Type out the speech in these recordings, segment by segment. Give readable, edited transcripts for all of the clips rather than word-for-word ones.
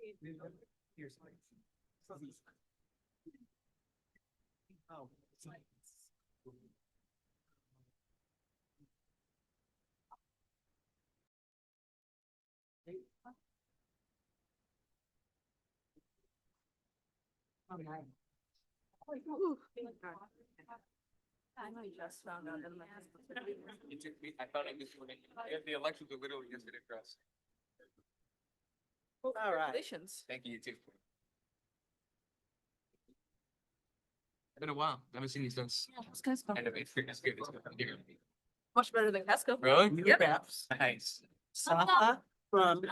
I just found out that It took me, I found out this morning. The elections were literally yesterday for us. All right. Congratulations. Thank you, too. It's been a while. I haven't seen these since. End of eighth grade. It's good. It's good. Much better than Casco. Really? Yep. Perhaps. Nice. Saha from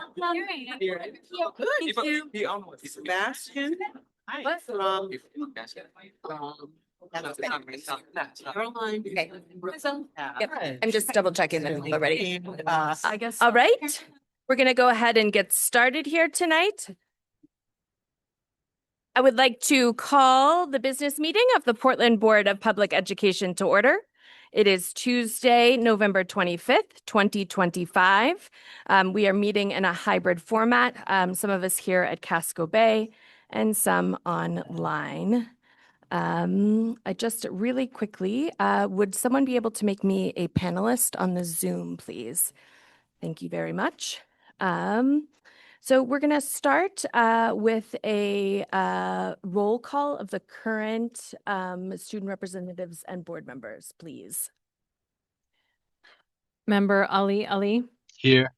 here. Sebastian from Caroline. Okay. Yeah. Yep. I'm just double checking that people are ready. I guess. All right. We're going to go ahead and get started here tonight. I would like to call the business meeting of the Portland Board of Public Education to order. It is Tuesday, November 25th, 2025. We are meeting in a hybrid format, some of us here at Casco Bay and some online. I just really quickly, would someone be able to make me a panelist on the Zoom, please? Thank you very much. So we're going to start with a roll call of the current student representatives and board members, please. Member Ali. Here.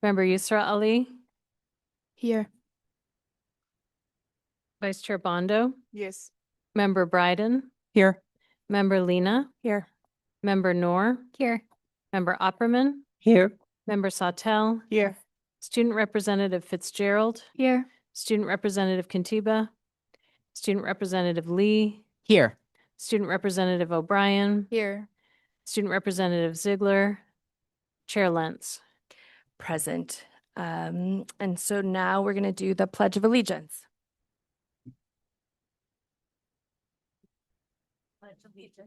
Member Yusra Ali. Here. Vice Chair Bondo. Yes. Member Bryden. Here. Member Lena. Here. Member Noor. Here. Member Opperman. Here. Member Sawtell. Here. Student Representative Fitzgerald. Here. Student Representative Kantiba. Student Representative Lee. Here. Student Representative O'Brien. Here. Student Representative Ziegler. Chair Lentz. Present. And so now we're going to do the Pledge of Allegiance.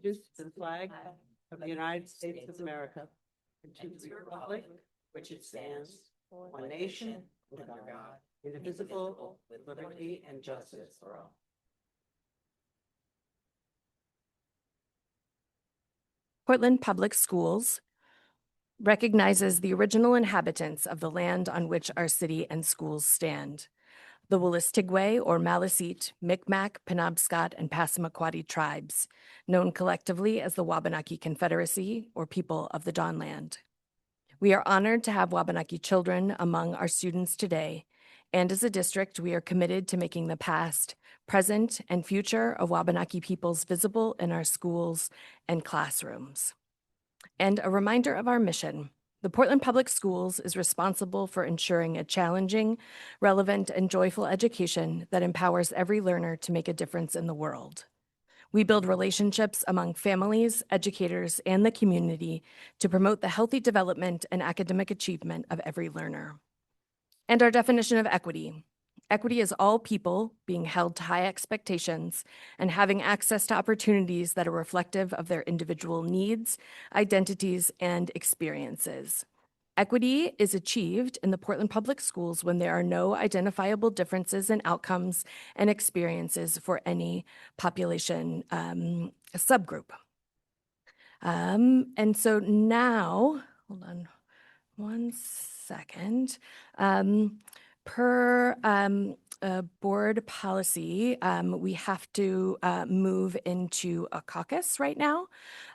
To the flag of the United States of America and to the republic which it stands, one nation, under God, indivisible, with liberty and justice for all. Portland Public Schools recognizes the original inhabitants of the land on which our city and schools stand. The Wolastoqey or Maliseet, Micmac, Penobscot, and Passamaquoddy tribes, known collectively as the Wabanaki Confederacy or People of the Dawnland. We are honored to have Wabanaki children among our students today, and as a district, we are committed to making the past, present, and future of Wabanaki peoples visible in our schools and classrooms. And a reminder of our mission. The Portland Public Schools is responsible for ensuring a challenging, relevant, and joyful education that empowers every learner to make a difference in the world. We build relationships among families, educators, and the community to promote the healthy development and academic achievement of every learner. And our definition of equity. Equity is all people being held to high expectations and having access to opportunities that are reflective of their individual needs, identities, and experiences. Equity is achieved in the Portland Public Schools when there are no identifiable differences in outcomes and experiences for any population subgroup. And so now, hold on one second. Per board policy, we have to move into a caucus right now.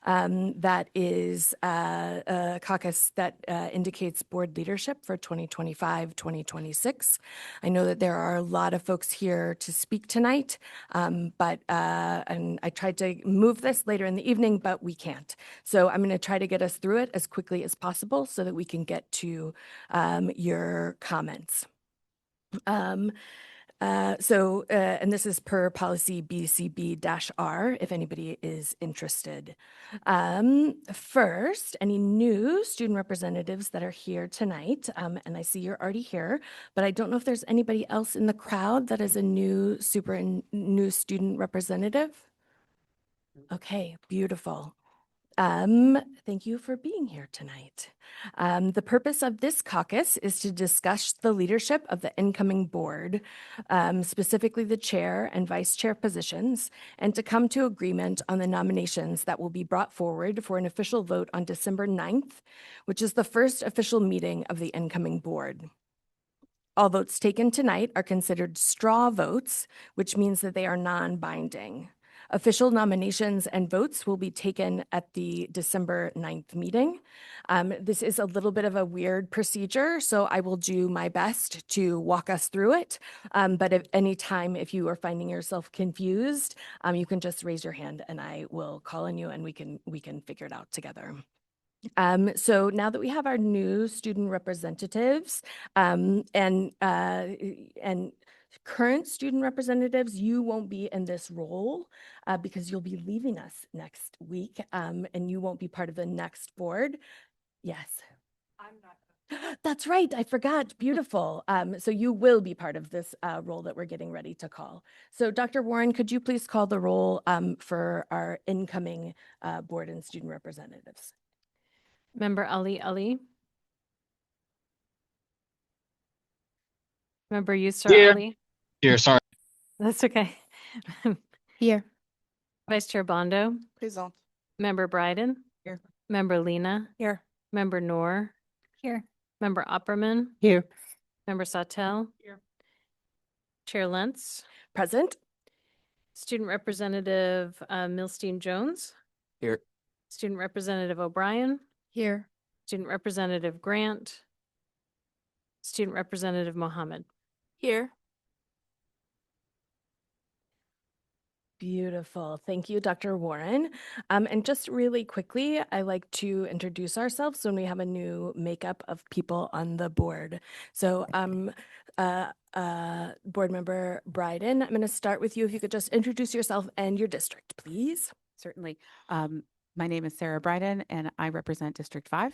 That is a caucus that indicates board leadership for 2025-2026. I know that there are a lot of folks here to speak tonight, and I tried to move this later in the evening, but we can't. So I'm going to try to get us through it as quickly as possible so that we can get to your comments. And this is per policy BCB-R, if anybody is interested. First, any new student representatives that are here tonight, and I see you're already here, but I don't know if there's anybody else in the crowd that is a new student representative. Okay, beautiful. Thank you for being here tonight. The purpose of this caucus is to discuss the leadership of the incoming board, specifically the chair and vice chair positions, and to come to agreement on the nominations that will be brought forward for an official vote on December 9th, which is the first official meeting of the incoming board. All votes taken tonight are considered straw votes, which means that they are non-binding. Official nominations and votes will be taken at the December 9th meeting. This is a little bit of a weird procedure, so I will do my best to walk us through it. But at any time, if you are finding yourself confused, you can just raise your hand and I will call on you and we can figure it out together. So now that we have our new student representatives and current student representatives, you won't be in this role because you'll be leaving us next week and you won't be part of the next board. Yes. I'm not. That's right. I forgot. Beautiful. So you will be part of this role that we're getting ready to call. So Dr. Warren, could you please call the roll for our incoming board and student representatives? Member Ali. Member Yusra Here. Ali. Here, sorry. That's okay. Here. Vice Chair Bondo. Présent. Member Bryden. Here. Member Lena. Here. Member Noor. Here. Member Opperman. Here. Member Sautel. Here. Chair Lentz. Present. Student Representative Milstein Jones. Here. Student Representative O'Brien. Here. Student Representative Grant. Student Representative Mohammed. Here. Beautiful. Thank you, Dr. Warren. And just really quickly, I like to introduce ourselves when we have a new makeup of people on the board. So Board Member Bryden, I'm going to start with you. If you could just introduce yourself and your district, please. Certainly. My name is Sarah Bryden, and I represent District 5.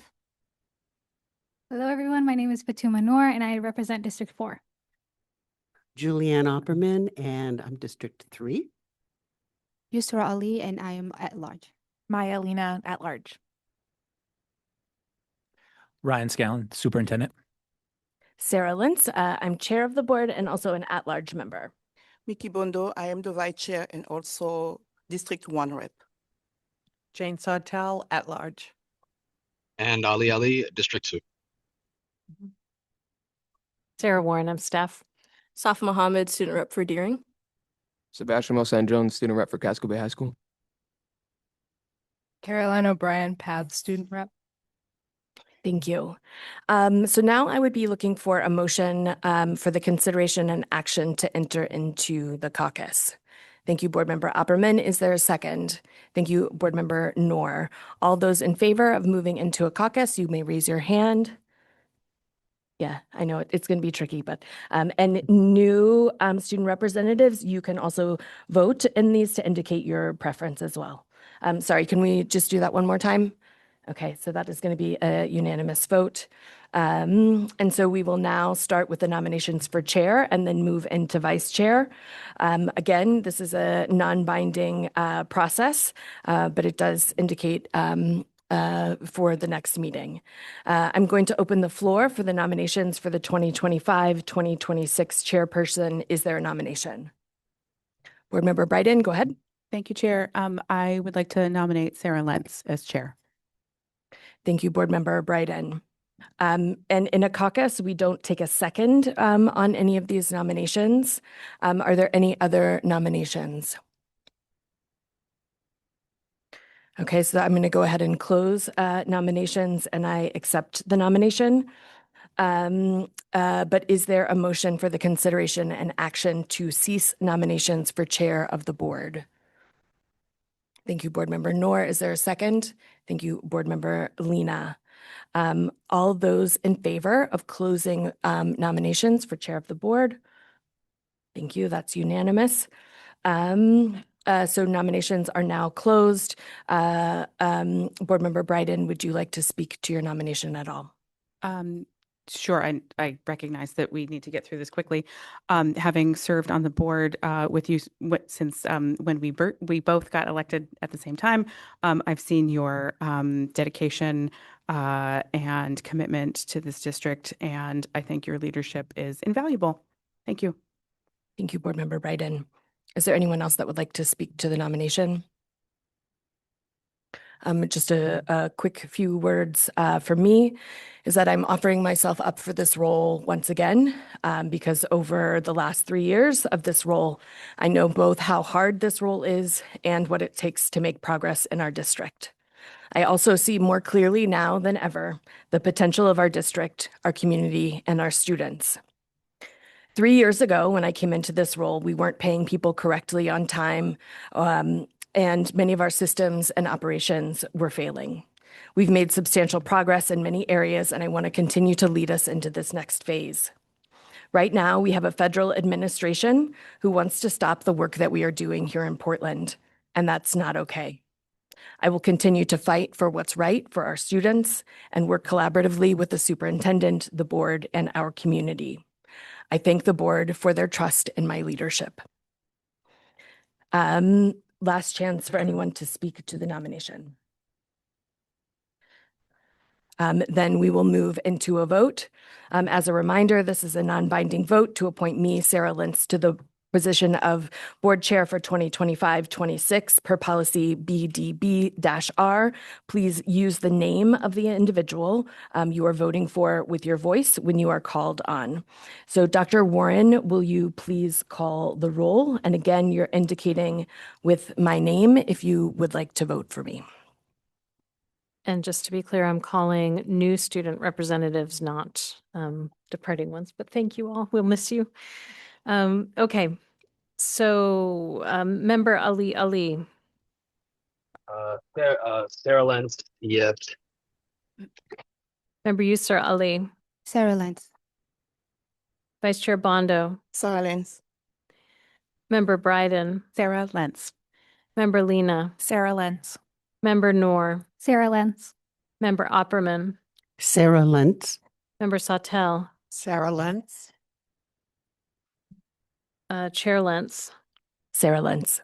Hello, everyone. My name is Fatuma Noor, and I represent District 4. Julianne Opperman, and I'm District 3. Yusra Ali, and I am at large. Maya Lena at large. Ryan Scallon, Superintendent. Sarah Lentz, I'm chair of the board and also an at-large member. Miki Bondo, I am the vice chair and also District 1 rep. Jane Sawtell at large. And Ali, District 2. Sarah Warren, I'm staff. Saf Mohammed, student rep for Deering. Sebastian Mosan Jones, student rep for Casco Bay High School. Caroline O'Brien, PATH student rep. Thank you. So now I would be looking for a motion for the consideration and action to enter into the caucus. Thank you, Board Member Opperman. Is there a second? Thank you, Board Member Noor. All those in favor of moving into a caucus, you may raise your hand. Yeah, I know it's going to be tricky, but and new student representatives, you can also vote in these to indicate your preference as well. Sorry, can we just do that one more time? Okay, so that is going to be a unanimous vote. And so we will now start with the nominations for chair and then move into vice chair. Again, this is a non-binding process, but it does indicate for the next meeting. I'm going to open the floor for the nominations for the 2025-2026 chairperson. Is there a nomination? Board Member Bryden, go ahead. Thank you, Chair. I would like to nominate Sarah Lentz as chair. Thank you, Board Member Bryden. And in a caucus, we don't take a second on any of these nominations. Are there any other nominations? Okay, so I'm going to go ahead and close nominations and I accept the nomination. But is there a motion for the consideration and action to cease nominations for chair of the board? Thank you, Board Member Noor. Is there a second? Thank you, Board Member Lena. All those in favor of closing nominations for chair of the board? Thank you. That's unanimous. So nominations are now closed. Board Member Bryden, would you like to speak to your nomination at all? Sure, I recognize that we need to get through this quickly. Having served on the board with you since when we both got elected at the same time, I've seen your dedication and commitment to this district, and I think your leadership is invaluable. Thank you. Thank you, Board Member Bryden. Is there anyone else that would like to speak to the nomination? Just a quick few words for me is that I'm offering myself up for this role once again because over the last 3 years of this role, I know both how hard this role is and what it takes to make progress in our district. I also see more clearly now than ever the potential of our district, our community, and our students. 3 years ago, when I came into this role, we weren't paying people correctly on time, and many of our systems and operations were failing. We've made substantial progress in many areas, and I want to continue to lead us into this next phase. Right now, we have a federal administration who wants to stop the work that we are doing here in Portland, and that's not okay. I will continue to fight for what's right for our students and work collaboratively with the superintendent, the board, and our community. I thank the board for their trust in my leadership. Last chance for anyone to speak to the nomination. Then we will move into a vote. As a reminder, this is a non-binding vote to appoint me, Sarah Lentz, to the position of board chair for 2025-26 per policy BDB-R. Please use the name of the individual you are voting for with your voice when you are called on. So Dr. Warren, will you please call the roll? And again, you're indicating with my name if you would like to vote for me. And just to be clear, I'm calling new student representatives, not departing ones, but thank you all. We'll miss you. Okay, so member Ali. Sarah Lenz, yes. Member Yusra Ali. Sarah Lentz. Vice Chair Bondo. Sarah Lenz. Member Bryden. Sarah Lentz. Member Lena. Sarah Lentz. Member Noor. Sarah Lentz. Member Opperman. Sarah Lentz. Member Sautel. Sarah Lentz. Chair Lentz. Sarah Lentz.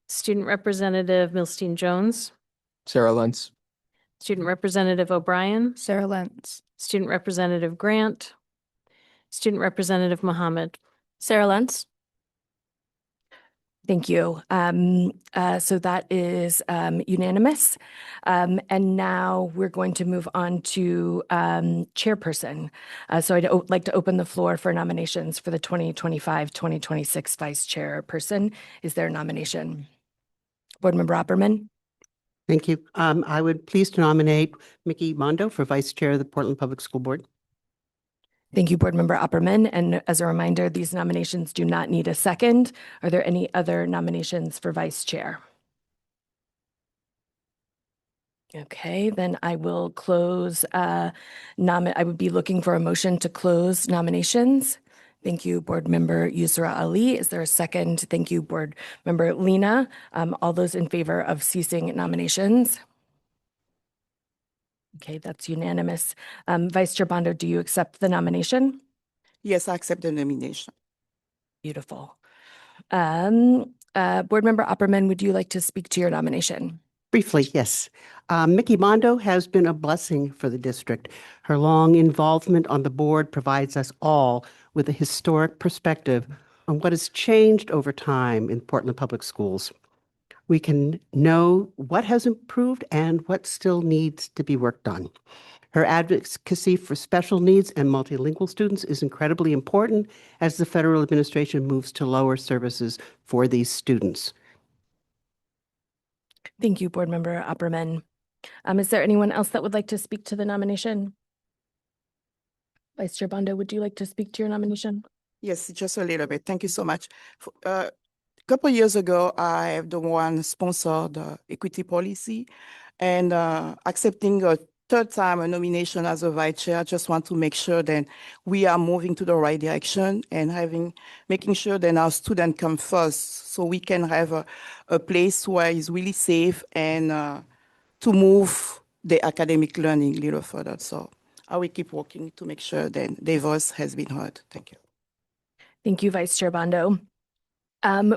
Student Representative Milstein Jones. Sarah Lentz. Student Representative O'Brien. Sarah Lentz. Student Representative Grant. Student Representative Mohammed. Sarah Lentz. Thank you. So that is unanimous. And now we're going to move on to chairperson. So I'd like to open the floor for nominations for the 2025-2026 vice chairperson. Is there a nomination? Board Member Opperman? Thank you. I would please to nominate Mickey Mondo for Vice Chair of the Portland Public School Board. Thank you, Board Member Opperman. And as a reminder, these nominations do not need a second. Are there any other nominations for vice chair? Okay, then I will close. I would be looking for a motion to close nominations. Thank you, Board Member Yusra Ali. Is there a second? Thank you, Board Member Lena. All those in favor of ceasing nominations? Okay, that's unanimous. Vice Chair Bondo, do you accept the nomination? Yes, I accept the nomination. Beautiful. Board Member Opperman, would you like to speak to your nomination? Briefly, yes. Mickey Mondo has been a blessing for the district. Her long involvement on the board provides us all with a historic perspective on what has changed over time in Portland Public Schools. We can know what has improved and what still needs to be worked on. Her advocacy for special needs and multilingual students is incredibly important as the federal administration moves to lower services for these students. Thank you, Board Member Opperman. Is there anyone else that would like to speak to the nomination? Vice Chair Bondo, would you like to speak to your nomination? Yes, just a little bit. Thank you so much. A couple of years ago, I have the one sponsored the equity policy, and accepting a third time a nomination as a vice chair. I just want to make sure that we are moving to the right direction and making sure that our students come first, so we can have a place where it's really safe and to move the academic learning a little further. So I will keep working to make sure that their voice has been heard. Thank you. Thank you, Vice Chair Bondo.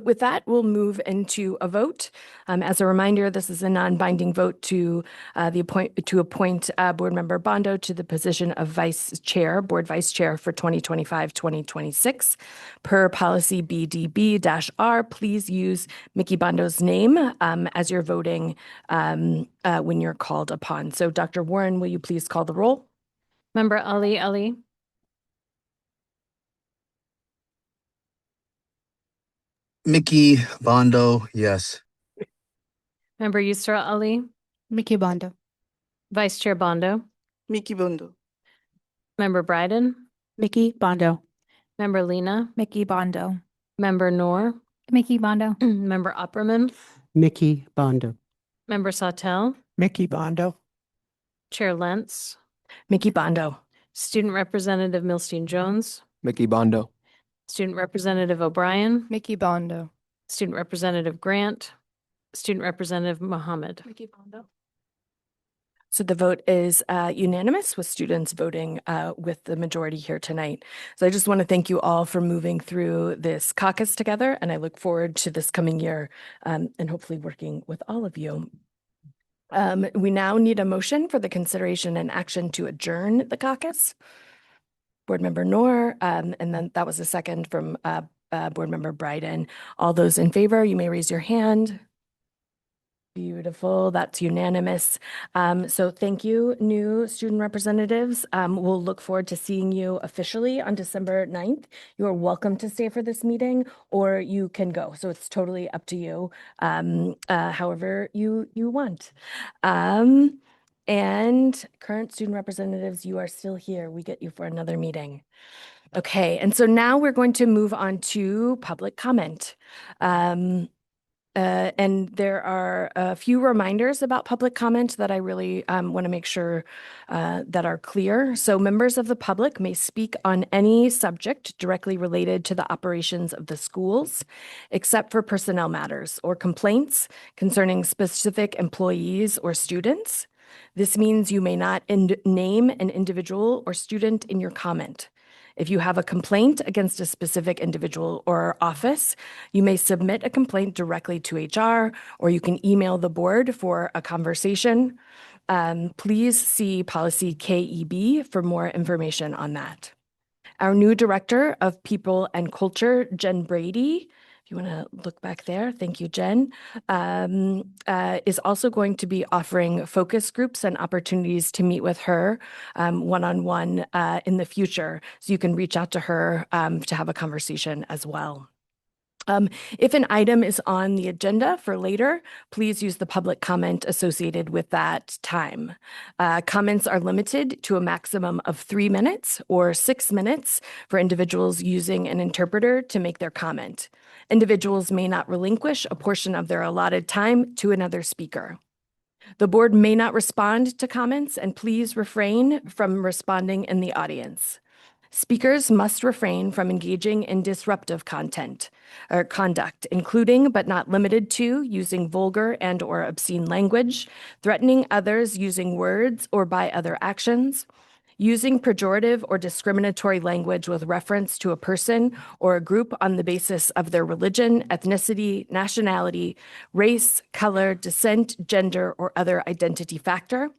With that, we'll move into a vote. As a reminder, this is a non-binding vote to appoint Board Member Bondo to the position of Board Vice Chair for 2025-2026. Per policy BDB-R, please use Mickey Bondo's name as you're voting when you're called upon. So Dr. Warren, will you please call the roll? Member Ali. Mickey Bondo, yes. Member Yusra Ali. Mickey Bondo. Vice Chair Bondo. Mickey Bondo. Member Bryden. Mickey Bondo. Member Lena. Mickey Bondo. Member Noor. Mickey Bondo. Member Opperman. Mickey Bondo. Member Sawtell. Mickey Bondo. Chair Lentz. Mickey Bondo. Student Representative Milstein Jones. Mickey Bondo. Student Representative O'Brien. Mickey Bondo. Student Representative Grant. Student Representative Mohammed. Mickey Bondo. So the vote is unanimous, with students voting with the majority here tonight. So I just want to thank you all for moving through this caucus together, and I look forward to this coming year and hopefully working with all of you. We now need a motion for the consideration and action to adjourn the caucus. Board Member Noor, and then that was a second from Board Member Bryden. All those in favor, you may raise your hand. Beautiful, that's unanimous. So thank you, new student representatives. We'll look forward to seeing you officially on December 9th. You are welcome to stay for this meeting, or you can go. So it's totally up to you, however you want. And current student representatives, you are still here. We get you for another meeting. Okay, and so now we're going to move on to public comment. And there are a few reminders about public comment that I really want to make sure that are clear. So members of the public may speak on any subject directly related to the operations of the schools, except for personnel matters or complaints concerning specific employees or students. This means you may not name an individual or student in your comment. If you have a complaint against a specific individual or office, you may submit a complaint directly to HR, or you can email the board for a conversation. Please see policy KEB for more information on that. Our new Director of People and Culture, Jen Brady, if you want to look back there, thank you, Jen, is also going to be offering focus groups and opportunities to meet with her one-on-one in the future. So you can reach out to her to have a conversation as well. If an item is on the agenda for later, please use the public comment associated with that time. Comments are limited to a maximum of 3 minutes or 6 minutes for individuals using an interpreter to make their comment. Individuals may not relinquish a portion of their allotted time to another speaker. The board may not respond to comments, and please refrain from responding in the audience. Speakers must refrain from engaging in disruptive content or conduct, including but not limited to using vulgar and/or obscene language, threatening others using words or by other actions, using pejorative or discriminatory language with reference to a person or a group on the basis of their religion, ethnicity, nationality, race, color, descent, gender, or other identity factor,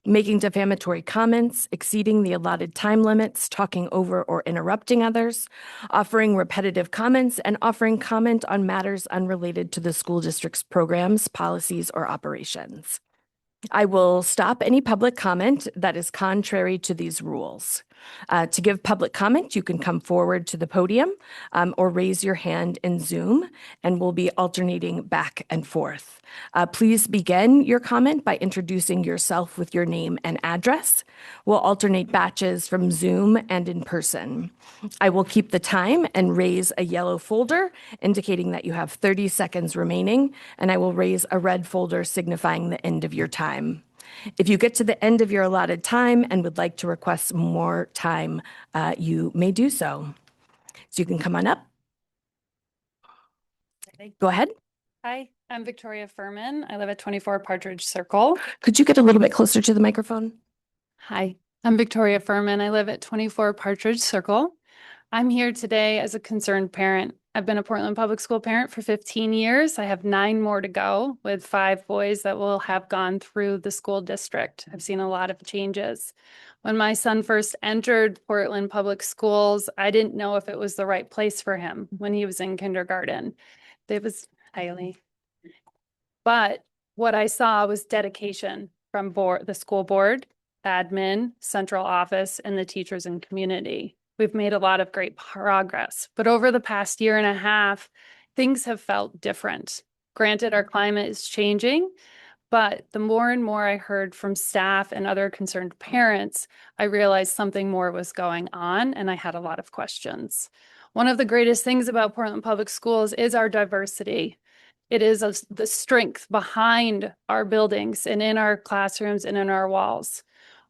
making defamatory comments, exceeding the allotted time limits, talking over or interrupting others, offering repetitive comments, and offering comment on matters unrelated to the school district's programs, policies, or operations. I will stop any public comment that is contrary to these rules. To give public comment, you can come forward to the podium or raise your hand in Zoom, and we'll be alternating back and forth. Please begin your comment by introducing yourself with your name and address. We'll alternate batches from Zoom and in person. I will keep the time and raise a yellow folder indicating that you have 30 seconds remaining, and I will raise a red folder signifying the end of your time. If you get to the end of your allotted time and would like to request more time, you may do so. So you can come on up. Go ahead. Hi, I'm Victoria Furman. I live at 24 Partridge Circle. Could you get a little bit closer to the microphone? Hi, I'm Victoria Furman. I live at 24 Partridge Circle. I'm here today as a concerned parent. I've been a Portland Public School parent for 15 years. I have 9 more to go with 5 boys that will have gone through the school district. I've seen a lot of changes. When my son first entered Portland Public Schools, I didn't know if it was the right place for him when he was in kindergarten. It was highly. But what I saw was dedication from the school board, admin, central office, and the teachers and community. We've made a lot of great progress, but over the past year and a half, things have felt different. Granted, our climate is changing, but the more and more I heard from staff and other concerned parents, I realized something more was going on, and I had a lot of questions. One of the greatest things about Portland Public Schools is our diversity. It is the strength behind our buildings and in our classrooms and in our walls.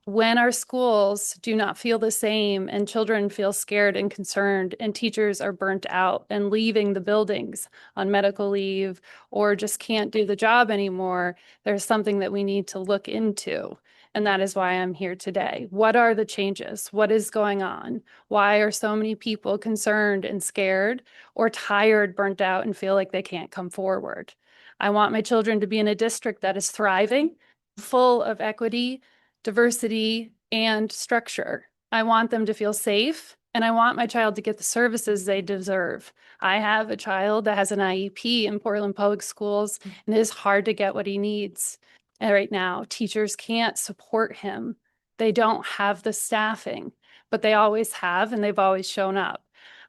When our schools do not feel the same and children feel scared and concerned and teachers are burnt out and leaving the buildings on medical leave or just can't do the job anymore, there's something that we need to look into. And that is why I'm here today. What are the changes? What is going on? Why are so many people concerned and scared or tired, burnt out, and feel like they can't come forward? I want my children to be in a district that is thriving, full of equity, diversity, and structure. I want them to feel safe, and I want my child to get the services they deserve. I have a child that has an IEP in Portland Public Schools, and it is hard to get what he needs. And right now, teachers can't support him. They don't have the staffing, but they always have, and they've always shown up.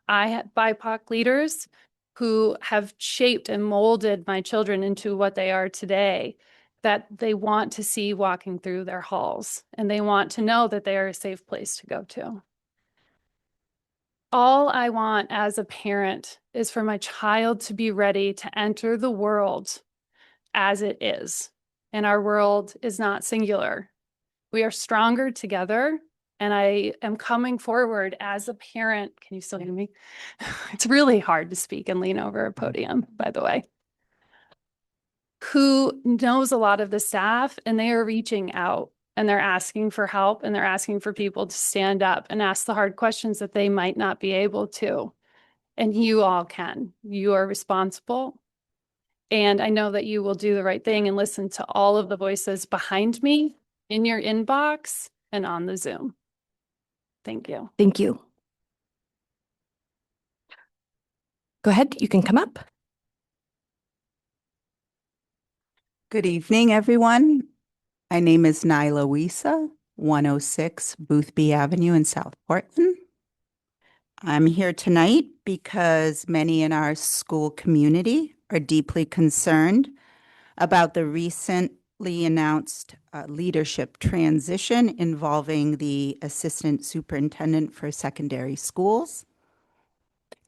I have BIPOC leaders who have shaped and molded my children into what they are today, that they want to see walking through their halls, and they want to know that they are a safe place to go to. All I want as a parent is for my child to be ready to enter the world as it is. And our world is not singular. We are stronger together. And I am coming forward as a parent. Can you still hear me? It's really hard to speak and lean over a podium, by the way. Who knows a lot of the staff, and they are reaching out and they're asking for help, and they're asking for people to stand up and ask the hard questions that they might not be able to. And you all can. You are responsible. And I know that you will do the right thing and listen to all of the voices behind me, in your inbox, and on the Zoom. Thank you. Thank you. Go ahead, you can come up. Good evening, everyone. My name is Nyla Wisa, 106 Boothby Avenue in South Portland. I'm here tonight because many in our school community are deeply concerned about the recently announced leadership transition involving the Assistant Superintendent for Secondary Schools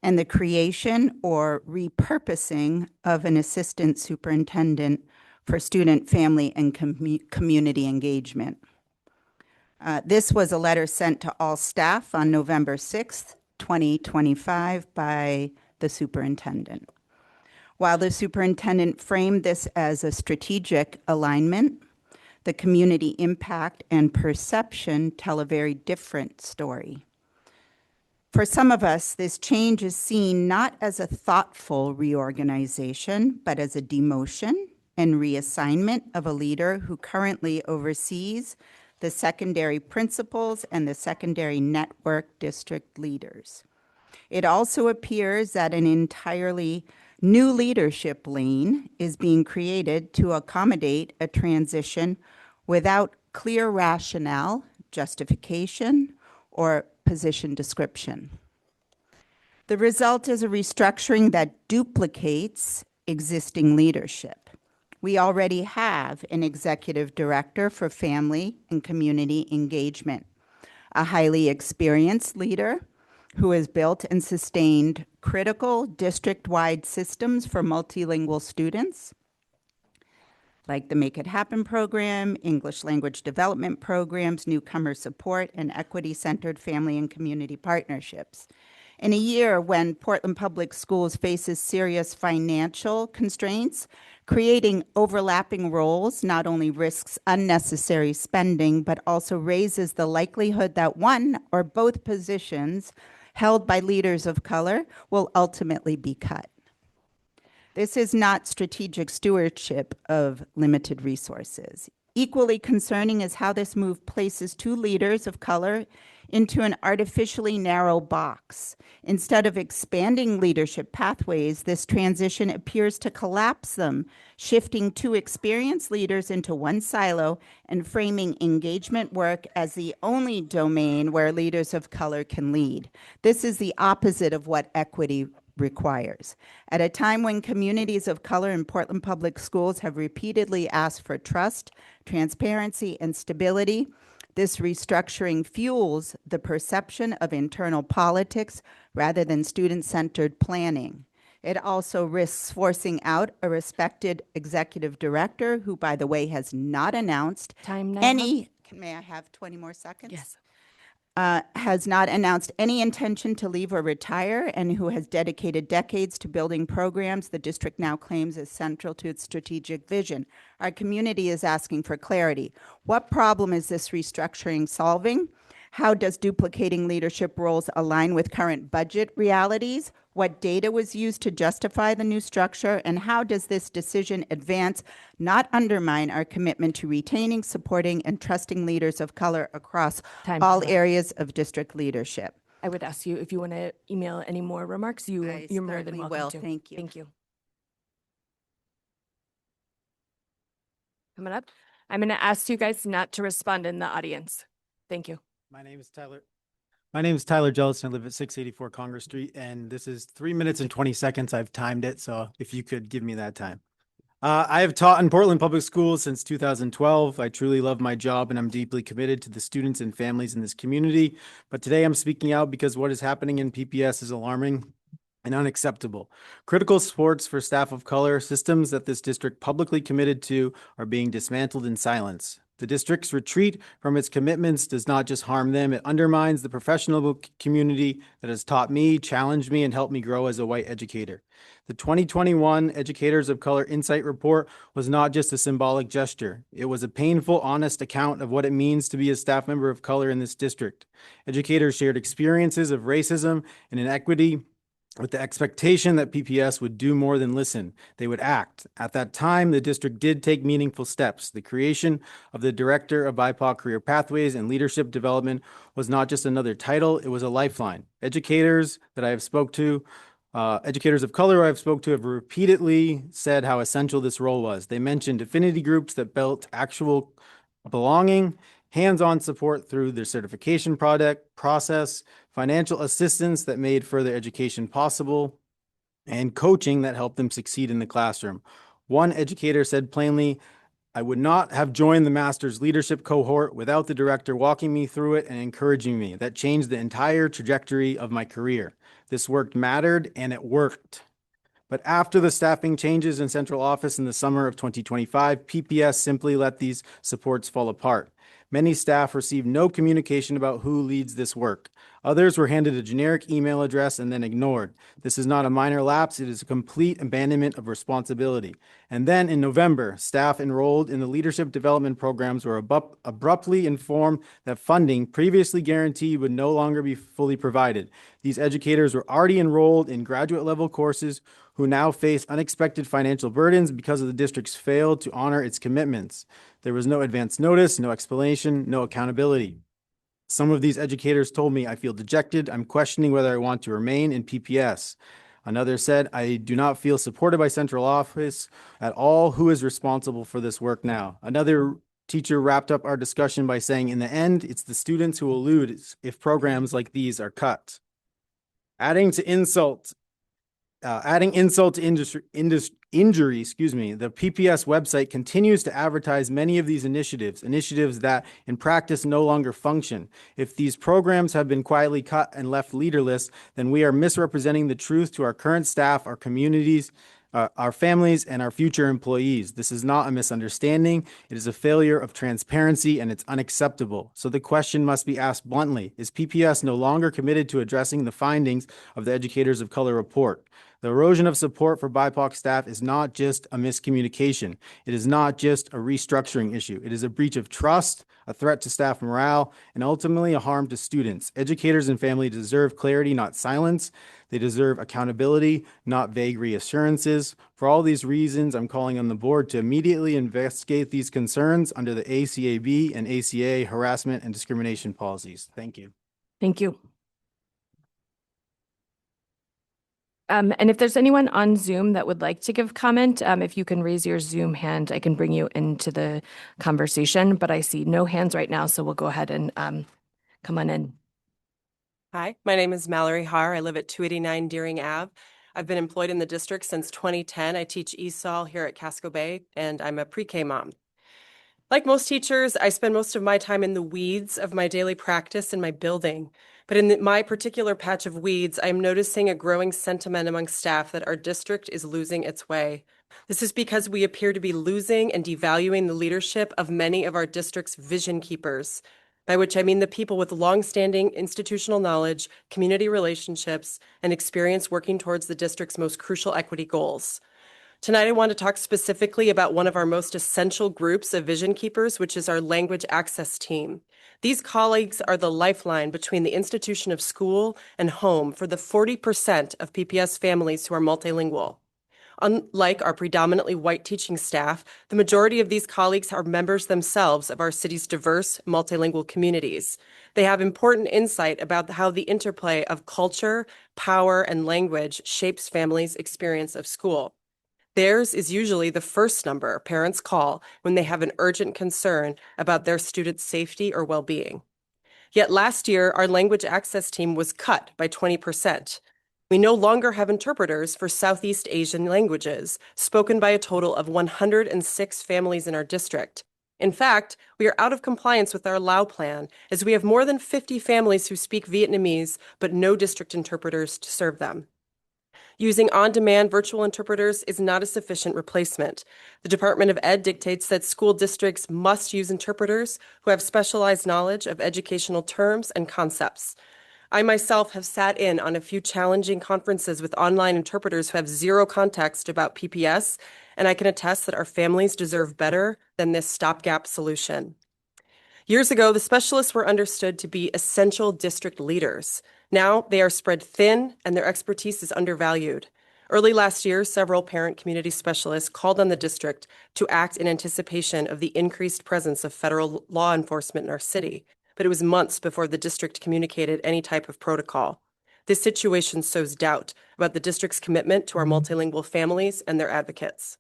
and the creation or repurposing of an Assistant Superintendent for Student, Family, and Community Engagement. This was a letter sent to all staff on November 6th, 2025 by the superintendent. While the superintendent framed this as a strategic alignment, the community impact and perception tell a very different story. For some of us, this change is seen not as a thoughtful reorganization, but as a demotion and reassignment of a leader who currently oversees the secondary principals and the secondary network district leaders. It also appears that an entirely new leadership lane is being created to accommodate a transition without clear rationale, justification, or position description. The result is a restructuring that duplicates existing leadership. We already have an executive director for family and community engagement, a highly experienced leader who has built and sustained critical district-wide systems for multilingual students, like the Make It Happen program, English language development programs, newcomer support, and equity-centered family and community partnerships. In a year when Portland Public Schools faces serious financial constraints, Creating overlapping roles not only risks unnecessary spending, but also raises the likelihood that one or both positions held by leaders of color will ultimately be cut. This is not strategic stewardship of limited resources. Equally concerning is how this move places two leaders of color into an artificially narrow box. Instead of expanding leadership pathways, this transition appears to collapse them, shifting two experienced leaders into one silo and framing engagement work as the only domain where leaders of color can lead. This is the opposite of what equity requires. At a time when communities of color in Portland Public Schools have repeatedly asked for trust, transparency, and stability, this restructuring fuels the perception of internal politics rather than student-centered planning. It also risks forcing out a respected executive director who, by the way, has not announced any, may I have 20 more seconds? Yes. Has not announced any intention to leave or retire, and who has dedicated decades to building programs the district now claims is central to its strategic vision. Our community is asking for clarity. What problem is this restructuring solving? How does duplicating leadership roles align with current budget realities? What data was used to justify the new structure? And how does this decision advance, not undermine, our commitment to retaining, supporting, and trusting leaders of color across all areas of district leadership? I would ask you if you want to email any more remarks, you're more than certainly welcome will. to. Thank you. Thank you. Coming up, I'm going to ask you guys not to respond in the audience. Thank you. My name is Tyler. My name is Tyler Jealous, and I live at 684 Congress Street, and this is 3 minutes and 20 seconds. I've timed it, so if you could give me that time. I have taught in Portland Public Schools since 2012. I truly love my job, and I'm deeply committed to the students and families in this community. But today I'm speaking out because what is happening in PPS is alarming and unacceptable. Critical supports for staff of color, systems that this district publicly committed to, are being dismantled in silence. The district's retreat from its commitments does not just harm them, it undermines the professional community that has taught me, challenged me, and helped me grow as a white educator. The 2021 Educators of Color Insight Report was not just a symbolic gesture. It was a painful, honest account of what it means to be a staff member of color in this district. Educators shared experiences of racism and inequity, with the expectation that PPS would do more than listen. They would act. At that time, the district did take meaningful steps. The creation of the Director of BIPOC Career Pathways and Leadership Development was not just another title, it was a lifeline. Educators that I have spoke to, educators of color I've spoke to have repeatedly said how essential this role was. They mentioned affinity groups that built actual belonging, hands-on support through their certification process, financial assistance that made further education possible, and coaching that helped them succeed in the classroom. One educator said plainly, "I would not have joined the master's leadership cohort without the director walking me through it and encouraging me. That changed the entire trajectory of my career. This work mattered, and it worked." But after the staffing changes in central office in the summer of 2025, PPS simply let these supports fall apart. Many staff received no communication about who leads this work. Others were handed a generic email address and then ignored. This is not a minor lapse, it is a complete abandonment of responsibility. And then in November, staff enrolled in the leadership development programs were abruptly informed that funding previously guaranteed would no longer be fully provided. These educators were already enrolled in graduate level courses who now face unexpected financial burdens because of the district's failed to honor its commitments. There was no advance notice, no explanation, no accountability. Some of these educators told me, "I feel dejected. I'm questioning whether I want to remain in PPS." Another said, "I do not feel supported by central office at all. Who is responsible for this work now?" Another teacher wrapped up our discussion by saying, "In the end, it's the students who will lose if programs like these are cut." Adding insult to injury, the PPS website continues to advertise many of these initiatives that in practice no longer function. If these programs have been quietly cut and left leaderless, then we are misrepresenting the truth to our current staff, our communities, our families, and our future employees. This is not a misunderstanding. It is a failure of transparency, and it's unacceptable. So the question must be asked bluntly. Is PPS no longer committed to addressing the findings of the Educators of Color report? The erosion of support for BIPOC staff is not just a miscommunication. It is not just a restructuring issue. It is a breach of trust, a threat to staff morale, and ultimately a harm to students. Educators and family deserve clarity, not silence. They deserve accountability, not vague reassurances. For all these reasons, I'm calling on the board to immediately investigate these concerns under the ACAB and ACA harassment and discrimination policies. Thank you. Thank you. And if there's anyone on Zoom that would like to give comment, if you can raise your Zoom hand, I can bring you into the conversation, but I see no hands right now, so we'll go ahead and come on in. Hi, my name is Mallory Haar. I live at 289 Deering Ave. I've been employed in the district since 2010. I teach ESOL here at Casco Bay, and I'm a pre-K mom. Like most teachers, I spend most of my time in the weeds of my daily practice in my building. But in my particular patch of weeds, I'm noticing a growing sentiment among staff that our district is losing its way. This is because we appear to be losing and devaluing the leadership of many of our district's vision keepers, by which I mean the people with longstanding institutional knowledge, community relationships, and experience working towards the district's most crucial equity goals. Tonight, I want to talk specifically about one of our most essential groups of vision keepers, which is our language access team. These colleagues are the lifeline between the institution of school and home for the 40% of PPS families who are multilingual. Unlike our predominantly white teaching staff, the majority of these colleagues are members themselves of our city's diverse multilingual communities. They have important insight about how the interplay of culture, power, and language shapes families' experience of school. Theirs is usually the first number parents call when they have an urgent concern about their students' safety or well-being. Yet last year, our language access team was cut by 20%. We no longer have interpreters for Southeast Asian languages, spoken by a total of 106 families in our district. In fact, we are out of compliance with our Lao plan, as we have more than 50 families who speak Vietnamese, but no district interpreters to serve them. Using on-demand virtual interpreters is not a sufficient replacement. The Department of Ed dictates that school districts must use interpreters who have specialized knowledge of educational terms and concepts. I myself have sat in on a few challenging conferences with online interpreters who have zero context about PPS, and I can attest that our families deserve better than this stopgap solution. Years ago, the specialists were understood to be essential district leaders. Now they are spread thin and their expertise is undervalued. Early last year, several parent community specialists called on the district to act in anticipation of the increased presence of federal law enforcement in our city, but it was months before the district communicated any type of protocol. This situation sows doubt about the district's commitment to our multilingual families and their advocates.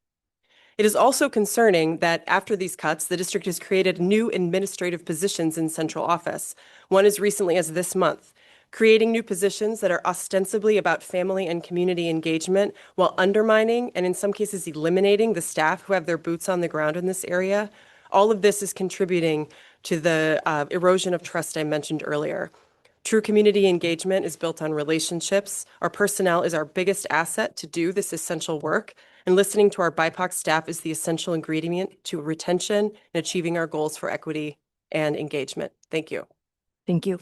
It is also concerning that after these cuts, the district has created new administrative positions in central office, one as recently as this month, creating new positions that are ostensibly about family and community engagement while undermining and in some cases eliminating the staff who have their boots on the ground in this area. All of this is contributing to the erosion of trust I mentioned earlier. True community engagement is built on relationships. Our personnel is our biggest asset to do this essential work, and listening to our BIPOC staff is the essential ingredient to retention and achieving our goals for equity and engagement. Thank you. Thank you.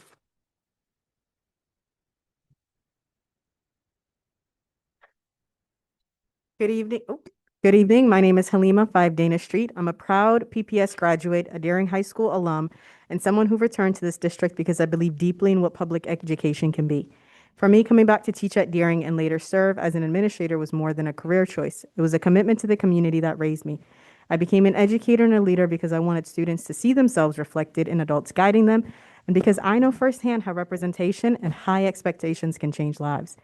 Good evening. Good evening. My name is Halima, 5 Dana Street. I'm a proud PPS graduate, a Deering High School alum, and someone who returned to this district because I believe deeply in what public education can be. For me, coming back to teach at Deering and later serve as an administrator was more than a career choice. It was a commitment to the community that raised me. I became an educator and a leader because I wanted students to see themselves reflected in adults guiding them, and because I know firsthand how representation and high expectations can change lives.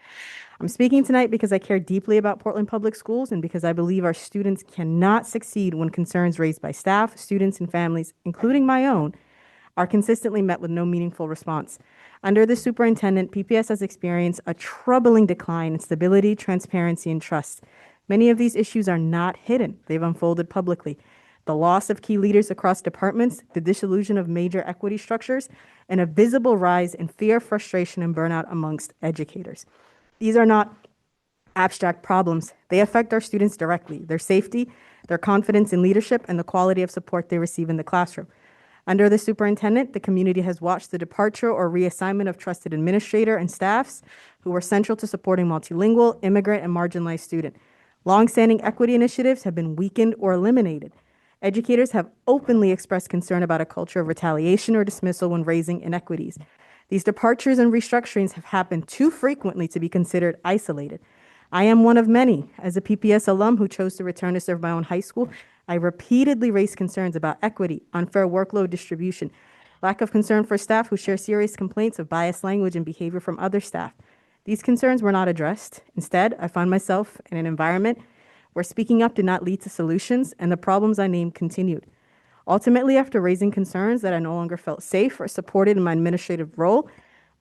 I'm speaking tonight because I care deeply about Portland Public Schools and because I believe our students cannot succeed when concerns raised by staff, students, and families, including my own, are consistently met with no meaningful response. Under the superintendent, PPS has experienced a troubling decline in stability, transparency, and trust. Many of these issues are not hidden. They've unfolded publicly. The loss of key leaders across departments, the dissolution of major equity structures, and a visible rise in fear, frustration, and burnout amongst educators. These are not abstract problems. They affect our students directly, their safety, their confidence in leadership, and the quality of support they receive in the classroom. Under the superintendent, the community has watched the departure or reassignment of trusted administrator and staffs who were central to supporting multilingual, immigrant, and marginalized students. Longstanding equity initiatives have been weakened or eliminated. Educators have openly expressed concern about a culture of retaliation or dismissal when raising inequities. These departures and restructurings have happened too frequently to be considered isolated. I am one of many. As a PPS alum who chose to return to serve my own high school, I repeatedly raised concerns about equity, unfair workload distribution, lack of concern for staff who share serious complaints of biased language and behavior from other staff. These concerns were not addressed. Instead, I found myself in an environment where speaking up did not lead to solutions, and the problems I named continued. Ultimately, after raising concerns that I no longer felt safe or supported in my administrative role,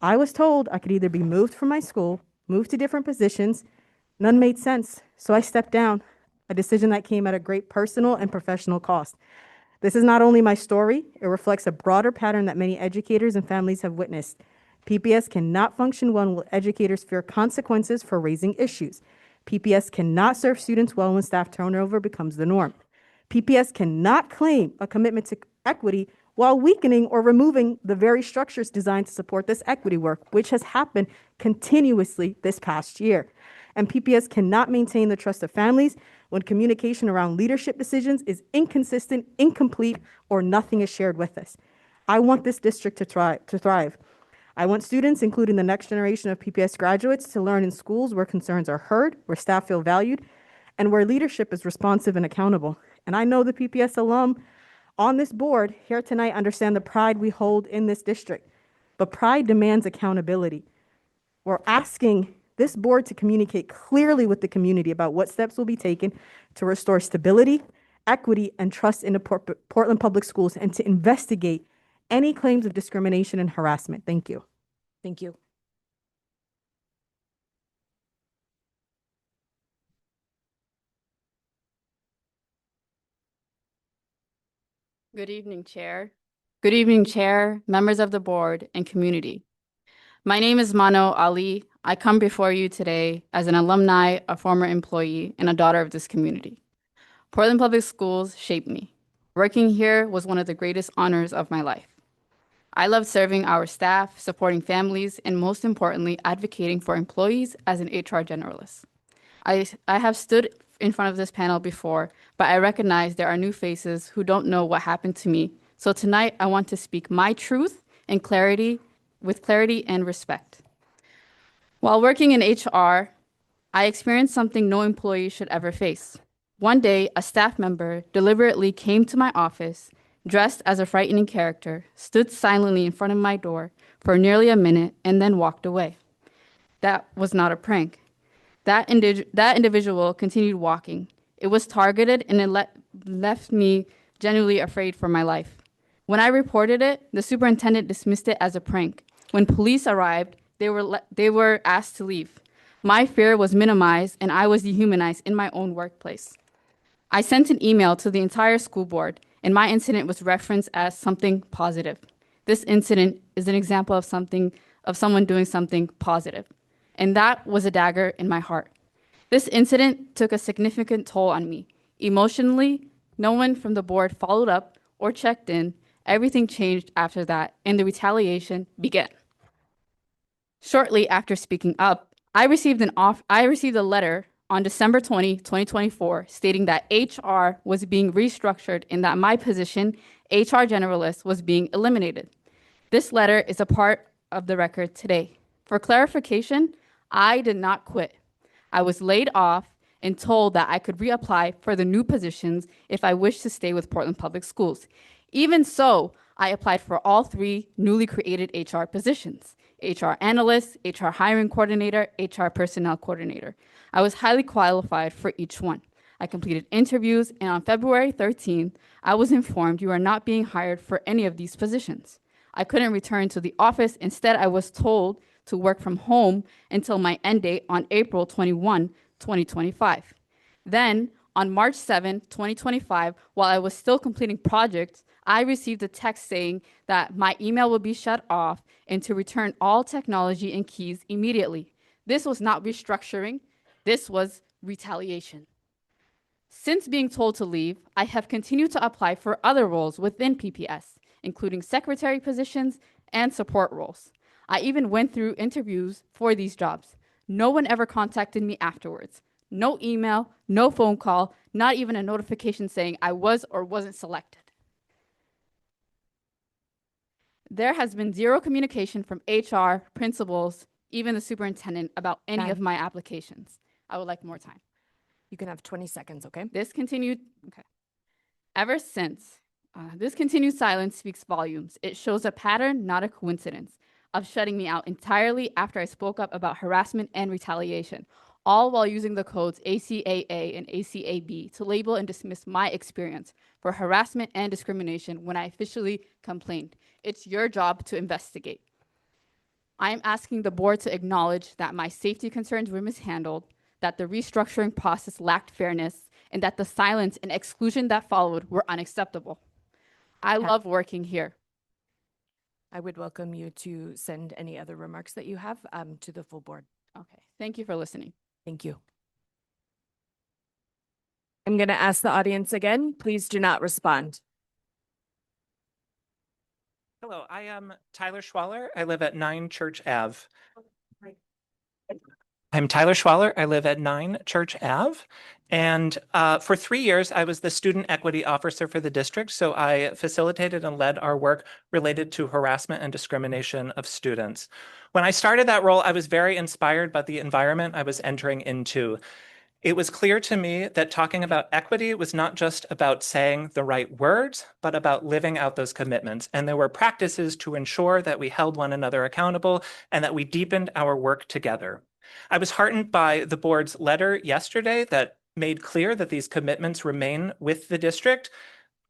I was told I could either be moved from my school, moved to different positions. None made sense, so I stepped down, a decision that came at a great personal and professional cost. This is not only my story, it reflects a broader pattern that many educators and families have witnessed. PPS cannot function well when educators fear consequences for raising issues. PPS cannot serve students well when staff turnover becomes the norm. PPS cannot claim a commitment to equity while weakening or removing the very structures designed to support this equity work, which has happened continuously this past year. And PPS cannot maintain the trust of families when communication around leadership decisions is inconsistent, incomplete, or nothing is shared with us. I want this district to thrive. I want students, including the next generation of PPS graduates, to learn in schools where concerns are heard, where staff feel valued, and where leadership is responsive and accountable. And I know the PPS alum on this board here tonight understand the pride we hold in this district. But pride demands accountability. We're asking this board to communicate clearly with the community about what steps will be taken to restore stability, equity, and trust in the Portland Public Schools, and to investigate any claims of discrimination and harassment. Thank you. Thank you. Good evening, Chair. Good evening, Chair, members of the board, and community. My name is Mano Ali. I come before you today as an alumni, a former employee, and a daughter of this community. Portland Public Schools shaped me. Working here was one of the greatest honors of my life. I love serving our staff, supporting families, and most importantly, advocating for employees as an HR generalist. I have stood in front of this panel before, but I recognize there are new faces who don't know what happened to me. So tonight, I want to speak my truth and clarity, with clarity and respect. While working in HR, I experienced something no employee should ever face. One day, a staff member deliberately came to my office, dressed as a frightening character, stood silently in front of my door for nearly a minute, and then walked away. That was not a prank. That individual continued walking. It was targeted, and it left me genuinely afraid for my life. When I reported it, the superintendent dismissed it as a prank. When police arrived, they were asked to leave. My fear was minimized, and I was dehumanized in my own workplace. I sent an email to the entire school board, and my incident was referenced as something positive. This incident is an example of someone doing something positive. And that was a dagger in my heart. This incident took a significant toll on me. Emotionally, no one from the board followed up or checked in. Everything changed after that, and the retaliation began. Shortly after speaking up, I received a letter on December 20, 2024, stating that HR was being restructured and that my position, HR generalist, was being eliminated. This letter is a part of the record today. For clarification, I did not quit. I was laid off and told that I could reapply for the new positions if I wished to stay with Portland Public Schools. Even so, I applied for all three newly created HR positions: HR analyst, HR hiring coordinator, HR personnel coordinator. I was highly qualified for each one. I completed interviews, and on February 13th, I was informed you are not being hired for any of these positions. I couldn't return to the office. Instead, I was told to work from home until my end date on April 21, 2025. Then, on March 7, 2025, while I was still completing projects, I received a text saying that my email would be shut off and to return all technology and keys immediately. This was not restructuring. This was retaliation. Since being told to leave, I have continued to apply for other roles within PPS, including secretary positions and support roles. I even went through interviews for these jobs. No one ever contacted me afterwards. No email, no phone call, not even a notification saying I was or wasn't selected. There has been zero communication from HR, principals, even the superintendent about any of Time. my applications. I would like more time. You can have 20 seconds, okay? This continued, okay. Ever since, this continued silence speaks volumes. It shows a pattern, not a coincidence, of shutting me out entirely after I spoke up about harassment and retaliation, all while using the codes ACAA and ACAB to label and dismiss my experience for harassment and discrimination when I officially complained. It's your job to investigate. I am asking the board to acknowledge that my safety concerns were mishandled, that the restructuring process lacked fairness, and that the silence and exclusion that followed were unacceptable. I love working here. I would welcome you to send any other remarks that you have to the full board. Okay, thank you for listening. Thank you. I'm going to ask the audience again, please do not respond. Hello, I am Tyler Schwaller. I live at 9 Church Ave. I'm Tyler Schwaller. I live at 9 Church Ave. And for 3 years, I was the student equity officer for the district. So I facilitated and led our work related to harassment and discrimination of students. When I started that role, I was very inspired by the environment I was entering into. It was clear to me that talking about equity was not just about saying the right words, but about living out those commitments. And there were practices to ensure that we held one another accountable and that we deepened our work together. I was heartened by the board's letter yesterday that made clear that these commitments remain with the district.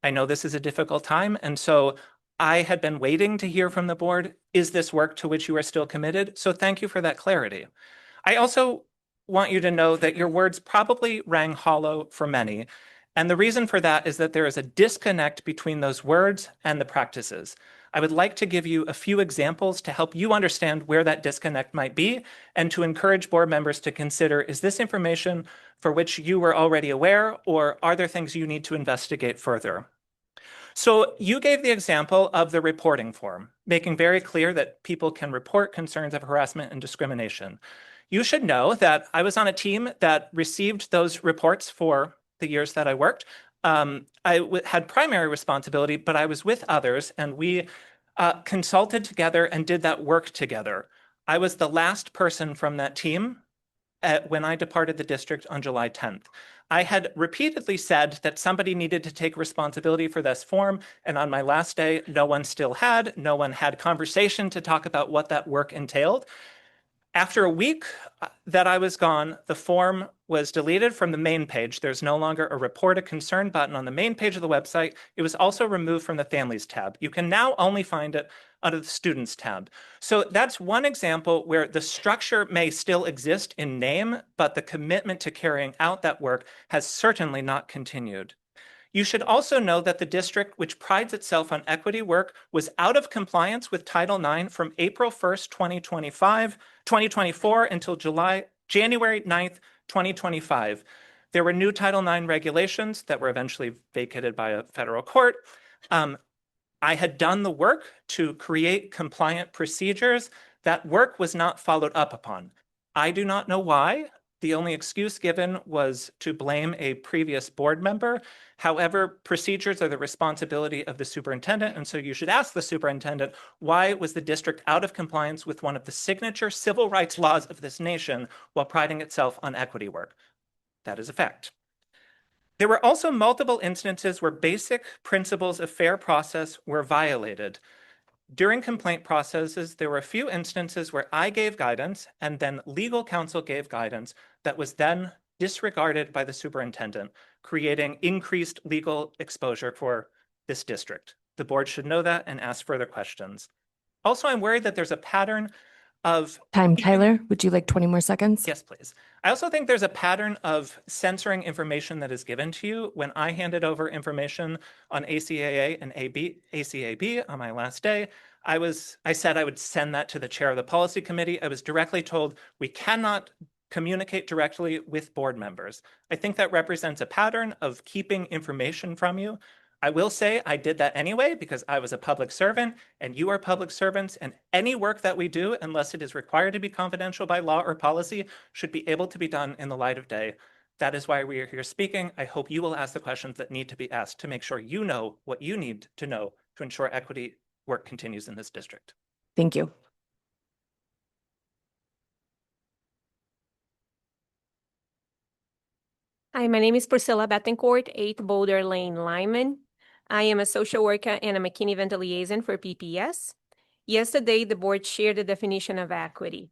I know this is a difficult time, and so I had been waiting to hear from the board, is this work to which you are still committed? So thank you for that clarity. I also want you to know that your words probably rang hollow for many. And the reason for that is that there is a disconnect between those words and the practices. I would like to give you a few examples to help you understand where that disconnect might be and to encourage board members to consider, is this information for which you were already aware, or are there things you need to investigate further? So you gave the example of the reporting form, making very clear that people can report concerns of harassment and discrimination. You should know that I was on a team that received those reports for the years that I worked. I had primary responsibility, but I was with others, and we consulted together and did that work together. I was the last person from that team when I departed the district on July 10th. I had repeatedly said that somebody needed to take responsibility for this form, and on my last day, no one still had. No one had conversation to talk about what that work entailed. After a week that I was gone, the form was deleted from the main page. There's no longer a report a concern button on the main page of the website. It was also removed from the Families tab. You can now only find it under the Students tab. So that's one example where the structure may still exist in name, but the commitment to carrying out that work has certainly not continued. You should also know that the district, which prides itself on equity work, was out of compliance with Title IX from April 1st, 2024 until January 9th, 2025. There were new Title IX regulations that were eventually vacated by a federal court. I had done the work to create compliant procedures. That work was not followed up upon. I do not know why. The only excuse given was to blame a previous board member. However, procedures are the responsibility of the superintendent, and so you should ask the superintendent, why was the district out of compliance with one of the signature civil rights laws of this nation while priding itself on equity work? That is a fact. There were also multiple instances where basic principles of fair process were violated. During complaint processes, there were a few instances where I gave guidance and then legal counsel gave guidance that was then disregarded by the superintendent, creating increased legal exposure for this district. The board should know that and ask further questions. Also, I'm worried that there's a pattern of— Time, Tyler. Would you like 20 more seconds? Yes, please. I also think there's a pattern of censoring information that is given to you. When I handed over information on ACAA and ACAB on my last day, I said I would send that to the chair of the policy committee. I was directly told we cannot communicate directly with board members. I think that represents a pattern of keeping information from you. I will say I did that anyway because I was a public servant and you are public servants, and any work that we do, unless it is required to be confidential by law or policy, should be able to be done in the light of day. That is why we are here speaking. I hope you will ask the questions that need to be asked to make sure you know what you need to know to ensure equity work continues in this district. Thank you. Hi, my name is Priscilla Betancourt, 8 Boulder Lane, Lyman. I am a social worker and a McKinney Venta liaison for PPS. Yesterday, the board shared the definition of equity.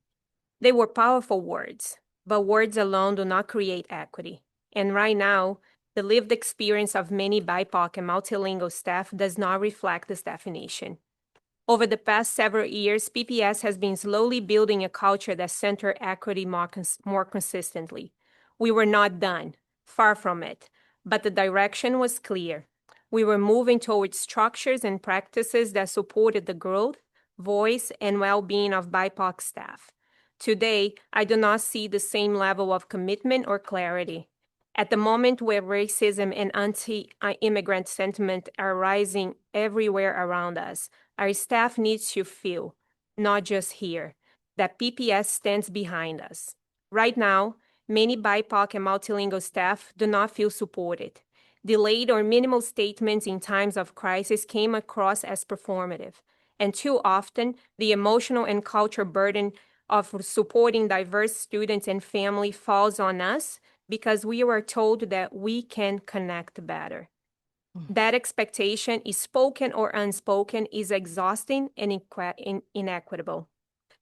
They were powerful words, but words alone do not create equity. And right now, the lived experience of many BIPOC and multilingual staff does not reflect this definition. Over the past several years, PPS has been slowly building a culture that centers equity more consistently. We were not done. Far from it, but the direction was clear. We were moving towards structures and practices that supported the growth, voice, and well-being of BIPOC staff. Today, I do not see the same level of commitment or clarity. At the moment where racism and anti-immigrant sentiment are rising everywhere around us, our staff needs to feel, not just hear, that PPS stands behind us. Right now, many BIPOC and multilingual staff do not feel supported. Delayed or minimal statements in times of crisis came across as performative, and too often, the emotional and cultural burden of supporting diverse students and family falls on us because we were told that we can connect better. That expectation, is spoken or unspoken, is exhausting and inequitable.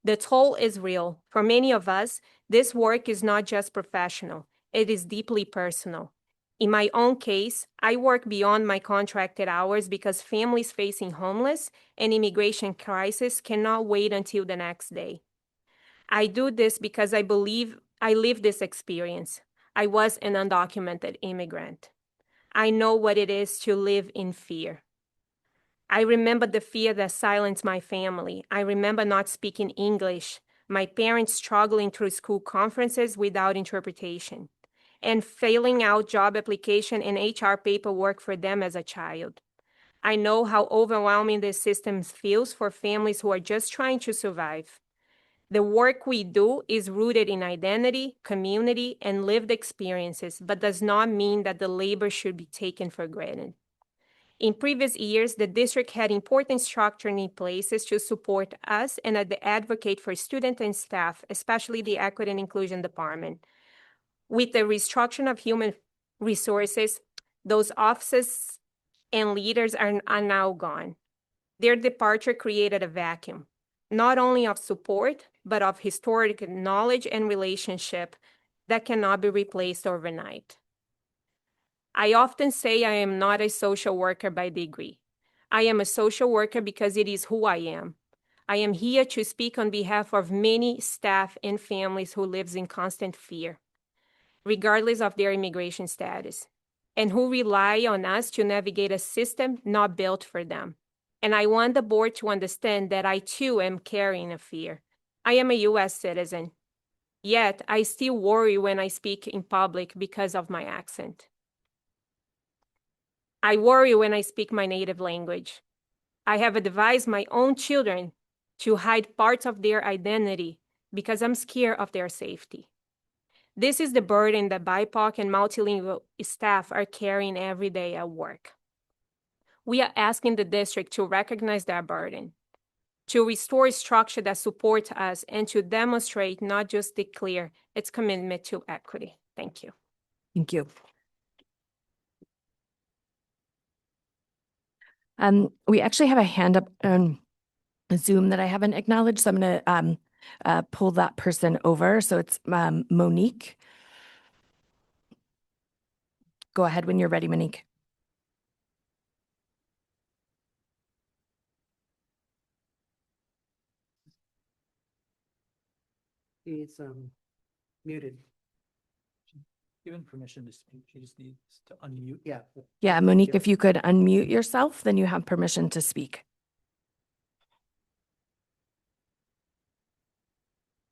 The toll is real. For many of us, this work is not just professional, it is deeply personal. In my own case, I work beyond my contracted hours because families facing homeless and immigration crisis cannot wait until the next day. I do this because I believe I lived this experience. I was an undocumented immigrant. I know what it is to live in fear. I remember the fear that silenced my family. I remember not speaking English, my parents struggling through school conferences without interpretation, and filling out job application and HR paperwork for them as a child. I know how overwhelming this system feels for families who are just trying to survive. The work we do is rooted in identity, community, and lived experiences, but does not mean that the labor should be taken for granted. In previous years, the district had important structure in places to support us and advocate for students and staff, especially the Equity and Inclusion Department. With the restructuring of human resources, those offices and leaders are now gone. Their departure created a vacuum, not only of support, but of historic knowledge and relationship that cannot be replaced overnight. I often say I am not a social worker by degree. I am a social worker because it is who I am. I am here to speak on behalf of many staff and families who live in constant fear, regardless of their immigration status, and who rely on us to navigate a system not built for them. And I want the board to understand that I too am carrying a fear. I am a U.S. citizen, yet I still worry when I speak in public because of my accent. I worry when I speak my native language. I have advised my own children to hide parts of their identity because I'm scared of their safety. This is the burden that BIPOC and multilingual staff are carrying every day at work. We are asking the district to recognize that burden, to restore structure that supports us, and to demonstrate, not just declare, its commitment to equity. Thank you. Thank you. We actually have a hand up on Zoom that I haven't acknowledged, so I'm going to pull that person over. So it's Monique. Go ahead when you're ready, Monique. He's muted. Given permission to speak, she just needs to unmute. Yeah. Yeah, Monique, if you could unmute yourself, then you have permission to speak.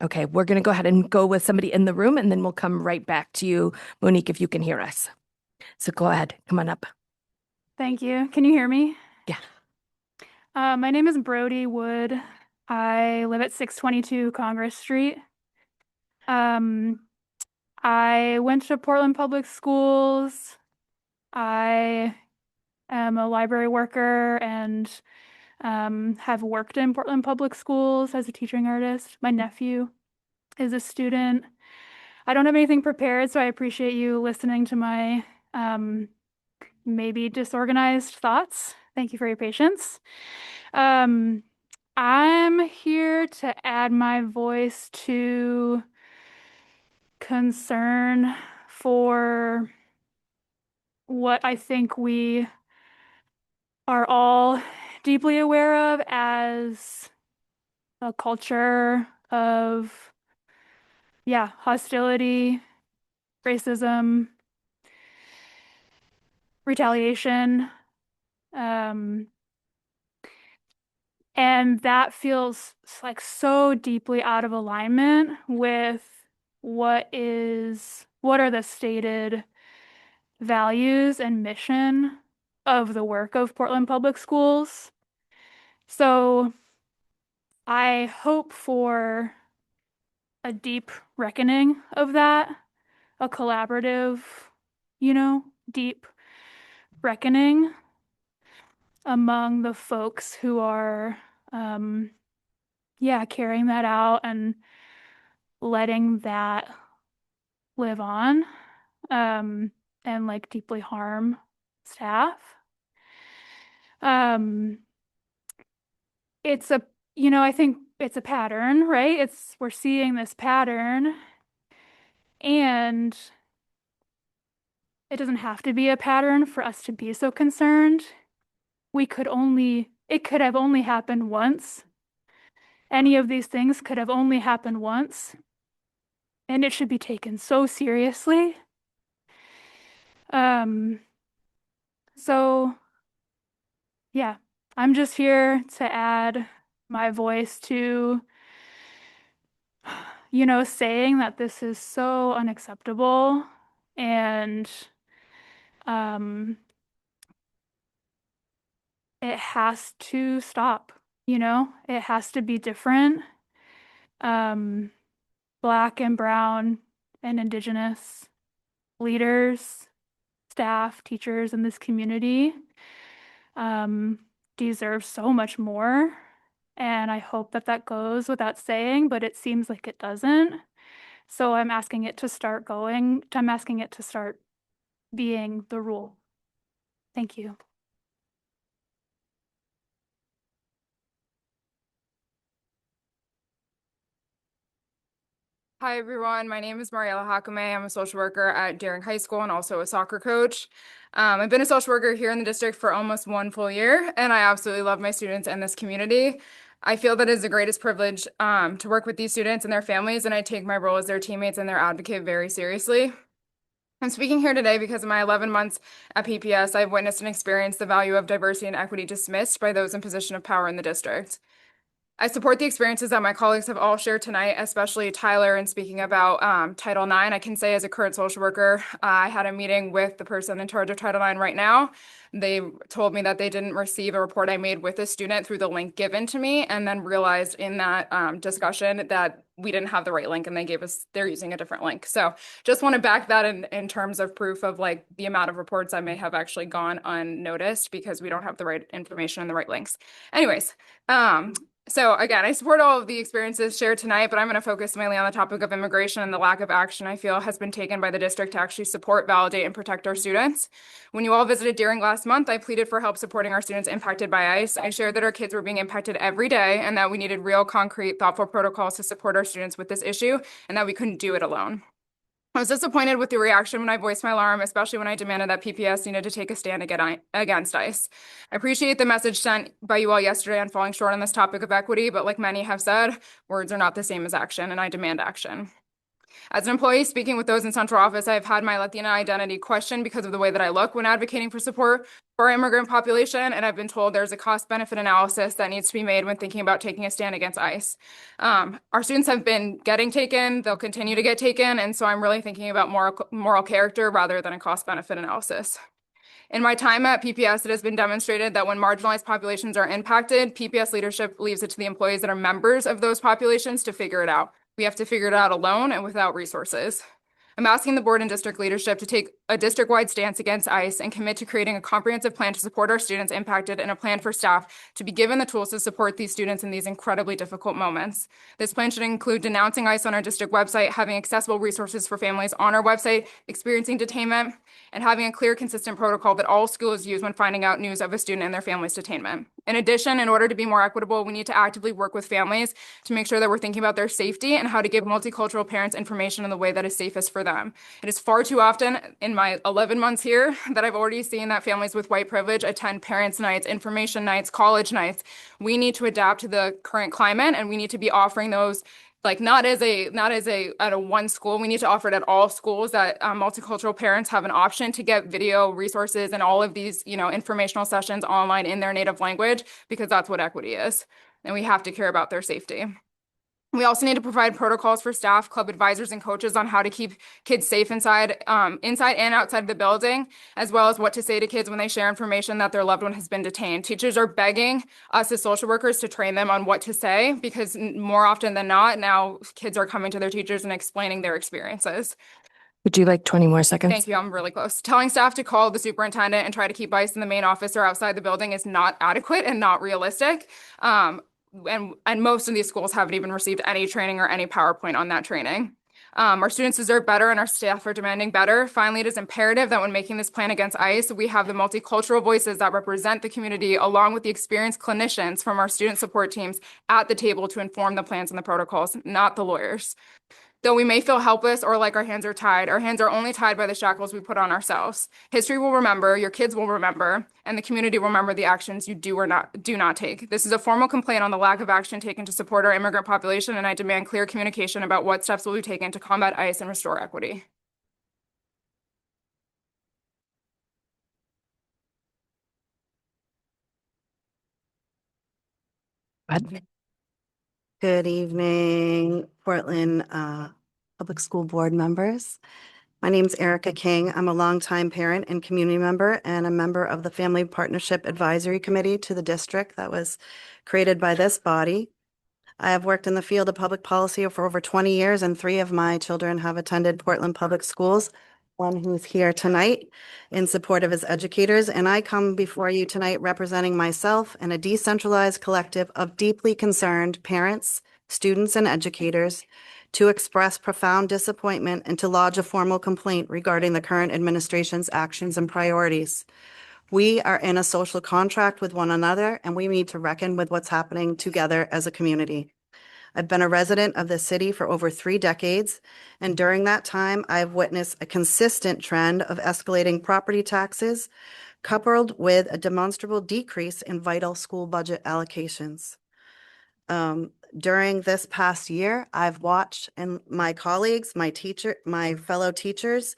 Okay, we're going to go ahead and go with somebody in the room, and then we'll come right back to you, Monique, if you can hear us. So go ahead, come on up. Thank you. Can you hear me? Yeah. My name is Brody Wood. I live at 622 Congress Street. I went to Portland Public Schools. I am a library worker and have worked in Portland Public Schools as a teaching artist. My nephew is a student. I don't have anything prepared, so I appreciate you listening to my maybe disorganized thoughts. Thank you for your patience. I'm here to add my voice to concern for what I think we are all deeply aware of as a culture of, hostility, racism, retaliation. And that feels like so deeply out of alignment with what are the stated values and mission of the work of Portland Public Schools. So I hope for a deep reckoning of that, a collaborative, deep reckoning among the folks who are, carrying that out and letting that live on, and like deeply harm staff. It's I think it's a pattern, right? We're seeing this pattern, and it doesn't have to be a pattern for us to be so concerned. It could have only happened once. Any of these things could have only happened once, and it should be taken so seriously. So yeah, I'm just here to add my voice to, saying that this is so unacceptable, and it has to stop, it has to be different. Black and brown and Indigenous leaders, staff, teachers in this community deserve so much more. And I hope that goes without saying, but it seems like it doesn't. So I'm asking it to start being the rule. Thank you. Hi, everyone. My name is Mariela Hakame. I'm a social worker at Deering High School and also a soccer coach. I've been a social worker here in the district for almost 1 full year, and I absolutely love my students and this community. I feel that it is the greatest privilege to work with these students and their families, and I take my role as their teammates and their advocate very seriously. I'm speaking here today because in my 11 months at PPS, I've witnessed and experienced the value of diversity and equity dismissed by those in position of power in the district. I support the experiences that my colleagues have all shared tonight, especially Tyler, in speaking about Title IX. I can say as a current social worker, I had a meeting with the person in charge of Title IX right now. They told me that they didn't receive a report I made with a student through the link given to me, and then realized in that discussion that we didn't have the right link, and they're using a different link. So just want to back that in terms of proof of like the amount of reports I may have actually gone unnoticed because we don't have the right information and the right links. Anyways, so again, I support all of the experiences shared tonight, but I'm going to focus mainly on the topic of immigration and the lack of action I feel has been taken by the district to actually support, validate, and protect our students. When you all visited Deering last month, I pleaded for help supporting our students impacted by ICE. I shared that our kids were being impacted every day and that we needed real, concrete, thoughtful protocols to support our students with this issue and that we couldn't do it alone. I was disappointed with the reaction when I voiced my alarm, especially when I demanded that PPS needed to take a stand against ICE. I appreciate the message sent by you all yesterday on falling short on this topic of equity, but like many have said, words are not the same as action, and I demand action. As an employee speaking with those in central office, I've had my Latina identity questioned because of the way that I look when advocating for support for our immigrant population, and I've been told there's a cost-benefit analysis that needs to be made when thinking about taking a stand against ICE. Our students have been getting taken, they'll continue to get taken, and so I'm really thinking about moral character rather than a cost-benefit analysis. In my time at PPS, it has been demonstrated that when marginalized populations are impacted, PPS leadership leaves it to the employees that are members of those populations to figure it out. We have to figure it out alone and without resources. I'm asking the board and district leadership to take a district-wide stance against ICE and commit to creating a comprehensive plan to support our students impacted and a plan for staff to be given the tools to support these students in these incredibly difficult moments. This plan should include denouncing ICE on our district website, having accessible resources for families on our website experiencing detainment, and having a clear, consistent protocol that all schools use when finding out news of a student and their family's detainment. In addition, in order to be more equitable, we need to actively work with families to make sure that we're thinking about their safety and how to give multicultural parents information in the way that is safest for them. It is far too often in my 11 months here that I've already seen that families with white privilege attend parents' nights, information nights, college nights. We need to adapt to the current climate, and we need to be offering those not at a one school. We need to offer it at all schools that multicultural parents have an option to get video resources and all of these, informational sessions online in their native language, because that's what equity is. And we have to care about their safety. We also need to provide protocols for staff, club advisors, and coaches on how to keep kids safe inside and outside the building, as well as what to say to kids when they share information that their loved one has been detained. Teachers are begging us as social workers to train them on what to say, because more often than not, now kids are coming to their teachers and explaining their experiences. Would you like 20 more seconds? Thank you. I'm really close. Telling staff to call the superintendent and try to keep ICE in the main office or outside the building is not adequate and not realistic. And most of these schools haven't even received any training or any PowerPoint on that training. Our students deserve better and our staff are demanding better. Finally, it is imperative that when making this plan against ICE, we have the multicultural voices that represent the community along with the experienced clinicians from our student support teams at the table to inform the plans and the protocols, not the lawyers. Though we may feel helpless or like our hands are only tied by the shackles we put on ourselves. History will remember, your kids will remember, and the community will remember the actions you do not take. This is a formal complaint on the lack of action taken to support our immigrant population, and I demand clear communication about what steps will be taken to combat ICE and restore equity. Good evening, Portland Public School Board members. My name is Erica King. I'm a longtime parent and community member and a member of the Family Partnership Advisory Committee to the district that was created by this body. I have worked in the field of public policy for over 20 years, and 3 of my children have attended Portland Public Schools, one who's here tonight in support of his educators. And I come before you tonight representing myself and a decentralized collective of deeply concerned parents, students, and educators to express profound disappointment and to lodge a formal complaint regarding the current administration's actions and priorities. We are in a social contract with one another, and we need to reckon with what's happening together as a community. I've been a resident of this city for over 3 decades, and during that time, I've witnessed a consistent trend of escalating property taxes, coupled with a demonstrable decrease in vital school budget allocations. During this past year, I've watched and my colleagues, my fellow teachers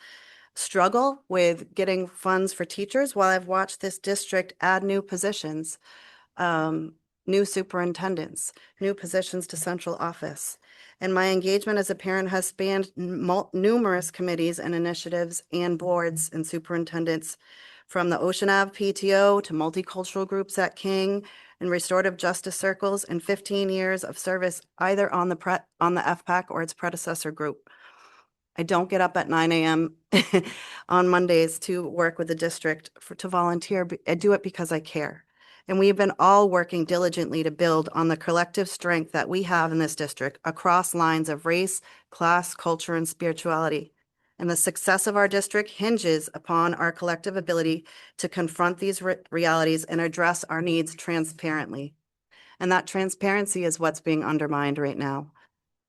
struggle with getting funds for teachers, while I've watched this district add new positions, new superintendents, new positions to central office. And my engagement as a parent has spanned numerous committees and initiatives and boards and superintendents, from the Ocean Ave PTO to multicultural groups at King and restorative justice circles, and 15 years of service either on the FPAC or its predecessor group. I don't get up at 9 a.m. on Mondays to work with the district to volunteer. I do it because I care. And we have been all working diligently to build on the collective strength that we have in this district across lines of race, class, culture, and spirituality. And the success of our district hinges upon our collective ability to confront these realities and address our needs transparently. And that transparency is what's being undermined right now.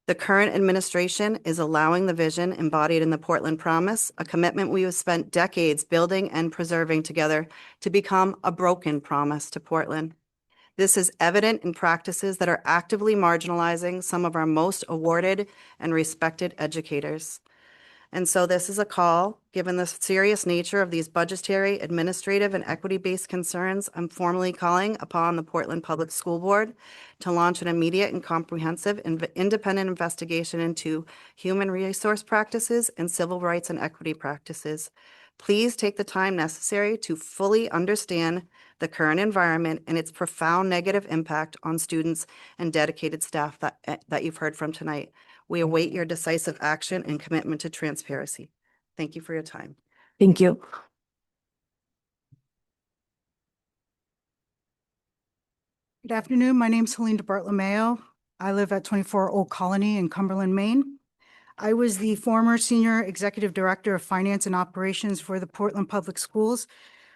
The current administration is allowing the vision embodied in the Portland Promise, a commitment we have spent decades building and preserving together, to become a broken promise to Portland. This is evident in practices that are actively marginalizing some of our most awarded and respected educators. And so this is a call, given the serious nature of these budgetary, administrative, and equity-based concerns, I'm formally calling upon the Portland Public School Board to launch an immediate and comprehensive independent investigation into human resource practices and civil rights and equity practices. Please take the time necessary to fully understand the current environment and its profound negative impact on students and dedicated staff that you've heard from tonight. We await your decisive action and commitment to transparency. Thank you for your time. Thank you. Good afternoon. My name is Helene DeBartolomeo. I live at 24 Old Colony in Cumberland, Maine. I was the former Senior Executive Director of Finance and Operations for the Portland Public Schools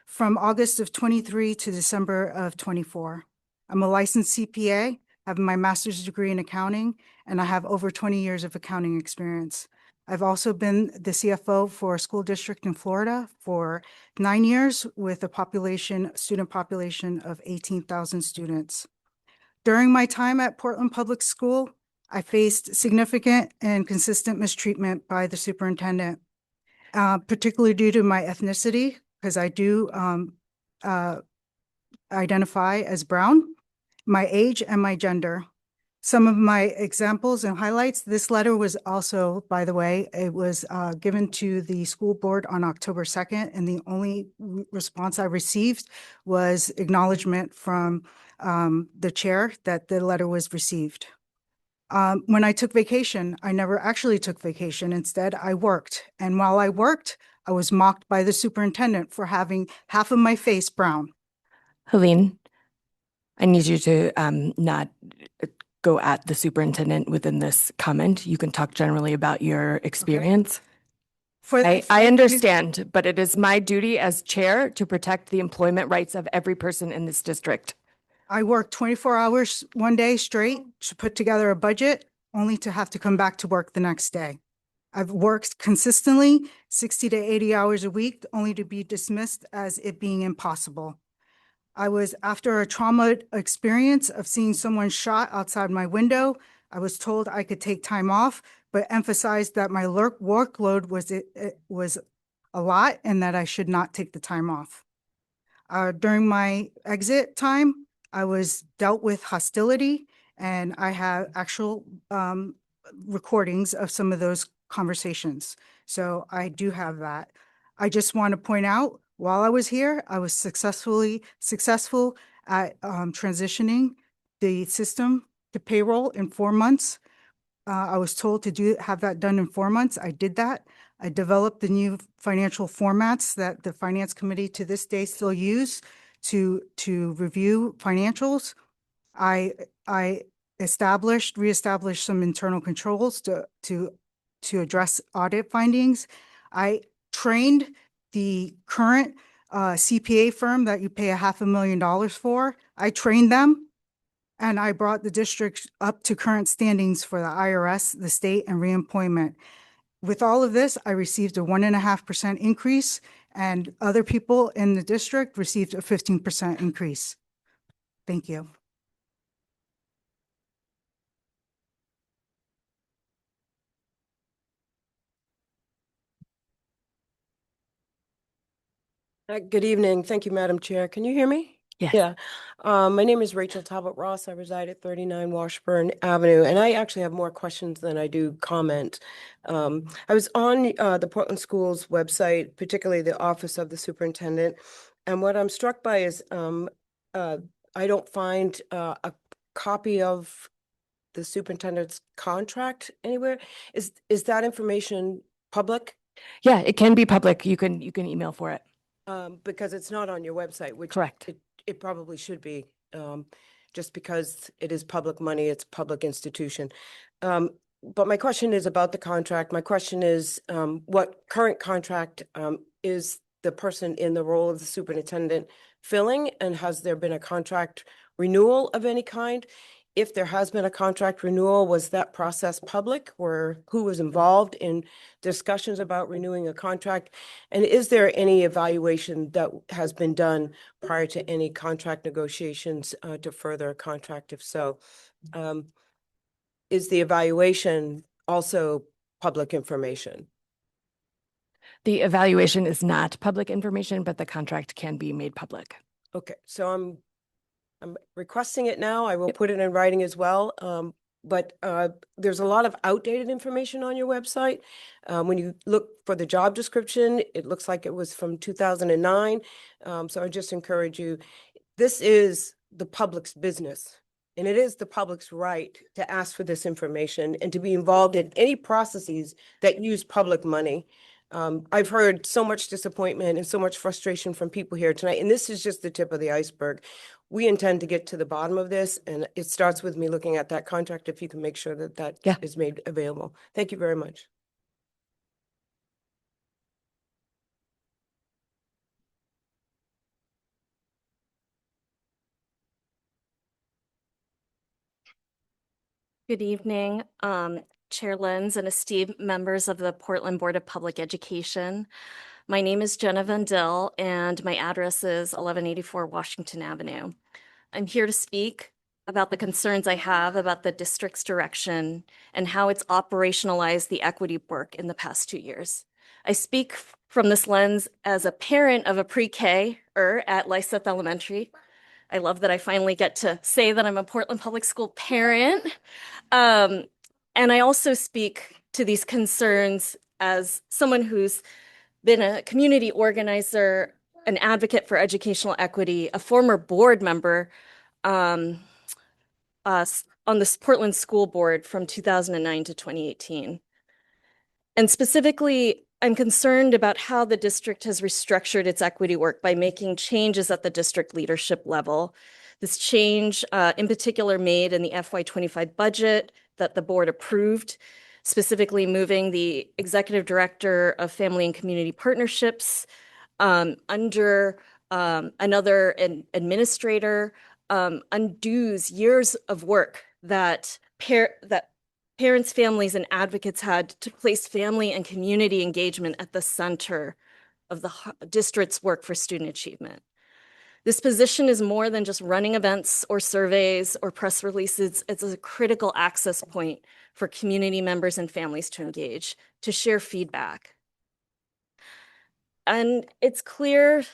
from August of 23 to December of 24. I'm a licensed CPA, have my master's degree in accounting, and I have over 20 years of accounting experience. I've also been the CFO for a school district in Florida for 9 years with a student population of 18,000 students. During my time at Portland Public School, I faced significant and consistent mistreatment by the superintendent, particularly due to my ethnicity, because I do identify as brown, my age, and my gender. Some of my examples and highlights, this letter was also, by the way, it was given to the school board on October 2nd, and the only response I received was acknowledgement from the chair that the letter was received. When I took vacation, I never actually took vacation. Instead, I worked. And while I worked, I was mocked by the superintendent for having half of my face brown. Helene, I need you to not go at the superintendent within this comment. You can talk generally about your experience. I understand, but it is my duty as chair to protect the employment rights of every person in this district. I worked 24 hours one day straight to put together a budget, only to have to come back to work the next day. I've worked consistently 60 to 80 hours a week, only to be dismissed as it being impossible. I was after a trauma experience of seeing someone shot outside my window. I was told I could take time off, but emphasized that my workload was a lot and that I should not take the time off. During my exit time, I was dealt with hostility, and I have actual recordings of some of those conversations. So I do have that. I just want to point out, while I was here, I was successful at transitioning the system to payroll in 4 months. I was told to have that done in 4 months. I did that. I developed the new financial formats that the finance committee to this day still use to review financials. I reestablished some internal controls to address audit findings. I trained the current CPA firm that you pay $500,000 for. I trained them, and I brought the district up to current standings for the IRS, the state, and reemployment. With all of this, I received a 1.5% increase, and other people in the district received a 15% increase. Thank you. Good evening. Thank you, Madam Chair. Can you hear me? Yes. Yeah. My name is Rachel Talbot Ross. I reside at 39 Washburn Avenue, and I actually have more questions than I do comment. I was on the Portland Schools website, particularly the Office of the Superintendent, and what I'm struck by is I don't find a copy of the superintendent's contract anywhere. Is that information public? Yeah, it can be public. You can email for it. Because it's not on your website, which Correct. It probably should be, just because it is public money, it's a public institution. But my question is about the contract. My question is, what current contract is the person in the role of the superintendent filling, and has there been a contract renewal of any kind? If there has been a contract renewal, was that process public, or who was involved in discussions about renewing a contract? And is there any evaluation that has been done prior to any contract negotiations to further a contract? If so, is the evaluation also public information? The evaluation is not public information, but the contract can be made public. Okay, so I'm requesting it now. I will put it in writing as well. but there's a lot of outdated information on your website. When you look for the job description, it looks like it was from 2009. So I just encourage you, this is the public's business. And it is the public's right to ask for this information and to be involved in any processes that use public money. I've heard so much disappointment and so much frustration from people here tonight, and this is just the tip of the iceberg. We intend to get to the bottom of this, and it starts with me looking at that contract, if you can make sure that that is made available. Thank you very much. Good evening, Chair Lenz and esteemed members of the Portland Board of Public Education. My name is Jenna Van Dill, and my address is 1184 Washington Avenue. I'm here to speak about the concerns I have about the district's direction and how it's operationalized the equity work in the past 2 years. I speak from this lens as a parent of a pre-K-er at Lyseth Elementary. I love that I finally get to say that I'm a Portland Public School parent. And I also speak to these concerns as someone who's been a community organizer, an advocate for educational equity, a former board member on this Portland School Board from 2009 to 2018. And specifically, I'm concerned about how the district has restructured its equity work by making changes at the district leadership level. This change in particular made in the FY25 budget that the board approved, specifically moving the executive director of family and community partnerships under another administrator, undoes years of work that parents, families, and advocates had to place family and community engagement at the center of the district's work for student achievement. This position is more than just running events or surveys or press releases. It's a critical access point for community members and families to engage, to share feedback. And it's clear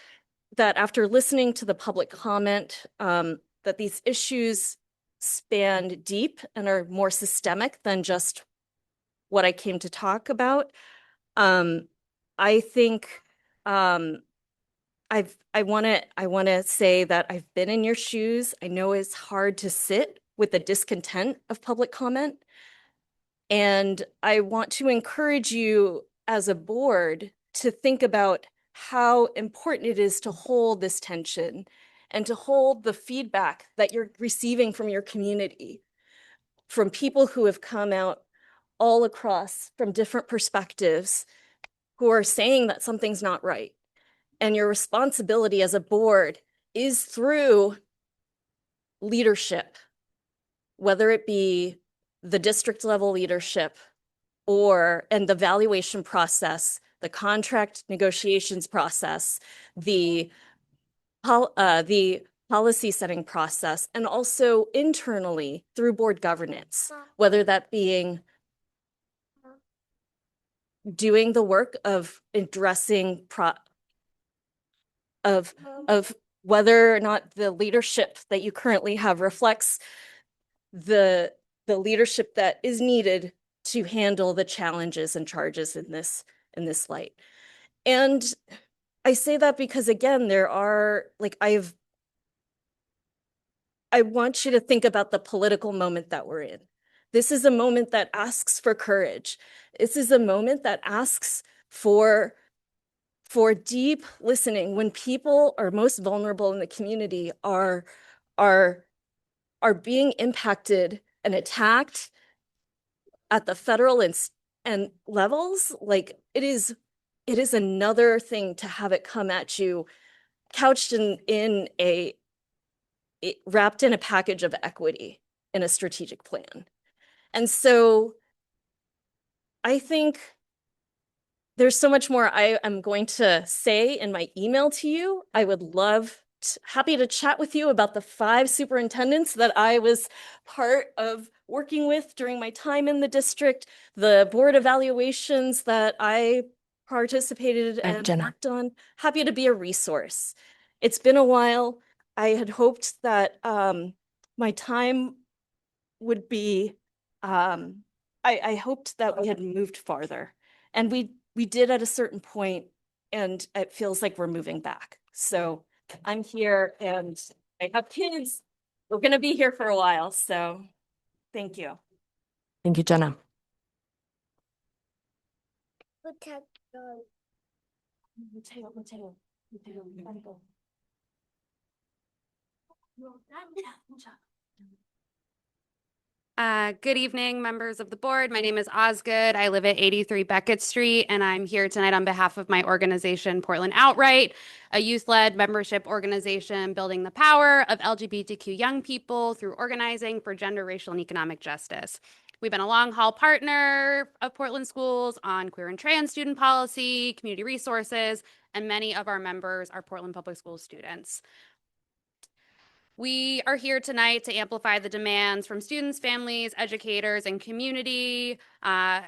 that after listening to the public comment, that these issues span deep and are more systemic than just what I came to talk about. I think I want to say that I've been in your shoes. I know it's hard to sit with the discontent of public comment. And I want to encourage you as a board to think about how important it is to hold this tension and to hold the feedback that you're receiving from your community, from people who have come out all across from different perspectives, who are saying that something's not right. And your responsibility as a board is through leadership, whether it be the district level leadership and the valuation process, the contract negotiations process, the policy setting process, and also internally through board governance, whether that being doing the work of addressing of whether or not the leadership that you currently have reflects the leadership that is needed to handle the challenges and charges in this light. And I say that because, again, there are, like, I want you to think about the political moment that we're in. This is a moment that asks for courage. This is a moment that asks for deep listening when people are most vulnerable in the community are being impacted and attacked at the federal and levels. Like, it is another thing to have it come at you couched wrapped in a package of equity in a strategic plan. And so I think there's so much more I am going to say in my email to you. I would happy to chat with you about the 5 superintendents that I was part of working with during my time in the district, the board evaluations that I participated and worked on. Happy to be a resource. It's been a while. I had hoped that my time would be I hoped that we had moved farther, and we did at a certain point, and it feels like we're moving back. So I'm here and I have kids. We're gonna be here for a while, so thank you. Thank you, Jenna. Good evening, members of the board. My name is Osgood. I live at 83 Beckett Street, and I'm here tonight on behalf of my organization, Portland Outright, a youth-led membership organization building the power of LGBTQ young people through organizing for gender, racial, and economic justice. We've been a long-haul partner of Portland schools on queer and trans student policy, community resources, and many of our members are Portland Public Schools students. We are here tonight to amplify the demands from students, families, educators, and community, and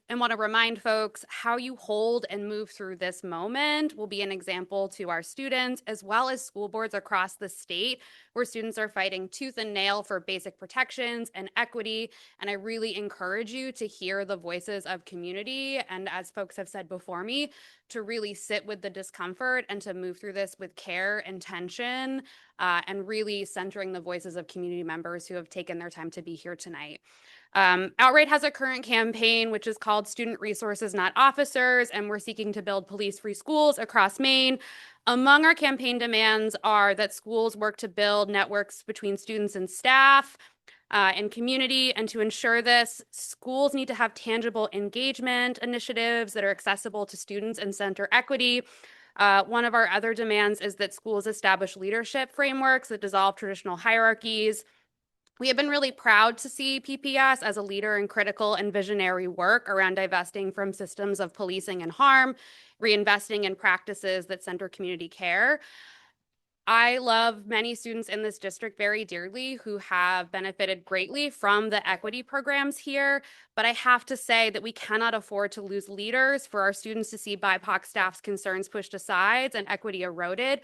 want to remind folks how you hold and move through this moment will be an example to our students, as well as school boards across the state, where students are fighting tooth and nail for basic protections and equity. And I really encourage you to hear the voices of community, and as folks have said before me, to really sit with the discomfort and to move through this with care and tension, and really centering the voices of community members who have taken their time to be here tonight. Outright has a current campaign, which is called Student Resources, Not Officers, and we're seeking to build police-free schools across Maine. Among our campaign demands are that schools work to build networks between students and staff, and community, and to ensure this, schools need to have tangible engagement initiatives that are accessible to students and center equity. One of our other demands is that schools establish leadership frameworks that dissolve traditional hierarchies. We have been really proud to see PPS as a leader in critical and visionary work around divesting from systems of policing and harm, reinvesting in practices that center community care. I love many students in this district very dearly who have benefited greatly from the equity programs here, but I have to say that we cannot afford to lose leaders for our students to see BIPOC staff's concerns pushed aside and equity eroded.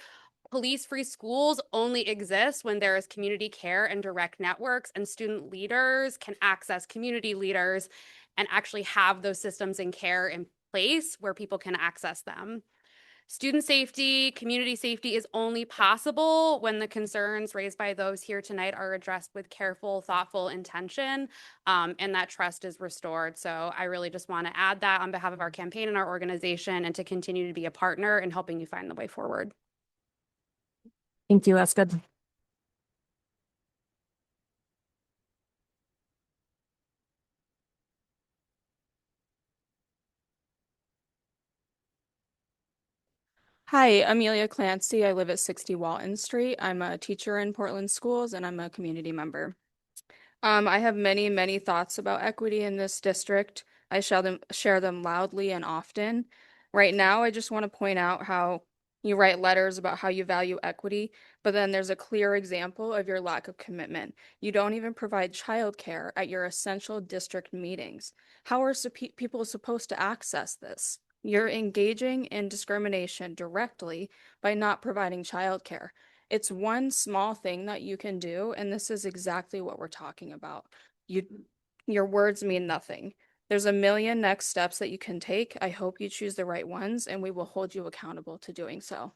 Police-free schools only exist when there is community care and direct networks, and student leaders can access community leaders and actually have those systems and care in place where people can access them. Student safety, community safety is only possible when the concerns raised by those here tonight are addressed with careful, thoughtful intention, and that trust is restored. So I really just want to add that on behalf of our campaign and our organization, and to continue to be a partner in helping you find the way forward. Thank you, that's good. Hi, Amelia Clancy. I live at 60 Walton Street. I'm a teacher in Portland schools and I'm a community member. I have many, many thoughts about equity in this district. I share them loudly and often. Right now, I just want to point out how you write letters about how you value equity, but then there's a clear example of your lack of commitment. You don't even provide childcare at your essential district meetings. How are people supposed to access this? You're engaging in discrimination directly by not providing childcare. It's one small thing that you can do, and this is exactly what we're talking about. Your words mean nothing. There's a million next steps that you can take. I hope you choose the right ones, and we will hold you accountable to doing so.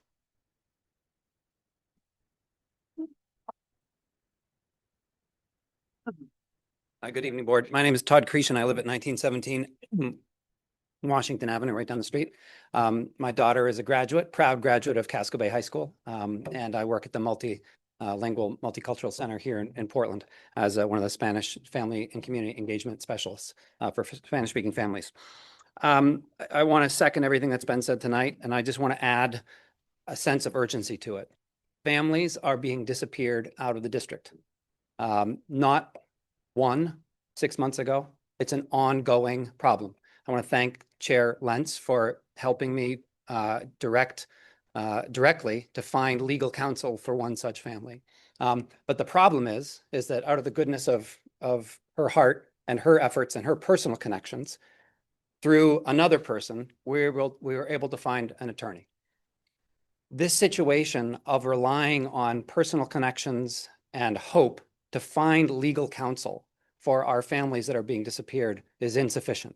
Good evening, board. My name is Todd Cretion. I live at 1917 Washington Avenue, right down the street. My daughter is a proud graduate of Casco Bay High School, and I work at the multilingual, multicultural center here in Portland as one of the Spanish family and community engagement specialists for Spanish-speaking families. I want to second everything that's been said tonight, and I just want to add a sense of urgency to it. Families are being disappeared out of the district. Not 6 months ago. It's an ongoing problem. I want to thank Chair Lentz for helping me directly to find legal counsel for one such family. But the problem is that out of the goodness of her heart and her efforts and her personal connections, through another person, we were able to find an attorney. This situation of relying on personal connections and hope to find legal counsel for our families that are being disappeared is insufficient.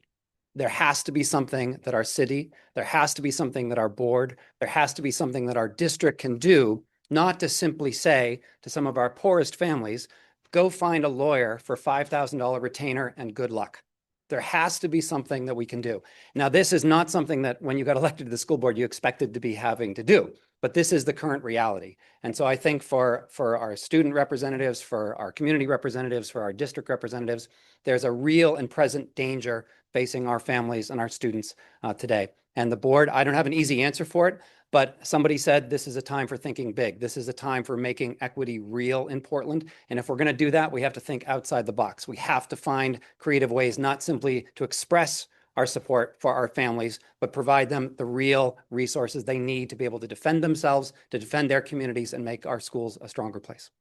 There has to be something that our city, there has to be something that our board, there has to be something that our district can do, not to simply say to some of our poorest families, go find a lawyer for $5,000 retainer and good luck. There has to be something that we can do. Now, this is not something that when you got elected to the school board, you expected to be having to do, but this is the current reality. And so I think for our student representatives, for our community representatives, for our district representatives, there's a real and present danger facing our families and our students today. And the board, I don't have an easy answer for it, but somebody said this is a time for thinking big. This is a time for making equity real in Portland. And if we're going to do that, we have to think outside the box. We have to find creative ways, not simply to express our support for our families, but provide them the real resources they need to be able to defend themselves, to defend their communities, and make our schools a stronger place.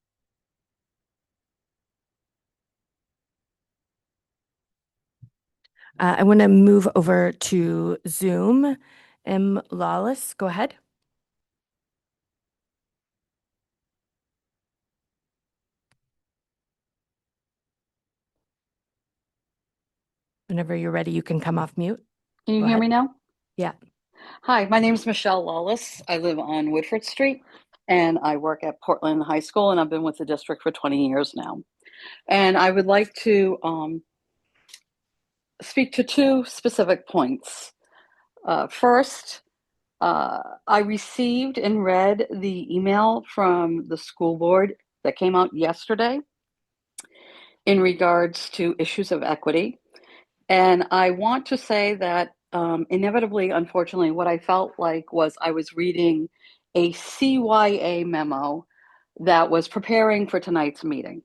I want to move over to Zoom. Lawless, go ahead. Whenever you're ready, you can come off mute. Can you Go hear ahead. me now? Yeah. Hi, my name is Michelle Lawless. I live on Woodford Street and I work at Portland High School, and I've been with the district for 20 years now. And I would like to speak to two specific points. First, I received and read the email from the school board that came out yesterday in regards to issues of equity. And I want to say that inevitably, unfortunately, what I felt like was I was reading a CYA memo that was preparing for tonight's meeting.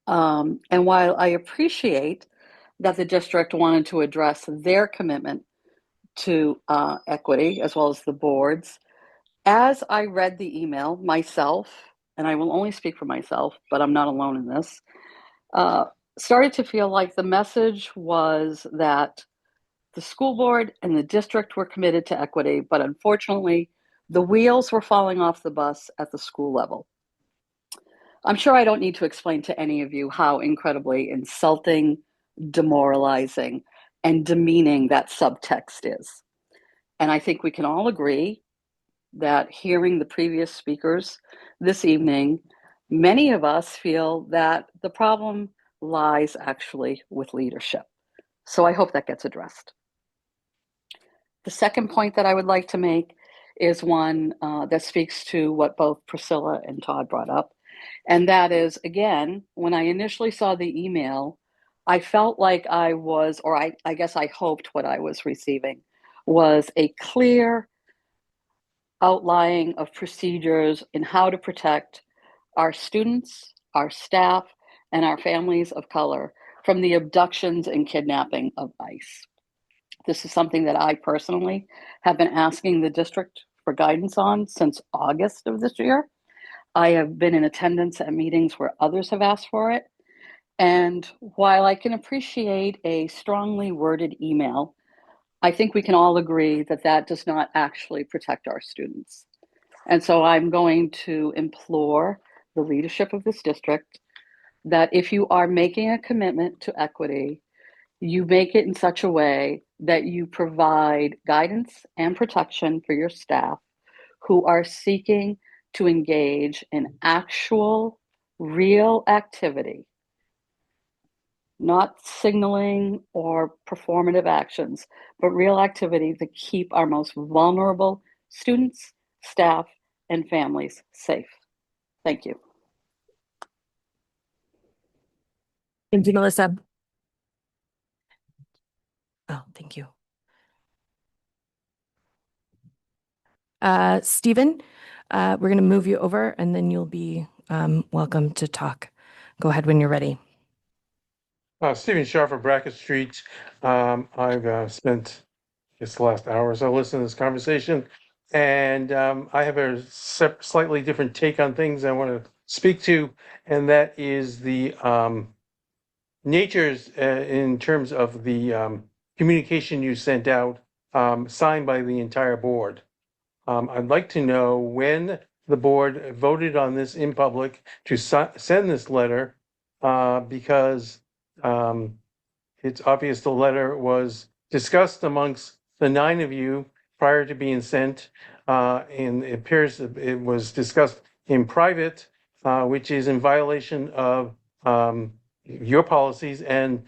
And while I appreciate that the district wanted to address their commitment to equity, as well as the boards, as I read the email myself, and I will only speak for myself, but I'm not alone in this, started to feel like the message was that the school board and the district were committed to equity, but unfortunately, the wheels were falling off the bus at the school level. I'm sure I don't need to explain to any of you how incredibly insulting, demoralizing, and demeaning that subtext is. And I think we can all agree that hearing the previous speakers this evening, many of us feel that the problem lies actually with leadership. So I hope that gets addressed. The second point that I would like to make is one that speaks to what both Priscilla and Todd brought up. And that is, again, when I initially saw the email, I felt like I was, or I guess I hoped what I was receiving was a clear outlining of procedures in how to protect our students, our staff, and our families of color from the abductions and kidnapping of ICE. This is something that I personally have been asking the district for guidance on since August of this year. I have been in attendance at meetings where others have asked for it. And while I can appreciate a strongly worded email, I think we can all agree that that does not actually protect our students. And so I'm going to implore the leadership of this district that if you are making a commitment to equity, you make it in such a way that you provide guidance and protection for your staff who are seeking to engage in actual, real activity, not signaling or performative actions, but real activity to keep our most vulnerable students, staff, and families safe. Thank you. Thank you, Melissa. Oh, thank you. Stephen, we're going to move you over and then you'll be welcome to talk. Go ahead when you're ready. Stephen Sharp of Brackett Street. I've spent, I guess, the last hour or so listening to this conversation, and I have a slightly different take on things I want to speak to, and that is the natures in terms of the communication you sent out, signed by the entire board. I'd like to know when the board voted on this in public to send this letter, because it's obvious the letter was discussed amongst the 9 of you prior to being sent. And it appears that it was discussed in private, which is in violation of your policies and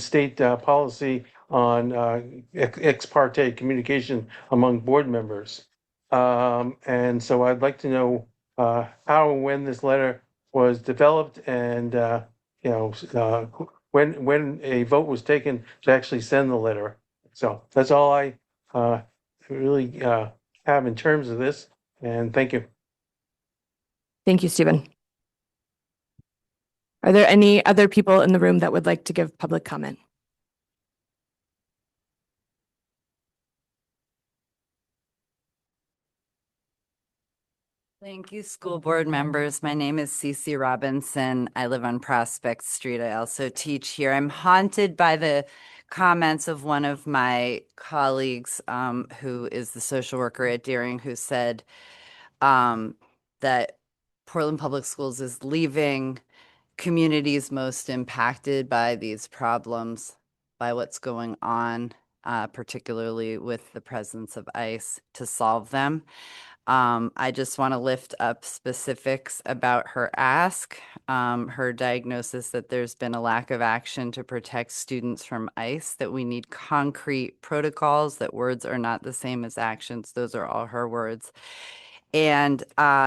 state policy on ex parte communication among board members. And so I'd like to know how and when this letter was developed and when a vote was taken to actually send the letter. So that's all I really have in terms of this, and thank you. Thank you, Stephen. Are there any other people in the room that would like to give public comment? Thank you, school board members. My name is Cece Robinson. I live on Prospect Street. I also teach here. I'm haunted by the comments of one of my colleagues, who is the social worker at Deering, who said that Portland Public Schools is leaving communities most impacted by these problems, by what's going on, particularly with the presence of ICE, to solve them. I just want to lift up specifics about her ask, her diagnosis that there's been a lack of action to protect students from ICE, that we need concrete protocols, that words are not the same as actions. Those are all her words. And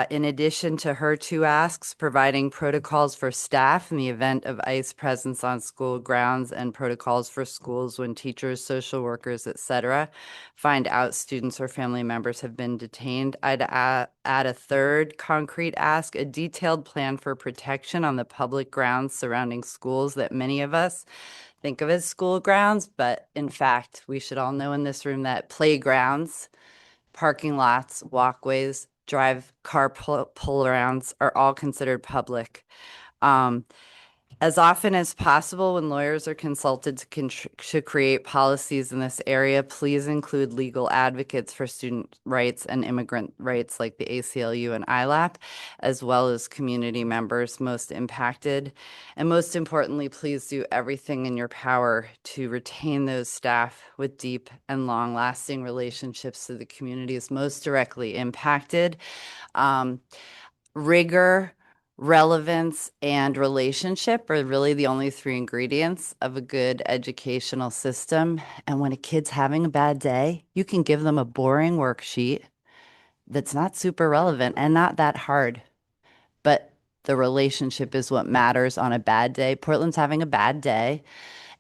in addition to her 2 asks, providing protocols for staff in the event of ICE presence on school grounds and protocols for schools when teachers, social workers, etc., find out students or family members have been detained. I'd add a 3rd concrete ask, a detailed plan for protection on the public grounds surrounding schools that many of us think of as school grounds, but in fact, we should all know in this room that playgrounds, parking lots, walkways, car pull-arounds are all considered public. As often as possible, when lawyers are consulted to create policies in this area, please include legal advocates for student rights and immigrant rights like the ACLU and ILAP, as well as community members most impacted. And most importantly, please do everything in your power to retain those staff with deep and long-lasting relationships to the communities most directly impacted. Rigor, relevance, and relationship are really the only 3 ingredients of a good educational system. And when a kid's having a bad day, you can give them a boring worksheet that's not super relevant and not that hard. But the relationship is what matters on a bad day. Portland's having a bad day,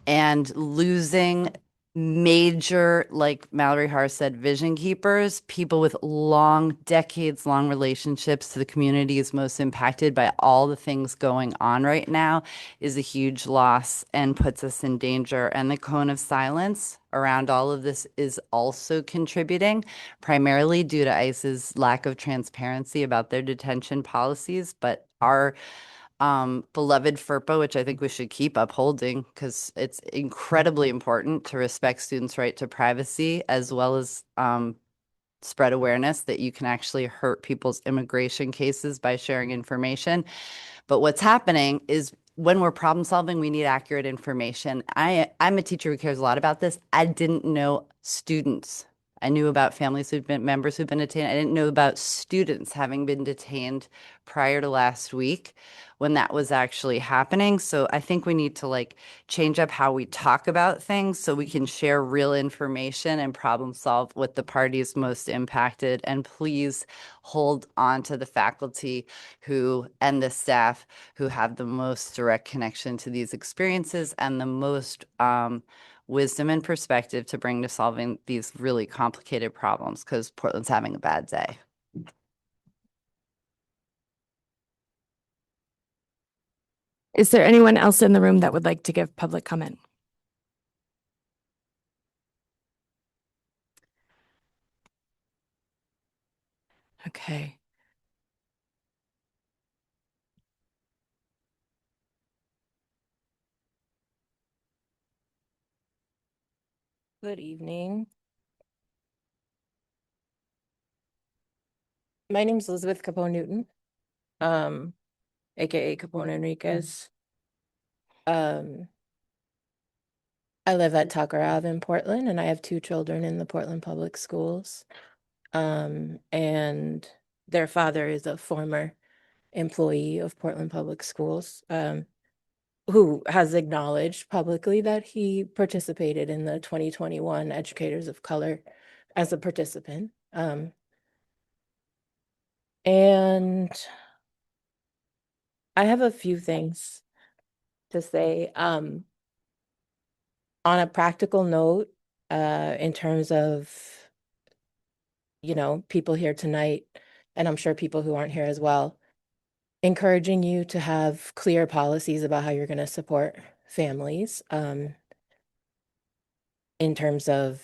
and losing major, like Mallory Har said, vision keepers, people with decades-long relationships to the communities most impacted by all the things going on right now, is a huge loss and puts us in danger. And the cone of silence around all of this is also contributing, primarily due to ICE's lack of transparency about their detention policies. But our beloved FERPA, which I think we should keep upholding because it's incredibly important to respect students' right to privacy, as well as spread awareness that you can actually hurt people's immigration cases by sharing information. But what's happening is when we're problem solving, we need accurate information. I'm a teacher who cares a lot about this. I didn't know students. I knew about families members who've been detained. I didn't know about students having been detained prior to last week when that was actually happening. So I think we need to change up how we talk about things so we can share real information and problem solve with the parties most impacted. And please hold on to the faculty and the staff who have the most direct connection to these experiences and the most wisdom and perspective to bring to solving these really complicated problems, because Portland's having a bad day. Is there anyone else in the room that would like to give public comment? Okay. Good evening. My name is Elizabeth Capone Newton, aka Capone Enriquez. Um, I live at Tucker Ave in Portland, and I have 2 children in the Portland Public Schools. And their father is a former employee of Portland Public Schools, who has acknowledged publicly that he participated in the 2021 Educators of Color as a participant. And I have a few things to say. On a practical note, in terms of, people here tonight, and I'm sure people who aren't here as well, encouraging you to have clear policies about how you're going to support families, in terms of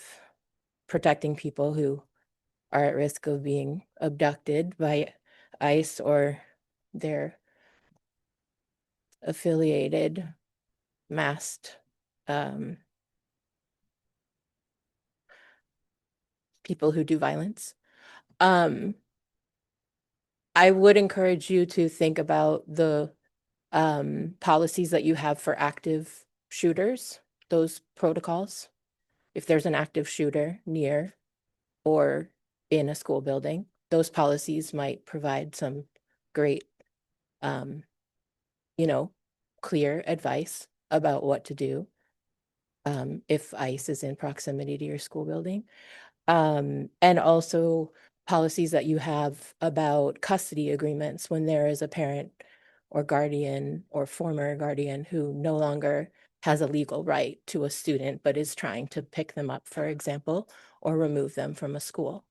protecting people who are at risk of being abducted by ICE or their affiliated masked people who do violence. I would encourage you to think about the policies that you have for active shooters, those protocols. If there's an active shooter near or in a school building, those policies might provide some great, clear advice about what to do if ICE is in proximity to your school building. And also policies that you have about custody agreements when there is a parent or guardian or former guardian who no longer has a legal right to a student, but is trying to pick them up, for example, or remove them from a school.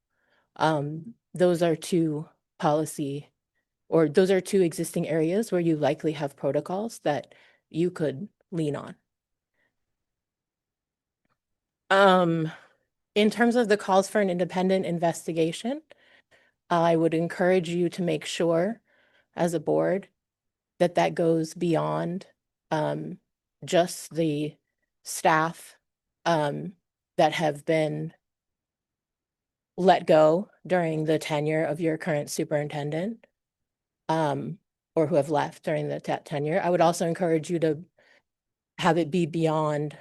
Those are 2 those are 2 existing areas where you likely have protocols that you could lean on. In terms of the calls for an independent investigation, I would encourage you to make sure as a board that that goes beyond just the staff that have been let go during the tenure of your current superintendent, or who have left during the tenure. I would also encourage you to have it be beyond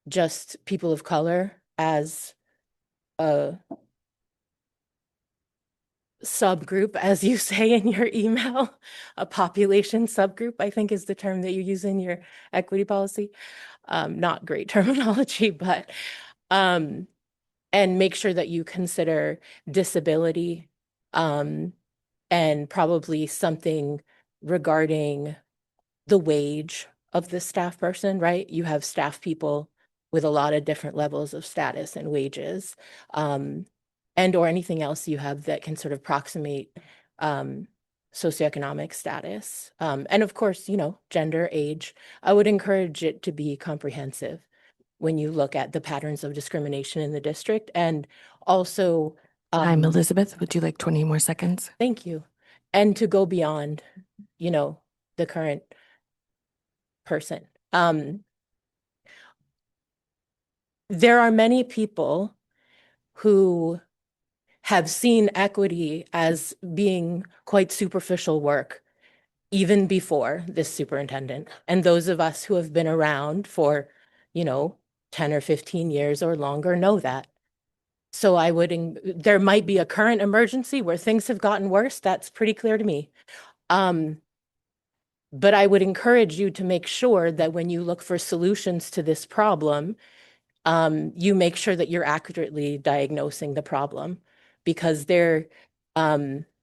just people of color as a subgroup, as you say in your email, a population subgroup, I think is the term that you use in your equity policy. Not great terminology, but and make sure that you consider disability, and probably something regarding the wage of the staff person, right? You have staff people with a lot of different levels of status and wages, and or anything else you have that can sort of approximate socioeconomic status. And of course, gender, age. I would encourage it to be comprehensive when you look at the patterns of discrimination in the district. And also, I'm Elizabeth. Would you like 20 more seconds? Thank you. And to go beyond, the current person. There are many people who have seen equity as being quite superficial work, even before this superintendent. And those of us who have been around for, 10 or 15 years or longer know that. So there might be a current emergency where things have gotten worse. That's pretty clear to me. But I would encourage you to make sure that when you look for solutions to this problem, you make sure that you're accurately diagnosing the problem, because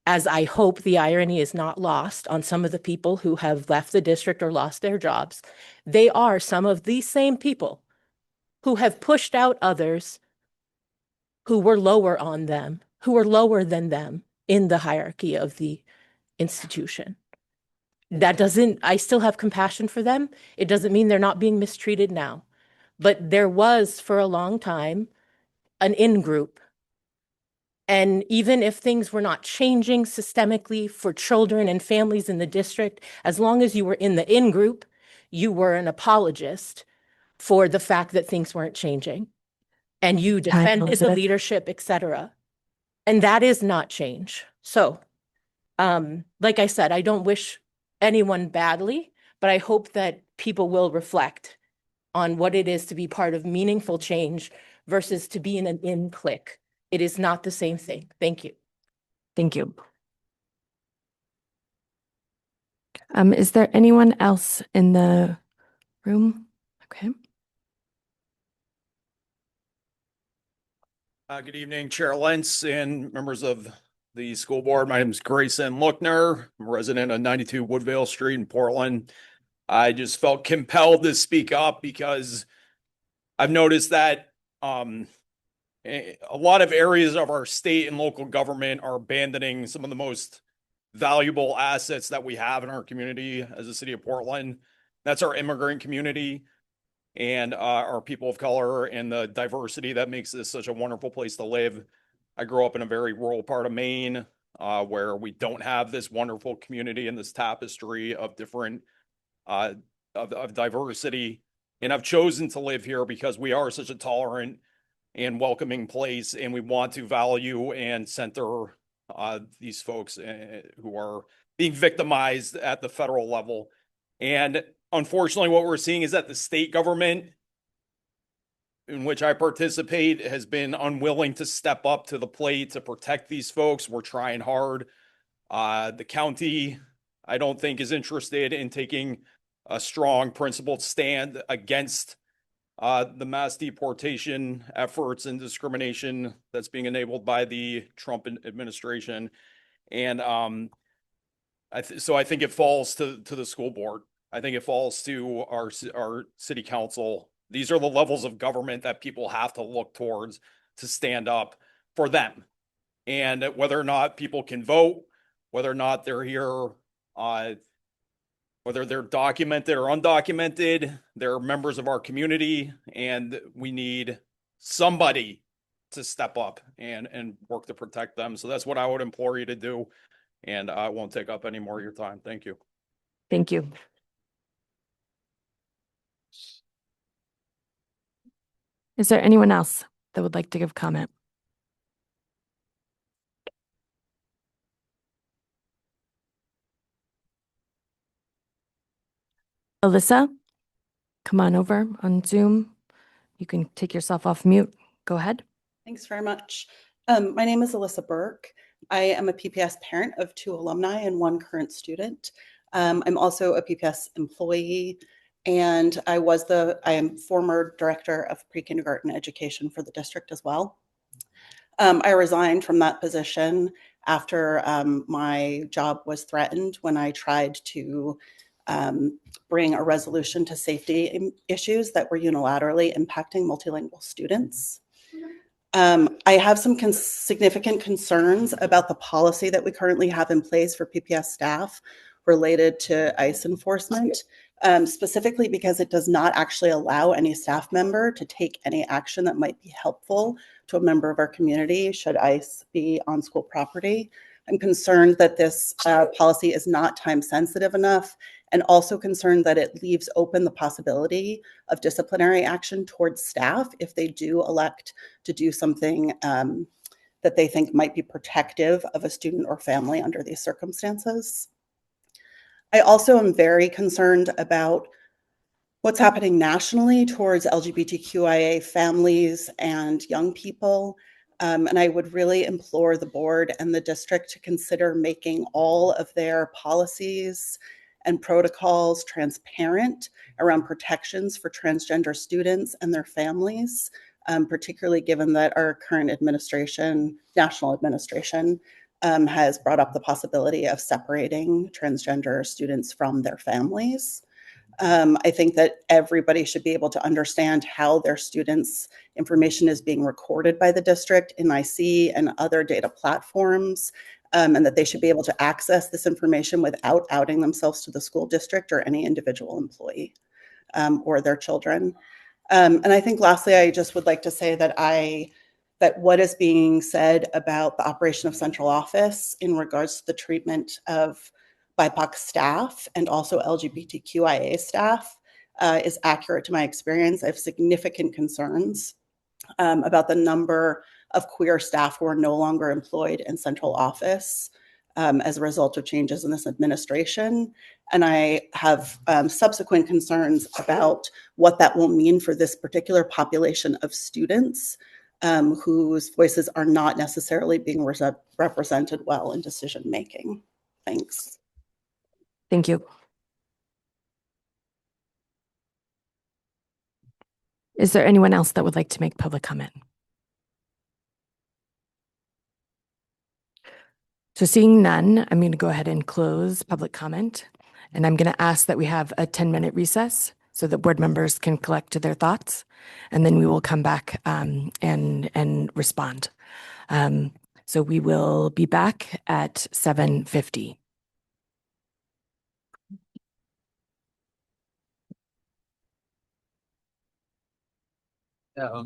as I hope the irony is not lost on some of the people who have left the district or lost their jobs, they are some of these same people who have pushed out others who were lower on them, who were lower than them in the hierarchy of the institution. I still have compassion for them. It doesn't mean they're not being mistreated now. But there was, for a long time, an in-group. And even if things were not changing systemically for children and families in the district, as long as you were in the in-group, you were an apologist for the fact that things weren't changing. And you defended the leadership, et cetera. And that is not change. So, like I said, I don't wish anyone badly, but I hope that people will reflect on what it is to be part of meaningful change versus to be in an in clique. It is not the same thing. Thank you. Thank you. Is there anyone else in the room? Okay. Good evening, Chair Lentz and members of the school board. My name is Grayson Lookner. I'm a resident of 92 Woodvale Street in Portland. I just felt compelled to speak up because I've noticed that a lot of areas of our state and local government are abandoning some of the most valuable assets that we have in our community as a city of Portland. That's our immigrant community and our people of color and the diversity that makes this such a wonderful place to live. I grew up in a very rural part of Maine where we don't have this wonderful community and this tapestry of different of diversity. And I've chosen to live here because we are such a tolerant and welcoming place, and we want to value and center these folks who are being victimized at the federal level. And unfortunately, what we're seeing is that the state government in which I participate has been unwilling to step up to the plate to protect these folks. We're trying hard. The county, I don't think, is interested in taking a strong principled stand against the mass deportation efforts and discrimination that's being enabled by the Trump administration. And so I think it falls to the school board. I think it falls to our city council. These are the levels of government that people have to look towards to stand up for them. And whether or not people can vote, whether or not they're here, whether they're documented or undocumented, they're members of our community, and we need somebody to step up and work to protect them. So that's what I would implore you to do. And I won't take up any more of your time. Thank you. Thank you. Is there anyone else that would like to give comment? Alyssa, come on over on Zoom. You can take yourself off mute. Go ahead. Thanks very much. My name is Alyssa Burke. I am a PPS parent of 2 alumni and 1 current student. I'm also a PPS employee, and I am former director of pre-kindergarten education for the district as well. I resigned from that position after my job was threatened when I tried to bring a resolution to safety issues that were unilaterally impacting multilingual students. I have some significant concerns about the policy that we currently have in place for PPS staff related to ICE enforcement, specifically because it does not actually allow any staff member to take any action that might be helpful to a member of our community should ICE be on school property. I'm concerned that this policy is not time sensitive enough, and also concerned that it leaves open the possibility of disciplinary action towards staff if they do elect to do something that they think might be protective of a student or family under these circumstances. I also am very concerned about what's happening nationally towards LGBTQIA families and young people. And I would really implore the board and the district to consider making all of their policies and protocols transparent around protections for transgender students and their families, particularly given that our current administration, national administration, has brought up the possibility of separating transgender students from their families. I think that everybody should be able to understand how their students' information is being recorded by the district in IC and other data platforms, and that they should be able to access this information without outing themselves to the school district or any individual employee or their children. And I think lastly, I just would like to say that what is being said about the operation of central office in regards to the treatment of BIPOC staff and also LGBTQIA staff is accurate to my experience. I have significant concerns about the number of queer staff who are no longer employed in central office. as a result of changes in this administration. And I have subsequent concerns about what that will mean for this particular population of students whose voices are not necessarily being represented well in decision making. Thanks. Thank you. Is there anyone else that would like to make public comment? So seeing none, I'm going to go ahead and close public comment. And I'm going to ask that we have a 10-minute recess so that board members can collect their thoughts. And then we will come back and respond. So we will be back at 7:50. Yeah.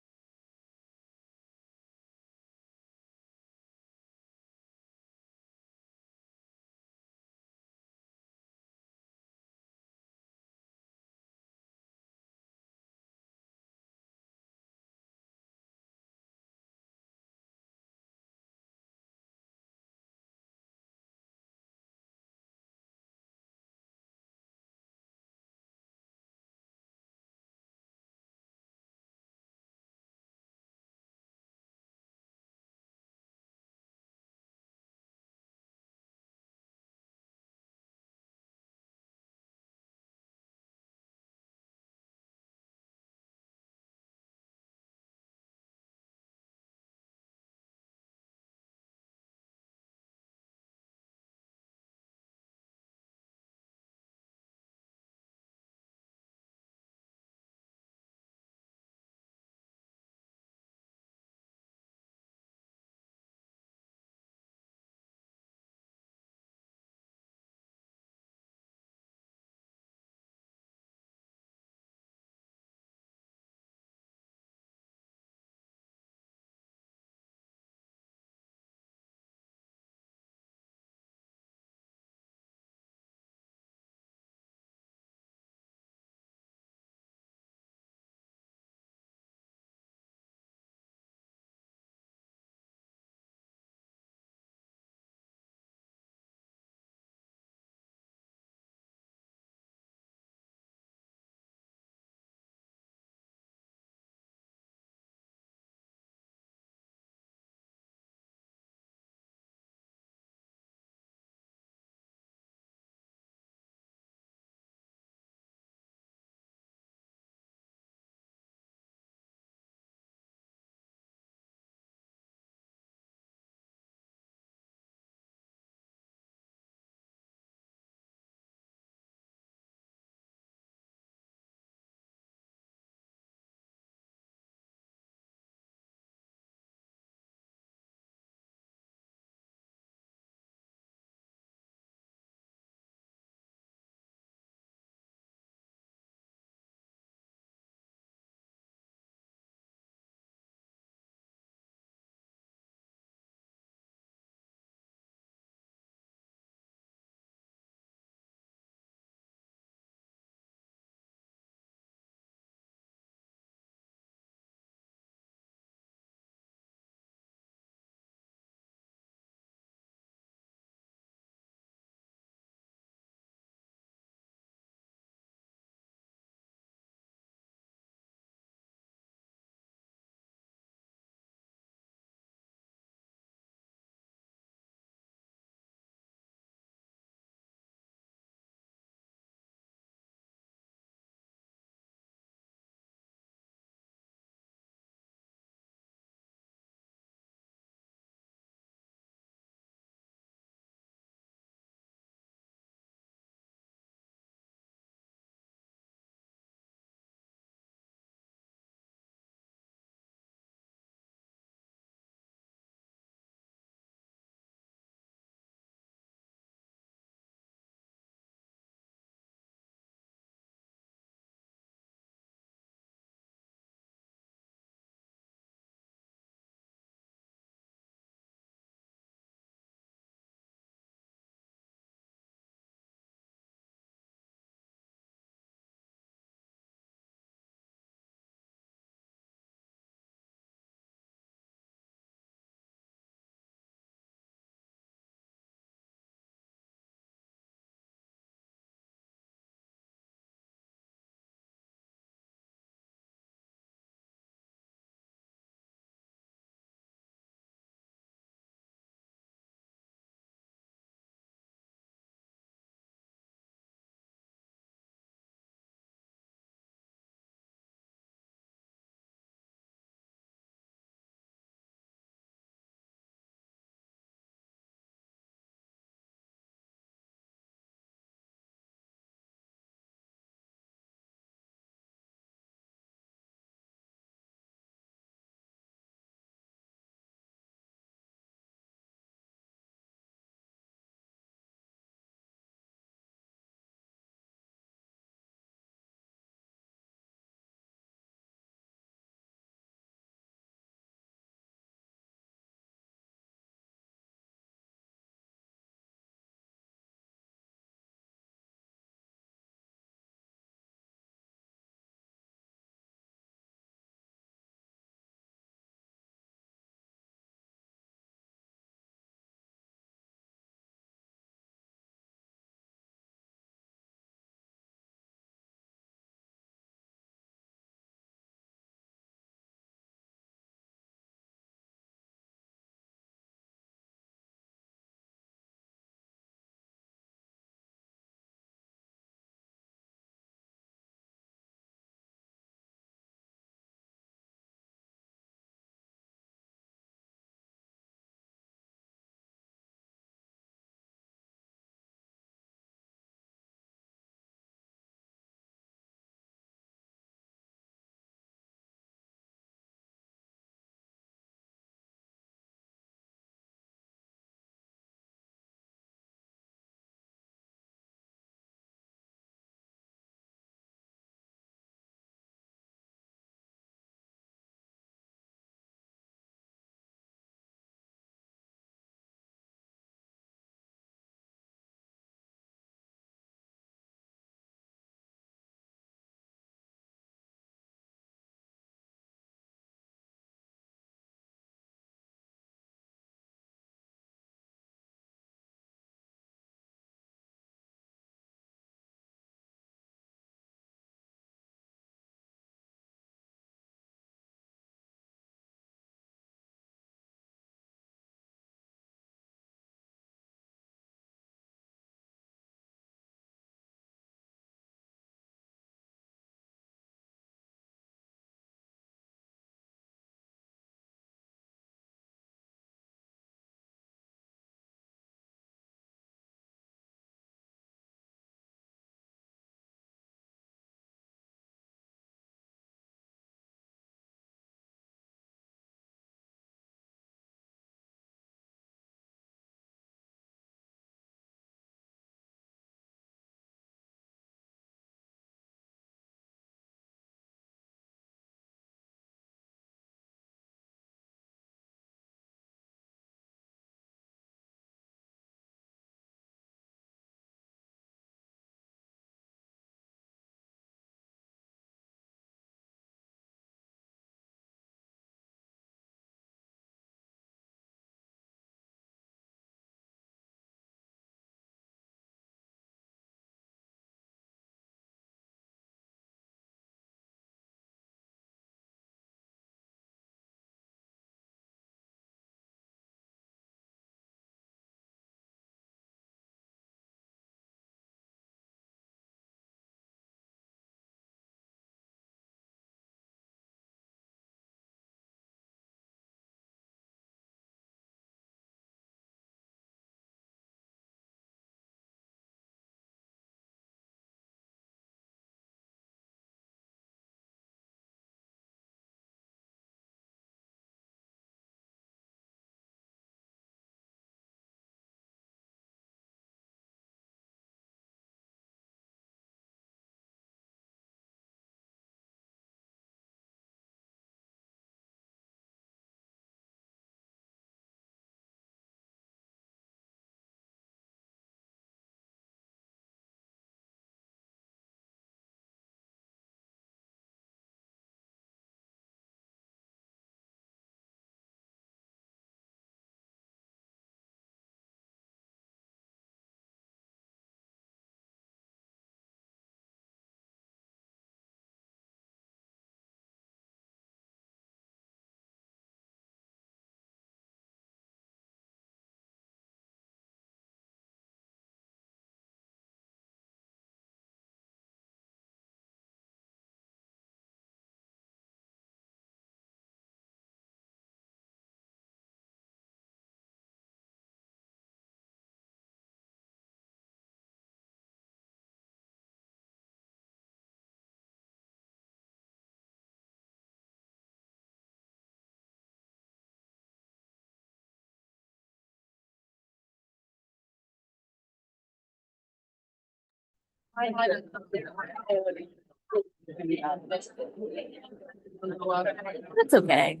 That's okay.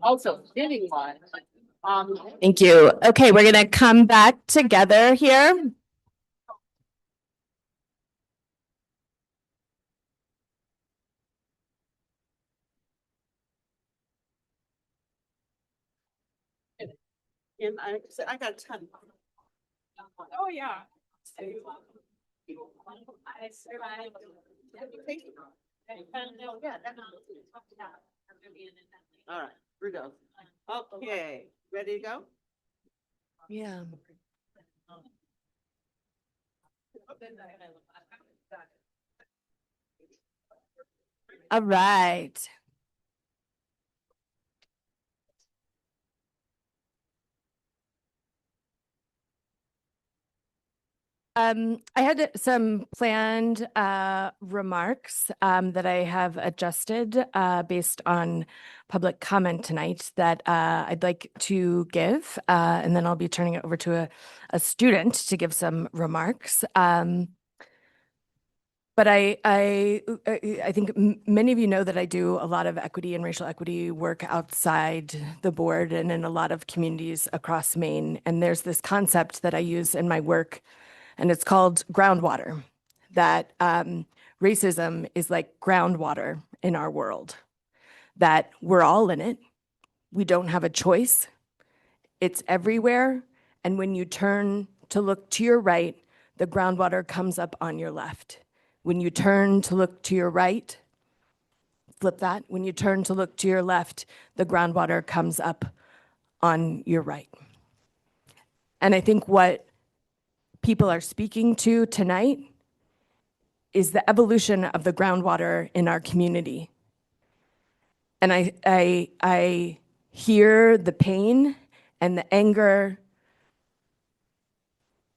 Also, fitting one. Thank you. Okay, we're going to come back together here. And I got 10. Oh, yeah. All right, we're done. Okay, ready to go? Yeah. All right. I had some planned remarks that I have adjusted based on public comment tonight that I'd like to give, and then I'll be turning it over to a student to give some remarks. But I think many of you know that I do a lot of equity and racial equity work outside the board and in a lot of communities across Maine. And there's this concept that I use in my work, and it's called groundwater, that racism is like groundwater in our world, that we're all in it. We don't have a choice. It's everywhere. And when you turn to look to your right, the groundwater comes up on your left. When you turn to look to your right, flip that. When you turn to look to your left, the groundwater comes up on your right. And I think what people are speaking to tonight is the evolution of the groundwater in our community. And I hear the pain and the anger,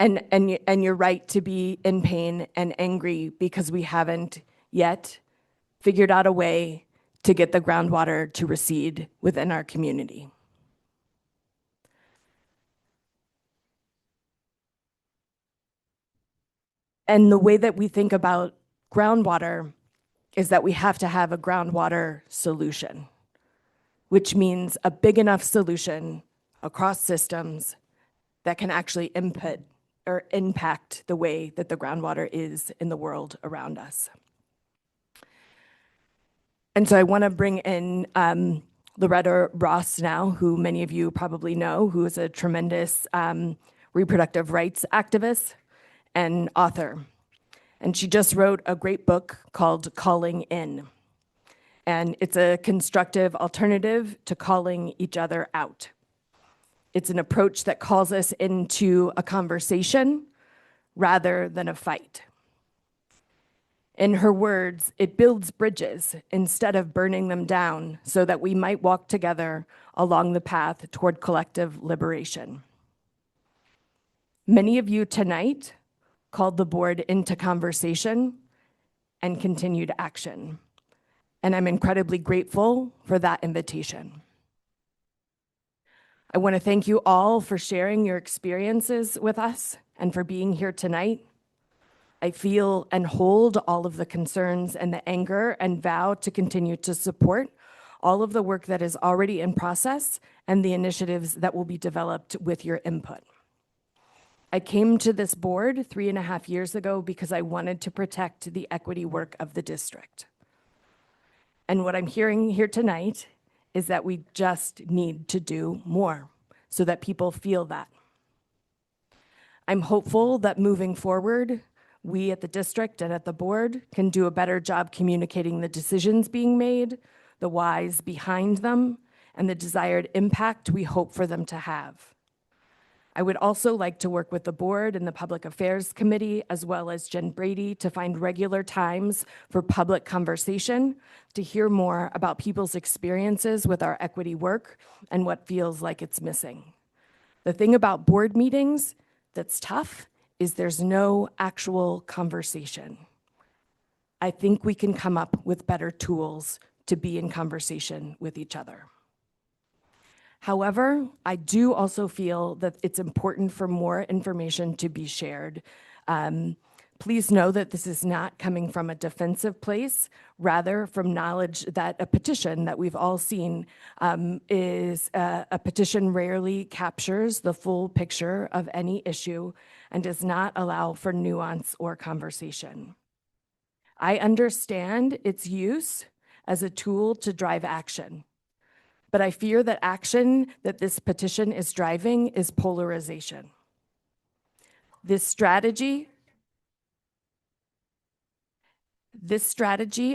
and you're right to be in pain and angry because we haven't yet figured out a way to get the groundwater to recede within our community. And the way that we think about groundwater is that we have to have a groundwater solution, which means a big enough solution across systems that can actually input or impact the way that the groundwater is in the world around us. And so I want to bring in Loretta Ross now, who many of you probably know, who is a tremendous reproductive rights activist and author. And she just wrote a great book called Calling In. And it's a constructive alternative to calling each other out. It's an approach that calls us into a conversation rather than a fight. In her words, it builds bridges instead of burning them down so that we might walk together along the path toward collective liberation. Many of you tonight called the board into conversation and continued action. And I'm incredibly grateful for that invitation. I want to thank you all for sharing your experiences with us and for being here tonight. I feel and hold all of the concerns and the anger and vow to continue to support all of the work that is already in process and the initiatives that will be developed with your input. I came to this board 3.5 years ago because I wanted to protect the equity work of the district. And what I'm hearing here tonight is that we just need to do more so that people feel that. I'm hopeful that moving forward, we at the district and at the board can do a better job communicating the decisions being made, the whys behind them, and the desired impact we hope for them to have. I would also like to work with the board and the Public Affairs Committee, as well as Jen Brady, to find regular times for public conversation, to hear more about people's experiences with our equity work and what feels like it's missing. The thing about board meetings that's tough is there's no actual conversation. I think we can come up with better tools to be in conversation with each other. However, I do also feel that it's important for more information to be shared. Please know that this is not coming from a defensive place, rather from knowledge that a petition that we've all seen is a petition rarely captures the full picture of any issue and does not allow for nuance or conversation. I understand its use as a tool to drive action, but I fear that action that this petition is driving is polarization. This strategy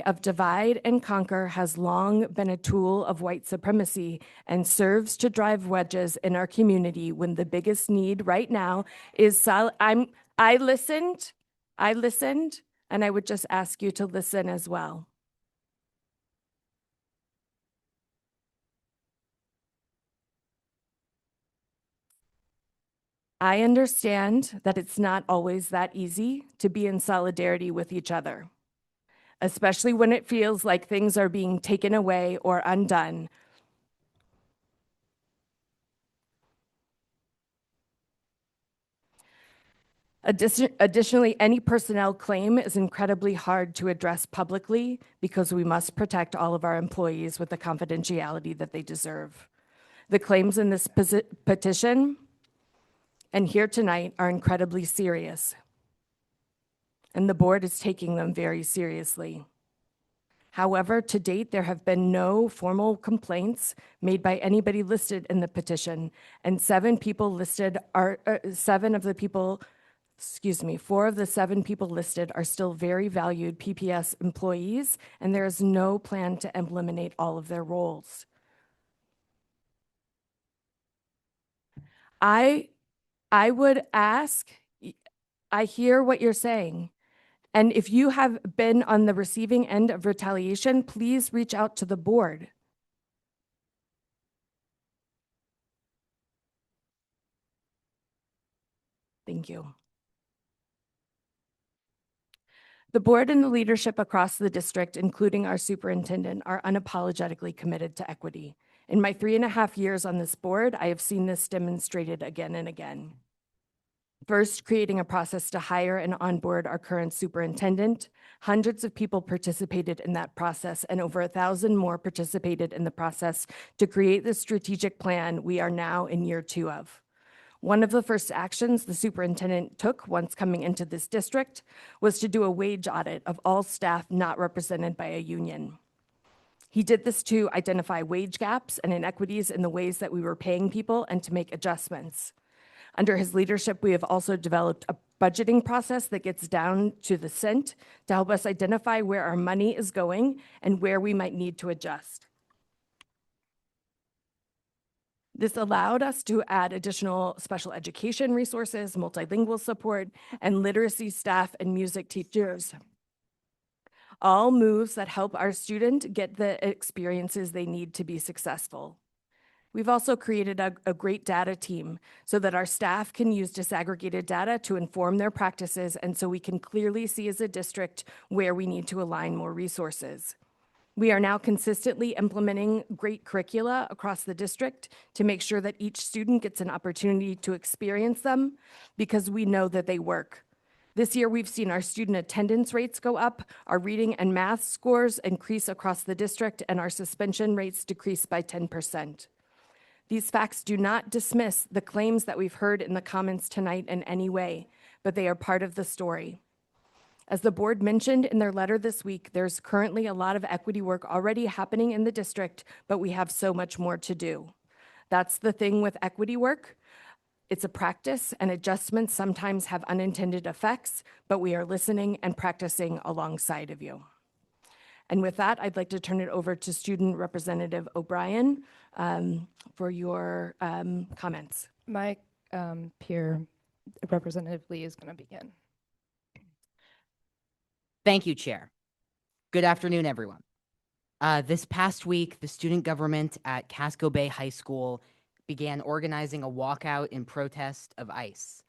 of divide and conquer has long been a tool of white supremacy and serves to drive wedges in our community when the biggest need right now is I listened, and I would just ask you to listen as well. I understand that it's not always that easy to be in solidarity with each other, especially when it feels like things are being taken away or undone. Additionally, any personnel claim is incredibly hard to address publicly because we must protect all of our employees with the confidentiality that they deserve. The claims in this petition and here tonight are incredibly serious, and the board is taking them very seriously. However, to date, there have been no formal complaints made by anybody listed in the petition, and 4 of the 7 people listed are still very valued PPS employees, and there is no plan to eliminate all of their roles. I would ask, I hear what you're saying, and if you have been on the receiving end of retaliation, please reach out to the board. Thank you. The board and the leadership across the district, including our superintendent, are unapologetically committed to equity. In my 3.5 years on this board, I have seen this demonstrated again and again. First, creating a process to hire and onboard our current superintendent. Hundreds of people participated in that process, and over 1,000 more participated in the process to create the strategic plan we are now in year 2 of. One of the first actions the superintendent took once coming into this district was to do a wage audit of all staff not represented by a union. He did this to identify wage gaps and inequities in the ways that we were paying people and to make adjustments. Under his leadership, we have also developed a budgeting process that gets down to the cent to help us identify where our money is going and where we might need to adjust. This allowed us to add additional special education resources, multilingual support, and literacy staff and music teachers. All moves that help our student get the experiences they need to be successful. We've also created a great data team so that our staff can use disaggregated data to inform their practices, and so we can clearly see as a district where we need to align more resources. We are now consistently implementing great curricula across the district to make sure that each student gets an opportunity to experience them because we know that they work. This year, we've seen our student attendance rates go up, our reading and math scores increase across the district, and our suspension rates decrease by 10%. These facts do not dismiss the claims that we've heard in the comments tonight in any way, but they are part of the story. As the board mentioned in their letter this week, there's currently a lot of equity work already happening in the district, but we have so much more to do. That's the thing with equity work. It's a practice, and adjustments sometimes have unintended effects, but we are listening and practicing alongside of you. And with that, I'd like to turn it over to Student Representative O'Brien for your comments. My peer, Representative Lee, is going to begin. Thank you, Chair. Good afternoon, everyone. This past week, the student government at Casco Bay High School began organizing a walkout in protest of ICE.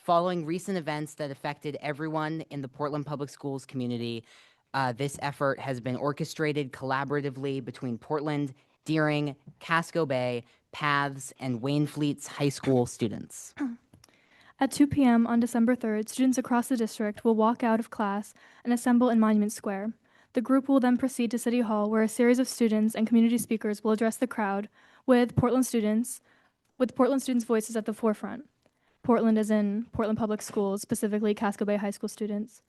Following recent events that affected everyone in the Portland Public Schools community, this effort has been orchestrated collaboratively between Portland, Deering, Casco Bay, Paths, and Waynfleet's high school students. At 2 p.m. on December 3rd, students across the district will walk out of class and assemble in Monument Square. The group will then proceed to City Hall, where a series of students and community speakers will address the crowd with Portland students' voices at the forefront. Portland as in Portland Public Schools, specifically Casco Bay High School students.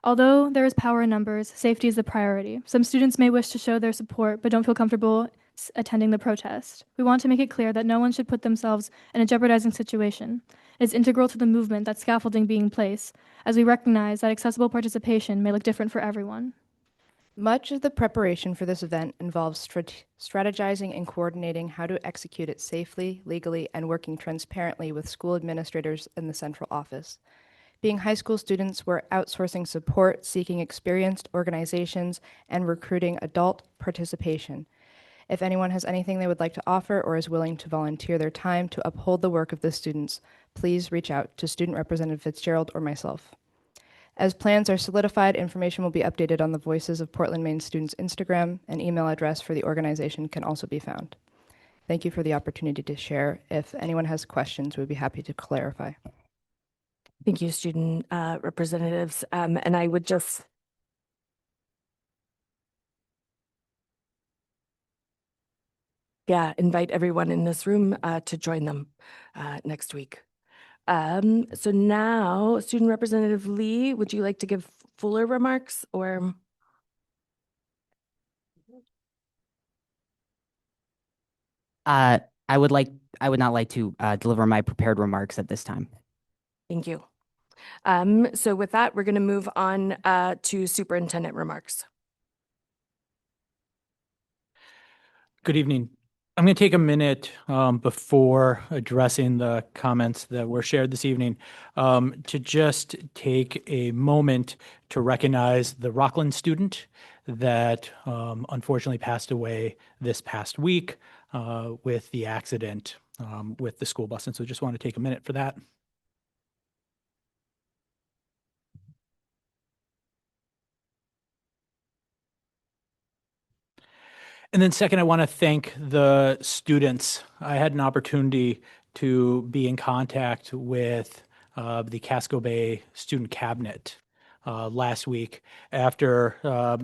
Although there is power in numbers, safety is the priority. Some students may wish to show their support but don't feel comfortable attending the protest. We want to make it clear that no one should put themselves in a jeopardizing situation. It is integral to the movement that scaffolding be in place, as we recognize that accessible participation may look different for everyone. Much of the preparation for this event involves strategizing and coordinating how to execute it safely, legally, and working transparently with school administrators in the central office. Being high school students, we're outsourcing support, seeking experienced organizations, and recruiting adult participation. If anyone has anything they would like to offer or is willing to volunteer their time to uphold the work of the students, please reach out to Student Representative Fitzgerald or myself. As plans are solidified, information will be updated on the Voices of Portland, Maine students' Instagram, and email address for the organization can also be found. Thank you for the opportunity to share. If anyone has questions, we'd be happy to clarify. Thank you, student representatives. And I would just invite everyone in this room to join them next week. So now, Student Representative Lee, would you like to give fuller remarks or? I would not like to deliver my prepared remarks at this time. Thank you. So with that, we're going to move on to superintendent remarks. Good evening. I'm going to take a minute before addressing the comments that were shared this evening to just take a moment to recognize the Rockland student that unfortunately passed away this past week with the accident with the school bus. And so just want to take a minute for that. And then second, I want to thank the students. I had an opportunity to be in contact with the Casco Bay Student Cabinet last week after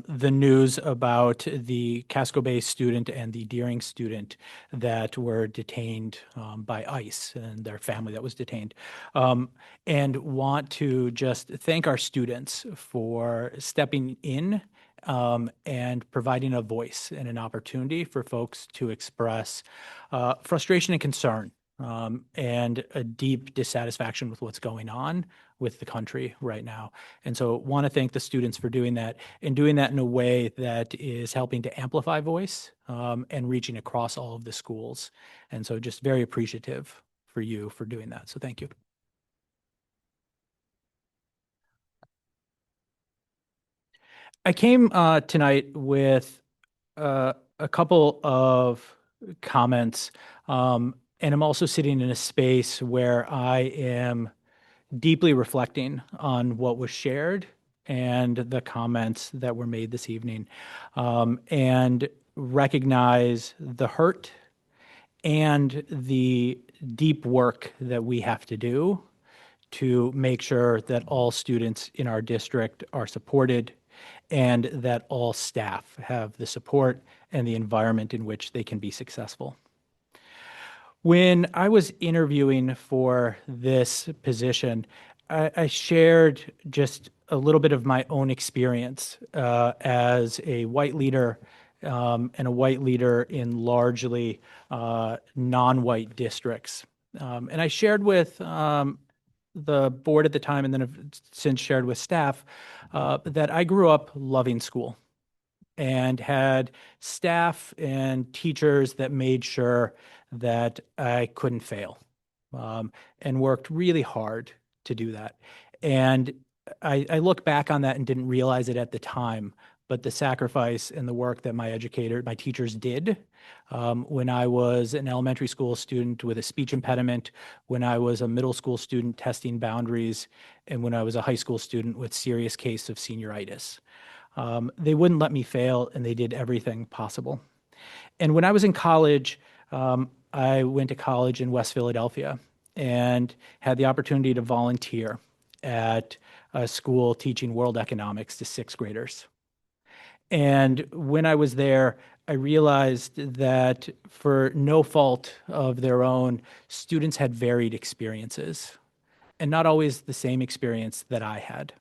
the news about the Casco Bay student and the Deering student that were detained by ICE and their family that was detained. And want to just thank our students for stepping in and providing a voice and an opportunity for folks to express frustration and concern and a deep dissatisfaction with what's going on with the country right now. And so want to thank the students for doing that and doing that in a way that is helping to amplify voice and reaching across all of the schools. And so just very appreciative for you for doing that. So thank you. I came tonight with a couple of comments, and I'm also sitting in a space where I am deeply reflecting on what was shared and the comments that were made this evening, and recognize the hurt and the deep work that we have to do to make sure that all students in our district are supported and that all staff have the support and the environment in which they can be successful. When I was interviewing for this position, I shared just a little bit of my own experience as a white leader and a white leader in largely non-white districts. And I shared with the board at the time, and then have since shared with staff, that I grew up loving school and had staff and teachers that made sure that I couldn't fail, and worked really hard to do that. And I look back on that and didn't realize it at the time, but the sacrifice and the work that my teachers did when I was an elementary school student with a speech impediment, when I was a middle school student testing boundaries, and when I was a high school student with serious case of senioritis. They wouldn't let me fail, and they did everything possible. And when I was in college, I went to college in West Philadelphia and had the opportunity to volunteer at a school teaching world economics to sixth graders. And when I was there, I realized that for no fault of their own, students had varied experiences and not always the same experience that I had.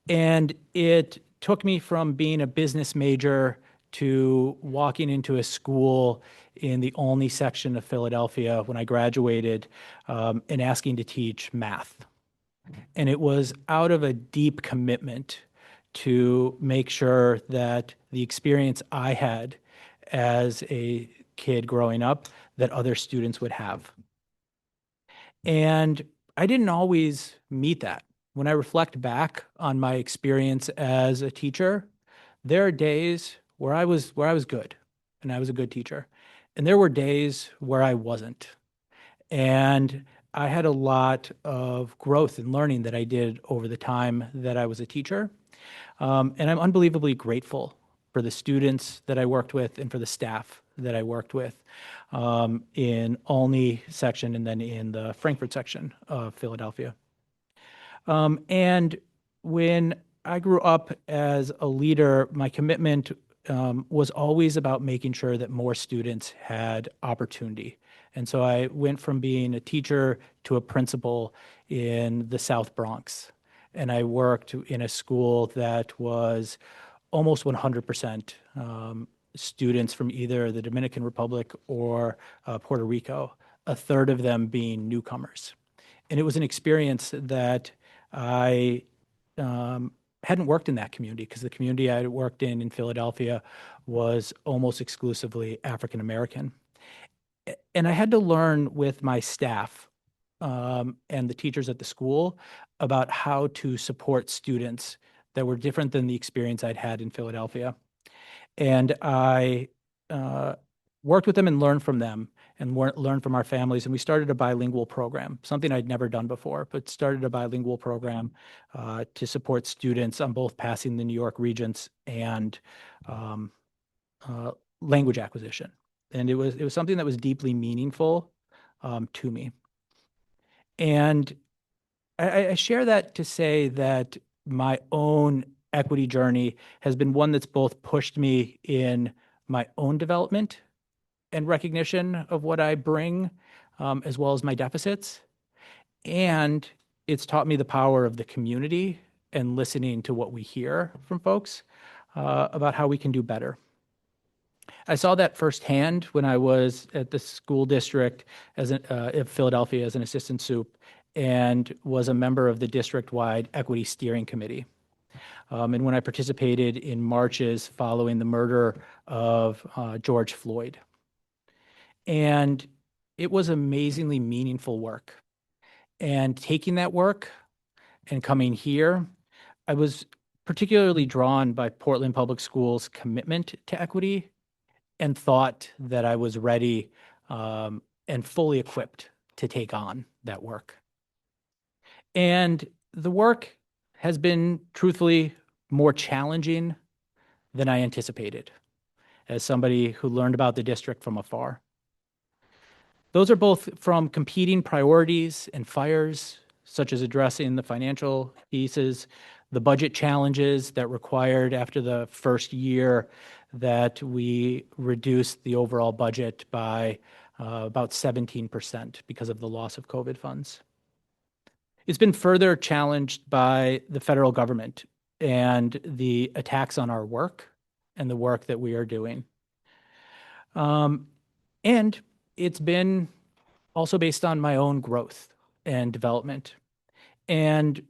And it took me from being a business major to walking into a school in the Olney section of Philadelphia when I graduated and asking to teach math. And it was out of a deep commitment to make sure that the experience I had as a kid growing up, that other students would have. And I didn't always meet that. When I reflect back on my experience as a teacher, there are days where I was good and I was a good teacher. And there were days where I wasn't. And I had a lot of growth and learning that I did over the time that I was a teacher. And I'm unbelievably grateful for the students that I worked with and for the staff that I worked with in Olney section and then in the Frankfurt section of Philadelphia. And when I grew up as a leader, my commitment was always about making sure that more students had opportunity. And so I went from being a teacher to a principal in the South Bronx. And I worked in a school that was almost 100% students from either the Dominican Republic or Puerto Rico, a third of them being newcomers. And it was an experience that I hadn't worked in that community because the community I worked in Philadelphia was almost exclusively African American. And I had to learn with my staff and the teachers at the school about how to support students that were different than the experience I'd had in Philadelphia. And I worked with them and learned from them and learned from our families. And we started a bilingual program, something I'd never done before, but started a bilingual program to support students on both passing the New York Regents and language acquisition. And it was something that was deeply meaningful to me. And I share that to say that my own equity journey has been one that's both pushed me in my own development and recognition of what I bring, as well as my deficits. And it's taught me the power of the community and listening to what we hear from folks about how we can do better. I saw that firsthand when I was at the school district in Philadelphia as an assistant soup and was a member of the district-wide equity steering committee. And when I participated in marches following the murder of George Floyd. And it was amazingly meaningful work. And taking that work and coming here, I was particularly drawn by Portland Public Schools' commitment to equity and thought that I was ready and fully equipped to take on that work. And the work has been truthfully more challenging than I anticipated as somebody who learned about the district from afar. Those are both from competing priorities and fires, such as addressing the financial pieces, the budget challenges that required after the first year that we reduced the overall budget by about 17% because of the loss of COVID funds. It's been further challenged by the federal government and the attacks on our work and the work that we are doing. And it's been also based on my own growth and development. And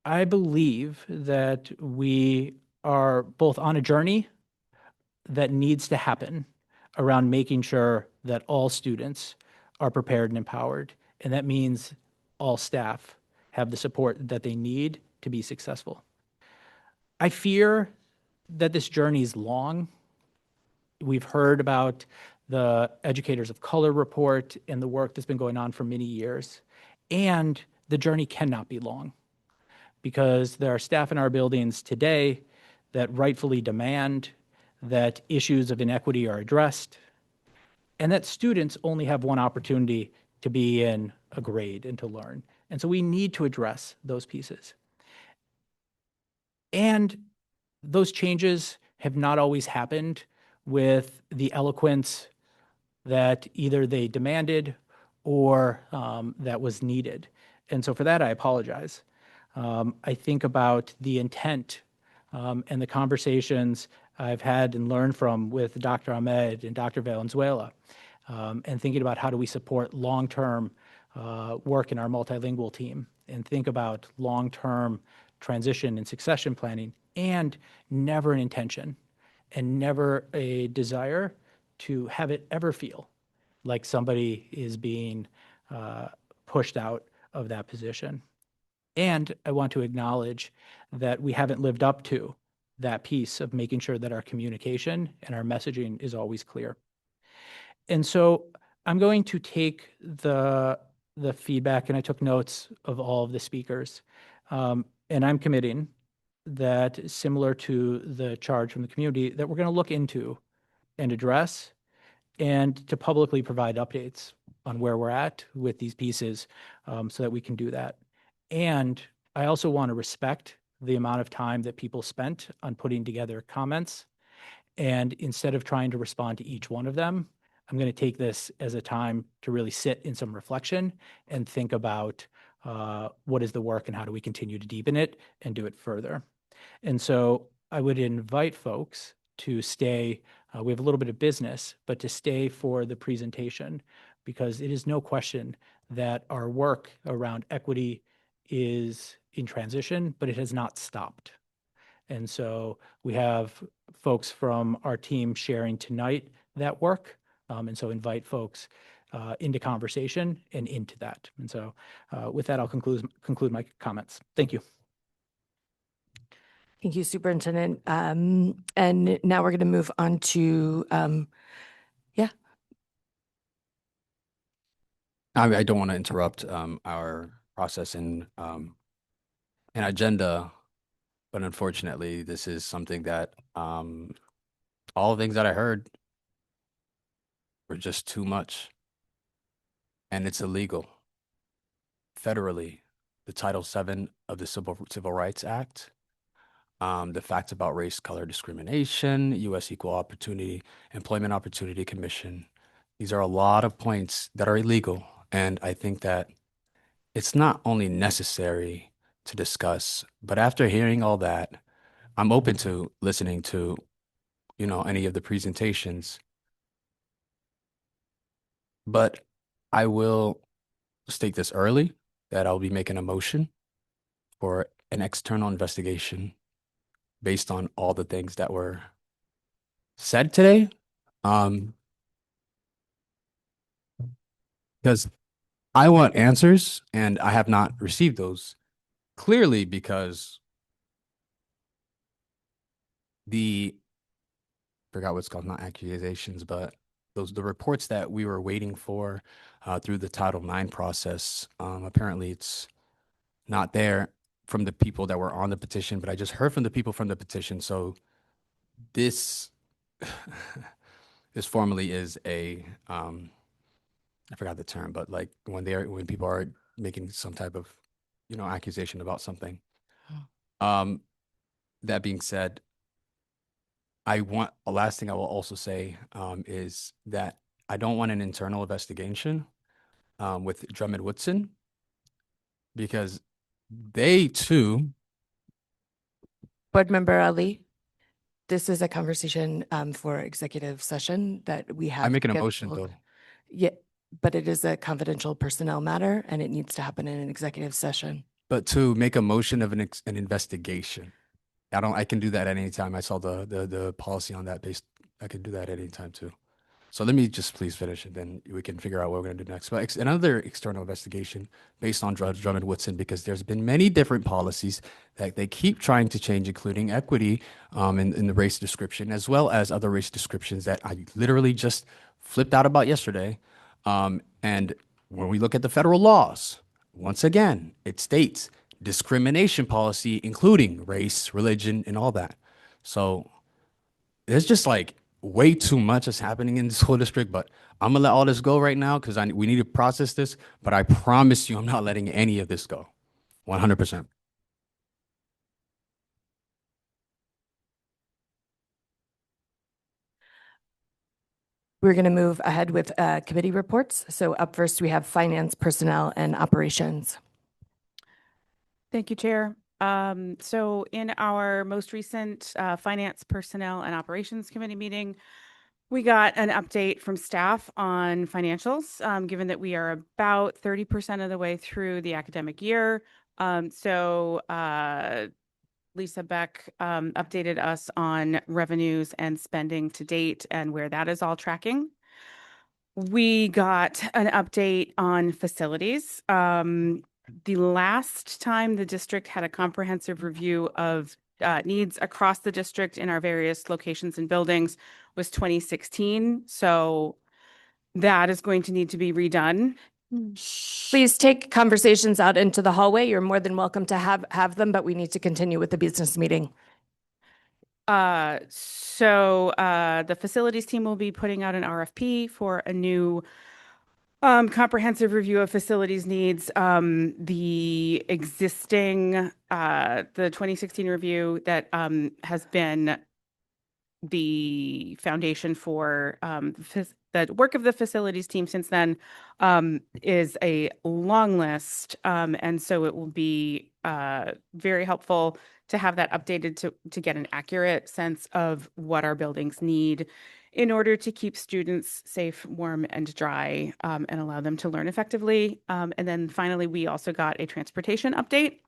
I believe that we are both on a journey that needs to happen around making sure that all students are prepared and empowered. And that means all staff have the support that they need to be successful. I fear that this journey is long. We've heard about the Educators of Color report and the work that's been going on for many years. And the journey cannot be long because there are staff in our buildings today that rightfully demand that issues of inequity are addressed and that students only have one opportunity to be in a grade and to learn. And so we need to address those pieces. And those changes have not always happened with the eloquence that either they demanded or that was needed. And so for that, I apologize. I think about the intent and the conversations I've had and learned from with Dr. Ahmed and Dr. Valenzuela, and thinking about how do we support long-term work in our multilingual team, and think about long-term transition and succession planning, and never an intention and never a desire to have it ever feel like somebody is being pushed out of that position. And I want to acknowledge that we haven't lived up to that piece of making sure that our communication and our messaging is always clear. And so I'm going to take the feedback, and I took notes of all of the speakers, and I'm committing that, similar to the charge from the community, that we're going to look into and address and to publicly provide updates on where we're at with these pieces, so that we can do that. And I also want to respect the amount of time that people spent on putting together comments. And instead of trying to respond to each one of them, I'm going to take this as a time to really sit in some reflection and think about what is the work and how do we continue to deepen it and do it further. And so I would invite folks to stay. We have a little bit of business, but to stay for the presentation, because it is no question that our work around equity is in transition, but it has not stopped. And so we have folks from our team sharing tonight that work. And so invite folks into conversation and into that. And so with that, I'll conclude my comments. Thank you. Thank you, Superintendent. And now we're going to move on to, I don't want to interrupt our process and an agenda, but unfortunately, this is something that all the things that I heard were just too much, and it's illegal federally. The Title VII of the Civil Rights Act, the facts about race, color discrimination, U.S. Equal Opportunity, Employment Opportunity Commission. These are a lot of points that are illegal, and I think that it's not only necessary to discuss, but after hearing all that, I'm open to listening to, any of the presentations. But I will state this early, that I'll be making a motion for an external investigation based on all the things that were said today. Because I want answers, and I have not received those, clearly because forgot what's called, not accusations, but the reports that we were waiting for through the Title IX process, apparently it's not there from the people that were on the petition, but I just heard from the people from the petition. So this this formally is a I forgot the term, but like when people are making some type of accusation about something. That being said, last thing I will also say is that I don't want an internal investigation with Drummond Woodson, because they too. Board Member Ali, this is a conversation for executive session that we have. I'm making a motion though. Yeah, but it is a confidential personnel matter and it needs to happen in an executive session. But to make a motion of an investigation, I can do that at any time. I saw the policy on that I can do that at any time too. So let me just please finish, and then we can figure out what we're going to do next. But another external investigation based on Judge Drummond Woodson, because there's been many different policies that they keep trying to change, including equity in the race description, as well as other race descriptions that I literally just flipped out about yesterday. And when we look at the federal laws, once again, it states discrimination policy, including race, religion, and all that. So there's just like way too much is happening in the school district, but I'm gonna let all this go right now because we need to process this. But I promise you, I'm not letting any of this go. 100%. We're going to move ahead with committee reports. So up first, we have finance, personnel, and operations. Thank you, Chair. So in our most recent Finance, Personnel, and Operations Committee meeting, we got an update from staff on financials, given that we are about 30% of the way through the academic year. Lisa Beck updated us on revenues and spending to date and where that is all tracking. We got an update on facilities. The last time the district had a comprehensive review of needs across the district in our various locations and buildings was 2016. So that is going to need to be redone. Please take conversations out into the hallway. You're more than welcome to have them, but we need to continue with the business meeting. The facilities team will be putting out an RFP for a new comprehensive review of facilities needs. The existing, the 2016 review that has been the foundation for the work of the facilities team since then is a long list. And so it will be very helpful to have that updated to get an accurate sense of what our buildings need in order to keep students safe, warm, and dry, and allow them to learn effectively. And then finally, we also got a transportation update.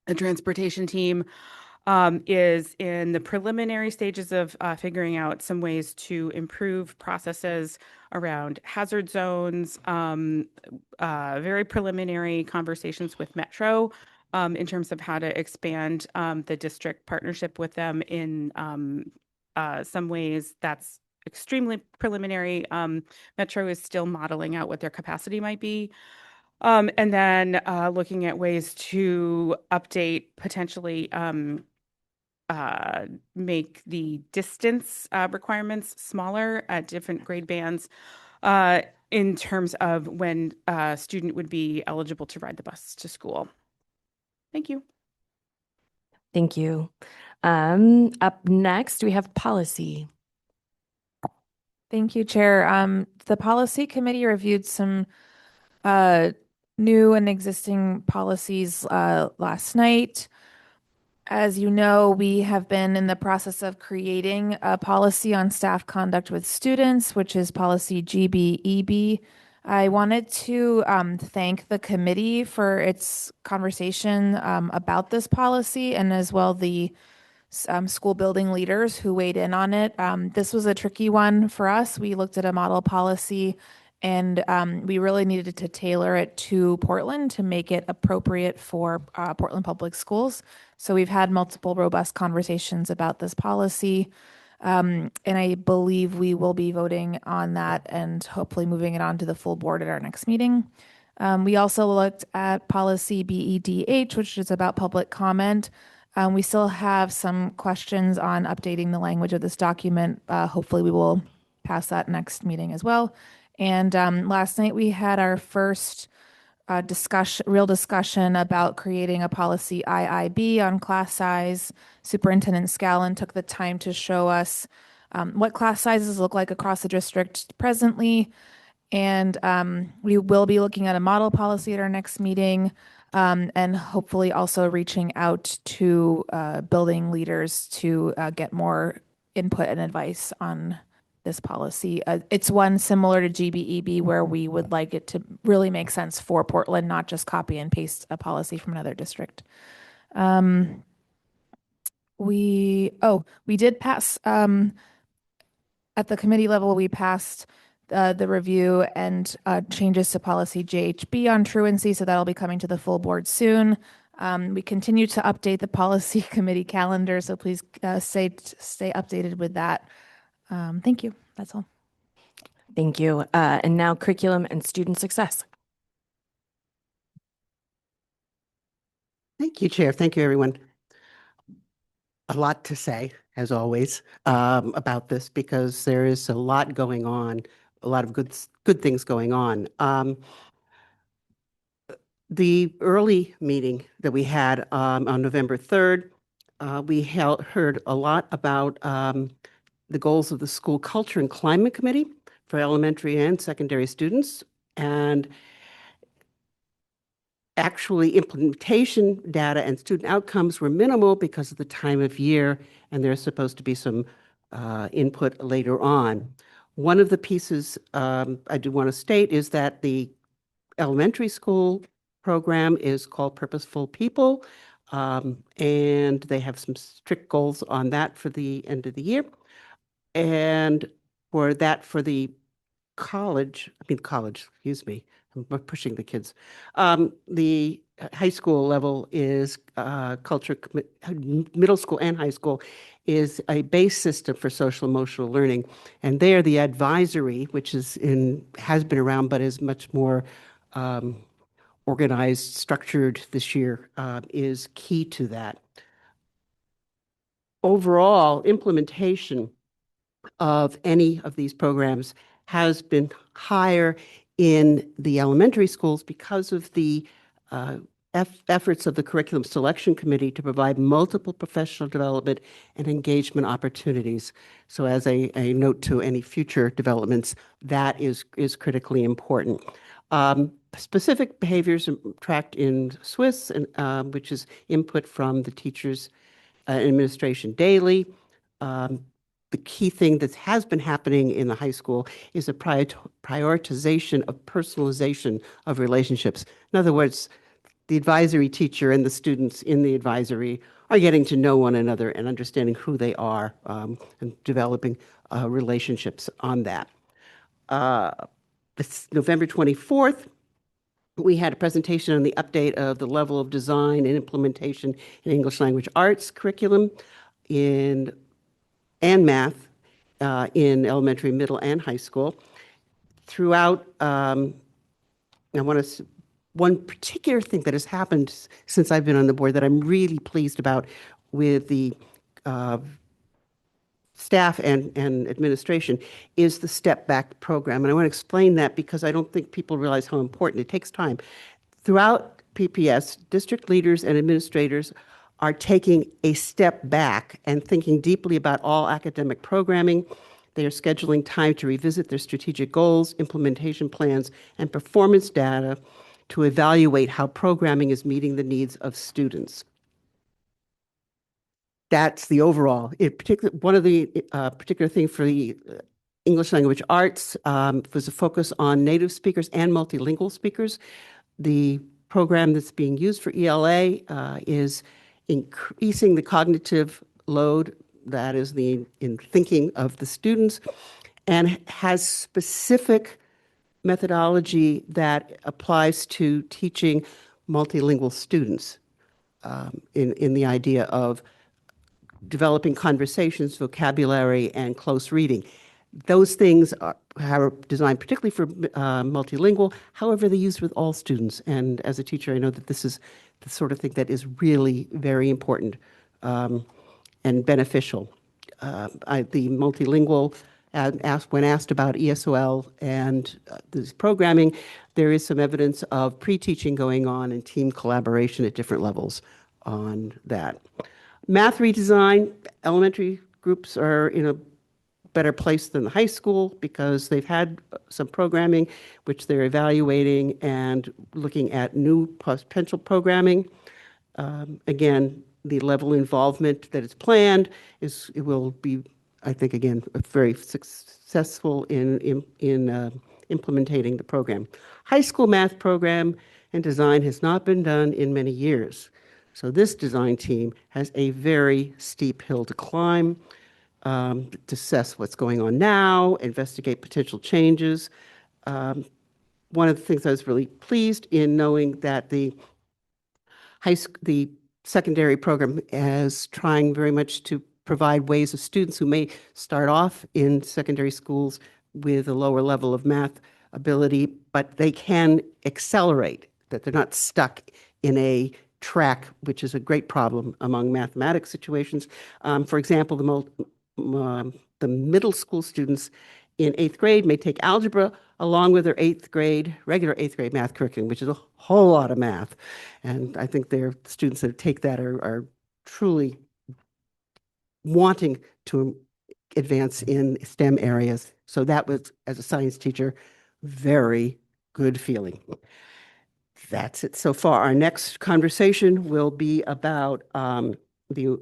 The transportation team is in the preliminary stages of figuring out some ways to improve processes around hazard zones, very preliminary conversations with Metro in terms of how to expand the district partnership with them in some ways. That's extremely preliminary. Metro is still modeling out what their capacity might be. And then looking at ways to update, potentially make the distance requirements smaller at different grade bands in terms of when a student would be eligible to ride the bus to school. Thank you. Thank you. Up next, we have policy. Thank you, Chair. The policy committee reviewed some new and existing policies last night. As you know, we have been in the process of creating a policy on staff conduct with students, which is policy GBEB. I wanted to thank the committee for its conversation about this policy, and as well the school building leaders who weighed in on it. This was a tricky one for us. We looked at a model policy, and we really needed to tailor it to Portland to make it appropriate for Portland Public Schools. So we've had multiple robust conversations about this policy. And I believe we will be voting on that and hopefully moving it on to the full board at our next meeting. We also looked at policy BEDH, which is about public comment. We still have some questions on updating the language of this document. Hopefully we will pass that next meeting as well. And last night we had our first real discussion about creating a policy IIB on class size. Superintendent Scallon took the time to show us what class sizes look like across the district presently. And we will be looking at a model policy at our next meeting, and hopefully also reaching out to building leaders to get more input and advice on this policy. It's one similar to GBEB where we would like it to really make sense for Portland, not just copy and paste a policy from another district. We did pass At the committee level, we passed the review and changes to policy JHB on truancy, so that'll be coming to the full board soon. We continue to update the policy committee calendar, so please stay updated with that. Thank you. That's all. Thank you. And now curriculum and student success. Thank you, Chair. Thank you, everyone. A lot to say, as always, about this because there is a lot going on, a lot of good things going on. The early meeting that we had on November 3rd, we heard a lot about the goals of the School Culture and Climate Committee for elementary and secondary students. And actually, implementation data and student outcomes were minimal because of the time of year, and there's supposed to be some input later on. One of the pieces I do want to state is that the elementary school program is called Purposeful People, and they have some strict goals on that for the end of the year. And for the college, excuse me, I'm pushing the kids. The high school level is middle school and high school is a base system for social emotional learning. And there the advisory, which has been around but is much more organized, structured this year, is key to that. Overall, implementation of any of these programs has been higher in the elementary schools because of the efforts of the Curriculum Selection Committee to provide multiple professional development and engagement opportunities. So as a note to any future developments, that is critically important. Specific behaviors are tracked in Swiss, and which is input from the teachers administration daily. The key thing that has been happening in the high school is a prioritization of personalization of relationships. In other words, the advisory teacher and the students in the advisory are getting to know one another and understanding who they are and developing relationships on that. This November 24th, we had a presentation on the update of the level of design and implementation in English language arts curriculum and math in elementary, middle, and high school. Throughout, one particular thing that has happened since I've been on the board that I'm really pleased about with the staff and administration is the Step Back program. And I want to explain that because I don't think people realize how important it takes time. Throughout PPS, district leaders and administrators are taking a step back and thinking deeply about all academic programming. They are scheduling time to revisit their strategic goals, implementation plans, and performance data to evaluate how programming is meeting the needs of students. That's the overall. One of the particular thing for the English language arts was a focus on native speakers and multilingual speakers. The program that's being used for ELA is increasing the cognitive load, that is in thinking of the students, and has specific methodology that applies to teaching multilingual students in the idea of developing conversations, vocabulary, and close reading. Those things are designed particularly for multilingual. However, they're used with all students. And as a teacher, I know that this is the sort of thing that is really very important and beneficial. The multilingual, when asked about ESOL and this programming, there is some evidence of pre-teaching going on and team collaboration at different levels on that. Math redesign, elementary groups are in a better place than the high school because they've had some programming which they're evaluating and looking at new potential programming. Again, the level of involvement that is planned it will be, I think, again, very successful in implementing the program. High school math program and design has not been done in many years. So this design team has a very steep hill to climb. to assess what's going on now, investigate potential changes. One of the things I was really pleased in knowing that the the secondary program is trying very much to provide ways of students who may start off in secondary schools with a lower level of math ability, but they can accelerate, that they're not stuck in a track, which is a great problem among mathematics situations. For example, the middle school students in 8th grade may take algebra along with their regular 8th grade math curriculum, which is a whole lot of math. And I think their students that take that are truly wanting to advance in STEM areas. So that was, as a science teacher, very good feeling. That's it so far. Our next conversation will be about the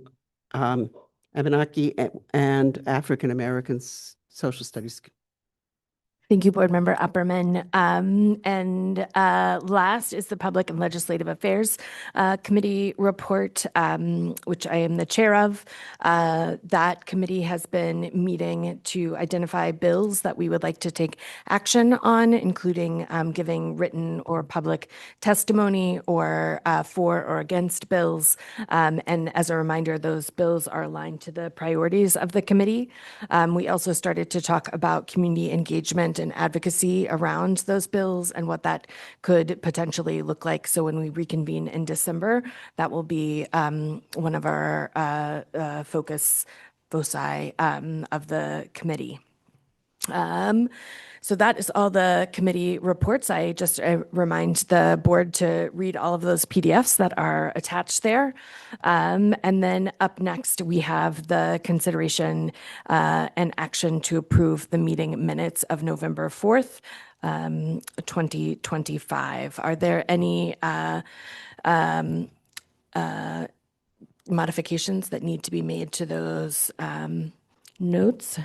Abenaki and African Americans social studies. Thank you, Board Member Upperman. And last is the Public and Legislative Affairs Committee report, which I am the chair of. That committee has been meeting to identify bills that we would like to take action on, including giving written or public testimony or for or against bills. And as a reminder, those bills are aligned to the priorities of the committee. We also started to talk about community engagement and advocacy around those bills and what that could potentially look like. So when we reconvene in December, that will be one of our foci of the committee. So that is all the committee reports. I just remind the board to read all of those PDFs that are attached there. And then up next, we have the consideration and action to approve the meeting minutes of November 4th, 2025. Are there any modifications that need to be made to those notes?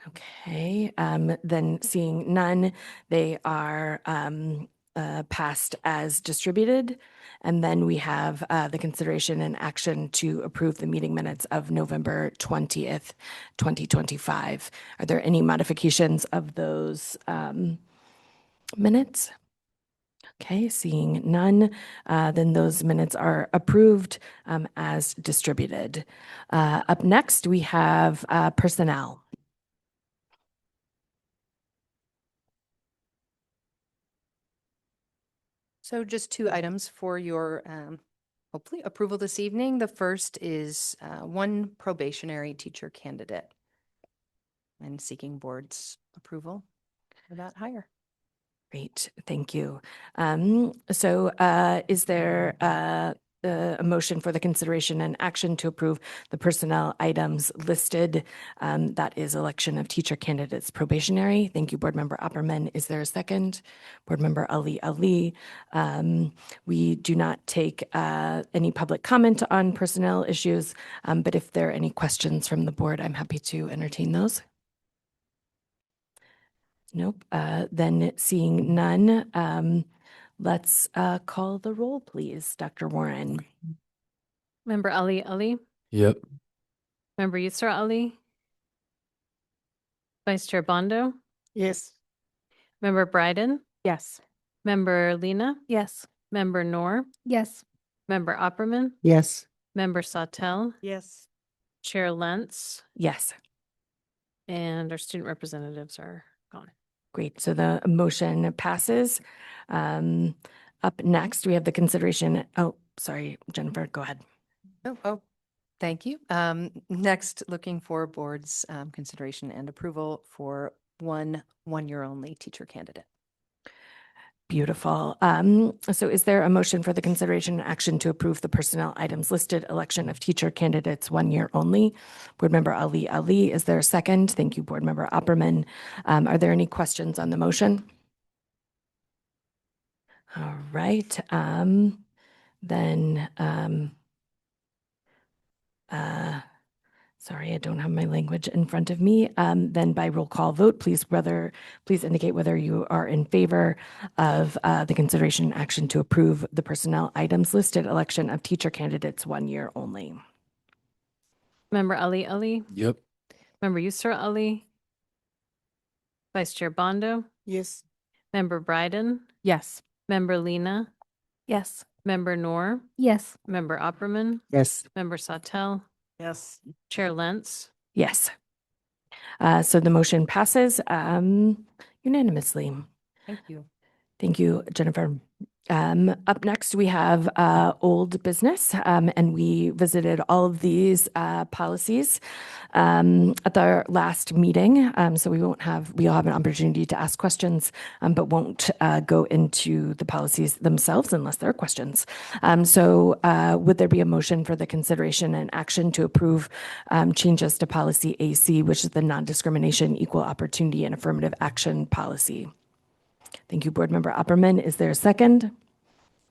Okay, then seeing none, they are passed as distributed. And then we have the consideration and action to approve the meeting minutes of November 20th, 2025. Are there any modifications of those minutes? Okay, seeing none, then those minutes are approved as distributed. Up next, we have personnel. So just two items for your hopefully approval this evening. The first is one probationary teacher candidate and seeking board's approval for that hire. Great, thank you. So is there a motion for the consideration and action to approve the personnel items listed? That is election of teacher candidates probationary. Thank you, Board Member Opperman. Is there a second? Board Member Ali. We do not take any public comment on personnel issues, but if there are any questions from the board, I'm happy to entertain those. Nope. Then seeing none, let's call the roll, please. Dr. Warren. Member Ali. Yep. Member Yusra Ali. Vice Chair Bondo. Yes. Member Bryden. Yes. Member Lena. Yes. Member Noor. Yes. Member Opperman. Yes. Member Sautel. Yes. Chair Lentz. Yes. And our student representatives are gone. Great. So the motion passes. Up next, we have the consideration. Oh, sorry, Jennifer, go ahead. Oh, thank you. Next, looking for board's consideration and approval for one-year only teacher candidate. Beautiful. So is there a motion for the consideration and action to approve the personnel items listed, election of teacher candidates 1 year only? Board Member Ali, is there a second? Thank you, Board Member Opperman. Are there any questions on the motion? All right. Sorry, I don't have my language in front of me. Then by roll call vote, please indicate whether you are in favor of the consideration and action to approve the personnel items listed, election of teacher candidates 1 year only. Member Ali. Yep. Member Yusra Ali. Vice Chair Bondo. Yes. Member Bryden. Yes. Member Lena. Yes. Member Noor. Yes. Member Opperman. Yes. Member Sautel. Yes. Chair Lentz. Yes. So the motion passes unanimously. Thank you. Thank you, Jennifer. Up next, we have old business, and we visited all of these policies at our last meeting. So we'll have an opportunity to ask questions, but won't go into the policies themselves unless there are questions. So would there be a motion for the consideration and action to approve changes to policy AC, which is the non-discrimination, equal opportunity, and affirmative action policy? Thank you, Board Member Opperman. Is there a second?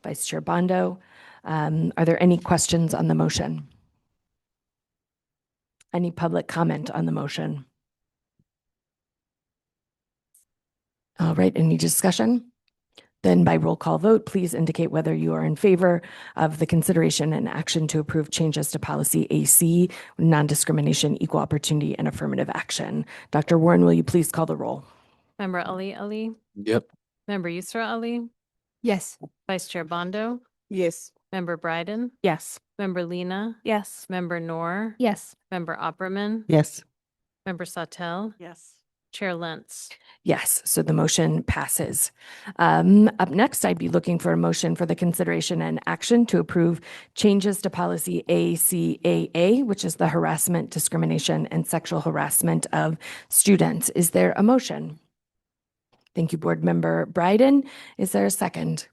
Vice Chair Bondo. Are there any questions on the motion? Any public comment on the motion? All right, any discussion? Then by roll call vote, please indicate whether you are in favor of the consideration and action to approve changes to policy AC, non-discrimination, equal opportunity, and affirmative action. Dr. Warren, will you please call the roll? Member Ali. Yep. Member Yusra Ali. Yes. Vice Chair Bondo. Yes. Member Bryden. Yes. Member Lena. Yes. Member Noor. Yes. Member Opperman. Yes. Member Sautel. Yes. Chair Lentz. Yes, so the motion passes. Up next, I'd be looking for a motion for the consideration and action to approve changes to policy ACAA, which is the harassment, discrimination, and sexual harassment of students. Is there a motion? Thank you, Board Member Bryden. Is there a second?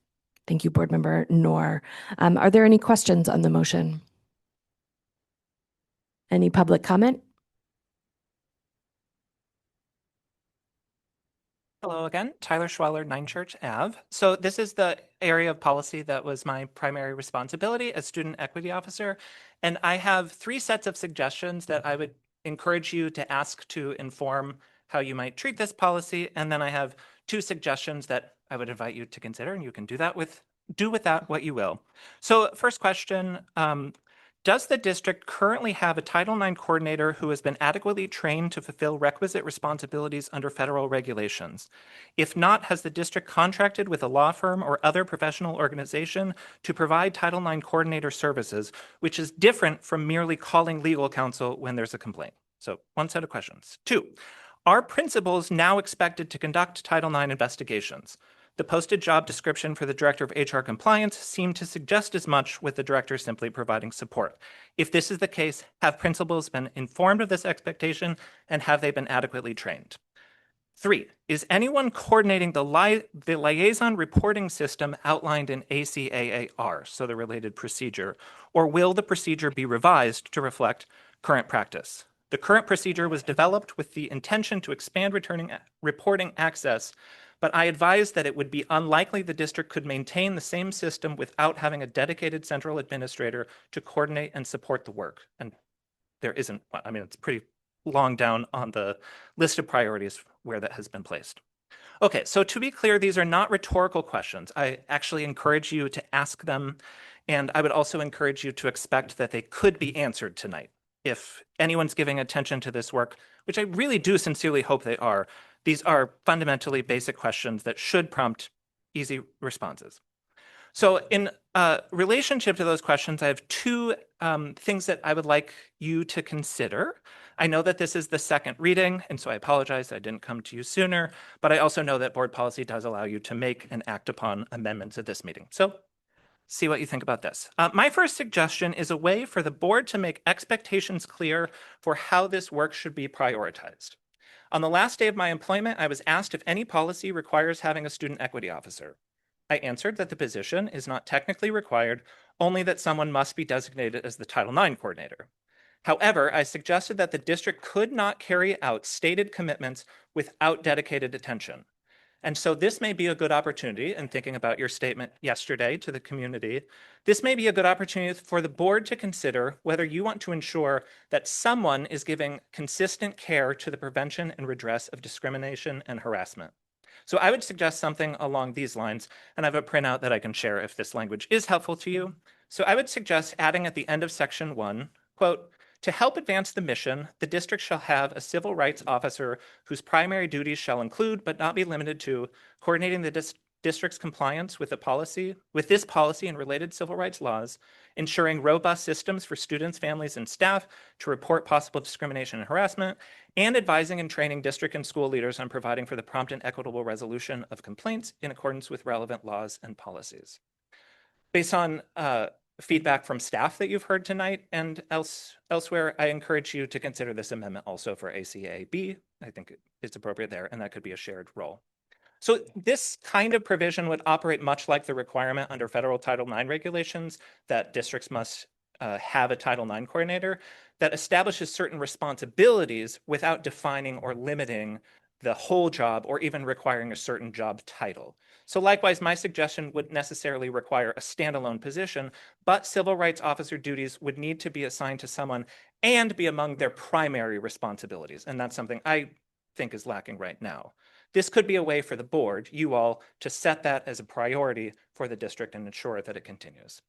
Thank you, Board Member Noor. Are there any questions on the motion? Any public comment? Hello again, Tyler Schweller, 9 Church Ave. So this is the area of policy that was my primary responsibility as student equity officer. And I have 3 sets of suggestions that I would encourage you to ask to inform how you might treat this policy. And then I have 2 suggestions that I would invite you to consider, and you can do with that what you will. So first question, does the district currently have a Title IX coordinator who has been adequately trained to fulfill requisite responsibilities under federal regulations? If not, has the district contracted with a law firm or other professional organization to provide Title IX coordinator services, which is different from merely calling legal counsel when there's a complaint? So 1 set of questions. 2, are principals now expected to conduct Title IX investigations? The posted job description for the Director of HR Compliance seemed to suggest as much, with the Director simply providing support. If this is the case, have principals been informed of this expectation, and have they been adequately trained? 3, is anyone coordinating the liaison reporting system outlined in ACAAR, so the related procedure, or will the procedure be revised to reflect current practice? The current procedure was developed with the intention to expand reporting access, but I advise that it would be unlikely the district could maintain the same system without having a dedicated central administrator to coordinate and support the work. And there isn't, I mean, it's pretty long down on the list of priorities where that has been placed. Okay, so to be clear, these are not rhetorical questions. I actually encourage you to ask them, and I would also encourage you to expect that they could be answered tonight. If anyone's giving attention to this work, which I really do sincerely hope they are, these are fundamentally basic questions that should prompt easy responses. So in relationship to those questions, I have 2 things that I would like you to consider. I know that this is the second reading, and so I apologize I didn't come to you sooner, but I also know that board policy does allow you to make and act upon amendments at this meeting. So see what you think about this. My first suggestion is a way for the board to make expectations clear for how this work should be prioritized. On the last day of my employment, I was asked if any policy requires having a student equity officer. I answered that the position is not technically required, only that someone must be designated as the Title IX coordinator. However, I suggested that the district could not carry out stated commitments without dedicated attention. And so this may be a good opportunity, in thinking about your statement yesterday to the community, this may be a good opportunity for the board to consider whether you want to ensure that someone is giving consistent care to the prevention and redress of discrimination and harassment. So I would suggest something along these lines, and I have a printout that I can share if this language is helpful to you. So I would suggest adding at the end of section 1, quote, To help advance the mission, the district shall have a civil rights officer whose primary duties shall include, but not be limited to, coordinating the district's compliance with this policy and related civil rights laws, ensuring robust systems for students, families, and staff to report possible discrimination and harassment, and advising and training district and school leaders on providing for the prompt and equitable resolution of complaints in accordance with relevant laws and policies. Based on feedback from staff that you've heard tonight and elsewhere, I encourage you to consider this amendment also for ACAB. I think it's appropriate there, and that could be a shared role. So this kind of provision would operate much like the requirement under federal Title IX regulations that districts must have a Title IX coordinator that establishes certain responsibilities without defining or limiting the whole job or even requiring a certain job title. So likewise, my suggestion would necessarily require a standalone position, but civil rights officer duties would need to be assigned to someone and be among their primary responsibilities. And that's something I think is lacking right now. This could be a way for the board, you all, to set that as a priority for the district and ensure that it continues.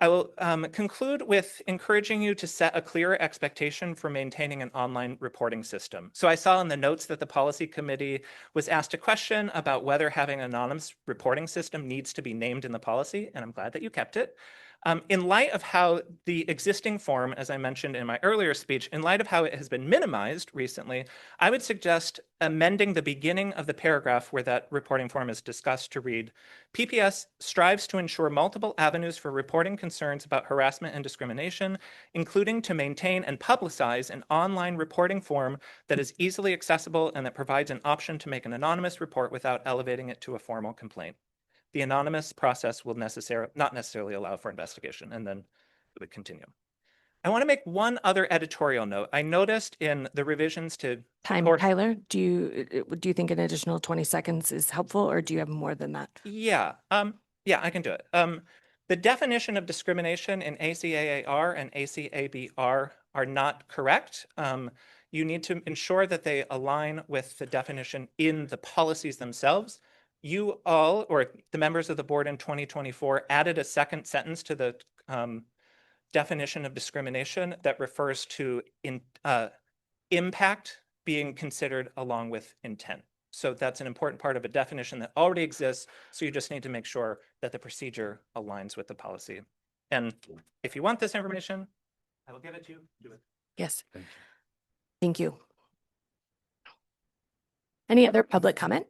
I will conclude with encouraging you to set a clearer expectation for maintaining an online reporting system. So I saw in the notes that the policy committee was asked a question about whether having an anonymous reporting system needs to be named in the policy, and I'm glad that you kept it. In light of how the existing form, as I mentioned in my earlier speech, in light of how it has been minimized recently, I would suggest amending the beginning of the paragraph where that reporting form is discussed to read, PPS strives to ensure multiple avenues for reporting concerns about harassment and discrimination, including to maintain and publicize an online reporting form that is easily accessible and that provides an option to make an anonymous report without elevating it to a formal complaint. The anonymous process will not necessarily allow for investigation, and then it would continue. I want to make one other editorial note. I noticed in the revisions to Tyler, do you think an additional 20 seconds is helpful, or do you have more than that? Yeah, I can do it. The definition of discrimination in ACAAR and ACABR are not correct. You need to ensure that they align with the definition in the policies themselves. You all, or the members of the board in 2024, added a second sentence to the definition of discrimination that refers to impact being considered along with intent. So that's an important part of a definition that already exists. So you just need to make sure that the procedure aligns with the policy. And if you want this information, I will give it to you. Do it. Yes. Thank you. Any other public comment?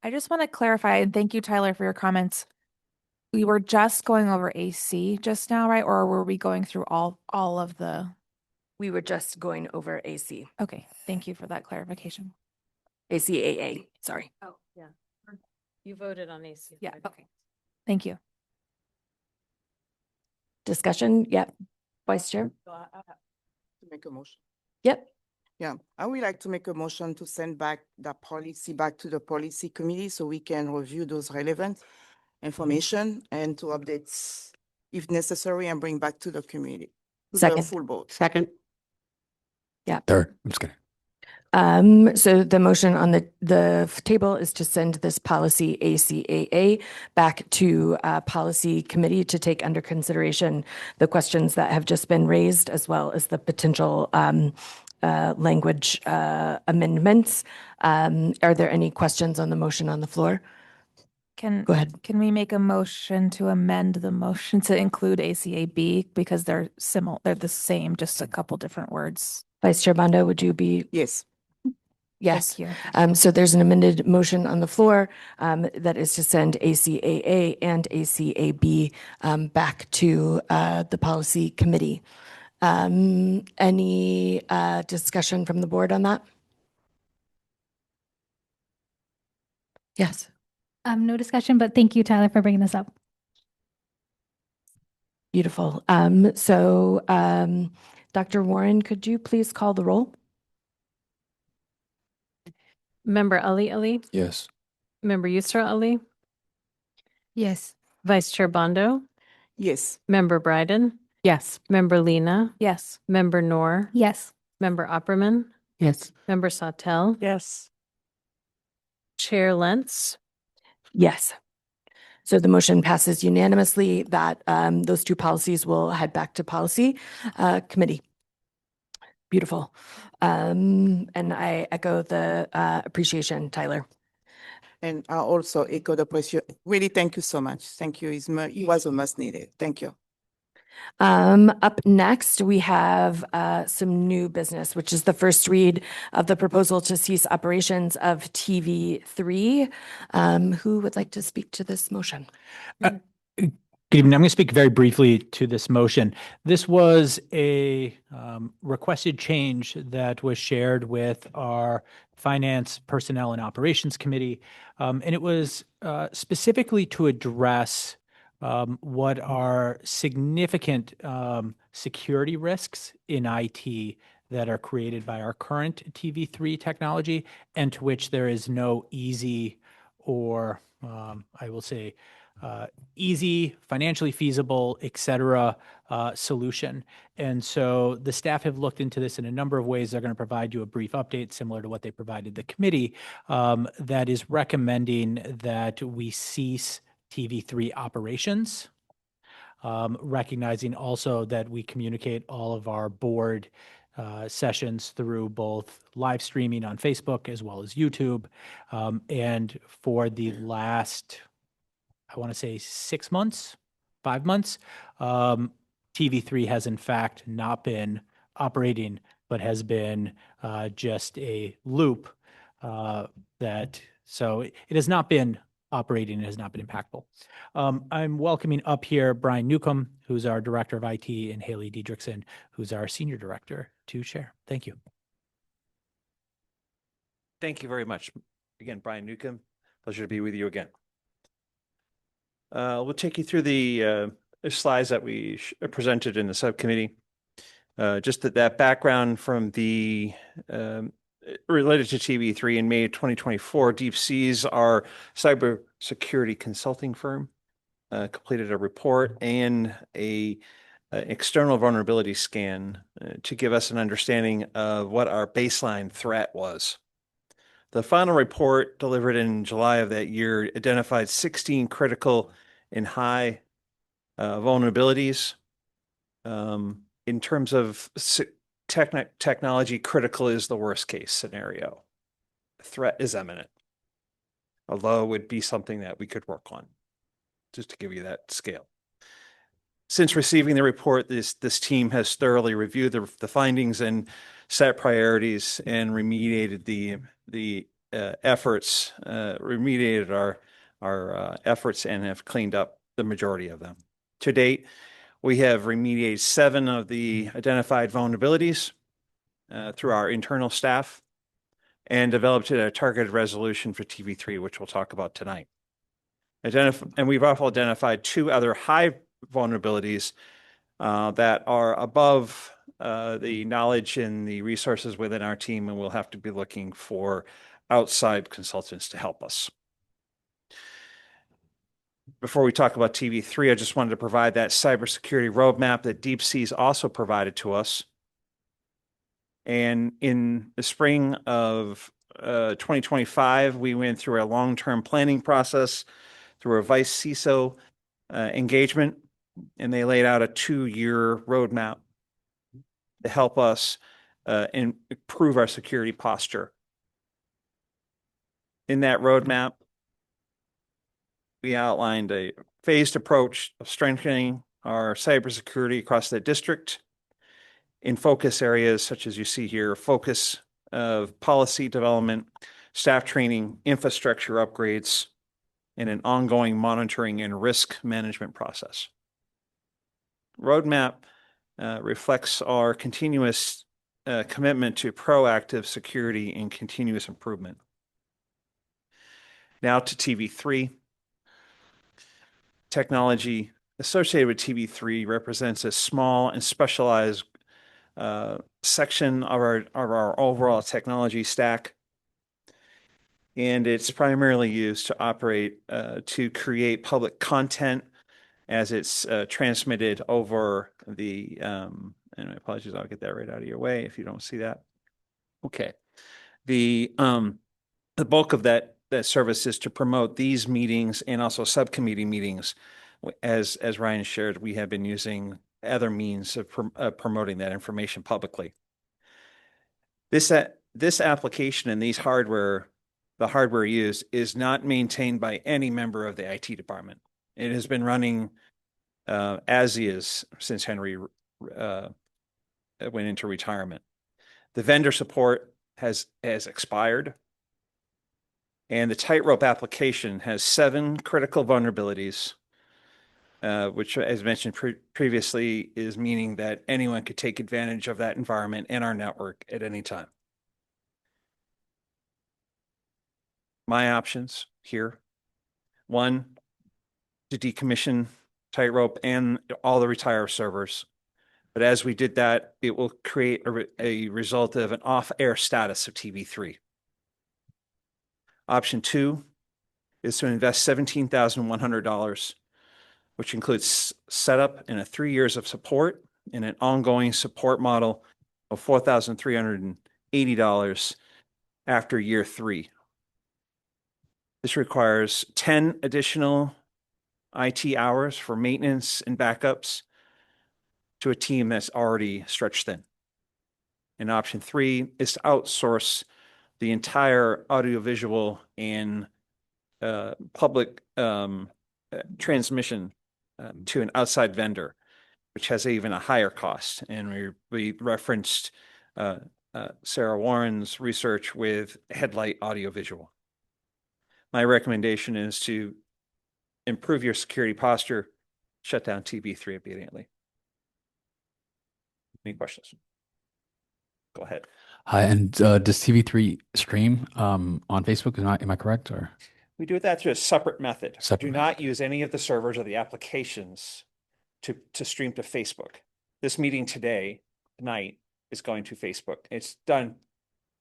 I just want to clarify, and thank you, Tyler, for your comments. We were just going over AC just now, right? Or were we going through all of the? We were just going over AC. Okay, thank you for that clarification. ACAA, sorry. Oh, yeah. You voted on AC. Yeah, okay. Thank you. Discussion? Yep. Vice Chair? To make a motion. Yep. Yeah, I would like to make a motion to send back the policy back to the policy committee so we can review those relevant information and to update if necessary and bring back to the community. To the Second. full board. Second. Yeah. Third. I'm just kidding. So the motion on the table is to send this policy ACAA back to policy committee to take under consideration the questions that have just been raised, as well as the potential language amendments. Are there any questions on the motion on the floor? Go ahead. Can we make a motion to amend the motion to include ACAB because they're similar, they're the same, just a couple different words? Vice Chair Banda, would you be? Yes. Yes. Thank you. So there's an amended motion on the floor that is to send ACAA and ACAB back to the policy committee. Any discussion from the board on that? Yes. No discussion, but thank you, Tyler, for bringing this up. Beautiful. Dr. Warren, could you please call the roll? Member Ali? Yes. Member Yusra Ali? Yes. Vice Chair Bondo? Yes. Member Bryden? Yes. Member Lena? Yes. Member Noor? Yes. Member Opperman? Yes. Member Sawtell? Yes. Chair Lentz? Yes. So the motion passes unanimously that those two policies will head back to policy committee. Beautiful. And I echo the appreciation, Tyler. And I also echo the appreciation. Really, thank you so much. Thank you. It was a must needed. Thank you. Up next, we have some new business, which is the first read of the proposal to cease operations of TV3. Who would like to speak to this motion? Good evening. I'm going to speak very briefly to this motion. This was a requested change that was shared with our Finance, Personnel, and Operations Committee, and it was specifically to address what are significant security risks in IT that are created by our current TV3 technology, and to which there is no easy or I will say easy, financially feasible, et cetera, solution. And so the staff have looked into this in a number of ways. They're going to provide you a brief update similar to what they provided the committee that is recommending that we cease TV3 operations, recognizing also that we communicate all of our board sessions through both live streaming on Facebook as well as YouTube. And for the last, I want to say 6 months, 5 months, TV3 has in fact not been operating, but has been just a loop so it has not been operating, it has not been impactful. I'm welcoming up here Brian Newcomb, who's our Director of IT, and Haley Diedrichson, who's our Senior Director, to share. Thank you. Thank you very much. Again, Brian Newcomb, pleasure to be with you again. We'll take you through the slides that we presented in the subcommittee. Just that background from the related to TV3 in May 2024, Deep Seas, our cybersecurity consulting firm, completed a report and an external vulnerability scan to give us an understanding of what our baseline threat was. The final report, delivered in July of that year, identified 16 critical and high vulnerabilities. In terms of technology, critical is the worst case scenario. The threat is imminent, although it would be something that we could work on, just to give you that scale. Since receiving the report, this team has thoroughly reviewed the findings and set priorities and remediated the efforts, remediated our efforts, and have cleaned up the majority of them. To date, we have remediated 7 of the identified vulnerabilities through our internal staff and developed a targeted resolution for TV3, which we'll talk about tonight. And we've also identified 2 other high vulnerabilities that are above the knowledge and the resources within our team, and we'll have to be looking for outside consultants to help us. Before we talk about TV3, I just wanted to provide that cybersecurity roadmap that Deep Seas also provided to us. And in the spring of 2025, we went through a long-term planning process through a vice CISO engagement, and they laid out a 2-year roadmap to help us improve our security posture. In that roadmap, we outlined a phased approach of strengthening our cybersecurity across the district in focus areas such as you see here, focus of policy development, staff training, infrastructure upgrades, and an ongoing monitoring and risk management process. Roadmap reflects our continuous commitment to proactive security and continuous improvement. Now to TV3. Technology associated with TV3 represents a small and specialized section of our overall technology stack, and it's primarily used to operate to create public content as it's transmitted over the and my apologies, I'll get that right out of your way if you don't see that. Okay, the bulk of that that services to promote these meetings and also subcommittee meetings. As Ryan shared, we have been using other means of promoting that information publicly. This application and the hardware used is not maintained by any member of the IT department. It has been running as is since Henry went into retirement. The vendor support has expired, and the Tightrope application has 7 critical vulnerabilities, which, as mentioned previously, is meaning that anyone could take advantage of that environment and our network at any time. My options here: 1, to decommission Tightrope and all the retire servers. But as we did that, it will create a result of an off-air status of TV3. Option 2 is to invest $17,100, which includes setup and 3 years of support and an ongoing support model of $4,380 after year 3. This requires 10 additional IT hours for maintenance and backups to a team that's already stretched thin. And option 3 is to outsource the entire audiovisual and public transmission to an outside vendor, which has even a higher cost. And we referenced Sarah Warren's research with Headlight Audiovisual. My recommendation is to improve your security posture, shut down TV3 immediately. Any questions? Go ahead. Hi, and does TV3 stream on Facebook? Am I correct? Or we do that through a separate method. Separate Do not use any of the servers or the applications to stream to Facebook. This meeting tonight is going to Facebook. It's done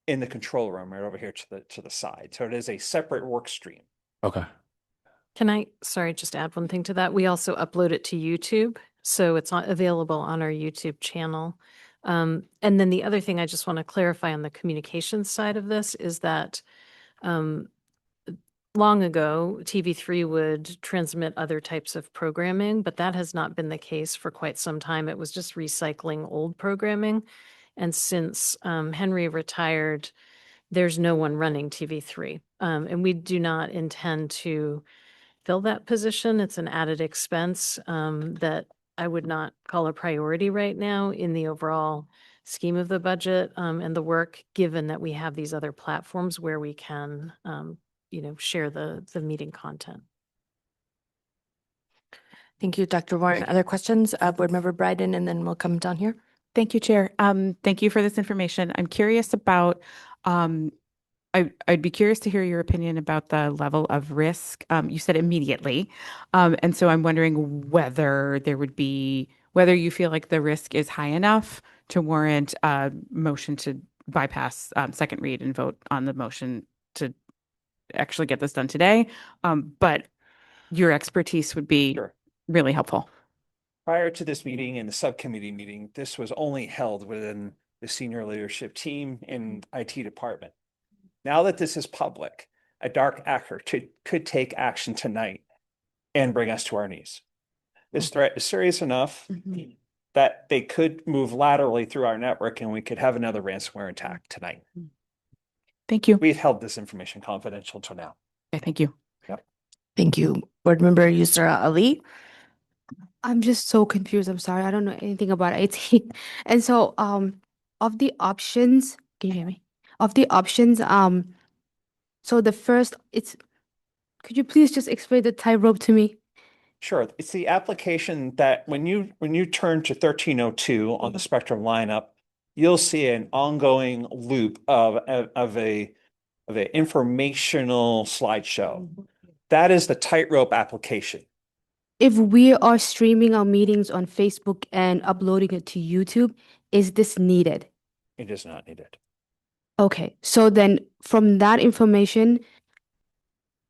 in the control room right over here to the side. So it is a separate work stream. Okay. Can I, sorry, just add one thing to that? We also upload it to YouTube, so it's available on our YouTube channel. And then the other thing I just want to clarify on the communications side of this is that long ago, TV3 would transmit other types of programming, but that has not been the case for quite some time. It was just recycling old programming. And since Henry retired, there's no one running TV3. And we do not intend to fill that position. It's an added expense that I would not call a priority right now in the overall scheme of the budget and the work, given that we have these other platforms where we can, share the meeting content. Thank you, Dr. Warren. Other questions? Board Member Bryden, and then we'll come down here. Thank you, Chair. Thank you for this information. I'm curious about, I'd be curious to hear your opinion about the level of risk. You said immediately. And so I'm wondering whether you feel like the risk is high enough to warrant a motion to bypass second read and vote on the motion to actually get this done today. But your expertise would be really helpful. Prior to this meeting and the subcommittee meeting, this was only held within the senior leadership team and IT department. Now that this is public, a dark actor could take action tonight and bring us to our knees. This threat is serious enough that they could move laterally through our network and we could have another ransomware attack tonight. Thank you. We've held this information confidential until now. Okay, thank you. Yep. Thank you. Board Member Yusra Ali. I'm just so confused. I'm sorry. I don't know anything about IT. And so, of the options, can you hear me? Of the options, so the first, could you please just explain the tightrope to me? Sure. It's the application that when you turn to 1302 on the Spectrum lineup, you'll see an ongoing loop of a informational slideshow. That is the tightrope application. If we are streaming our meetings on Facebook and uploading it to YouTube, is this needed? It is not needed. Okay, so then from that information,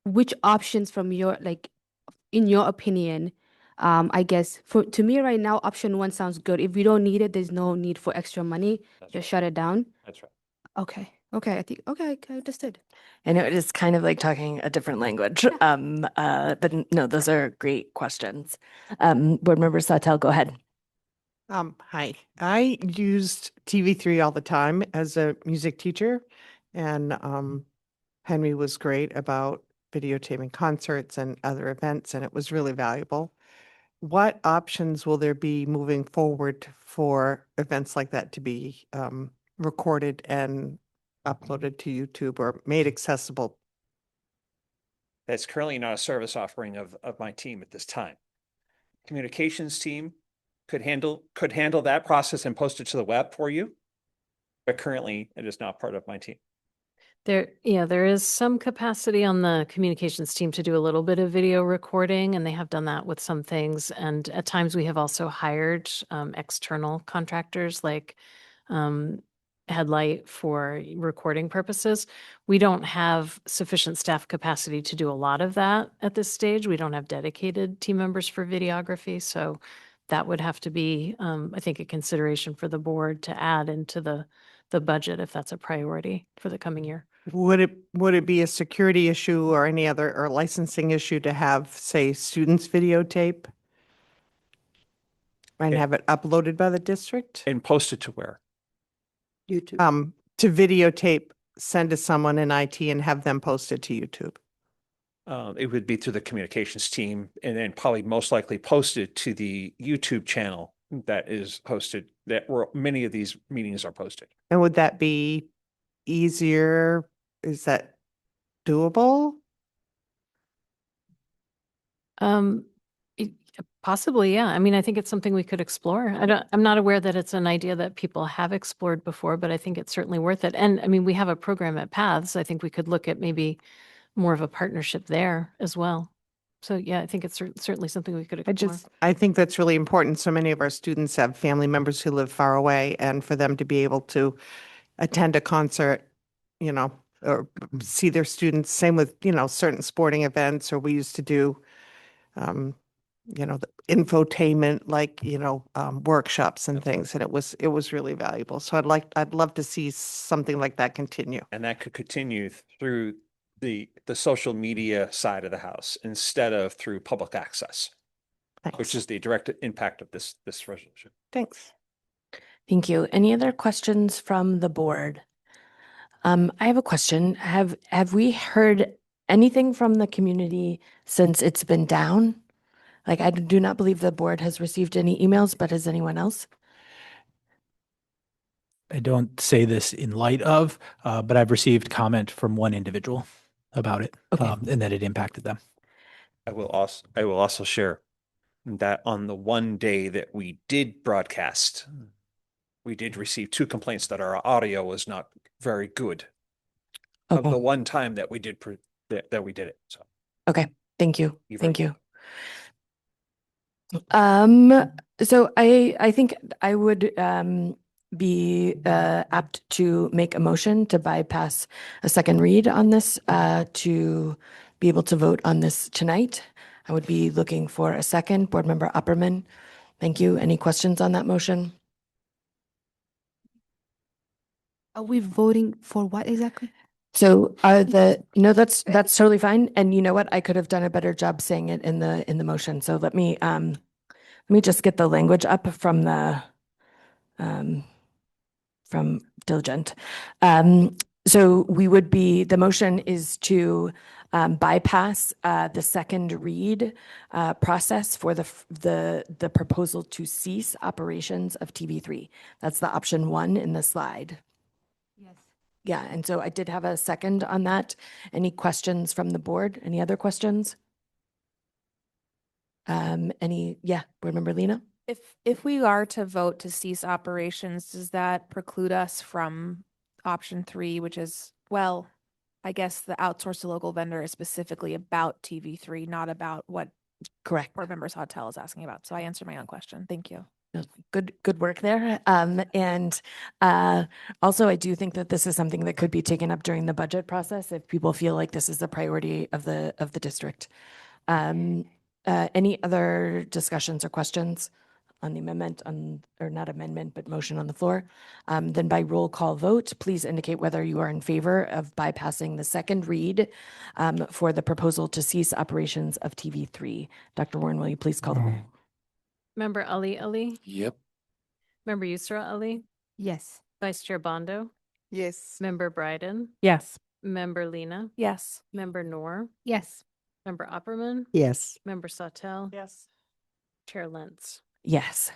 which options from in your opinion, I guess to me right now, option 1 sounds good. If we don't need it, there's no need for extra money. Just shut it down. That's right. Okay. Okay, I think, okay, I understood. I know it is kind of like talking a different language. No, those are great questions. Board Member Sawtelle, go ahead. Hi. I used TV3 all the time as a music teacher, and Henry was great about videotaping concerts and other events, and it was really valuable. What options will there be moving forward for events like that to be recorded and uploaded to YouTube or made accessible? That's currently not a service offering of my team at this time. Communications team could handle that process and post it to the web for you. But currently it is not part of my team. There is some capacity on the communications team to do a little bit of video recording, and they have done that with some things. And at times we have also hired external contractors like Headlight for recording purposes. We don't have sufficient staff capacity to do a lot of that at this stage. We don't have dedicated team members for videography. So that would have to be, I think, a consideration for the board to add into the budget if that's a priority for the coming year. Would it be a security issue or any other or licensing issue to have, say, students videotape and have it uploaded by the district? And post it to where? YouTube. To videotape, send to someone in IT and have them post it to YouTube. It would be through the communications team and then probably most likely posted to the YouTube channel that is hosted, that where many of these meetings are posted. And would that be easier? Is that doable? Possibly, yeah. I mean, I think it's something we could explore. I'm not aware that it's an idea that people have explored before, but I think it's certainly worth it. And I mean, we have a program at Paths. I think we could look at maybe more of a partnership there as well. So yeah, I think it's certainly something we could explore. I think that's really important. So many of our students have family members who live far away, and for them to be able to attend a concert, or see their students, same with, certain sporting events, or we used to do, the infotainment, like, workshops and things, and it was really valuable. So I'd love to see something like that continue. And that could continue through the social media side of the house instead of through public access, which is the direct impact of this resolution. Thanks. Thank you. Any other questions from the board? I have a question. Have we heard anything from the community since it's been down? Like, I do not believe the board has received any emails, but has anyone else? I don't say this in light of, but I've received comment from one individual about it, and that it impacted them. I will also share that on the one day that we did broadcast, we did receive 2 complaints that our audio was not very good. Of the one time that we did that we did it. So okay, thank you. Thank you. Welcome. So I think I would be apt to make a motion to bypass a second read on this to be able to vote on this tonight. I would be looking for a second. Board Member Upperman. Thank you. Any questions on that motion? Are we voting for what exactly? So no, that's totally fine. And you know what? I could have done a better job saying it in the motion. So let me just get the language up from the from Diligent. So the motion is to bypass the second read process for the proposal to cease operations of TV3. That's the option 1 in the slide. Yes. Yeah, and so I did have a second on that. Any questions from the board? Any other questions? Board Member Lena? If we are to vote to cease operations, does that preclude us from option 3, which is, well, I guess the outsource to local vendor is specifically about TV3, not about what Correct. Board Members Hotel is asking about. So I answered my own question. Thank you. Good work there. And also, I do think that this is something that could be taken up during the budget process if people feel like this is a priority of the district. Any other discussions or questions on the amendment or not amendment, but motion on the floor. Then by roll call vote, please indicate whether you are in favor of bypassing the second read for the proposal to cease operations of TV3. Dr. Warren, will you please call the roll? Member Ali? Yep. Member Yusra Ali? Yes. Vice Chair Bondo? Yes. Member Bryden? Yes. Member Lena? Yes. Member Noor? Yes. Member Opperman? Yes. Member Sawtell? Yes. Chair Lentz? Yes.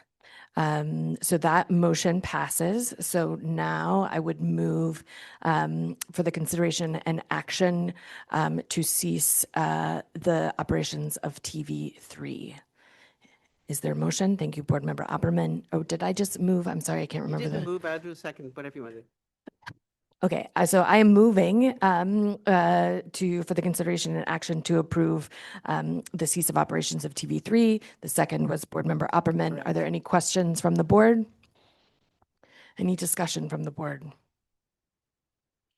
So that motion passes. So now I would move for the consideration and action to cease the operations of TV3. Is there a motion? Thank you, Board Member Opperman. Oh, did I just move? I'm sorry, I can't You remember didn't the. move, I'll do a second, whatever you want to do. Okay, so I am moving for the consideration and action to approve the cease of operations of TV3. The second was Board Member Opperman. Are there any questions from the board? Any discussion from the board?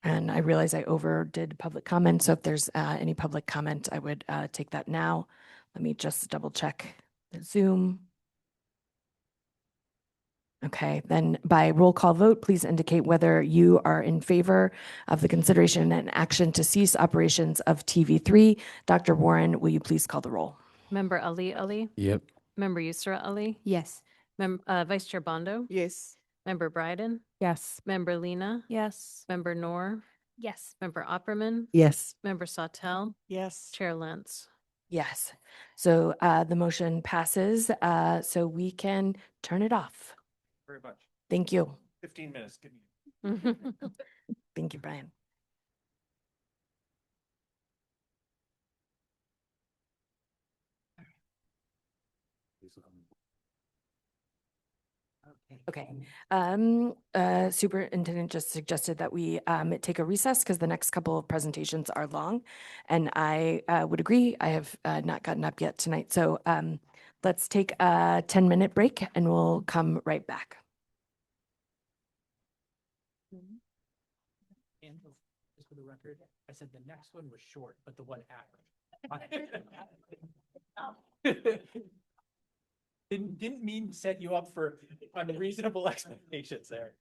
And I realize I overdid public comment, so if there's any public comment, I would take that now. Let me just double check the Zoom. Okay, then by roll call vote, please indicate whether you are in favor of the consideration and action to cease operations of TV3. Dr. Warren, will you please call the roll? Member Ali? Yep. Member Yusra Ali? Yes. Vice Chair Bondo? Yes. Member Bryden? Yes. Member Lena? Yes. Member Noor? Yes. Member Opperman? Yes. Member Sawtell? Yes. Chair Lentz? Yes. So the motion passes, so we can turn it off. Very much. Thank you. 15 minutes. Give me. Thank you, Brian. Okay. Superintendent just suggested that we take a recess because the next couple of presentations are long, and I would agree. I have not gotten up yet tonight, so let's take a 10-minute break, and we'll come right back. And just for the record, I said the next one was short, but the one after. Didn't mean to set you up for unreasonable expectations there.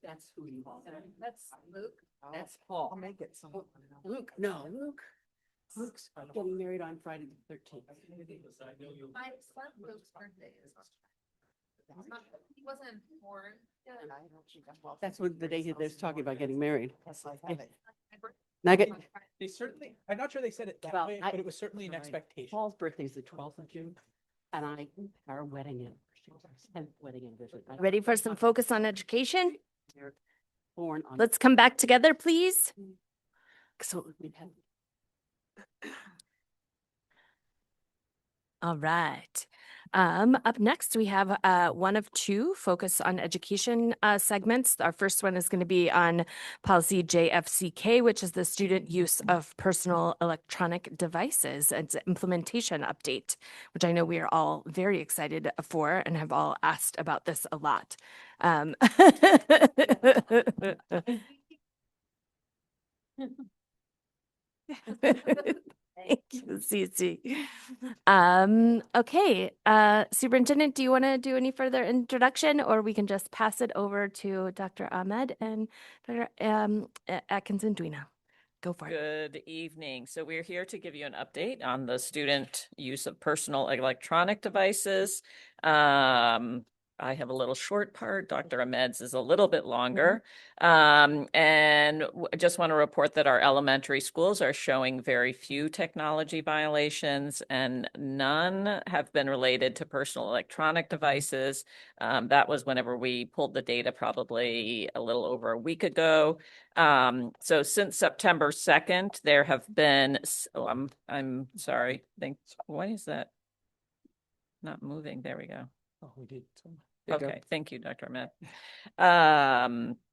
That's who you are. That's Luke. That's Paul. I'll make it. So. Luke, no, Luke. Luke's getting married on Friday the 13th. My son Luke's birthday is. He wasn't born. That's what the day they're talking about getting married. Yes, I have it. Nugget. They certainly, I'm not sure they said it that Well, way, but it was certainly an expectation. Paul's birthday is the 12th of June, and our wedding anniversary. 10th wedding anniversary. Ready for some focus on education? They're born on. Let's come back together, please. So we have. All right. Up next, we have one of two focus on education segments. Our first one is going to be on policy JFCK, which is the student use of personal electronic devices. It's an implementation update, which I know we are all very excited for and have all asked about this a lot. Thank you, Cece. Okay, Superintendent, do you want to do any further introduction, or we can just pass it over to Dr. Ahmed and Dr. Atkinson-Duino? Go for it. Good evening. So we're here to give you an update on the student use of personal electronic devices. I have a little short part. Dr. Ahmed's is a little bit longer. And I just want to report that our elementary schools are showing very few technology violations, and none have been related to personal electronic devices. That was whenever we pulled the data, probably a little over a week ago. So since September 2nd, there have been, I'm sorry, why is that not moving? There we go. Oh, we did. Okay, thank you, Dr. Ahmed.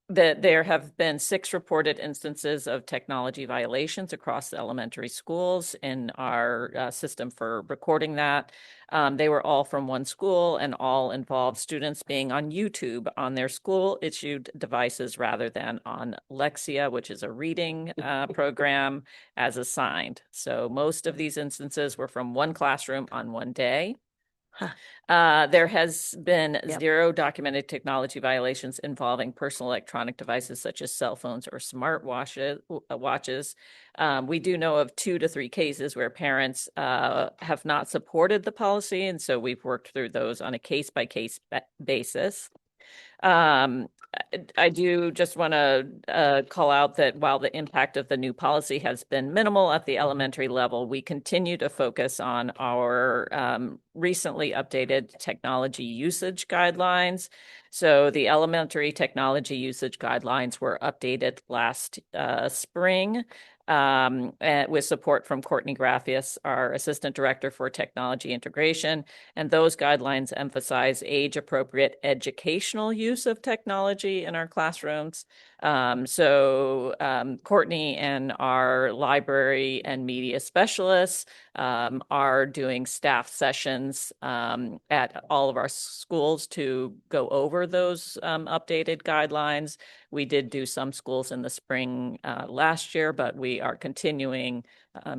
There have been 6 reported instances of technology violations across the elementary schools in our system for recording that. They were all from one school and all involved students being on YouTube on their school-issued devices rather than on Lexia, which is a reading program, as assigned. So most of these instances were from one classroom on one day. There has been 0 documented technology violations involving personal electronic devices such as cell phones or smart watches. We do know of 2 to 3 cases where parents have not supported the policy, and so we've worked through those on a case-by-case basis. I do just want to call out that while the impact of the new policy has been minimal at the elementary level, we continue to focus on our recently updated technology usage guidelines. So the elementary technology usage guidelines were updated last spring. With support from Courtney Graffius, our Assistant Director for Technology Integration. And those guidelines emphasize age-appropriate educational use of technology in our classrooms. Courtney and our library and media specialists are doing staff sessions at all of our schools to go over those updated guidelines. We did do some schools in the spring last year, but we are continuing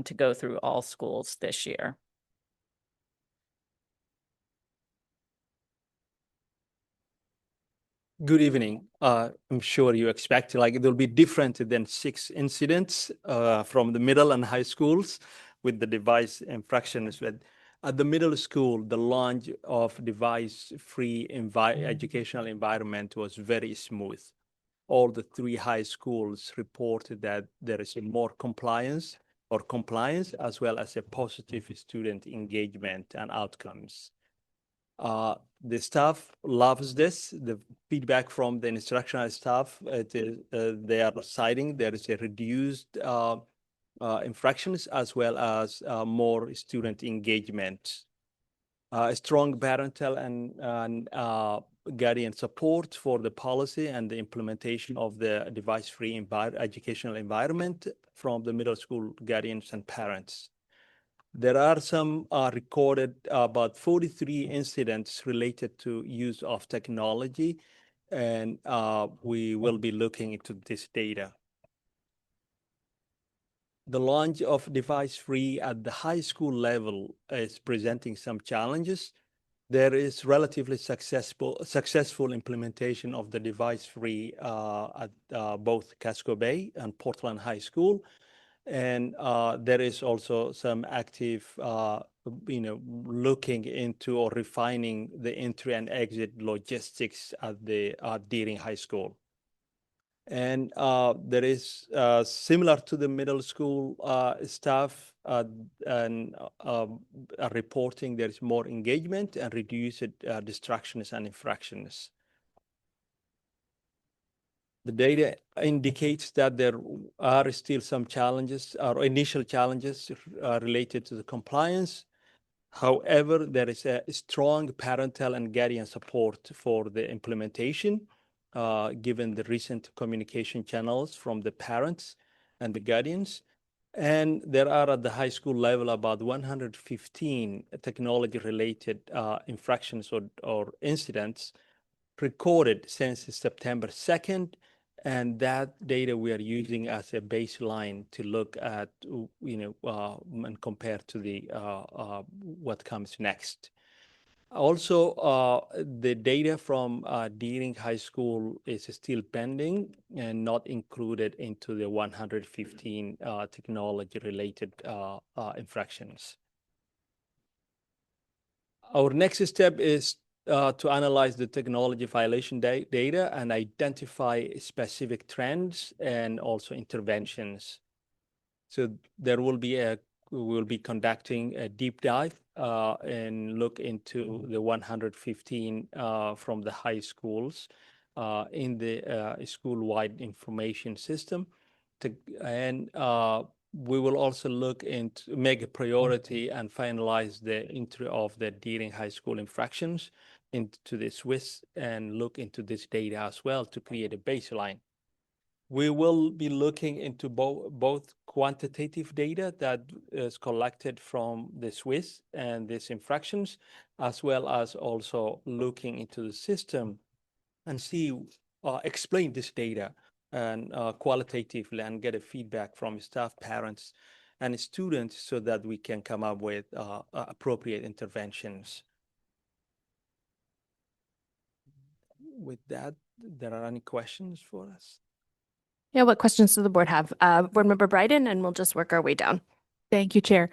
to go through all schools this year. Good evening. I'm sure you expect like it will be different than 6 incidents from the middle and high schools with the device infractions. At the middle school, the launch of device-free educational environment was very smooth. All the 3 high schools reported that there is more compliance as well as a positive student engagement and outcomes. The staff loves this. The feedback from the instructional staff, they are citing there is a reduced infractions as well as more student engagement. Strong parental and guardian support for the policy and the implementation of the device-free educational environment from the middle school guardians and parents. There are some recorded about 43 incidents related to use of technology, and we will be looking into this data. The launch of device-free at the high school level is presenting some challenges. there is relatively successful implementation of the device-free at both Casco Bay and Portland High School. And there is also some active, looking into or refining the entry and exit logistics at the Deering High School. And there is similar to the middle school staff and reporting, there is more engagement and reduced distractions and infractions. The data indicates that there are still some challenges or initial challenges related to the compliance. However, there is a strong parental and guardian support for the implementation, given the recent communication channels from the parents and the guardians. And there are at the high school level about 115 technology-related infractions or incidents recorded since September 2nd. And that data we are using as a baseline to look at, and compare to the what comes next. Also, the data from Deering High School is still pending and not included into the 115 technology-related infractions. Our next step is to analyze the technology violation data and identify specific trends and also interventions. So there will be we will be conducting a deep dive and look into the 115 from the high schools in the school-wide information system. We will also look into make a priority and finalize the entry of the Deering High School infractions into the Swiss and look into this data as well to create a baseline. We will be looking into both quantitative data that is collected from the Swiss and these infractions, as well as also looking into the system and explain this data and qualitatively and get a feedback from staff, parents, and students so that we can come up with appropriate interventions. With that, there are any questions for us? Yeah, what questions does the board have? Board Member Bryden, and we'll just work our way down. Thank you, Chair.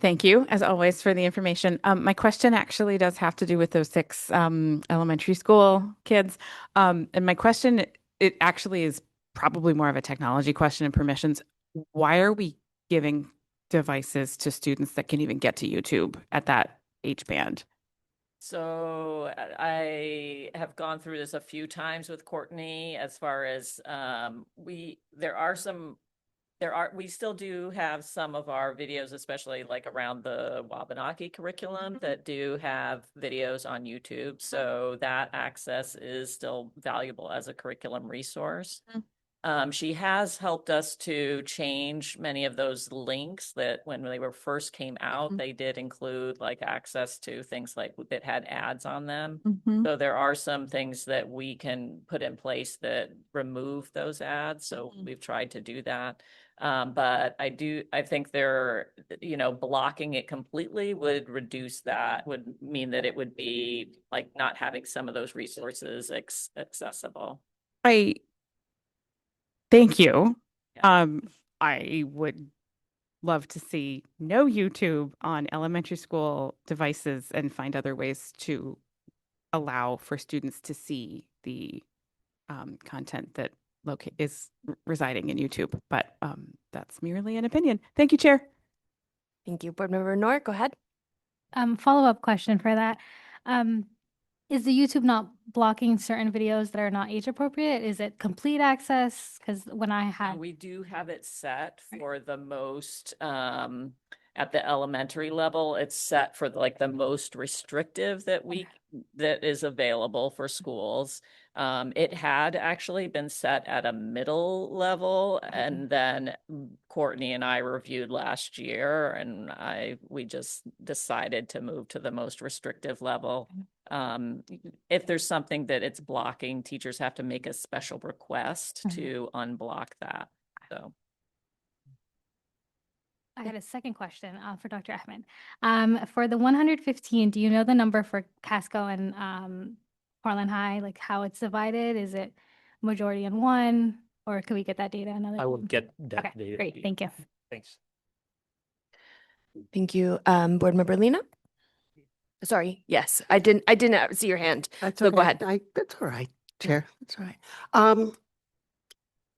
Thank you, as always, for the information. My question actually does have to do with those 6 elementary school kids. And my question, it actually is probably more of a technology question and permissions. Why are we giving devices to students that can even get to YouTube at that age band? So I have gone through this a few times with Courtney as far as we still do have some of our videos, especially like around the Wabanaki curriculum, that do have videos on YouTube. So that access is still valuable as a curriculum resource. She has helped us to change many of those links that when they first came out, they did include like access to things like that had ads on them. So there are some things that we can put in place that remove those ads. So we've tried to do that. But I think blocking it completely would reduce that, would mean that it would be like not having some of those resources accessible. Thank you. I would love to see no YouTube on elementary school devices and find other ways to allow for students to see the content that is residing in YouTube. But that's merely an opinion. Thank you, Chair. Thank you. Board Member Noor, go ahead. Follow-up question for that. Is the YouTube not blocking certain videos that are not age appropriate? Is it complete access? Because when I had We do have it set for the most at the elementary level. It's set for the most restrictive that is available for schools. It had actually been set at a middle level, and then Courtney and I reviewed last year, and we just decided to move to the most restrictive level. If there's something that it's blocking, teachers have to make a special request to unblock that. So. I had a second question for Dr. Ahmed. For the 115, do you know the number for Casco and Portland High, like how it's divided? Is it majority in one, or can we get that data another I will time? get that Okay, data. great. Thank you. Thanks. Thank you. Board Member Lena? Sorry, yes, I didn't see your hand. That's So okay. go ahead. That's all right, Chair. That's all right.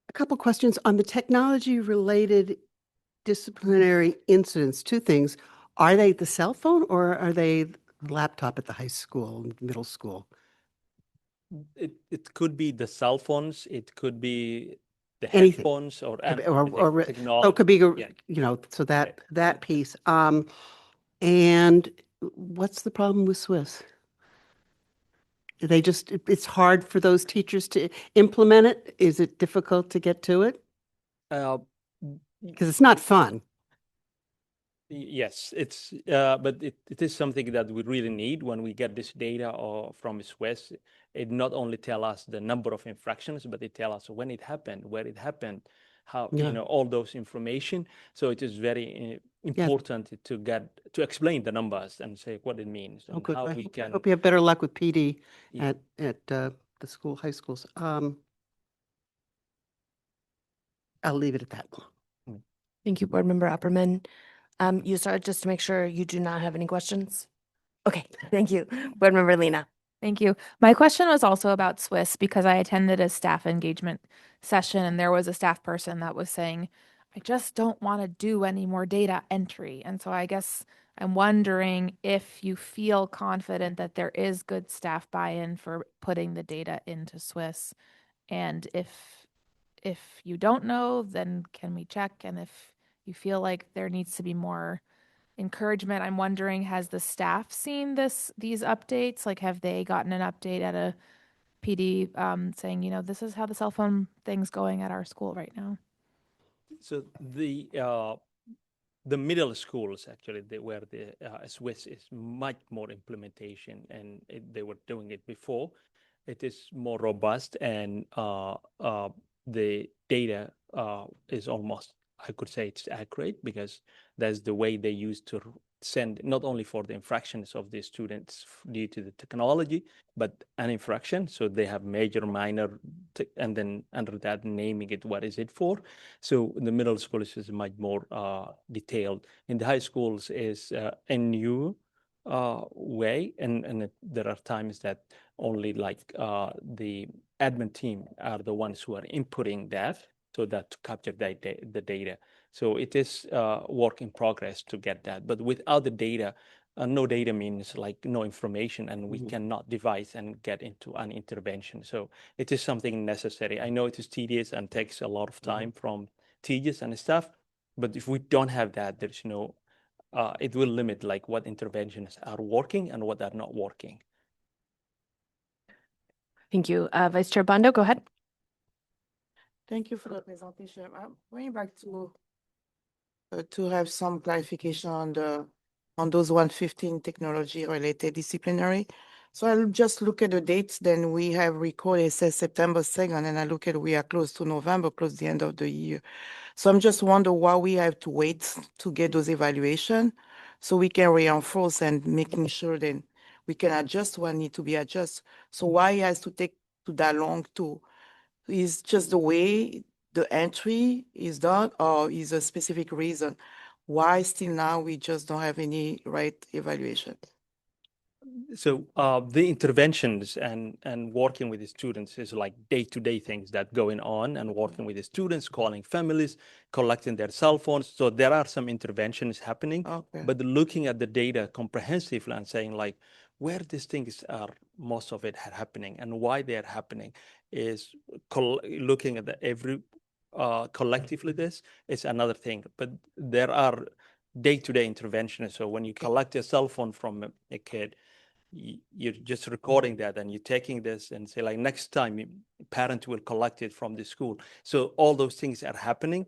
A couple questions on the technology-related disciplinary incidents. Two things. Are they the cell phone or are they the laptop at the high school, middle school? It could be the cell phones. It could be the Anything. headphones or So it could be, technology. Yeah. so that piece. And what's the problem with Swiss? It's hard for those teachers to implement it? Is it difficult to get to it? Because it's not fun. Yes, but it is something that we really need when we get this data from Swiss. It not only tell us the number of infractions, but it tell us when it happened, where it happened, how, all those information. So it is very important to explain the numbers and say what it means and Good. how I we can. hope you have better luck with PD at the high schools. I'll leave it at that. Thank you, Board Member Opperman. You started just to make sure you do not have any questions. Okay, thank you. Board Member Lena. Thank you. My question was also about Swiss because I attended a staff engagement session and there was a staff person that was saying, I just don't want to do any more data entry. And so I guess I'm wondering if you feel confident that there is good staff buy-in for putting the data into Swiss. And if you don't know, then can we check? And if you feel like there needs to be more encouragement, I'm wondering, has the staff seen these updates? Like, have they gotten an update at a PD saying, this is how the cell phone thing's going at our school right now? So the middle schools actually, where the Swiss is much more implementation, and they were doing it before. It is more robust, and the data is almost, I could say, it's accurate because that's the way they used to send, not only for the infractions of the students due to the technology, but an infraction. So they have major, minor, and then under that naming it, what is it for? So the middle schools is much more detailed. In the high schools is a new way, and there are times that only like the admin team are the ones who are inputting that, so that to capture the data. So it is work in progress to get that. But without the data, no data means like no information, and we cannot devise and get into an intervention. So it is something necessary. I know it is tedious and takes a lot of time from teachers and staff, but if we don't have that, there's no, it will limit like what interventions are working and what are not working. Thank you. Vice Chair Bondo, go ahead. Thank you for the presentation. I'm going back to have some clarification on those 115 technology-related disciplinary. So I'll just look at the dates. Then we have recorded, it says September 2nd, and I look at we are close to November, close to the end of the year. So I'm just wonder why we have to wait to get those evaluation so we can reinforce and making sure then we can adjust what need to be adjusted. So why it has to take that long to, is just the way the entry is done, or is a specific reason why still now we just don't have any right evaluation? So the interventions and working with the students is like day-to-day things that going on, and working with the students, calling families, collecting their cell phones. So there are some interventions happening, but looking at the data comprehensively and saying like where these things are, most of it are happening and why they are happening is looking at every collectively. This is another thing, but there are day-to-day interventions. So when you collect a cell phone from a kid, you're just recording that and you're taking this and say like next time parent will collect it from the school. So all those things are happening.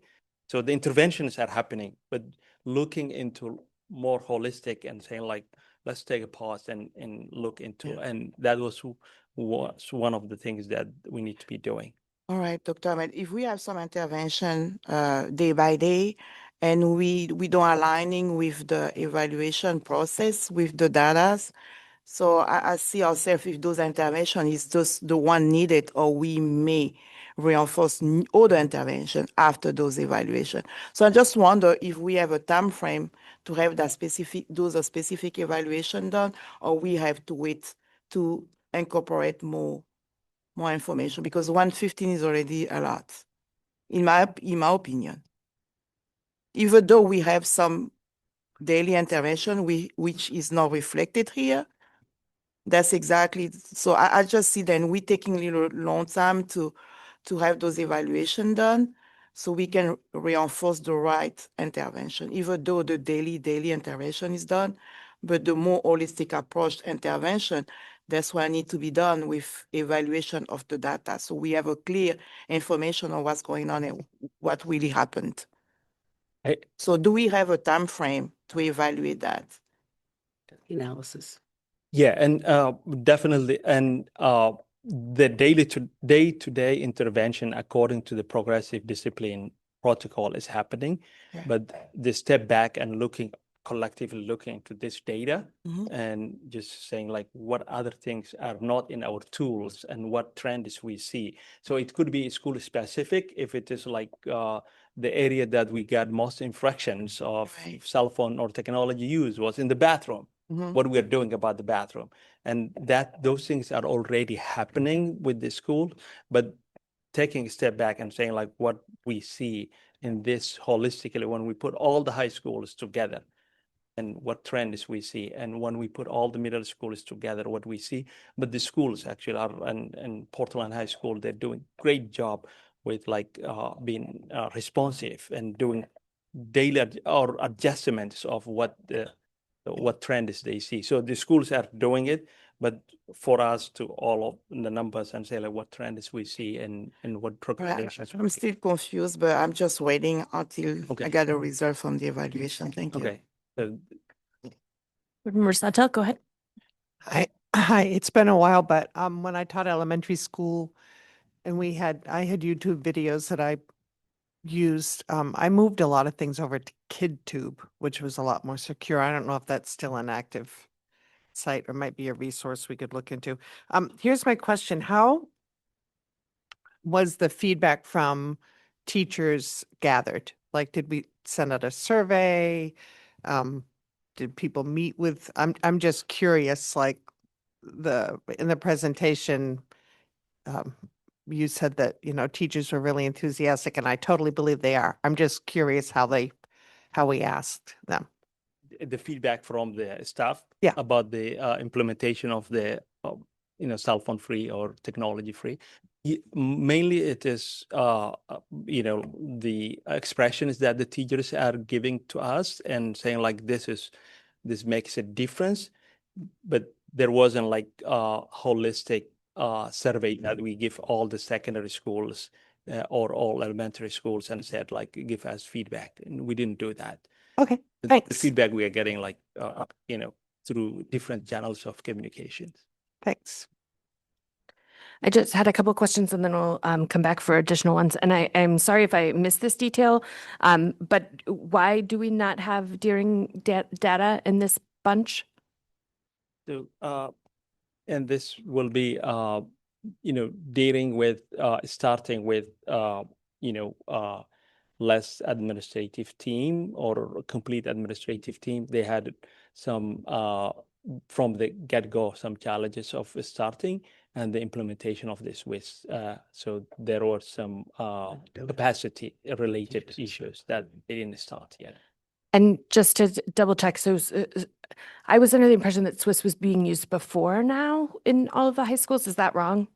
So the interventions are happening, but looking into more holistic and saying like, let's take a pause and look into, and that was one of the things that we need to be doing. All right, Dr. Ahmed, if we have some intervention day by day, and we don't aligning with the evaluation process with the data. So I see ourselves if those intervention is just the one needed, or we may reinforce other intervention after those evaluation. So I just wonder if we have a time frame to have that those specific evaluation done, or we have to wait to incorporate more information, because 115 is already a lot, in my opinion. Even though we have some daily intervention, which is not reflected here. That's exactly, so I just see then we taking a little long time to have those evaluation done, so we can reinforce the right intervention, even though the daily intervention is done, but the more holistic approach intervention, that's what need to be done with evaluation of the data, so we have a clear information on what's going on and what really happened. So do we have a time frame to evaluate that? Analysis. Yeah, and definitely, and the day-to-day intervention according to the progressive discipline protocol is happening, Yeah. but the step back and collectively looking into this data Mhm. and just saying like what other things are not in our tools and what trends we see. So it could be school specific if it is like the area that we got most infractions of cell phone or technology use was in the bathroom. Mhm. What we are doing about the bathroom, and that those things are already happening with the school, but taking a step back and saying like what we see in this holistically when we put all the high schools together and what trends we see, and when we put all the middle schools together, what we see. But the schools actually are, and Portland High School, they're doing great job with like being responsive and doing daily or adjustments of what trends they see. So the schools are doing it, but for us to all of the numbers and say like what trends we see and what progressions. I'm still confused, but I'm just waiting until I get a result from the evaluation. Thank you. Okay. So Marisata, go ahead. Hi, it's been a while, but when I taught elementary school and I had YouTube videos that I used, I moved a lot of things over to KidTube, which was a lot more secure. I don't know if that's still an active site or might be a resource we could look into. Here's my question. How was the feedback from teachers gathered? Like, did we send out a survey? Did people meet with, I'm just curious, like in the presentation, you said that, teachers were really enthusiastic, and I totally believe they are. I'm just curious how we asked them. the feedback from the staff Yeah. about the implementation of the cell phone free or technology free. Mainly it is the expressions that the teachers are giving to us and saying like this makes a difference, but there wasn't like a holistic survey that we give all the secondary schools or all elementary schools and said like give us feedback, and we didn't do that. Okay, The thanks. feedback we are getting like through different channels of communications. Thanks. I just had a couple of questions and then we'll come back for additional ones. And I'm sorry if I missed this detail, but why do we not have Deering data in this bunch? So, and this will be, dealing with, starting with, less administrative team or a complete administrative team. They had some, from the get-go, some challenges of starting and the implementation of this with, so there were some capacity-related issues that they didn't start yet. And just to double check, so I was under the impression that Swiss was being used before now in all of the high schools. Is that wrong?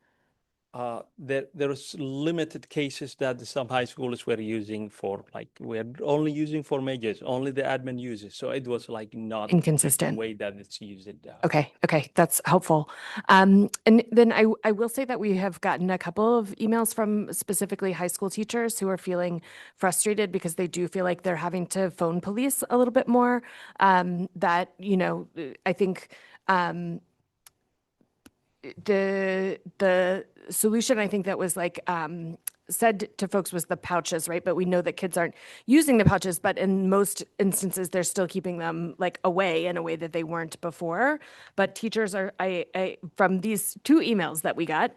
There was limited cases that some high schools were using for like we're only using for majors, only the admin uses. So it was like not Inconsistent. the way that it's used. Okay, that's helpful. And then I will say that we have gotten a couple of emails from specifically high school teachers who are feeling frustrated because they do feel like they're having to phone police a little bit more. That, I think the solution I think that was like said to folks was the pouches, right? But we know that kids aren't using the pouches, but in most instances, they're still keeping them like away in a way that they weren't before. But teachers are, from these 2 emails that we got,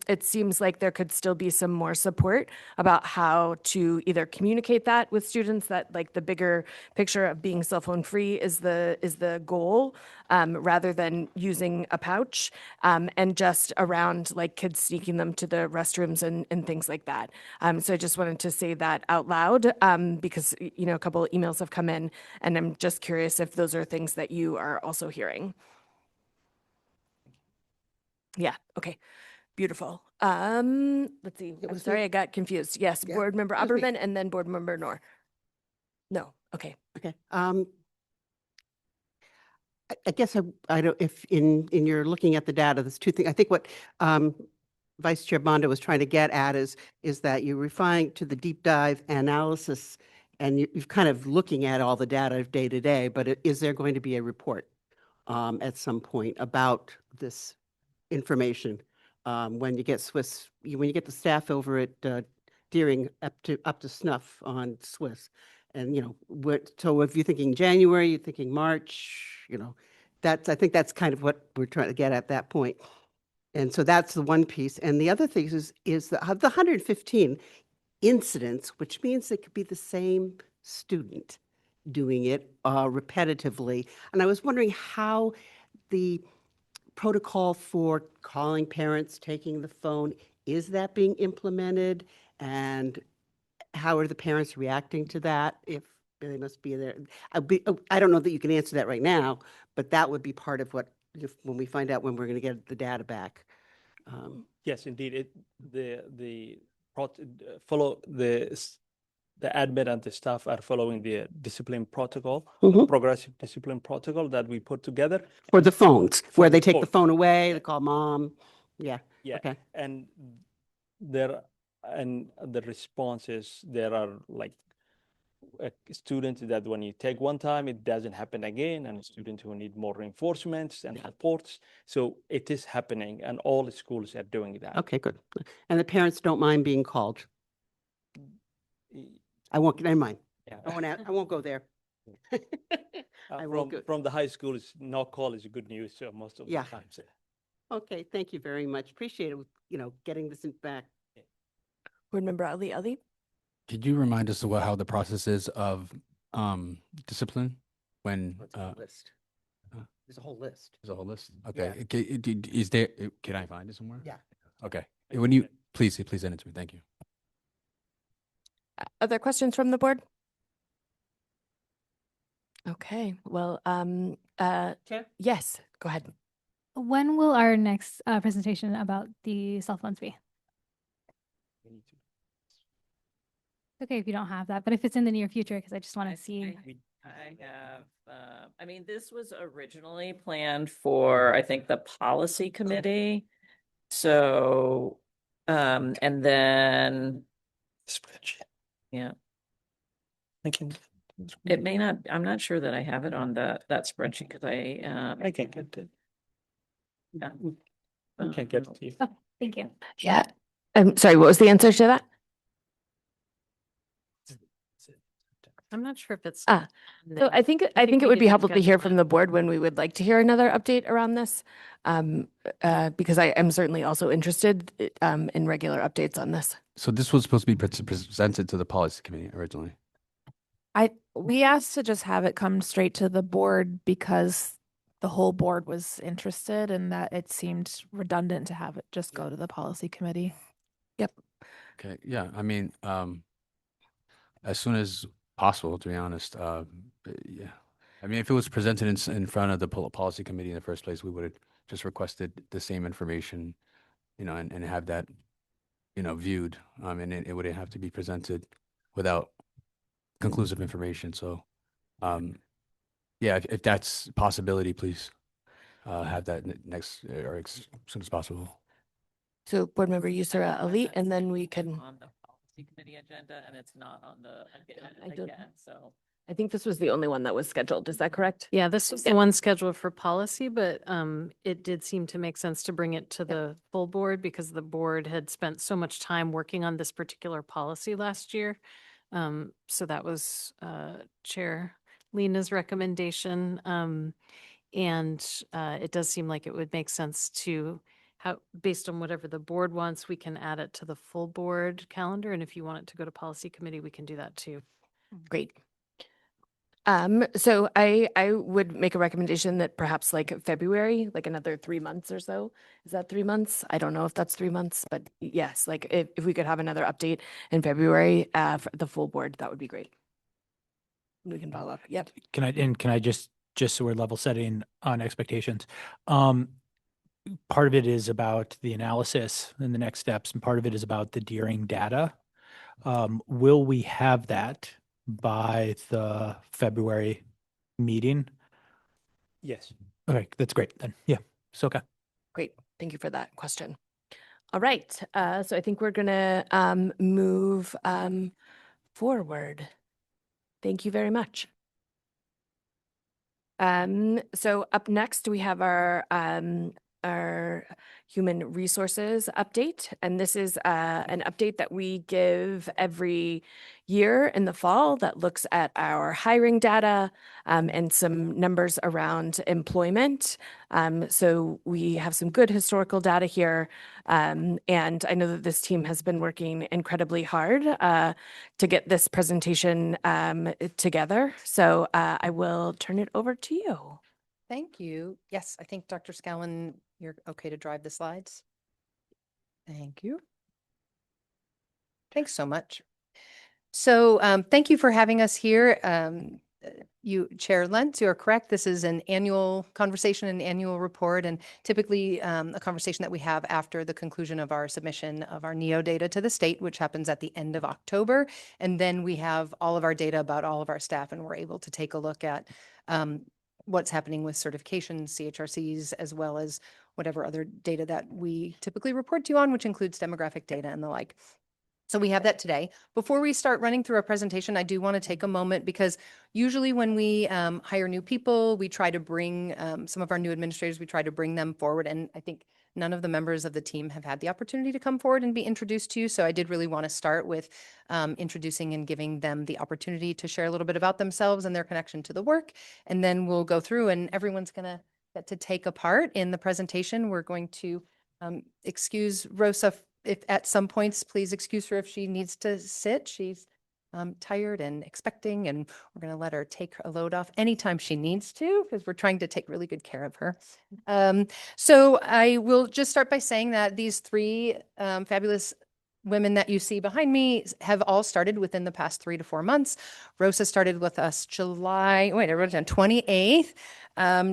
it seems like there could still be some more support about how to either communicate that with students, that like the bigger picture of being cell phone free is the goal, rather than using a pouch, and just around like kids sneaking them to the restrooms and things like that. So I just wanted to say that out loud, because, you know, a couple of emails have come in, and I'm just curious if those are things that you are also hearing. Yeah, okay, beautiful. Let's see, I'm sorry, I got confused. Yes, Yeah, Board Member it was me. Opperman and then Board Member Noor. No, okay. Okay. I guess I don't, if in you're looking at the data, there's 2 things. I think what Vice Chair Bondo was trying to get at is that you're referring to the deep dive analysis, and you're kind of looking at all the data day to day, but is there going to be a report at some point about this information when you get when you get the staff over at Deering up to snuff on Swiss? And, you know, so if you're thinking January, you're thinking March, you know, I think that's kind of what we're trying to get at that point. And so that's the one piece. And the other thing is the 115 incidents, which means it could be the same student doing it repetitively. And I was wondering how the protocol for calling parents, taking the phone, is that being implemented? And how are the parents reacting to that? If they must be there, I don't know that you can answer that right now, but that would be part of what, when we find out when we're going to get the data back. Yes, indeed. Follow the admin and the staff are following the discipline protocol, progressive discipline protocol that we put together. For the phones, where they take the phone away, they call mom. Yeah. Yeah. Okay. And the response is there are like students that when you take one time, it doesn't happen again, and students who need more reinforcements and supports. So it is happening, and all the schools are doing that. Okay, good. And the parents don't mind being called. I won't, never mind. Yeah. I won't go there. I won't go. From the high schools, no call is good news. So most of the time. So. Okay, thank you very much. Appreciate it, you know, getting this back. Board Member Ali. Could you remind us of how the process is of discipline when There's a whole list. There's a whole list. There's a whole list? Okay. Is there, can I find it somewhere? Yeah. Okay. When you, please send it to me. Thank you. Other questions from the board? Okay, well, yes, go ahead. When will our next presentation about the cell phones be? Okay, if you don't have that, but if it's in the near future, because I just want to see. I have, I mean, this was originally planned for, I think, the policy committee. So, and then. Spreadsheet. Yeah. It may not, I'm not sure that I have it on that spreadsheet because I can get it. Yeah. I can get it to you. Oh, thank you. Yeah, I'm sorry, what was the answer to that? I'm not sure if it's. So I think it would be helpful to hear from the board when we would like to hear another update around this, because I am certainly also interested in regular updates on this. So this was supposed to be presented to the policy committee originally. We asked to just have it come straight to the board because the whole board was interested, and that it seemed redundant to have it just go to the policy committee. Yep. Okay. Yeah. I mean, as soon as possible, to be honest. Yeah. I mean, if it was presented in front of the policy committee in the first place, we would have just requested the same information, you know, and have that, you know, viewed. And it wouldn't have to be presented without conclusive information. So, yeah, if that's a possibility, please have that next or as soon as possible. So Board Member Yusra Ali, and then we can. On the policy committee agenda, and it's not on the I don't- again. So I think this was the only one that was scheduled. Is that correct? Yeah, this was the one scheduled for policy, but it did seem to make sense to bring it to the full board because the board had spent so much time working on this particular policy last year. So that was Chair Lena's recommendation. And it does seem like it would make sense to based on whatever the board wants, we can add it to the full board calendar. And if you want it to go to policy committee, we can do that too. Great. So I would make a recommendation that perhaps like February, like another 3 months or so. Is that 3 months? I don't know if that's 3 months, but yes, like if we could have another update in February for the full board, that would be great. We can follow up. Yep. Can I just so we're level setting on expectations, part of it is about the analysis and the next steps, and part of it is about the Deering data. Will we have that by the February meeting? Yes. Okay, that's great then. Yeah, it's okay. Great. Thank you for that question. All right. So I think we're gonna move forward. Thank you very much. So up next we have our human resources update, and this is an update that we give every year in the fall that looks at our hiring data and some numbers around employment. So we have some good historical data here, and I know that this team has been working incredibly hard to get this presentation together. So I will turn it over to you. Thank you. Yes, I think Dr. Scowen, you're okay to drive the slides. Thank you. Thanks so much. So thank you for having us here. You, Chair Lentz, you are correct. This is an annual conversation, an annual report, and typically a conversation that we have after the conclusion of our submission of our NEO data to the state, which happens at the end of October. And then we have all of our data about all of our staff, and we're able to take a look at what's happening with certifications, CHRCs, as well as whatever other data that we typically report to you on, which includes demographic data and the like. So we have that today. Before we start running through our presentation, I do want to take a moment because usually when we hire new people, we try to bring some of our new administrators, we try to bring them forward. And I think none of the members of the team have had the opportunity to come forward and be introduced to you. So I did really want to start with introducing and giving them the opportunity to share a little bit about themselves and their connection to the work. And then we'll go through and everyone's going to get to take a part in the presentation. We're going to excuse Rosa if at some points, please excuse her if she needs to sit. She's tired and expecting, and we're going to let her take a load off anytime she needs to, because we're trying to take really good care of her. So I will just start by saying that these three fabulous women that you see behind me have all started within the past 3 to 4 months. Rosa started with us I wrote it down, 28th.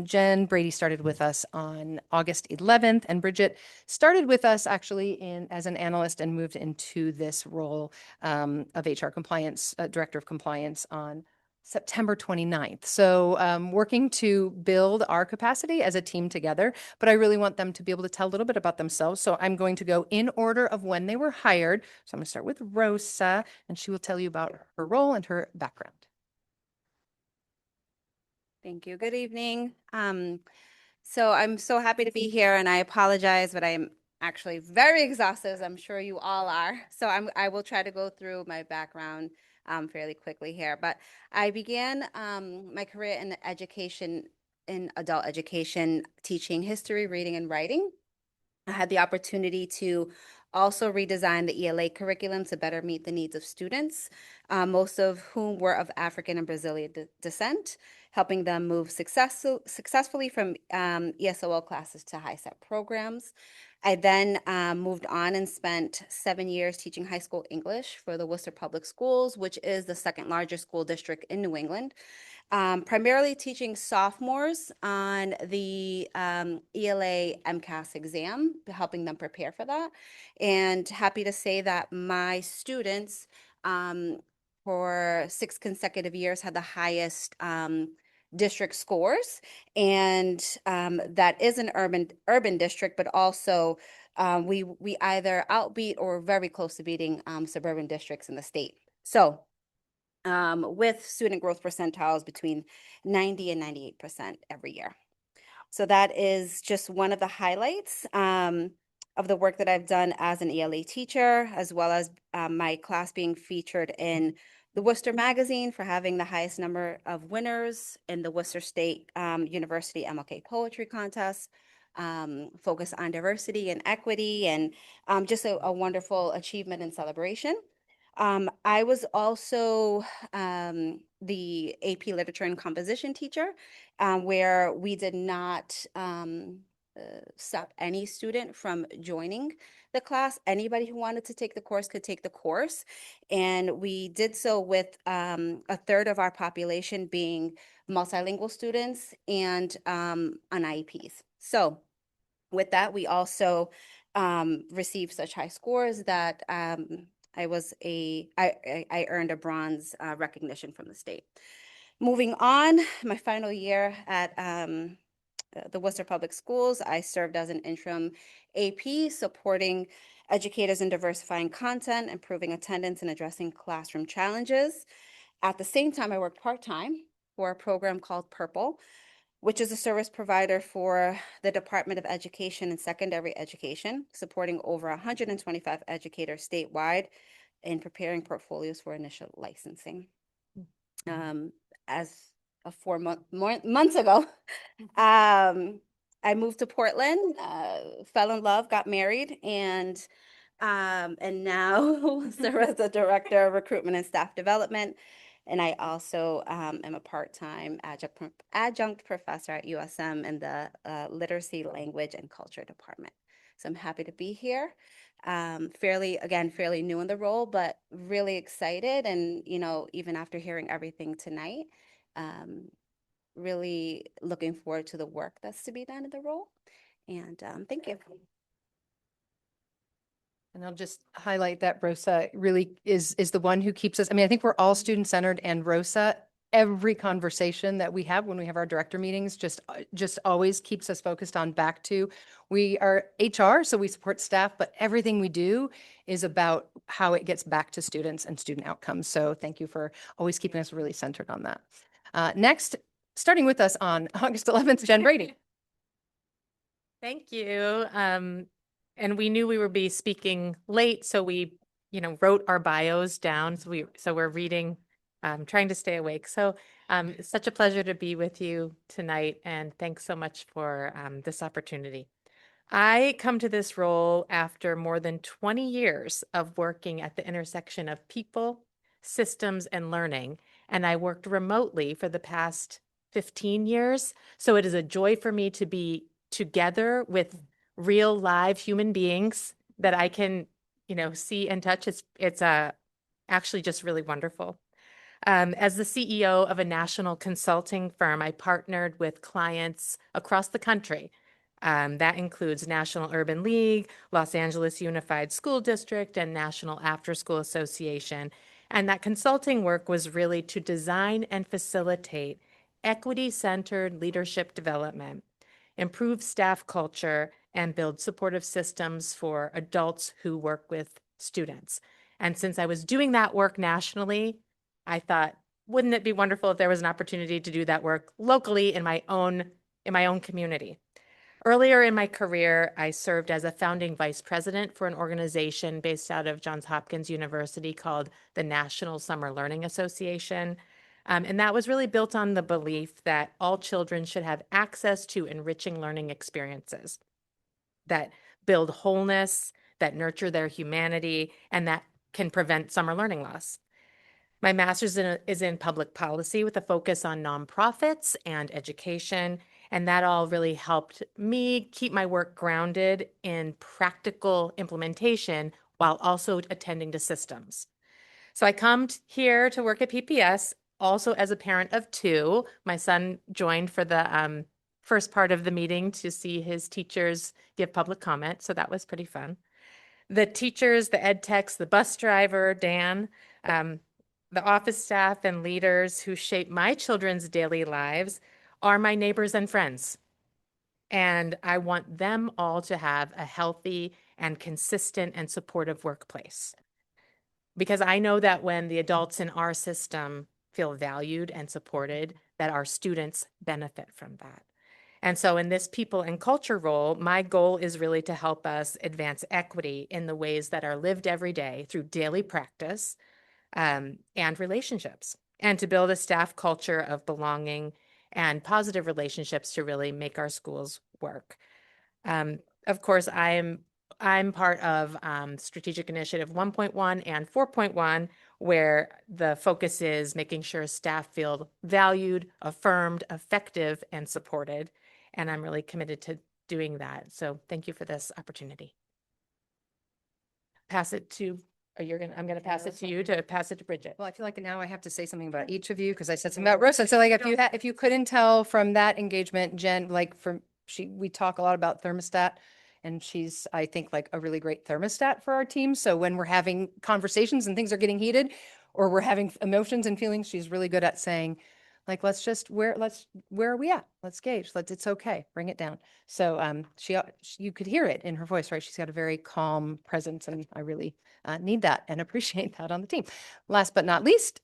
Jen Brady started with us on August 11th, and Bridget started with us actually as an analyst and moved into this role of HR compliance, director of compliance on September 29th. So working to build our capacity as a team together, but I really want them to be able to tell a little bit about themselves. So I'm going to go in order of when they were hired. So I'm going to start with Rosa, and she will tell you about her role and her background. Thank you. Good evening. So I'm so happy to be here, and I apologize, but I'm actually very exhausted, as I'm sure you all are. So I will try to go through my background fairly quickly here. But I began my career in education, in adult education, teaching history, reading, and writing. I had the opportunity to also redesign the ELA curriculum to better meet the needs of students, most of whom were of African and Brazilian descent, helping them move successfully from ESOL classes to high-step programs. I then moved on and spent 7 years teaching high school English for the Worcester Public Schools, which is the second largest school district in New England. Primarily teaching sophomores on the ELA MCAS exam, helping them prepare for that. And happy to say that my students for 6 consecutive years had the highest district scores. And that is an urban district, but also we either outbeat or very close to beating suburban districts in the state. So with student growth percentiles between 90 and 98% every year. So that is just one of the highlights of the work that I've done as an ELA teacher, as well as my class being featured in the Worcester Magazine for having the highest number of winners in the Worcester State University MLK Poetry Contest, focus on diversity and equity, and just a wonderful achievement and celebration. I was also the AP Literature and Composition teacher, where we did not stop any student from joining the class. Anybody who wanted to take the course could take the course. And we did so with a third of our population being multilingual students and on IEPs. So with that, we also received such high scores that I earned a bronze recognition from the state. Moving on, my final year at the Worcester Public Schools, I served as an interim AP, supporting educators in diversifying content, improving attendance, and addressing classroom challenges. At the same time, I worked part-time for a program called Purple, which is a service provider for the Department of Education and Secondary Education, supporting over 125 educators statewide in preparing portfolios for initial licensing. As of 4 months ago, I moved to Portland, fell in love, got married, and now serve as the Director of Recruitment and Staff Development. And I also am a part-time adjunct professor at USM in the Literacy, Language, and Culture Department. So I'm happy to be here. Fairly new in the role, but really excited. And, even after hearing everything tonight, really looking forward to the work that's to be done in the role. And thank you. And I'll just highlight that Rosa really is the one who keeps us. I mean, I think we're all student-centered, and Rosa, every conversation that we have when we have our director meetings just always keeps us focused on back to, we are HR, so we support staff, but everything we do is about how it gets back to students and student outcomes. So thank you for always keeping us really centered on that. Next, starting with us on August 11th, Jen Brady. Thank you. And we knew we would be speaking late, so we, wrote our bios down. So we're reading, trying to stay awake. So it's such a pleasure to be with you tonight, and thanks so much for this opportunity. I come to this role after more than 20 years of working at the intersection of people, systems, and learning, and I worked remotely for the past 15 years. So it is a joy for me to be together with real live human beings that I can, see and touch. It's actually just really wonderful. As the CEO of a national consulting firm, I partnered with clients across the country. That includes National Urban League, Los Angeles Unified School District, and National After School Association. And that consulting work was really to design and facilitate equity-centered leadership development, improve staff culture, and build supportive systems for adults who work with students. And since I was doing that work nationally, I thought, wouldn't it be wonderful if there was an opportunity to do that work locally in my own community? Earlier in my career, I served as a founding vice president for an organization based out of Johns Hopkins University called the National Summer Learning Association. And that was really built on the belief that all children should have access to enriching learning experiences that build wholeness, that nurture their humanity, and that can prevent summer learning loss. My master's is in public policy with a focus on nonprofits and education, and that all really helped me keep my work grounded in practical implementation while also attending to systems. So I come here to work at PPS also as a parent of two. My son joined for the first part of the meeting to see his teachers give public comment, so that was pretty fun. The teachers, the ed techs, the bus driver, Dan, the office staff and leaders who shape my children's daily lives are my neighbors and friends. And I want them all to have a healthy and consistent and supportive workplace. because I know that when the adults in our system feel valued and supported, that our students benefit from that. And so in this people and culture role, my goal is really to help us advance equity in the ways that are lived every day through daily practice and relationships, and to build a staff culture of belonging and positive relationships to really make our schools work. Of course, I'm part of Strategic Initiative 1.1 and 4.1, where the focus is making sure staff feel valued, affirmed, effective, and supported. And I'm really committed to doing that. So thank you for this opportunity. Pass it to, I'm gonna pass it to you to pass it to Bridget. Well, I feel like now I have to say something about each of you because I said something about Rosa. So like if you couldn't tell from that engagement, Jen, like we talk a lot about thermostat, and she's, I think, like a really great thermostat for our team. So when we're having conversations and things are getting heated, or we're having emotions and feelings, she's really good at saying, like, where are we at? Let's gauge. It's okay. Bring it down. So you could hear it in her voice, right? She's got a very calm presence, and I really need that and appreciate that on the team. Last but not least,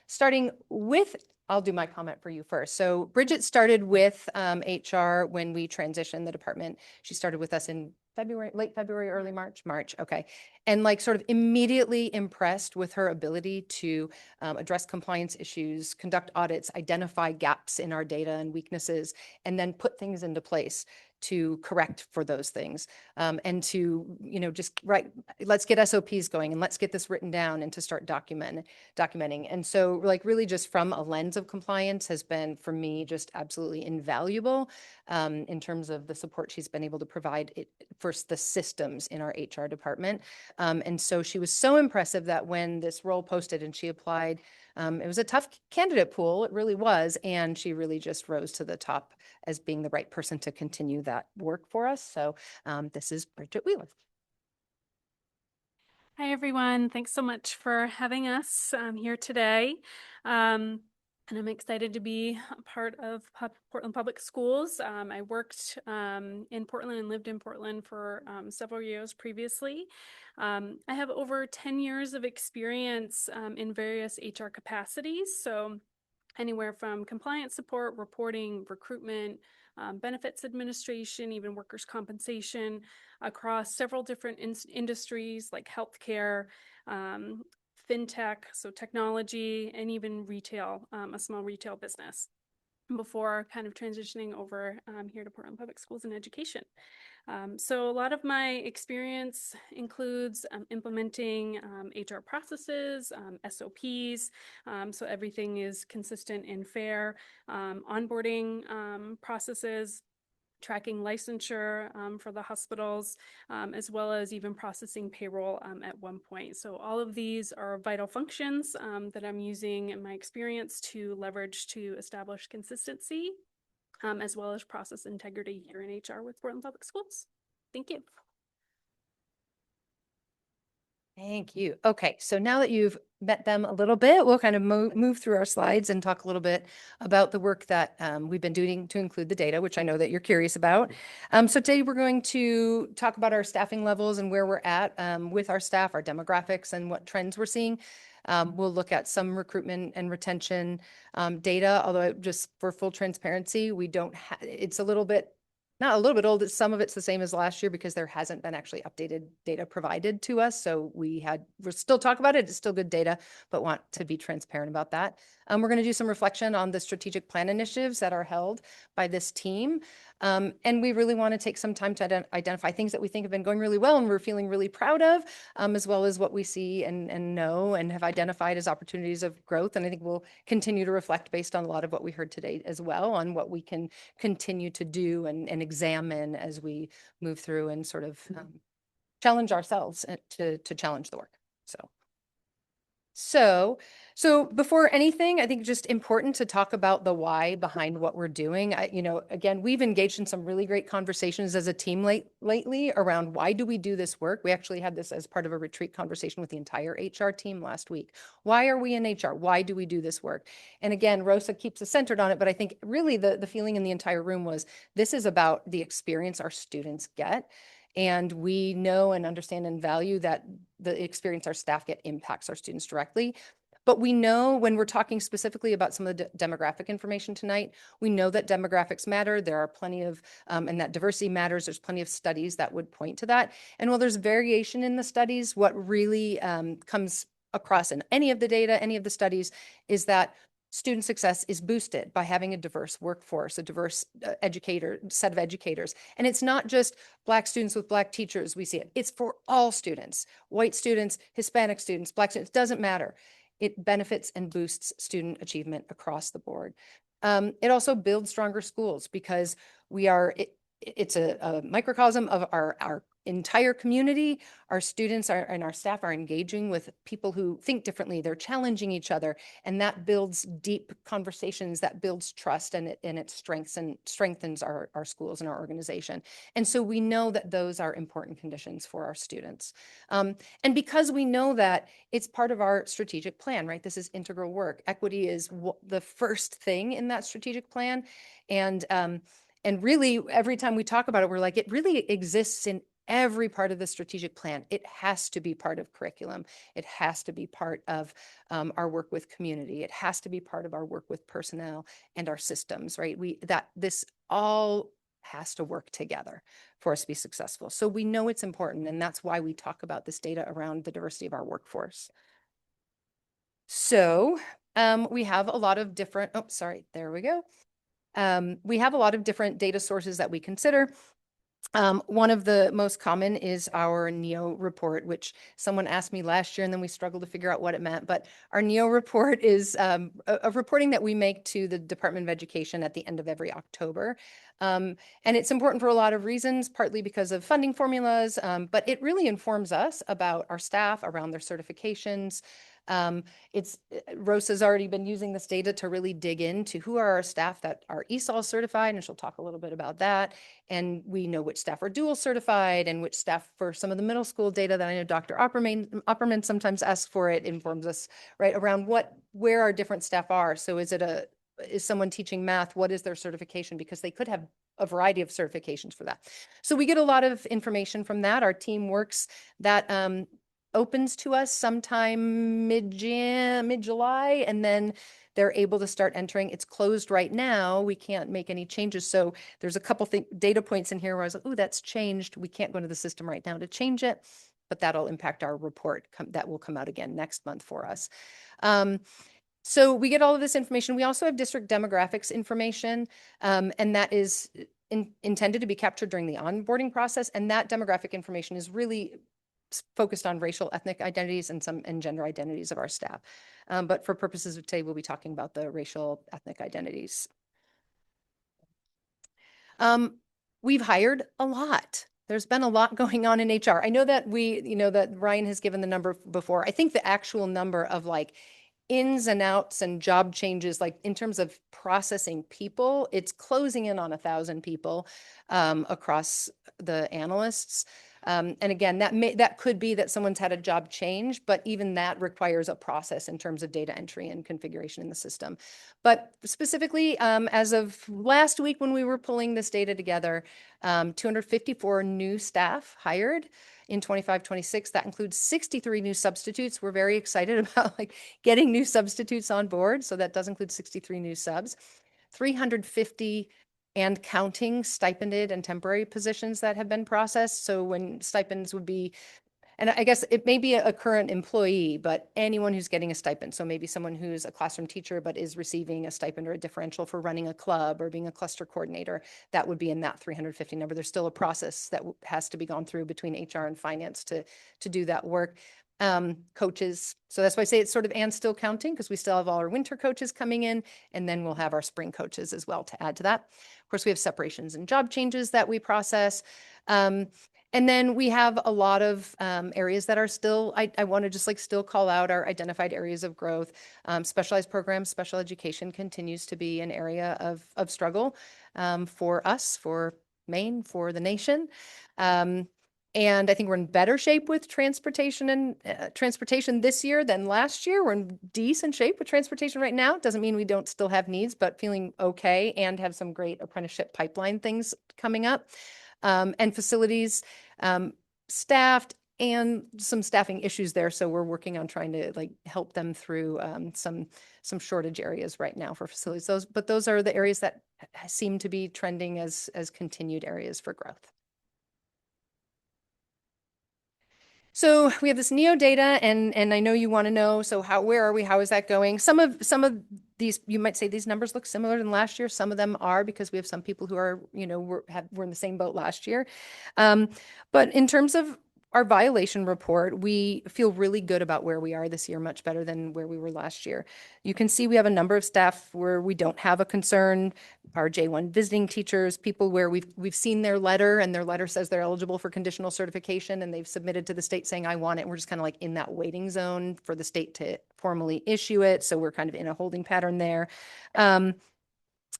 starting with, I'll do my comment for you first. So Bridget started with HR when we transitioned the department. She started with us in February, late February, early March. Okay. And like sort of immediately impressed with her ability to address compliance issues, conduct audits, identify gaps in our data and weaknesses, and then put things into place to correct for those things, and to, just let's get SOPs going and let's get this written down and to start documenting. And so like really just from a lens of compliance has been for me just absolutely invaluable in terms of the support she's been able to provide for the systems in our HR department. And so she was so impressive that when this role posted and she applied, it was a tough candidate pool, it really was, and she really just rose to the top as being the right person to continue that work for us. So this is Bridget Wheeler. Hi, everyone. Thanks so much for having us here today. And I'm excited to be a part of Portland Public Schools. I worked in Portland and lived in Portland for several years previously. I have over 10 years of experience in various HR capacities. So anywhere from compliance support, reporting, recruitment, benefits administration, even workers' compensation across several different industries like healthcare, fintech, so technology, and even retail, a small retail business, before kind of transitioning over here to Portland Public Schools and Education. So a lot of my experience includes implementing HR processes, SOPs, so everything is consistent and fair, onboarding processes, tracking licensure for the hospitals, as well as even processing payroll at one point. So all of these are vital functions that I'm using in my experience to leverage to establish consistency, as well as process integrity here in HR with Portland Public Schools. Thank you. Thank you. Okay, so now that you've met them a little bit, we'll kind of move through our slides and talk a little bit about the work that we've been doing to include the data, which I know that you're curious about. So today we're going to talk about our staffing levels and where we're at with our staff, our demographics, and what trends we're seeing. We'll look at some recruitment and retention data, although just for full transparency, we don't have, it's a little bit, not a little bit old, some of it's the same as last year because there hasn't been actually updated data provided to us. So we're still talking about it. It's still good data, but want to be transparent about that. We're going to do some reflection on the strategic plan initiatives that are held by this team. And we really want to take some time to identify things that we think have been going really well and we're feeling really proud of, as well as what we see and know and have identified as opportunities of growth. And I think we'll continue to reflect based on a lot of what we heard today as well on what we can continue to do and examine as we move through and sort of challenge ourselves to challenge the work. So before anything, I think just important to talk about the why behind what we're doing. Again, we've engaged in some really great conversations as a team lately around why do we do this work? We actually had this as part of a retreat conversation with the entire HR team last week. Why are we in HR? Why do we do this work? And again, Rosa keeps us centered on it, but I think really the feeling in the entire room was this is about the experience our students get. And we know and understand and value that the experience our staff get impacts our students directly. But we know when we're talking specifically about some of the demographic information tonight, we know that demographics matter. There are plenty of, and that diversity matters. There's plenty of studies that would point to that. And while there's variation in the studies, what really comes across in any of the data, any of the studies, is that student success is boosted by having a diverse workforce, a diverse set of educators. And it's not just Black students with Black teachers, we see it. It's for all students, white students, Hispanic students, Black students, doesn't matter. It benefits and boosts student achievement across the board. It also builds stronger schools because it's a microcosm of our entire community. Our students and our staff are engaging with people who think differently. They're challenging each other, and that builds deep conversations, that builds trust, and it strengthens our schools and our organization. And so we know that those are important conditions for our students. And because we know that, it's part of our strategic plan, right? This is integral work. Equity is the first thing in that strategic plan. And really, every time we talk about it, we're like, it really exists in every part of the strategic plan. It has to be part of curriculum. It has to be part of our work with community. It has to be part of our work with personnel and our systems, right? This all has to work together for us to be successful. So we know it's important, and that's why we talk about this data around the diversity of our workforce. So we have a lot of different, there we go. We have a lot of different data sources that we consider. One of the most common is our NEO report, which someone asked me last year, and then we struggled to figure out what it meant. But our NEO report is a reporting that we make to the Department of Education at the end of every October. And it's important for a lot of reasons, partly because of funding formulas, but it really informs us about our staff, around their certifications. Rosa's already been using this data to really dig into who are our staff that are ESOL certified, and she'll talk a little bit about that. And we know which staff are dual certified and which staff, for some of the middle school data that I know Dr. Opperman sometimes asks for, it informs us right around where our different staff are. So is someone teaching math? What is their certification? Because they could have a variety of certifications for that. So we get a lot of information from that. Our team works that opens to us sometime mid-July, and then they're able to start entering. It's closed right now. We can't make any changes. So there's a couple data points in here where I was like, oh, that's changed. We can't go into the system right now to change it, but that'll impact our report that will come out again next month for us. So we get all of this information. We also have district demographics information, and that is intended to be captured during the onboarding process. And that demographic information is really focused on racial, ethnic identities and gender identities of our staff. But for purposes of today, we'll be talking about the racial, ethnic identities. We've hired a lot. There's been a lot going on in HR. I know that that Ryan has given the number before. I think the actual number of ins and outs and job changes, in terms of processing people, it's closing in on 1,000 people across the analysts. And again, that could be that someone's had a job change, but even that requires a process in terms of data entry and configuration in the system. But specifically, as of last week when we were pulling this data together, 254 new staff hired in 25-26. That includes 63 new substitutes. We're very excited about getting new substitutes on board. So that does include 63 new subs, 350 and counting stipended and temporary positions that have been processed. So when stipends would be, and I guess it may be a current employee, but anyone who's getting a stipend. So maybe someone who's a classroom teacher, but is receiving a stipend or a differential for running a club or being a cluster coordinator, that would be in that 350 number. There's still a process that has to be gone through between HR and finance to do that work. Coaches. So that's why I say it's sort of and still counting, because we still have all our winter coaches coming in, and then we'll have our spring coaches as well to add to that. Of course, we have separations and job changes that we process. And then we have a lot of areas that are still, I want to just still call out our identified areas of growth. Specialized programs, special education continues to be an area of struggle for us, for Maine, for the nation. And I think we're in better shape with transportation this year than last year. We're in decent shape with transportation right now. Doesn't mean we don't still have needs, but feeling okay and have some great apprenticeship pipeline things coming up. And facilities, staffed and some staffing issues there. So we're working on trying to like help them through some shortage areas right now for facilities. Those are the areas that seem to be trending as continued areas for growth. So we have this NEO data, and I know you want to know, so where are we? How is that going? Some of these, you might say these numbers look similar than last year. Some of them are, because we have some people who are, were in the same boat last year. But in terms of our violation report, we feel really good about where we are this year, much better than where we were last year. You can see we have a number of staff where we don't have a concern. Our J1 visiting teachers, people where we've seen their letter, and their letter says they're eligible for conditional certification, and they've submitted to the state saying, I want it. And we're just kind of like in that waiting zone for the state to formally issue it. So we're kind of in a holding pattern there.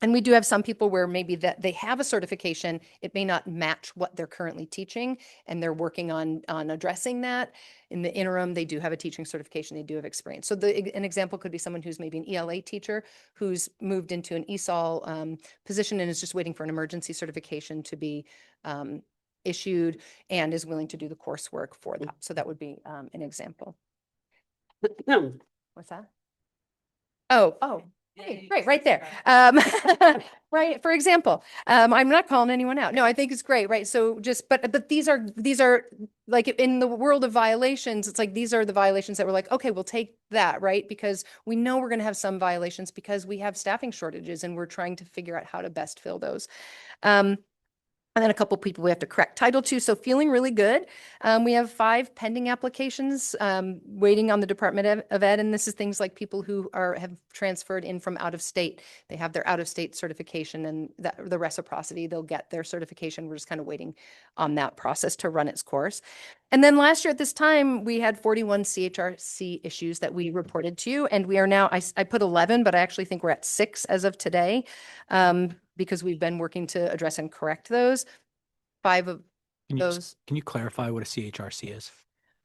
And we do have some people where maybe that they have a certification, it may not match what they're currently teaching, and they're working on addressing that. In the interim, they do have a teaching certification, they do have experience. So an example could be someone who's maybe an ELA teacher who's moved into an ESOL position and is just waiting for an emergency certification to be issued and is willing to do the coursework for that. So that would be an example. What's that? Oh. Hey, right there. Right. For example, I'm not calling anyone out. No, I think it's great. Right. So but these are like in the world of violations, it's like, these are the violations that we're like, okay, we'll take that. Right. Because we know we're going to have some violations because we have staffing shortages and we're trying to figure out how to best fill those. And then a couple people we have to correct. Title II, so feeling really good. We have 5 pending applications waiting on the Department of Ed, and this is things like people who have transferred in from out of state. They have their out of state certification and the reciprocity, they'll get their certification. We're just kind of waiting on that process to run its course. And then last year at this time, we had 41 CHRC issues that we reported to you, and we are now, I put 11, but I actually think we're at 6 as of today. Because we've been working to address and correct those. 5 of those. Can you clarify what a CHRC is?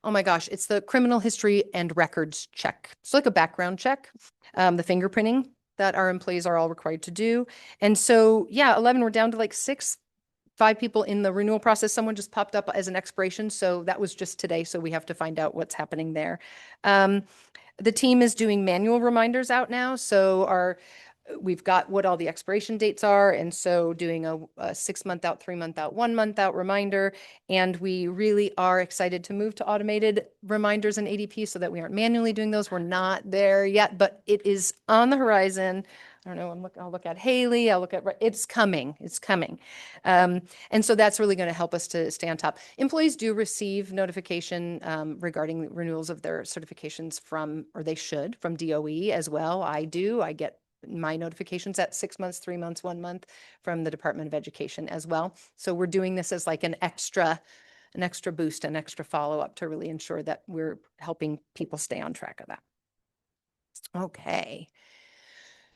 Oh my gosh, it's the criminal history and records check. It's like a background check, the fingerprinting that our employees are all required to do. And so, yeah, 11, we're down to like 6, 5 people in the renewal process. Someone just popped up as an expiration. So that was just today. So we have to find out what's happening there. The team is doing manual reminders out now. So we've got what all the expiration dates are. And so doing a 6 month out, 3 month out, 1 month out reminder. And we really are excited to move to automated reminders in ADP so that we aren't manually doing those. We're not there yet, but it is on the horizon. I don't know, I'll look at Haley, it's coming. And so that's really going to help us to stay on top. Employees do receive notification regarding renewals of their certifications or they should, from DOE as well. I get my notifications at 6 months, 3 months, 1 month from the Department of Education as well. So we're doing this as like an extra boost, an extra follow-up to really ensure that we're helping people stay on track of that. Okay.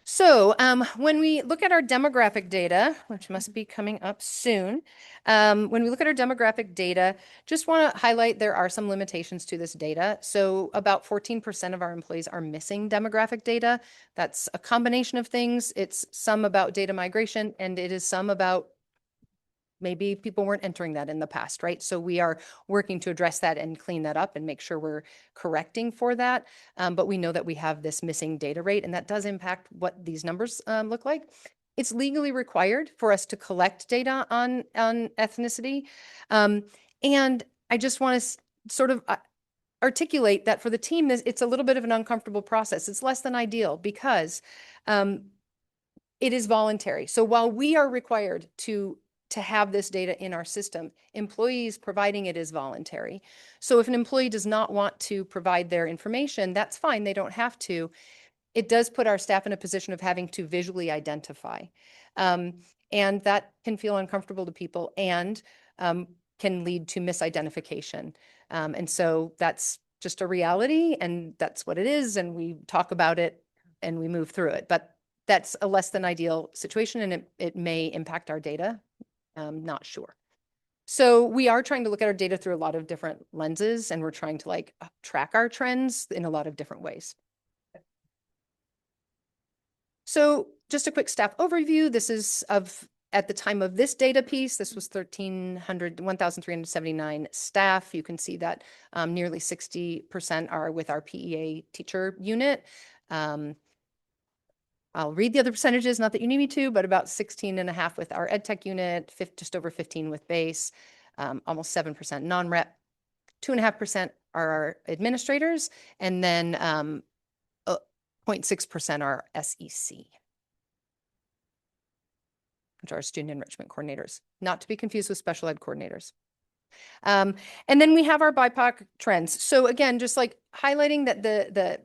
So when we look at our demographic data, which must be coming up soon, when we look at our demographic data, just want to highlight there are some limitations to this data. So about 14% of our employees are missing demographic data. That's a combination of things. It's some about data migration, and it is some about maybe people weren't entering that in the past, right? So we are working to address that and clean that up and make sure we're correcting for that. But we know that we have this missing data rate, and that does impact what these numbers look like. It's legally required for us to collect data on ethnicity. And I just want to sort of articulate that for the team, it's a little bit of an uncomfortable process. It's less than ideal because it is voluntary. So while we are required to have this data in our system, employees providing it is voluntary. So if an employee does not want to provide their information, that's fine, they don't have to. It does put our staff in a position of having to visually identify. And that can feel uncomfortable to people and can lead to misidentification. And so that's just a reality, and that's what it is. And we talk about it and we move through it. But that's a less than ideal situation, and it may impact our data. Not sure. So we are trying to look at our data through a lot of different lenses, and we're trying to track our trends in a lot of different ways. So just a quick staff overview. This is of at the time of this data piece, this was 1,379 staff. You can see that nearly 60% are with our PEA teacher unit. I'll read the other percentages, not that you need me to, but about 16.5 with our EdTech unit, just over 15 with base, almost 7% non-rep, 2.5% are our administrators, and then 0.6% are SEC, which are student enrichment coordinators, not to be confused with special ed coordinators. And then we have our BIPOC trends. So again, just like highlighting that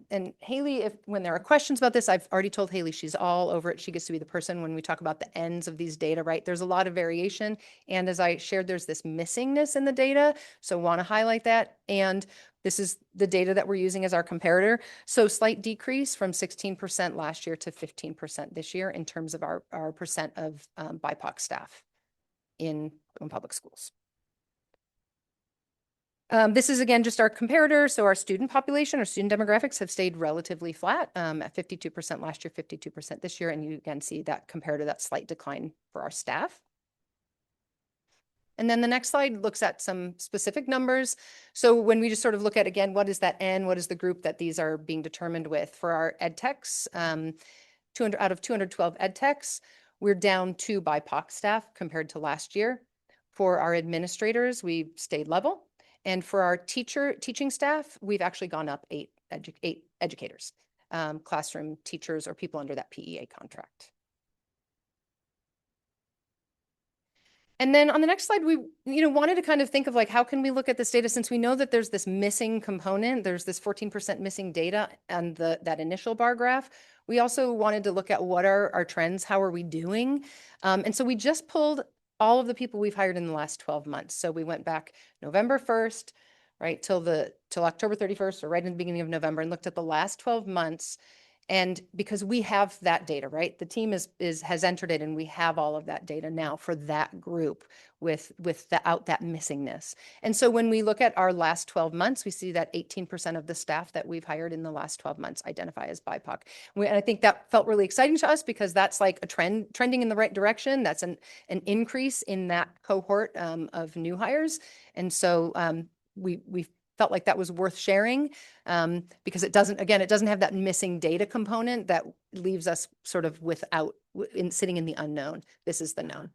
and Haley, when there are questions about this, I've already told Haley she's all over it. She gets to be the person when we talk about the ends of these data, right? There's a lot of variation. And as I shared, there's this missingness in the data. So want to highlight that. And this is the data that we're using as our comparator. So slight decrease from 16% last year to 15% this year in terms of our percent of BIPOC staff in public schools. This is, again, just our comparator. So our student population, our student demographics have stayed relatively flat at 52% last year, 52% this year. And you again see that compared to that slight decline for our staff. And then the next slide looks at some specific numbers. So when we just sort of look at, again, what is that N, what is the group that these are being determined with? For our ed techs, 200 out of 212 ed techs, we're down 2 BIPOC staff compared to last year. For our administrators, we've stayed level. And for our teaching staff, we've actually gone up 8 educators, classroom teachers or people under that PEA contract. And then on the next slide, we wanted to kind of think of like, how can we look at this data since we know that there's this missing component, there's this 14% missing data and that initial bar graph. We also wanted to look at what are our trends, how are we doing? And so we just pulled all of the people we've hired in the last 12 months. So we went back November 1st, right, till October 31st, or right in the beginning of November, and looked at the last 12 months. And because we have that data, right, the team has entered it, and we have all of that data now for that group without that missingness. And so when we look at our last 12 months, we see that 18% of the staff that we've hired in the last 12 months identify as BIPOC. And I think that felt really exciting to us because that's like a trending in the right direction. That's an increase in that cohort of new hires. And so we felt like that was worth sharing because it doesn't have that missing data component that leaves us sort of sitting in the unknown. This is the known.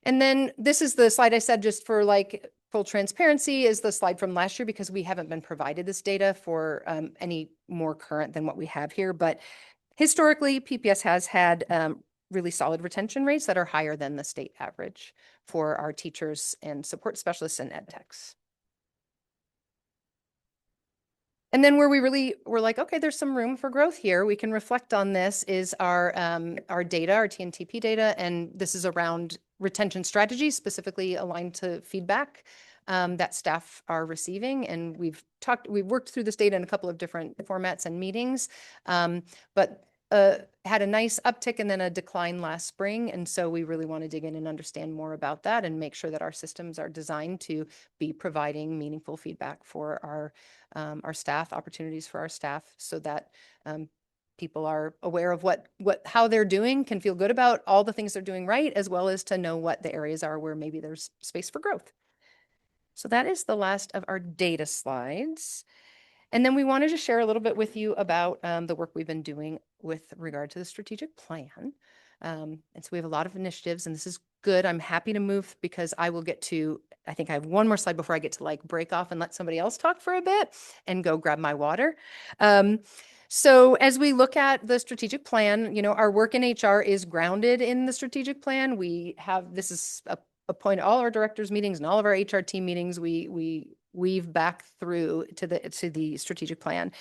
And then this is the slide I said just for like full transparency is the slide from last year because we haven't been provided this data for any more current than what we have here. But historically, PPS has had really solid retention rates that are higher than the state average for our teachers and support specialists and ed techs. And then where we really were like, okay, there's some room for growth here. We can reflect on this is our data, our TNTP data, and this is around retention strategies, specifically aligned to feedback that staff are receiving. And we've worked through this data in a couple of different formats and meetings, but had a nice uptick and then a decline last spring. And so we really want to dig in and understand more about that and make sure that our systems are designed to be providing meaningful feedback for our staff, opportunities for our staff, so that people are aware of how they're doing, can feel good about all the things they're doing right, as well as to know what the areas are where maybe there's space for growth. So that is the last of our data slides. And then we wanted to share a little bit with you about the work we've been doing with regard to the strategic plan. And so we have a lot of initiatives, and this is good. I'm happy to move because I think I have one more slide before I get to like break off and let somebody else talk for a bit and go grab my water. So as we look at the strategic plan, our work in HR is grounded in the strategic plan. This is a point at all our directors meetings and all of our HR team meetings, we weave back through to the strategic plan.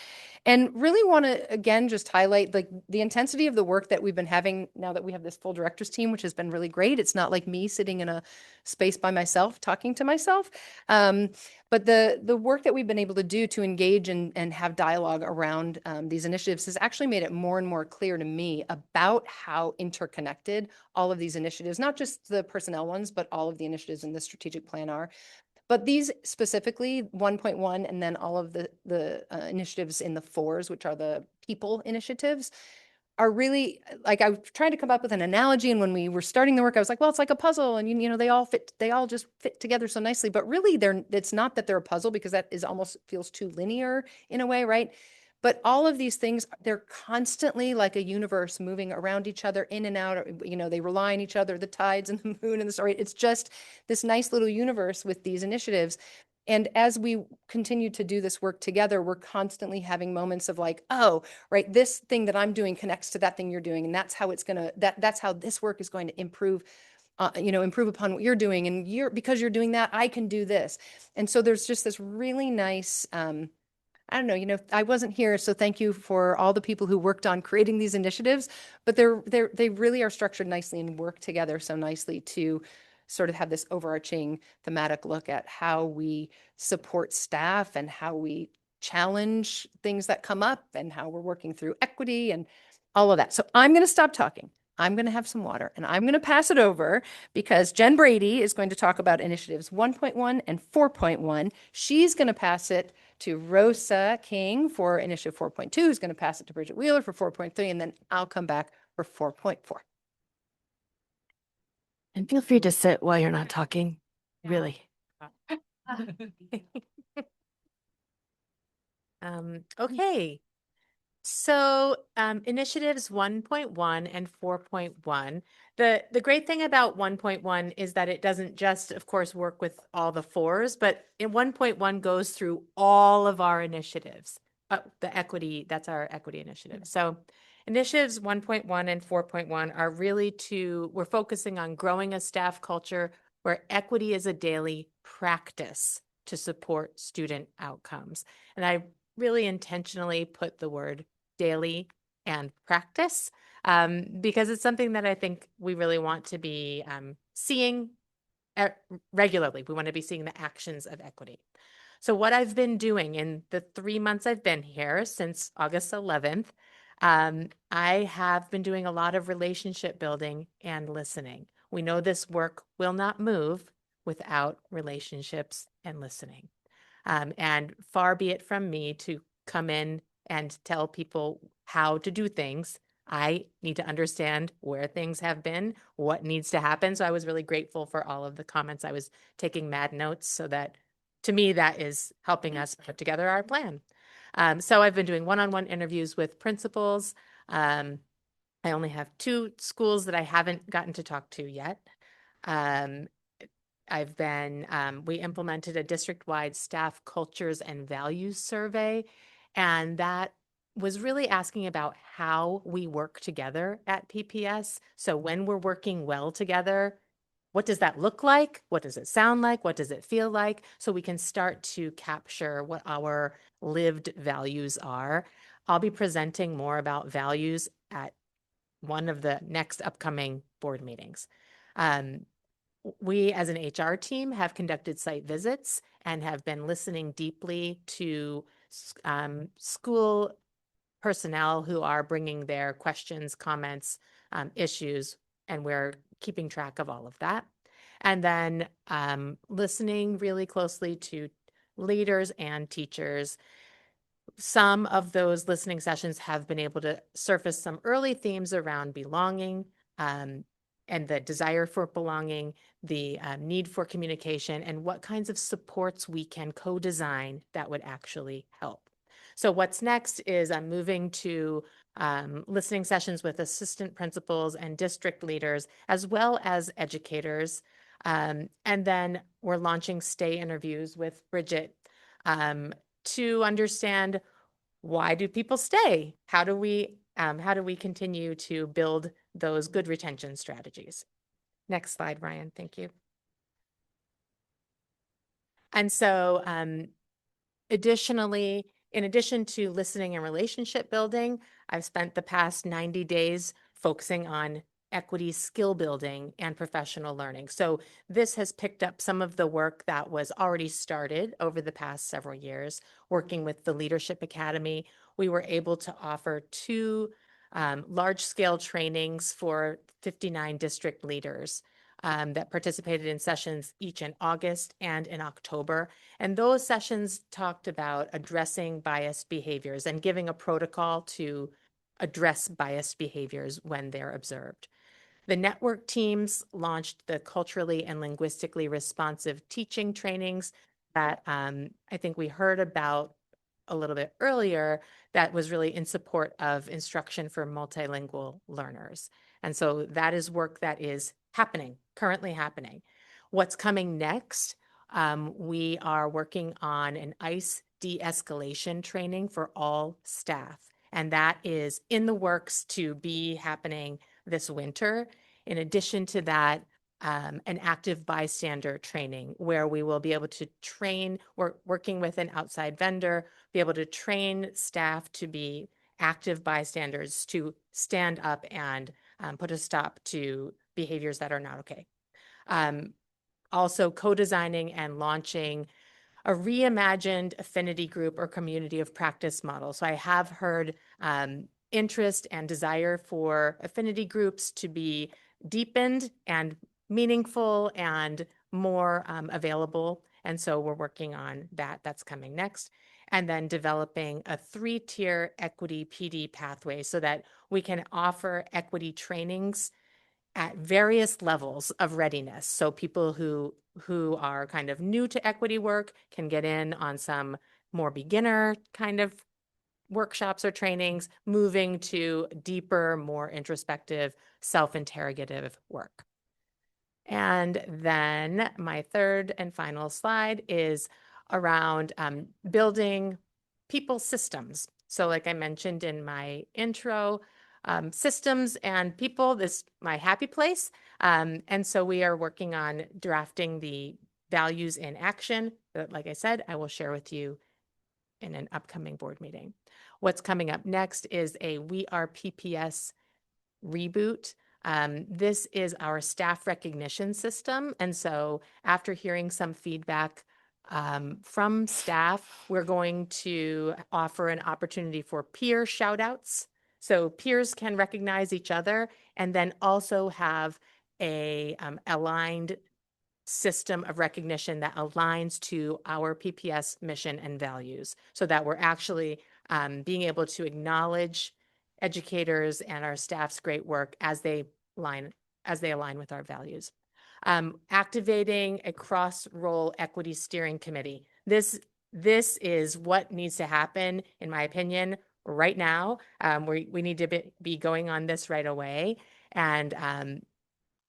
And really want to, again, just highlight like the intensity of the work that we've been having now that we have this full directors team, which has been really great. It's not like me sitting in a space by myself, talking to myself. But the work that we've been able to do to engage and have dialogue around these initiatives has actually made it more and more clear to me about how interconnected all of these initiatives, not just the personnel ones, but all of the initiatives in the strategic plan are. But these specifically, 1.1, and then all of the initiatives in the 4s, which are the people initiatives, are really like, I was trying to come up with an analogy. And when we were starting the work, I was like, well, it's like a puzzle and you know, they all just fit together so nicely, but really it's not that they're a puzzle, because that is almost feels too linear in a way, right? But all of these things, they're constantly like a universe moving around each other, in and out, you know, they rely on each other, the tides and the moon and the story. It's just this nice little universe with these initiatives. And as we continue to do this work together, we're constantly having moments of like, oh, right, this thing that I'm doing connects to that thing you're doing. And that's how it's going to, that's how this work is going to improve, you know, improve upon what you're doing. And because you're doing that, I can do this. And so there's just this really nice, I don't know, you know, I wasn't here, so thank you for all the people who worked on creating these initiatives, but they really are structured nicely and work together so nicely to sort of have this overarching thematic look at how we support staff and how we challenge things that come up and how we're working through equity and all of that. So I'm going to stop talking. I'm going to have some water and I'm going to pass it over because Jen Brady is going to talk about initiatives 1.1 and 4.1. She's going to pass it to Rosa King for initiative 4.2, who's going to pass it to Bridget Wheeler for 4.3, and then I'll come back for 4.4. And feel free to sit while you're not talking, really. Okay. So initiatives 1.1 and 4.1. The great thing about 1.1 is that it doesn't just, of course, work with all the fours, but in 1.1 goes through all of our initiatives. The equity, that's our equity initiative. So initiatives 1.1 and 4.1 are really we're focusing on growing a staff culture where equity is a daily practice to support student outcomes. And I really intentionally put the word daily and practice because it's something that I think we really want to be seeing regularly. We want to be seeing the actions of equity. So what I've been doing in the 3 months I've been here since August 11th, I have been doing a lot of relationship building and listening. We know this work will not move without relationships and listening. And far be it from me to come in and tell people how to do things. I need to understand where things have been, what needs to happen. So I was really grateful for all of the comments. I was taking mad notes so that, to me, that is helping us put together our plan. So I've been doing one-on-one interviews with principals. I only have 2 schools that I haven't gotten to talk to yet. We implemented a district-wide staff cultures and values survey, and that was really asking about how we work together at PPS. So when we're working well together, what does that look like? What does it sound like? What does it feel like? So we can start to capture what our lived values are. I'll be presenting more about values at one of the next upcoming board meetings. We as an HR team have conducted site visits and have been listening deeply to school personnel who are bringing their questions, comments, issues, and we're keeping track of all of that. And then listening really closely to leaders and teachers. Some of those listening sessions have been able to surface some early themes around belonging, and the desire for belonging, the need for communication, and what kinds of supports we can co-design that would actually help. So what's next is I'm moving to listening sessions with assistant principals and district leaders, as well as educators. And then we're launching stay interviews with Bridget to understand, why do people stay? How do we continue to build those good retention strategies? Next slide, Ryan. Thank you. And so additionally, in addition to listening and relationship building, I've spent the past 90 days focusing on equity skill building and professional learning. So this has picked up some of the work that was already started over the past several years. Working with the Leadership Academy, we were able to offer 2 large-scale trainings for 59 district leaders that participated in sessions each in August and in October. And those sessions talked about addressing biased behaviors and giving a protocol to address biased behaviors when they're observed. The network teams launched the culturally and linguistically responsive teaching trainings that I think we heard about a little bit earlier, that was really in support of instruction for multilingual learners. And so that is work that is happening, currently happening. What's coming next? We are working on an ICE de-escalation training for all staff. And that is in the works to be happening this winter. In addition to that, an active bystander training where we will be able to train, working with an outside vendor, be able to train staff to be active bystanders, to stand up and put a stop to behaviors that are not okay. Also co-designing and launching a reimagined affinity group or community of practice model. So I have heard interest and desire for affinity groups to be deepened and meaningful and more available. And so we're working on that. That's coming next. And then developing a 3-tier equity PD pathway so that we can offer equity trainings at various levels of readiness. So people who are kind of new to equity work can get in on some more beginner kind of workshops or trainings, moving to deeper, more introspective, self-interrogative work. And then my third and final slide is around building people systems. So like I mentioned in my intro, systems and people, this my happy place. And so we are working on drafting the values in action that, like I said, I will share with you in an upcoming board meeting. What's coming up next is a We Are PPS reboot. This is our staff recognition system. And so after hearing some feedback from staff, we're going to offer an opportunity for peer shout outs. So peers can recognize each other and then also have a aligned system of recognition that aligns to our PPS mission and values so that we're actually being able to acknowledge educators and our staff's great work as they align with our values. Activating a cross-role equity steering committee. This is what needs to happen, in my opinion, right now. We need to be going on this right away. And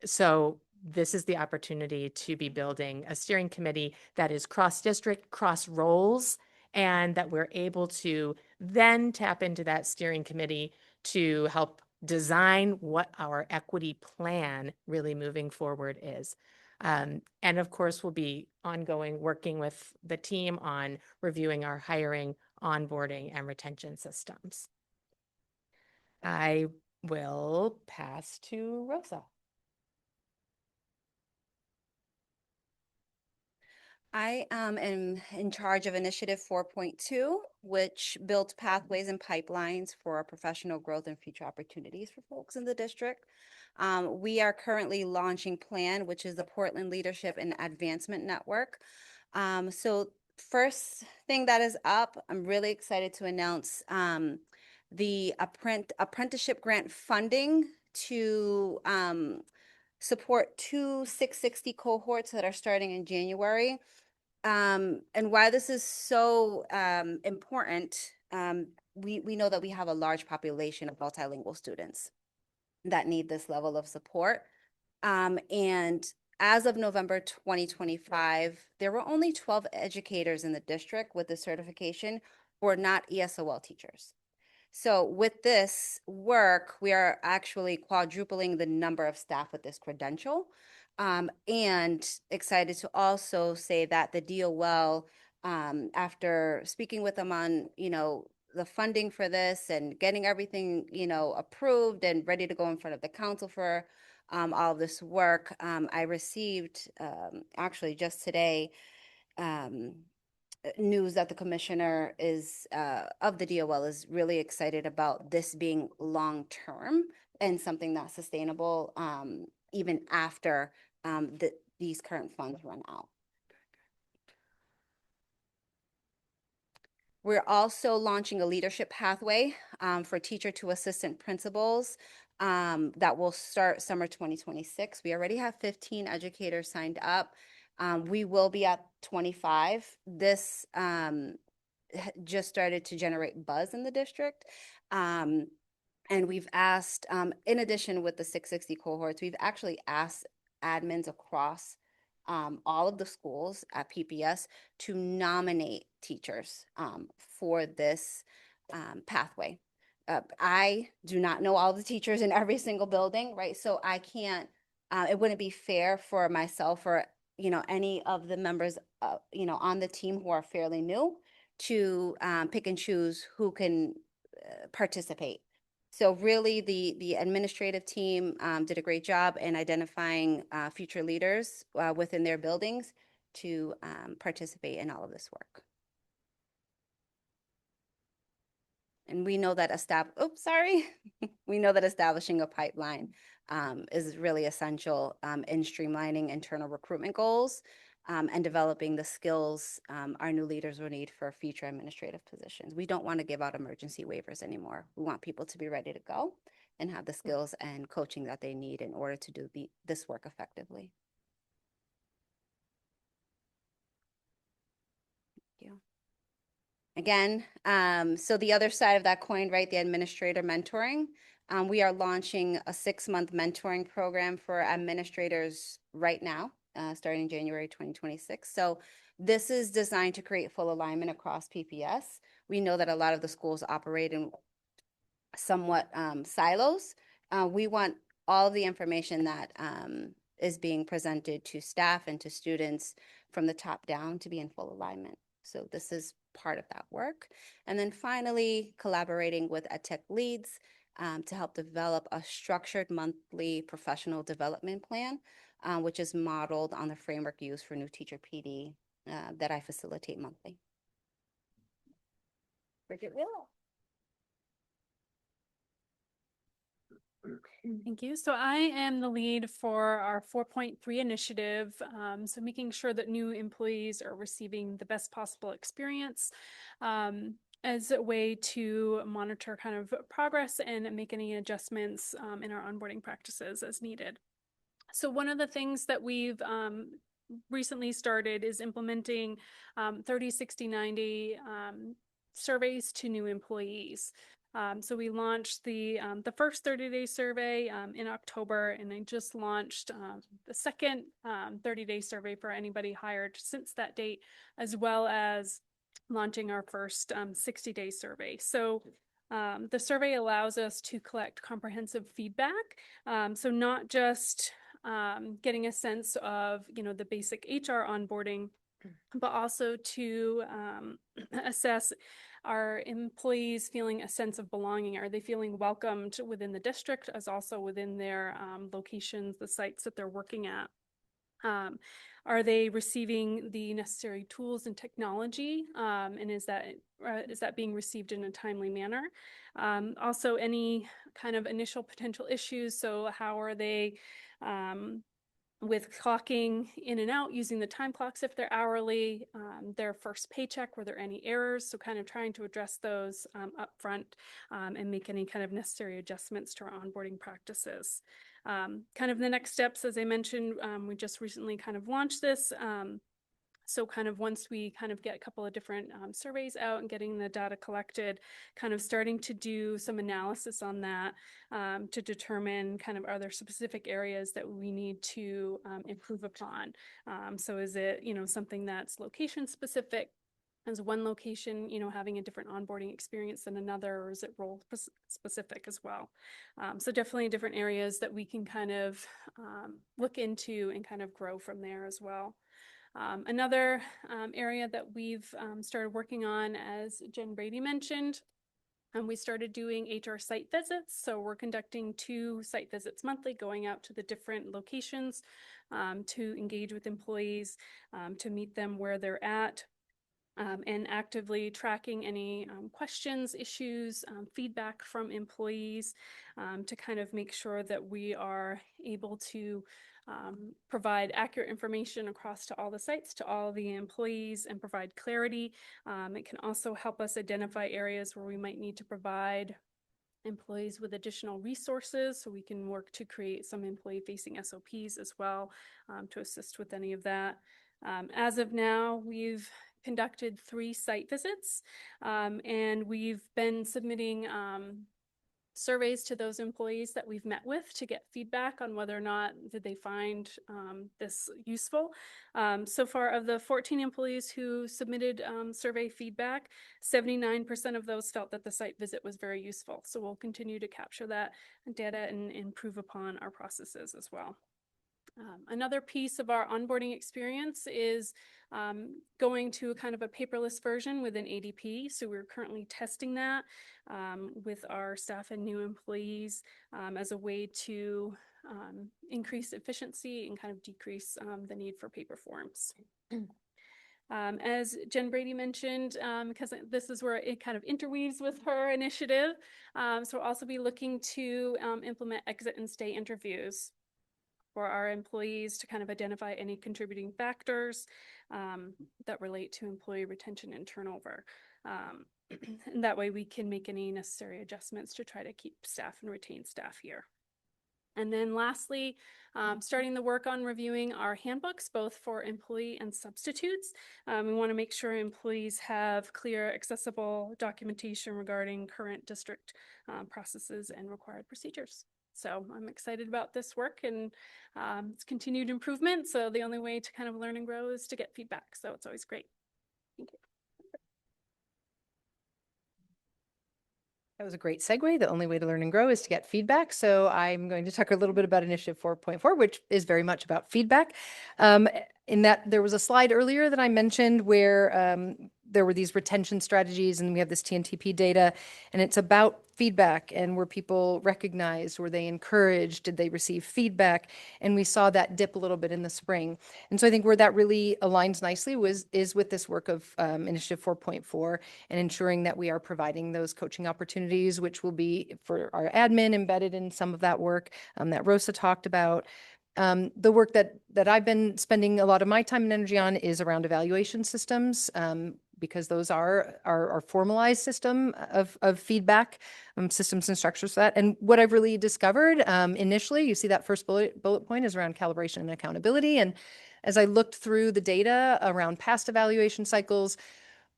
so this is the opportunity to be building a steering committee that is cross-district, cross-roles, and that we're able to then tap into that steering committee to help design what our equity plan really moving forward is. And of course, we'll be ongoing working with the team on reviewing our hiring, onboarding, and retention systems. I will pass to Rosa. I am in charge of Initiative 4.2, which builds pathways and pipelines for professional growth and future opportunities for folks in the district. We are currently launching PLAN, which is the Portland Leadership and Advancement Network. So first thing that is up, I'm really excited to announce the apprenticeship grant funding to support 2 660 cohorts that are starting in January. And why this is so important, we know that we have a large population of multilingual students that need this level of support. And as of November 2025, there were only 12 educators in the district with the certification who are not ESOL teachers. So with this work, we are actually quadrupling the number of staff with this credential. And excited to also say that the DOL, after speaking with them on, the funding for this and getting everything, approved and ready to go in front of the council for all of this work, I received actually just today news that the commissioner is of the DOL is really excited about this being long-term and something that's sustainable even after these current funds run out. We're also launching a leadership pathway for teacher to assistant principals that will start summer 2026. We already have 15 educators signed up. We will be at 25. This just started to generate buzz in the district. And we've asked, in addition with the 660 cohorts, we've actually asked admins across all of the schools at PPS to nominate teachers for this pathway. I do not know all the teachers in every single building, right? So I can't, it wouldn't be fair for myself or, any of the members, on the team who are fairly new to pick and choose who can participate. So really the administrative team did a great job in identifying future leaders within their buildings to participate in all of this work. And we know that we know that establishing a pipeline is really essential in streamlining internal recruitment goals and developing the skills our new leaders will need for future administrative positions. We don't want to give out emergency waivers anymore. We want people to be ready to go and have the skills and coaching that they need in order to do this work effectively. Thank you. Again, so the other side of that coin, right, the administrator mentoring. We are launching a 6-month mentoring program for administrators right now, starting January 2026. So this is designed to create full alignment across PPS. We know that a lot of the schools operate in somewhat silos. We want all of the information that is being presented to staff and to students from the top down to be in full alignment. So this is part of that work. And then finally, collaborating with EdTech leads to help develop a structured monthly professional development plan, which is modeled on the framework used for new teacher PD that I facilitate monthly. Bridget Willow. Thank you. So I am the lead for our 4.3 initiative. So making sure that new employees are receiving the best possible experience as a way to monitor kind of progress and make any adjustments in our onboarding practices as needed. So one of the things that we've recently started is implementing 30, 60, 90 surveys to new employees. So we launched the first 30-day survey in October, and I just launched the second 30-day survey for anybody hired since that date, as well as launching our first 60-day survey. So the survey allows us to collect comprehensive feedback. So not just getting a sense of, the basic HR onboarding, but also to assess, are employees feeling a sense of belonging? Are they feeling welcomed within the district as also within their locations, the sites that they're working at? Are they receiving the necessary tools and technology? And is that being received in a timely manner? Also, any kind of initial potential issues. So how are they with clocking in and out, using the time clocks if they're hourly, their first paycheck, were there any errors? So kind of trying to address those up front and make any kind of necessary adjustments to our onboarding practices. Kind of the next steps, as I mentioned, we just recently kind of launched this. So kind of once we kind of get a couple of different surveys out and getting the data collected, kind of starting to do some analysis on that to determine kind of are there specific areas that we need to improve upon. So is it, something that's location specific? Is one location, having a different onboarding experience than another, or is it role specific as well? So definitely different areas that we can kind of look into and kind of grow from there as well. Another area that we've started working on, as Jen Brady mentioned, we started doing HR site visits. So we're conducting 2 site visits monthly, going out to the different locations to engage with employees, to meet them where they're at. and actively tracking any questions, issues, feedback from employees to kind of make sure that we are able to provide accurate information across to all the sites, to all the employees, and provide clarity. It can also help us identify areas where we might need to provide employees with additional resources, so we can work to create some employee-facing SOPs as well to assist with any of that. As of now, we've conducted 3 site visits, and we've been submitting surveys to those employees that we've met with to get feedback on whether or not did they find this useful. So far, of the 14 employees who submitted survey feedback, 79% of those felt that the site visit was very useful. So we'll continue to capture that data and improve upon our processes as well. Another piece of our onboarding experience is going to kind of a paperless version with an ADP. So we're currently testing that with our staff and new employees as a way to increase efficiency and kind of decrease the need for paper forms. As Jen Brady mentioned, because this is where it kind of interweaves with her initiative, so we'll also be looking to implement exit and stay interviews for our employees to kind of identify any contributing factors that relate to employee retention and turnover. And that way we can make any necessary adjustments to try to keep staff and retain staff here. And then lastly, starting the work on reviewing our handbooks, both for employee and substitutes. We want to make sure employees have clear, accessible documentation regarding current district processes and required procedures. So I'm excited about this work, and it's continued improvement. So the only way to kind of learn and grow is to get feedback. So it's always great. Thank you. That was a great segue. The only way to learn and grow is to get feedback. So I'm going to talk a little bit about Initiative 4.4, which is very much about feedback. In that there was a slide earlier that I mentioned where there were these retention strategies, and we have this TNTP data, and it's about feedback and were people recognized, were they encouraged, did they receive feedback? And we saw that dip a little bit in the spring. And so I think where that really aligns nicely is with this work of Initiative 4.4 and ensuring that we are providing those coaching opportunities, which will be for our admin embedded in some of that work that Rosa talked about. The work that I've been spending a lot of my time and energy on is around evaluation systems, because those are our formalized system of feedback, systems and structures for that. And what I've really discovered initially, you see that first bullet point is around calibration and accountability. And as I looked through the data around past evaluation cycles,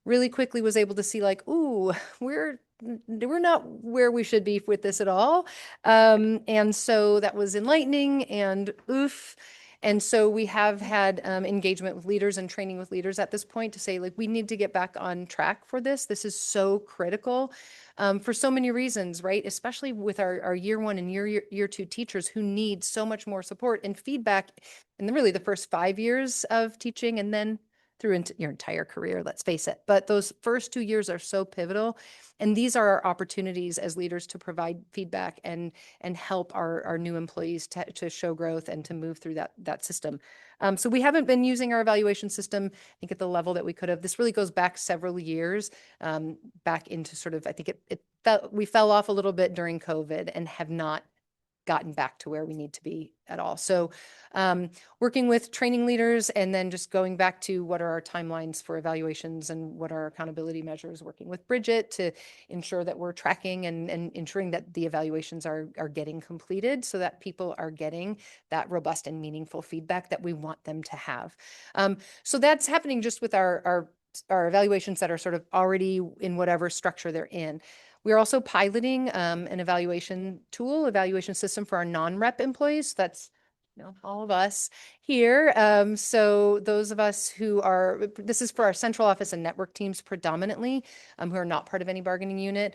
really quickly was able to see like, ooh, we're not where we should be with this at all. And so that was enlightening and oof. And so we have had engagement with leaders and training with leaders at this point to say, like, we need to get back on track for this. This is so critical for so many reasons, right? Especially with our year 1 and year 2 teachers who need so much more support and feedback in really the first 5 years of teaching, and then through into your entire career, let's face it. But those first 2 years are so pivotal. And these are our opportunities as leaders to provide feedback and help our new employees to show growth and to move through that system. So we haven't been using our evaluation system, I think, at the level that we could have. This really goes back several years, back into sort of, I think we fell off a little bit during COVID and have not gotten back to where we need to be at all. So working with training leaders and then just going back to what are our timelines for evaluations and what are our accountability measures, working with Bridget to ensure that we're tracking and ensuring that the evaluations are getting completed so that people are getting that robust and meaningful feedback that we want them to have. So that's happening just with our evaluations that are sort of already in whatever structure they're in. We're also piloting an evaluation system for our non-rep employees. That's all of us here. So those of us this is for our central office and network teams predominantly, who are not part of any bargaining unit.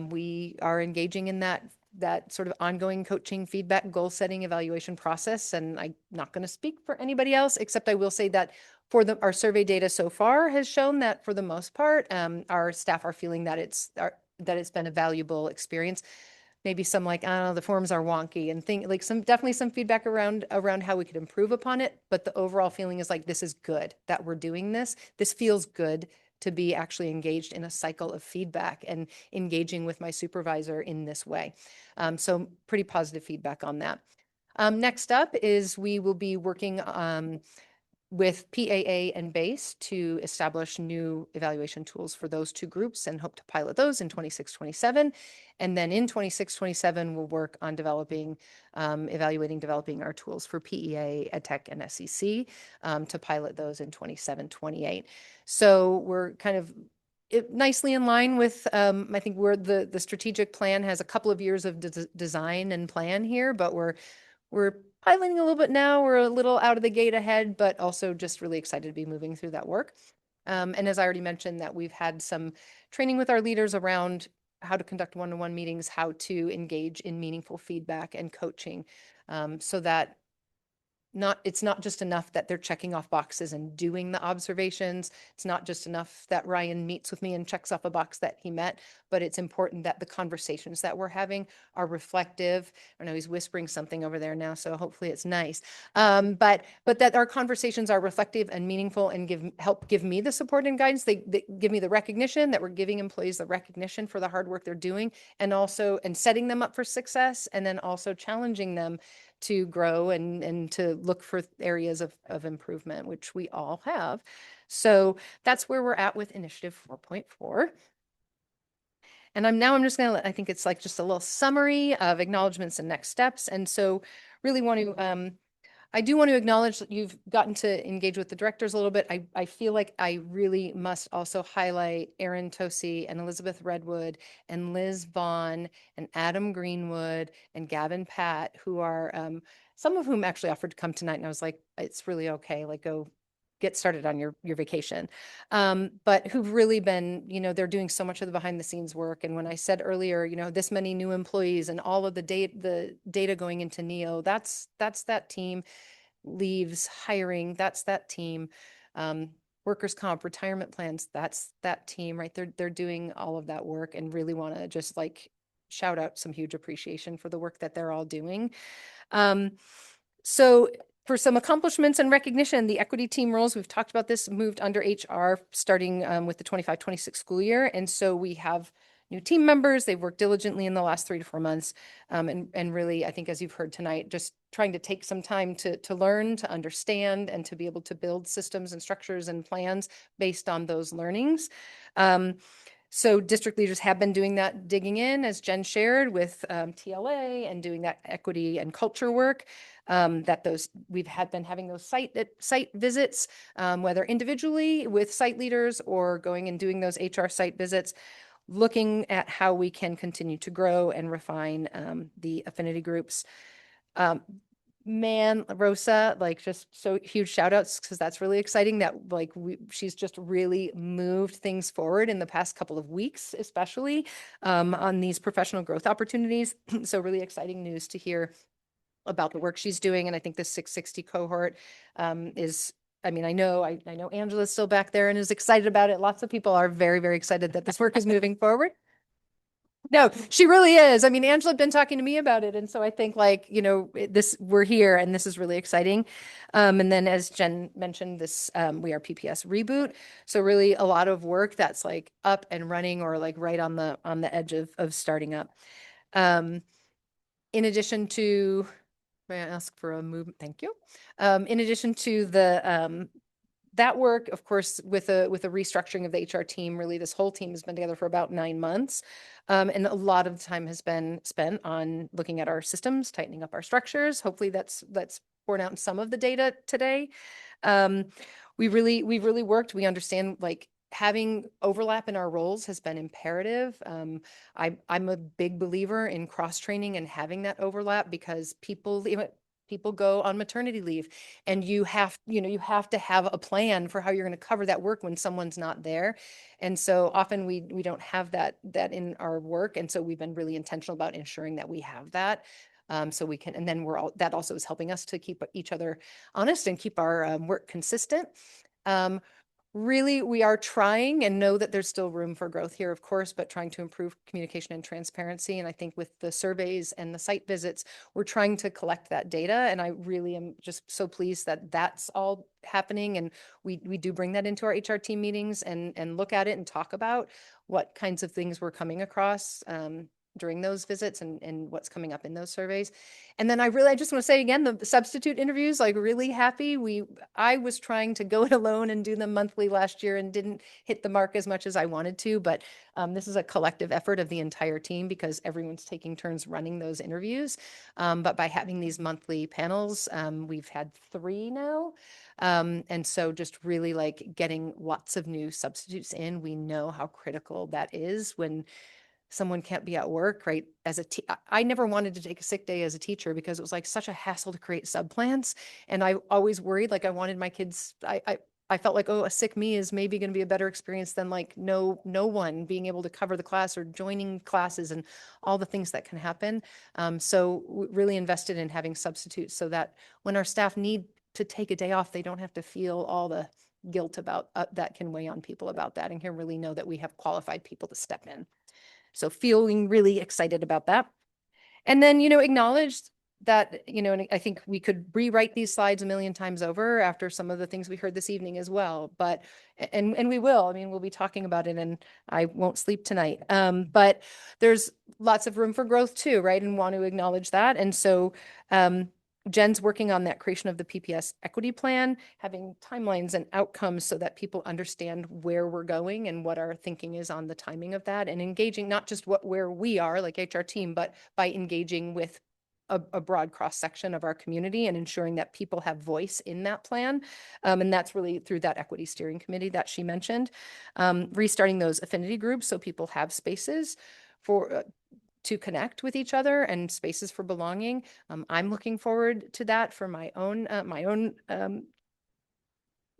We are engaging in that sort of ongoing coaching, feedback, goal setting, evaluation process. And I'm not going to speak for anybody else, except I will say that for our survey data so far has shown that for the most part, our staff are feeling that it's been a valuable experience. Maybe some like, I don't know, the forms are wonky and definitely some feedback around how we could improve upon it. But the overall feeling is like, this is good that we're doing this. This feels good to be actually engaged in a cycle of feedback and engaging with my supervisor in this way. So pretty positive feedback on that. Next up is we will be working with PAA and BASE to establish new evaluation tools for those two groups and hope to pilot those in 26-27. And then in 26-27, we'll work on developing our tools for PEA, EdTech, and SEC to pilot those in 27-28. So we're kind of nicely in line with, I think the strategic plan has a couple of years of design and plan here, but we're piloting a little bit now. We're a little out of the gate ahead, but also just really excited to be moving through that work. And as I already mentioned, that we've had some training with our leaders around how to conduct one-on-one meetings, how to engage in meaningful feedback and coaching, so that it's not just enough that they're checking off boxes and doing the observations. It's not just enough that Ryan meets with me and checks off a box that he met, but it's important that the conversations that we're having are reflective. I know he's whispering something over there now, so hopefully it's nice. But that our conversations are reflective and meaningful and help give me the support and guidance. They give me the recognition that we're giving employees the recognition for the hard work they're doing, and setting them up for success, and then also challenging them to grow and to look for areas of improvement, which we all have. So that's where we're at with Initiative 4.4. And I'm just going to, I think it's like just a little summary of acknowledgements and next steps. And so really want to, I do want to acknowledge that you've gotten to engage with the directors a little bit. I feel like I really must also highlight Erin Tosi and Elizabeth Redwood and Liz Vaughn and Adam Greenwood and Gavin Pat, who are, some of whom actually offered to come tonight. And I was like, it's really okay. Like, go get started on your vacation. But who've really been, they're doing so much of the behind the scenes work. And when I said earlier, this many new employees and all of the data going into NEO, that's that team. Leaves, hiring, that's that team. Workers' comp, retirement plans, that's that team, right? They're doing all of that work, and really want to just like shout out some huge appreciation for the work that they're all doing. So for some accomplishments and recognition, the equity team roles, we've talked about this, moved under HR starting with the 25-26 school year. And so we have new team members. They've worked diligently in the last 3 to 4 months. And really, I think as you've heard tonight, just trying to take some time to learn, to understand, and to be able to build systems and structures and plans based on those learnings. So district leaders have been doing that digging in, as Jen shared, with TLA and doing that equity and culture work. We've been having those site visits, whether individually with site leaders or going and doing those HR site visits, looking at how we can continue to grow and refine the affinity groups. Rosa, like, just so huge shout outs, because that's really exciting that she's just really moved things forward in the past couple of weeks, especially on these professional growth opportunities. So really exciting news to hear about the work she's doing. And I think the 660 cohort is, I know Angela's still back there and is excited about it. Lots of people are very, very excited that this work is moving forward. No, she really is. Angela had been talking to me about it. And so I think we're here and this is really exciting. And then as Jen mentioned, we are PPS reboot. So really a lot of work that's like up and running, or like right on the edge of starting up. In addition to, may I ask for a movement? Thank you. In addition to that work, of course, with a restructuring of the HR team, really this whole team has been together for about 9 months. And a lot of time has been spent on looking at our systems, tightening up our structures. Hopefully that's borne out in some of the data today. We've really worked. We understand having overlap in our roles has been imperative. I'm a big believer in cross-training and having that overlap, because people go on maternity leave, and you have to have a plan for how you're going to cover that work when someone's not there. And so often we don't have that in our work. And so we've been really intentional about ensuring that we have that. So we can, and then that also is helping us to keep each other honest and keep our work consistent. really, we are trying and know that there's still room for growth here, of course, but trying to improve communication and transparency. And I think with the surveys and the site visits, we're trying to collect that data. And I really am just so pleased that that's all happening. And we do bring that into our HR team meetings and look at it and talk about what kinds of things we're coming across during those visits and what's coming up in those surveys. And then I just want to say again, the substitute interviews, like really happy. I was trying to go it alone and do them monthly last year and didn't hit the mark as much as I wanted to, but this is a collective effort of the entire team because everyone's taking turns running those interviews. But by having these monthly panels, we've had 3 now. And so just really like getting lots of new substitutes in. We know how critical that is when someone can't be at work, right? I never wanted to take a sick day as a teacher because it was like such a hassle to create subplans. And I always worried, like I wanted my kids, I felt like, oh, a sick me is maybe going to be a better experience than like no one being able to cover the class or joining classes and all the things that can happen. So really invested in having substitutes so that when our staff need to take a day off, they don't have to feel all the guilt about that can weigh on people about that and can really know that we have qualified people to step in. So feeling really excited about that. And then, acknowledged that, and I think we could rewrite these slides a million times over after some of the things we heard this evening as well. But, and we will, we'll be talking about it and I won't sleep tonight. But there's lots of room for growth too, right? And want to acknowledge that. And so, Jen's working on that creation of the PPS equity plan, having timelines and outcomes so that people understand where we're going and what our thinking is on the timing of that and engaging not just where we are like HR team, but by engaging with a broad cross section of our community and ensuring that people have voice in that plan. And that's really through that equity steering committee that she mentioned, restarting those affinity groups so people have spaces for to connect with each other and spaces for belonging. I'm looking forward to that for my own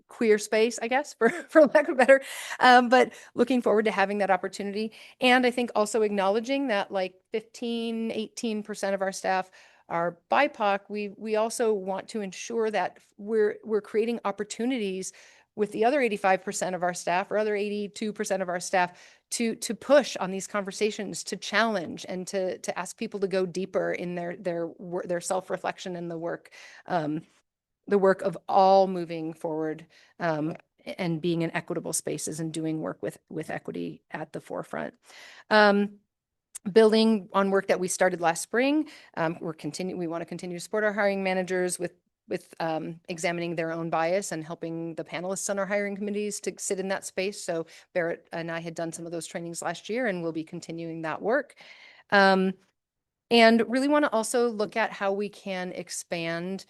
queer space, I guess, for lack of better, but looking forward to having that opportunity. And I think also acknowledging that like 18% of our staff are BIPOC. We also want to ensure that we're creating opportunities with the other 85% of our staff or other 82% of our staff to push on these conversations, to challenge and to ask people to go deeper in their self-reflection and the work of all moving forward and being in equitable spaces and doing work with equity at the forefront. Building on work that we started last spring, we want to continue to support our hiring managers with examining their own bias and helping the panelists on our hiring committees to sit in that space. So Barrett and I had done some of those trainings last year and we'll be continuing that work. And really want to also look at how we can expand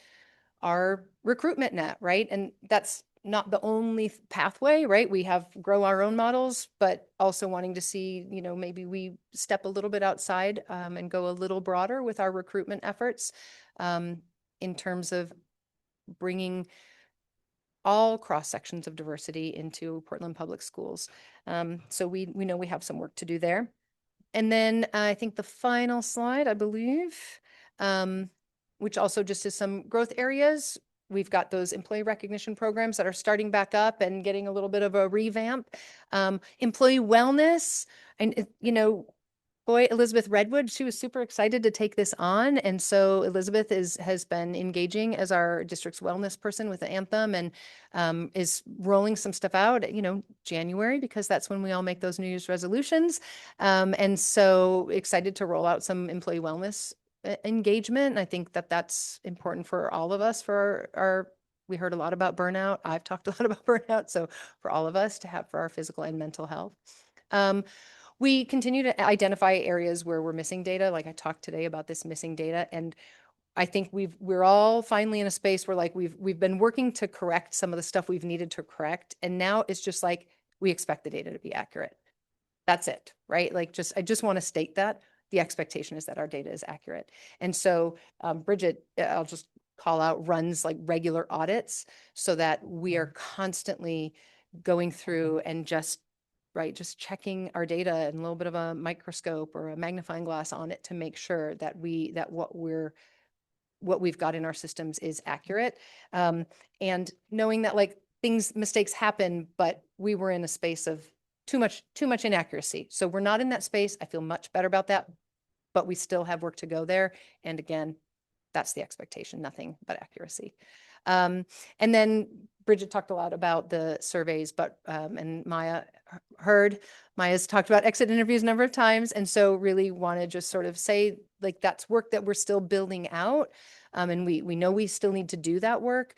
our recruitment net, right? And that's not the only pathway, right? We have grow our own models, but also wanting to see, maybe we step a little bit outside and go a little broader with our recruitment efforts in terms of bringing all cross sections of diversity into Portland Public Schools. So we know we have some work to do there. And then I think the final slide, I believe, which also just is some growth areas. We've got those employee recognition programs that are starting back up and getting a little bit of a revamp. Employee wellness, and boy, Elizabeth Redwood, she was super excited to take this on. And so Elizabeth has been engaging as our district's wellness person with the Anthem and is rolling some stuff out, January, because that's when we all make those New Year's resolutions. And so excited to roll out some employee wellness engagement. And I think that that's important for all of us we heard a lot about burnout. I've talked a lot about burnout. So for all of us to have for our physical and mental health. We continue to identify areas where we're missing data. Like I talked today about this missing data. And I think we're all finally in a space where like we've been working to correct some of the stuff we've needed to correct. And now it's just like, we expect the data to be accurate. That's it, right? Like I just want to state that the expectation is that our data is accurate. And so Bridget, I'll just call out, runs like regular audits so that we are constantly going through and just checking our data and a little bit of a microscope or a magnifying glass on it to make sure that what we've got in our systems is accurate. And knowing that like mistakes happen, but we were in a space of too much inaccuracy. So we're not in that space. I feel much better about that, but we still have work to go there. And again, that's the expectation, nothing but accuracy. And then Bridget talked a lot about the surveys, but, and Maya's talked about exit interviews a number of times. And so really want to just sort of say, like, that's work that we're still building out. And we know we still need to do that work.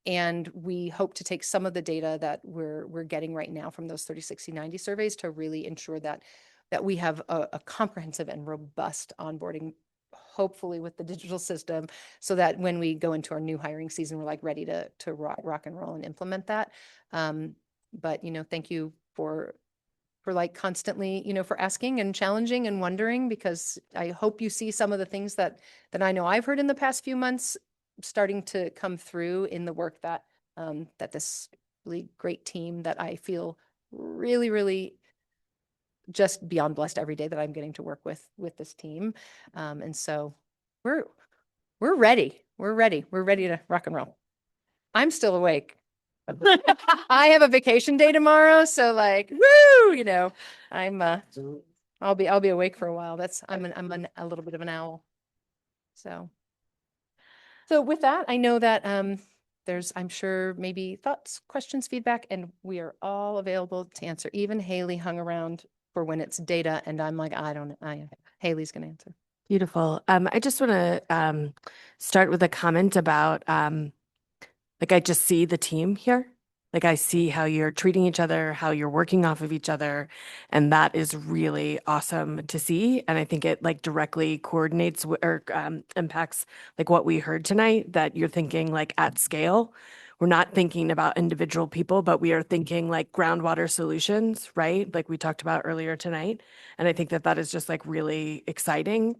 And we hope to take some of the data that we're getting right now from those 30, 60, 90 surveys to really ensure that we have a comprehensive and robust onboarding, hopefully with the digital system, so that when we go into our new hiring season, we're like ready to rock and roll and implement that. But, you know, thank you for like constantly, you know, for asking and challenging and wondering, because I hope you see some of the things that I know I've heard in the past few months starting to come through in the work that that this really great team that I feel really, really just beyond blessed every day that I'm getting to work with this team. And so we're ready. We're ready to rock and roll. I'm still awake. I have a vacation day tomorrow, so like, woo, you know, I'll be awake for a while. I'm a little bit of an owl. So with that, I know that there's, I'm sure, maybe thoughts, questions, feedback, and we are all available to answer. Even Haley hung around for when it's data, and I'm like, I don't know. Haley's going to answer. Beautiful. I just want to start with a comment about like, I just see the team here. Like, I see how you're treating each other, how you're working off of each other. And that is really awesome to see. And I think it like directly coordinates or impacts like what we heard tonight, that you're thinking like at scale. We're not thinking about individual people, but we are thinking like groundwater solutions, right? Like we talked about earlier tonight. And I think that is just like really exciting.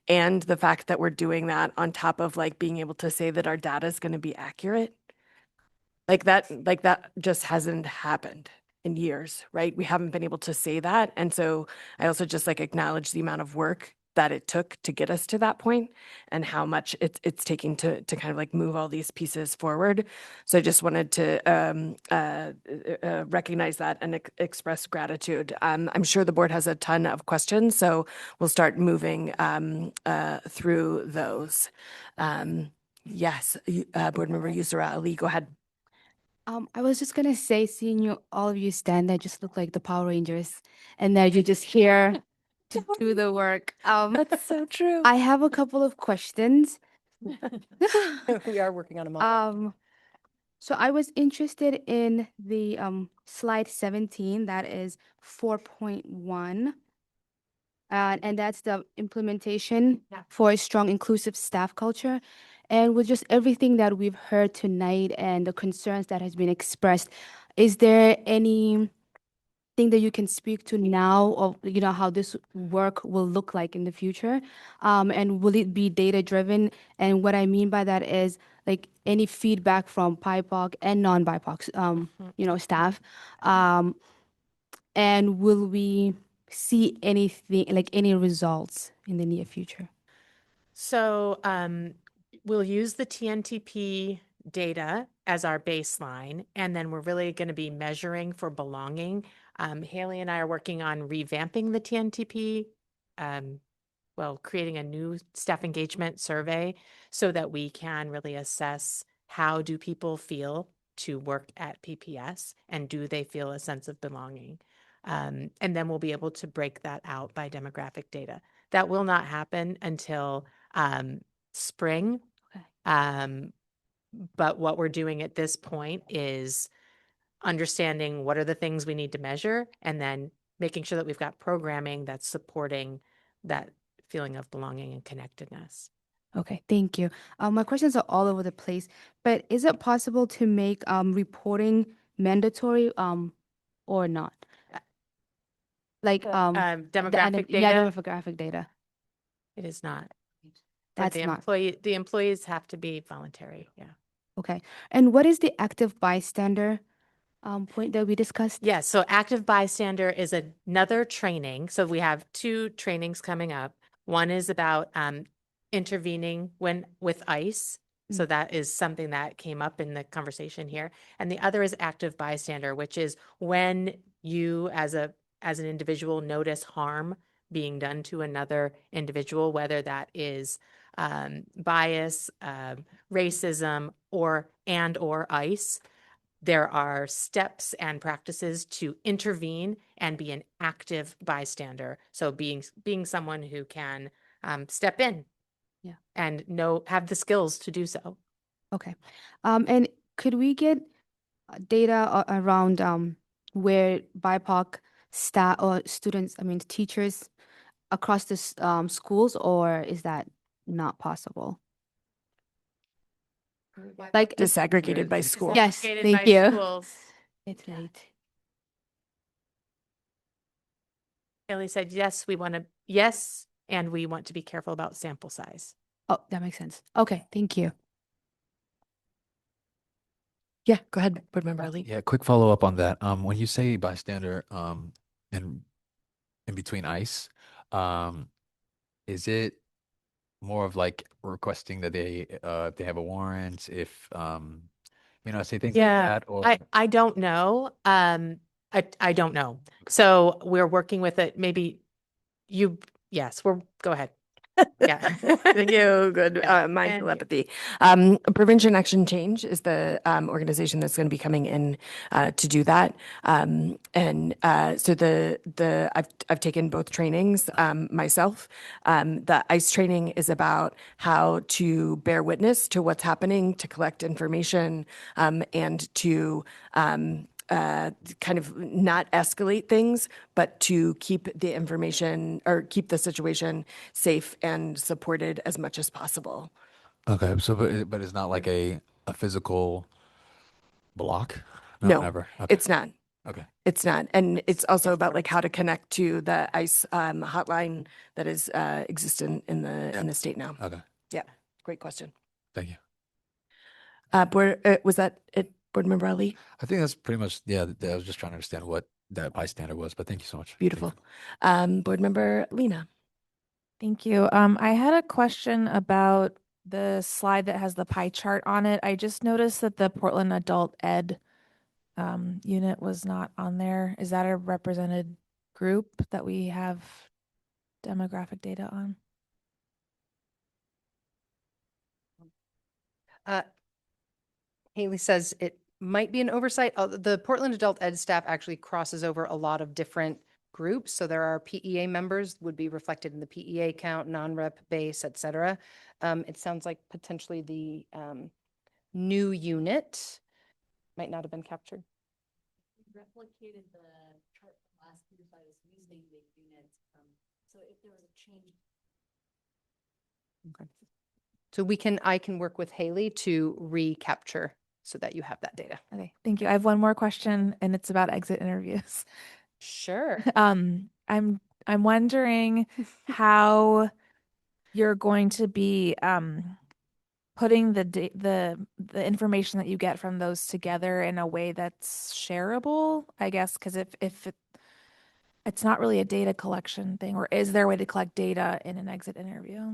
And the fact that we're doing that on top of like being able to say that our data is going to be accurate. Like that just hasn't happened in years, right? We haven't been able to say that. And so I also just like acknowledge the amount of work that it took to get us to that point and how much it's taking to kind of like move all these pieces forward. So I just wanted to recognize that and express gratitude. I'm sure the board has a ton of questions, so we'll start moving through those. Yes, Board Member Yusra Ali, go ahead. I was just gonna say, seeing you, all of you stand there, just look like the Power Rangers, and that you're just here to do the work. That's so true. I have a couple of questions. We are working on them all. So I was interested in the slide 17, that is 4.1. And that's the implementation for a strong inclusive staff culture. And with just everything that we've heard tonight and the concerns that has been expressed, is there anything that you can speak to now of, you know, how this work will look like in the future? And will it be data driven? And what I mean by that is like any feedback from BIPOC and non-BIPOC, you know, staff. And will we see anything, like any results in the near future? So we'll use the TNTP data as our baseline, and then we're really going to be measuring for belonging. Haley and I are working on revamping the TNTP, creating a new staff engagement survey so that we can really assess how do people feel to work at PPS, and do they feel a sense of belonging? And then we'll be able to break that out by demographic data. That will not happen until spring. Okay. But what we're doing at this point is understanding what are the things we need to measure, and then making sure that we've got programming that's supporting that feeling of belonging and connectedness. Okay, thank you. My questions are all over the place, but is it possible to make reporting mandatory or not? Like Demographic yeah, data? demographic data. It is not. That's But not. the employees have to be voluntary. Yeah. Okay. And what is the active bystander point that we discussed? Yes. So active bystander is another training. So we have 2 trainings coming up. One is about intervening with ICE So that is something that came up in the conversation here. And the other is active bystander, which is when you as an individual notice harm being done to another individual, whether that is bias, racism, or ICE. There are steps and practices to intervene and be an active bystander. So being someone who can step in, and have the skills to do so. Okay. And could we get data around where BIPOC staff or students, I mean teachers across the schools, or is that not possible? Like Disaggregated by school. Yes, Disaggregated thank by you. schools. It's late. Haley said, yes, and we want to be careful about sample size. Oh, that makes sense. Okay, thank you. Yeah, go ahead, Board Member Ali. Yeah, quick follow up on that. When you say bystander, in between ICE, is it more of like requesting that they have a warrant if say things like that, or I don't know. I don't know. So we're working with it. Maybe go ahead. Yeah. Thank you. Good. Mindful empathy. Prevention Action Change is the organization that's going to be coming in to do that. So I've taken both trainings myself. The ICE training is about how to bear witness to what's happening, to collect information, and to kind of not escalate things, but to keep the information or keep the situation safe and supported as much as possible. okay, so but it's not like a physical block? No, Never. Okay. it's not. Okay. It's not. And it's also about like how to connect to the ICE hotline that is existent in the state now. Okay. Yeah, great question. Thank you. Was that it, Board Member Ali? I think that's pretty much, I was just trying to understand what that bystander was, but thank you so much. Beautiful. Board Member Lena. Thank you. I had a question about the slide that has the pie chart on it. I just noticed that the Portland Adult Ed unit was not on there. Is that a represented group that we have demographic data on? Haley says it might be an oversight. The Portland Adult Ed staff actually crosses over a lot of different groups. So there are PEA members would be reflected in the PEA count, non-rep base, et cetera. It sounds like potentially the new unit might not have been captured. We replicated the chart from last year by using the units. So if there was a change. Okay. So I can work with Haley to recapture so that you have that data. Okay, thank you. I have one more question, and it's about exit interviews. Sure. I'm wondering how you're going to be putting the information that you get from those together in a way that's shareable, I guess, because if it's not really a data collection thing, or is there a way to collect data in an exit interview?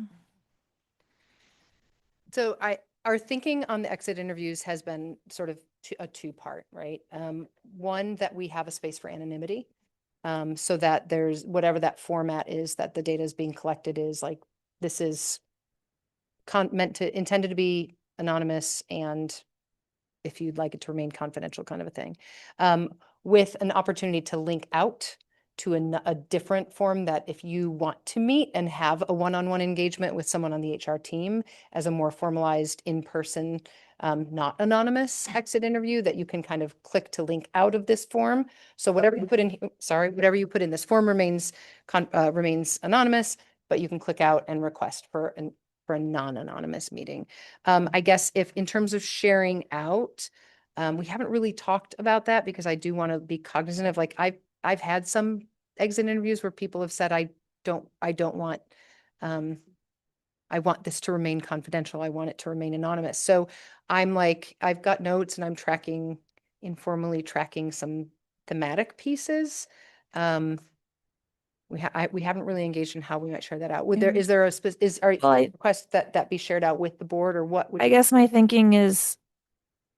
So our thinking on the exit interviews has been sort of a two-part, right? One, that we have a space for anonymity, so that there's whatever that format is that the data is being collected is like, this is intended to be anonymous, and if you'd like it to remain confidential, kind of a thing, with an opportunity to link out to a different form that if you want to meet and have a one-on-one engagement with someone on the HR team as a more formalized in-person, not anonymous exit interview, that you can kind of click to link out of this form. So whatever you put in, whatever you put in this form remains anonymous, but you can click out and request for a non-anonymous meeting. I guess if in terms of sharing out, we haven't really talked about that because I do want to be cognizant of, like, I've had some exit interviews where people have said, I want this to remain confidential. I want it to remain anonymous. So I'm like, I've got notes and I'm informally tracking some thematic pieces. we haven't really engaged in how we might share that out. Would there, Mhm. is there a request that be shared out with the board, or what? I guess my thinking is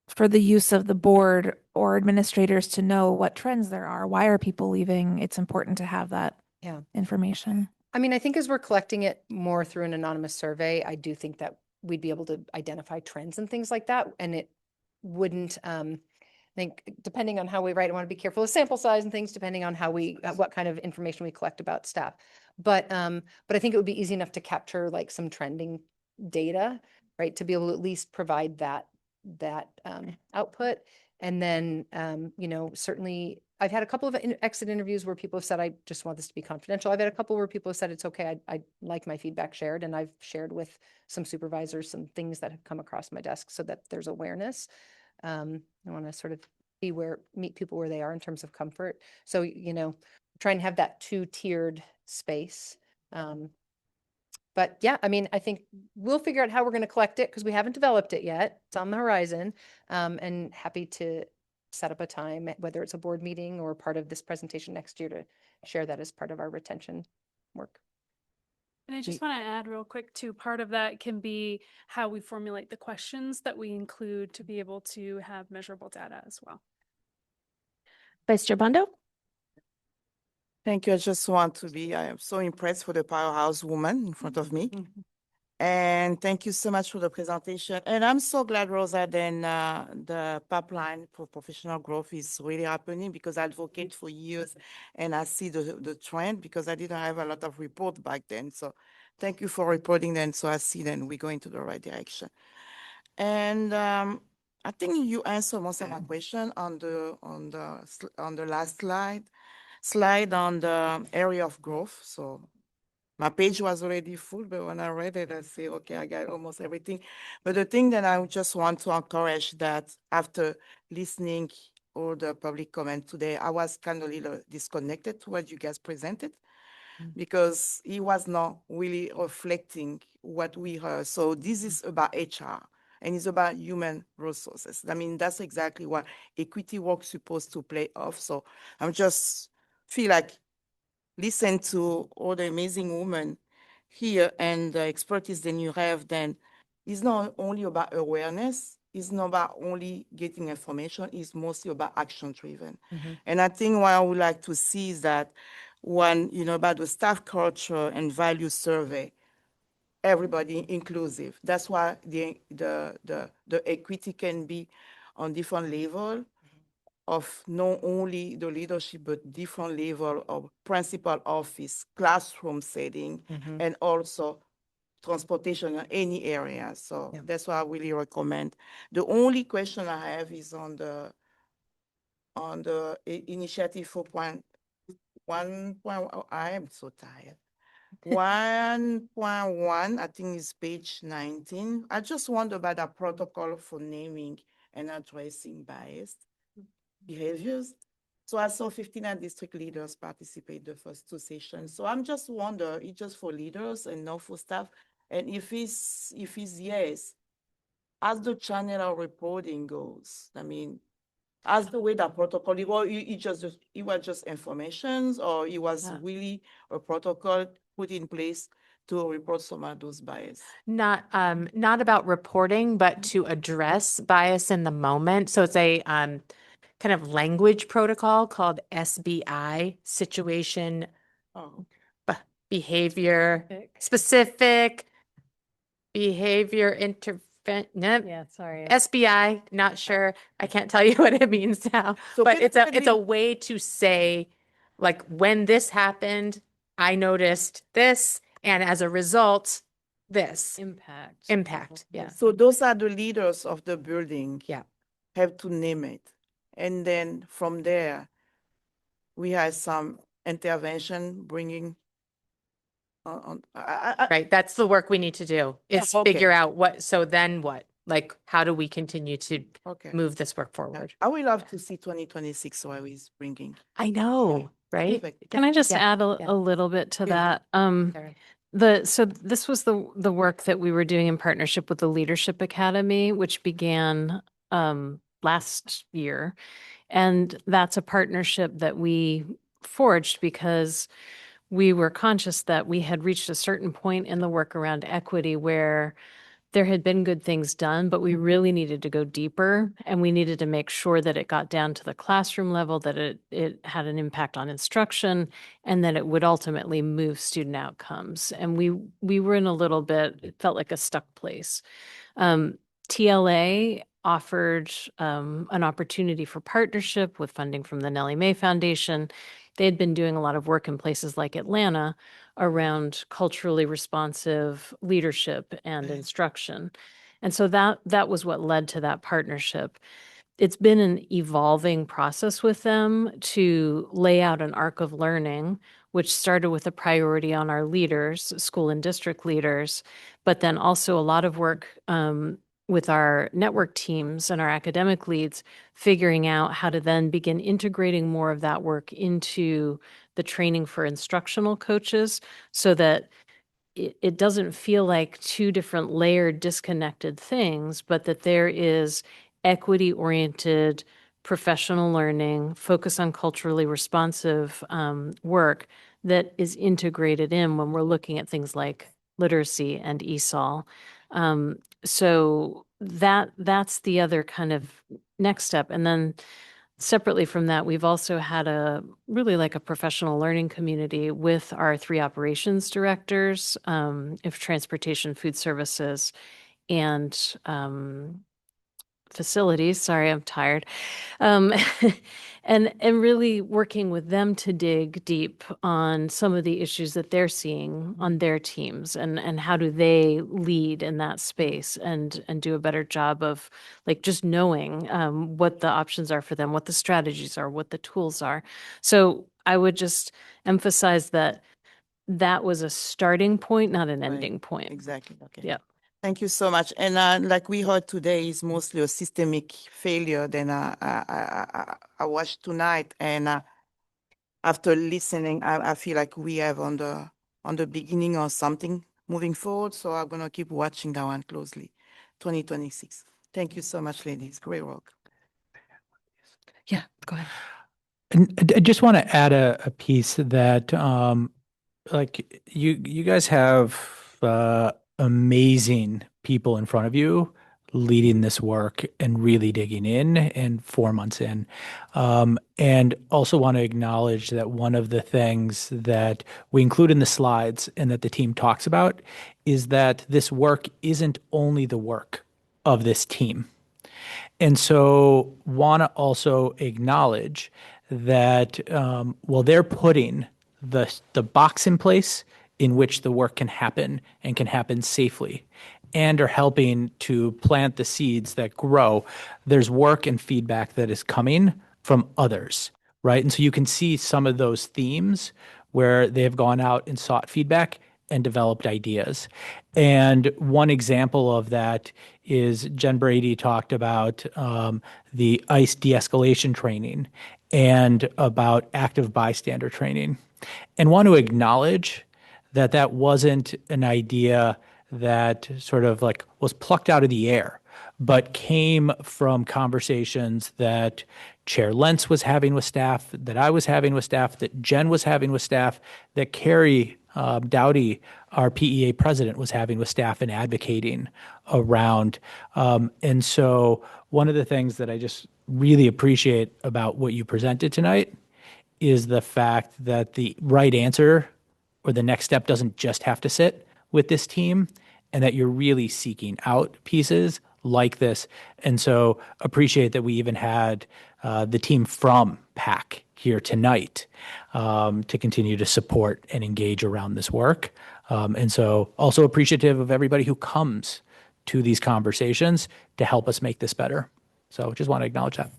for the use of the board or administrators to know what trends there are. Why are people leaving? It's important to have that Yeah. information. I mean, I think as we're collecting it more through an anonymous survey, I do think that we'd be able to identify trends and things like that. And it wouldn't, I think depending on how we write, I want to be careful of sample size and things, depending on how what kind of information we collect about staff. But I think it would be easy enough to capture like some trending data, right? To be able to at least provide that output. And then, certainly I've had a couple of exit interviews where people have said, I just want this to be confidential. I've had a couple where people have said, it's okay. I'd like my feedback shared. And I've shared with some supervisors, some things that have come across my desk so that there's awareness. I want to sort of meet people where they are in terms of comfort. So, try and have that 2-tiered space. But yeah, I mean, I think we'll figure out how we're going to collect it because we haven't developed it yet. It's on the horizon. And happy to set up a time, whether it's a board meeting or part of this presentation next year, to share that as part of our retention work. And I just want to add real quick too, part of that can be how we formulate the questions that we include to be able to have measurable data as well. Vice Chair Bondo? Thank you. I am so impressed with the powerhouse woman in front of me. And thank you so much for the presentation. And I'm so glad, Rosa, then the pipeline for professional growth is really happening, because I advocate for years and I see the trend, because I didn't have a lot of report back then. So thank you for reporting then. So I see then we're going to the right direction. And I think you answered most of my question on the last slide on the area of growth. So my page was already full, but when I read it, I say, okay, I got almost everything. But the thing that I just want to encourage, that after listening all the public comment today, I was kind of a little disconnected to what you guys presented, because it was not really reflecting what we heard. So this is about HR, and it's about human resources. I mean, that's exactly what equity work is supposed to play off. So I'm just feel like listen to all the amazing women here and the expertise that you have, then it's not only about awareness, it's not about only getting information, it's mostly about action driven. And I think what I would like to see is that one, about the staff culture and value survey, everybody inclusive. That's why the equity can be on different level of not only the leadership, but different level of principal office, classroom setting, and also transportation in any area. So that's why I really recommend. The only question I have is on the initiative 4.1. I am so tired. 1.1, I think is page 19. I just wonder about a protocol for naming and addressing biased behaviors. So I saw 59 district leaders participate the first 2 sessions. So I'm just wonder, it's just for leaders and not for staff. And if it's yes, as the channel of reporting goes, I mean, as the way that protocol, it was just informations, or it was really a protocol put in place to report some of those bias? Not about reporting, but to address bias in the moment. So it's a kind of language protocol called SBI, situation behavior specific behavior intervention. Yeah, sorry. SBI, not sure. I can't tell you what it means now. So but it's a way to say, like, when this happened, I noticed this, and as a result, this impact. Yeah. So those are the leaders of the building. Yeah. Have to name it. And then from there, we have some intervention bringing on. Right. That's the work we need to do. Is Okay. figure out so then what? Like, how do we continue to move this work forward? I would love to see 2026 where he's bringing. I know, right? Perfect. Can I just add a little bit to that? So this was the work that we were doing in partnership with the Leadership Academy, which began last year. And that's a partnership that we forged because we were conscious that we had reached a certain point in the work around equity where there had been good things done, but we really needed to go deeper, and we needed to make sure that it got down to the classroom level, that it had an impact on instruction, and that it would ultimately move student outcomes. And we were in a little bit, it felt like a stuck place. TLA offered an opportunity for partnership with funding from the Nellie Mae Foundation. They had been doing a lot of work in places like Atlanta around culturally responsive leadership and instruction. And so that was what led to that partnership. It's been an evolving process with them to lay out an arc of learning, which started with a priority on our leaders, school and district leaders, but then also a lot of work with our network teams and our academic leads, figuring out how to then begin integrating more of that work into the training for instructional coaches so that it doesn't feel like two different layered, disconnected things, but that there is equity-oriented professional learning, focus on culturally responsive work that is integrated in when we're looking at things like literacy and ESOL. So that's the other kind of next step. And then separately from that, we've also had a really like a professional learning community with our 3 operations directors of transportation, food services, and facilities. Sorry, I'm tired. And really working with them to dig deep on some of the issues that they're seeing on their teams and how do they lead in that space and do a better job of like just knowing what the options are for them, what the strategies are, what the tools are. So I would just emphasize that that was a starting point, not an ending point. Exactly. Okay. Yeah. Thank you so much. And like we heard today, is mostly a systemic failure. Then I watched tonight, and after listening, I feel like we have on the beginning or something moving forward. So I'm gonna keep watching that one closely. 2026. Thank you so much, ladies. Great work. Yeah, go ahead. And I just want to add a piece that, like you guys have amazing people in front of you leading this work and really digging in and 4 months in. And also want to acknowledge that one of the things that we include in the slides and that the team talks about is that this work isn't only the work of this team. And so want to also acknowledge that while they're putting the box in place in which the work can happen and can happen safely and are helping to plant the seeds that grow, there's work and feedback that is coming from others, right? And so you can see some of those themes where they have gone out and sought feedback and developed ideas. And one example of that is Jen Brady talked about the ICE de-escalation training and about active bystander training. And want to acknowledge that that wasn't an idea that sort of like was plucked out of the air, but came from conversations that Chair Lentz was having with staff, that I was having with staff, that Jen was having with staff, that Carrie Dowdy, our PEA president, was having with staff and advocating around. And so one of the things that I just really appreciate about what you presented tonight is the fact that the right answer or the next step doesn't just have to sit with this team, and that you're really seeking out pieces like this. And so appreciate that we even had the team from PAC here tonight to continue to support and engage around this work. And so also appreciative of everybody who comes to these conversations to help us make this better. So just want to acknowledge that.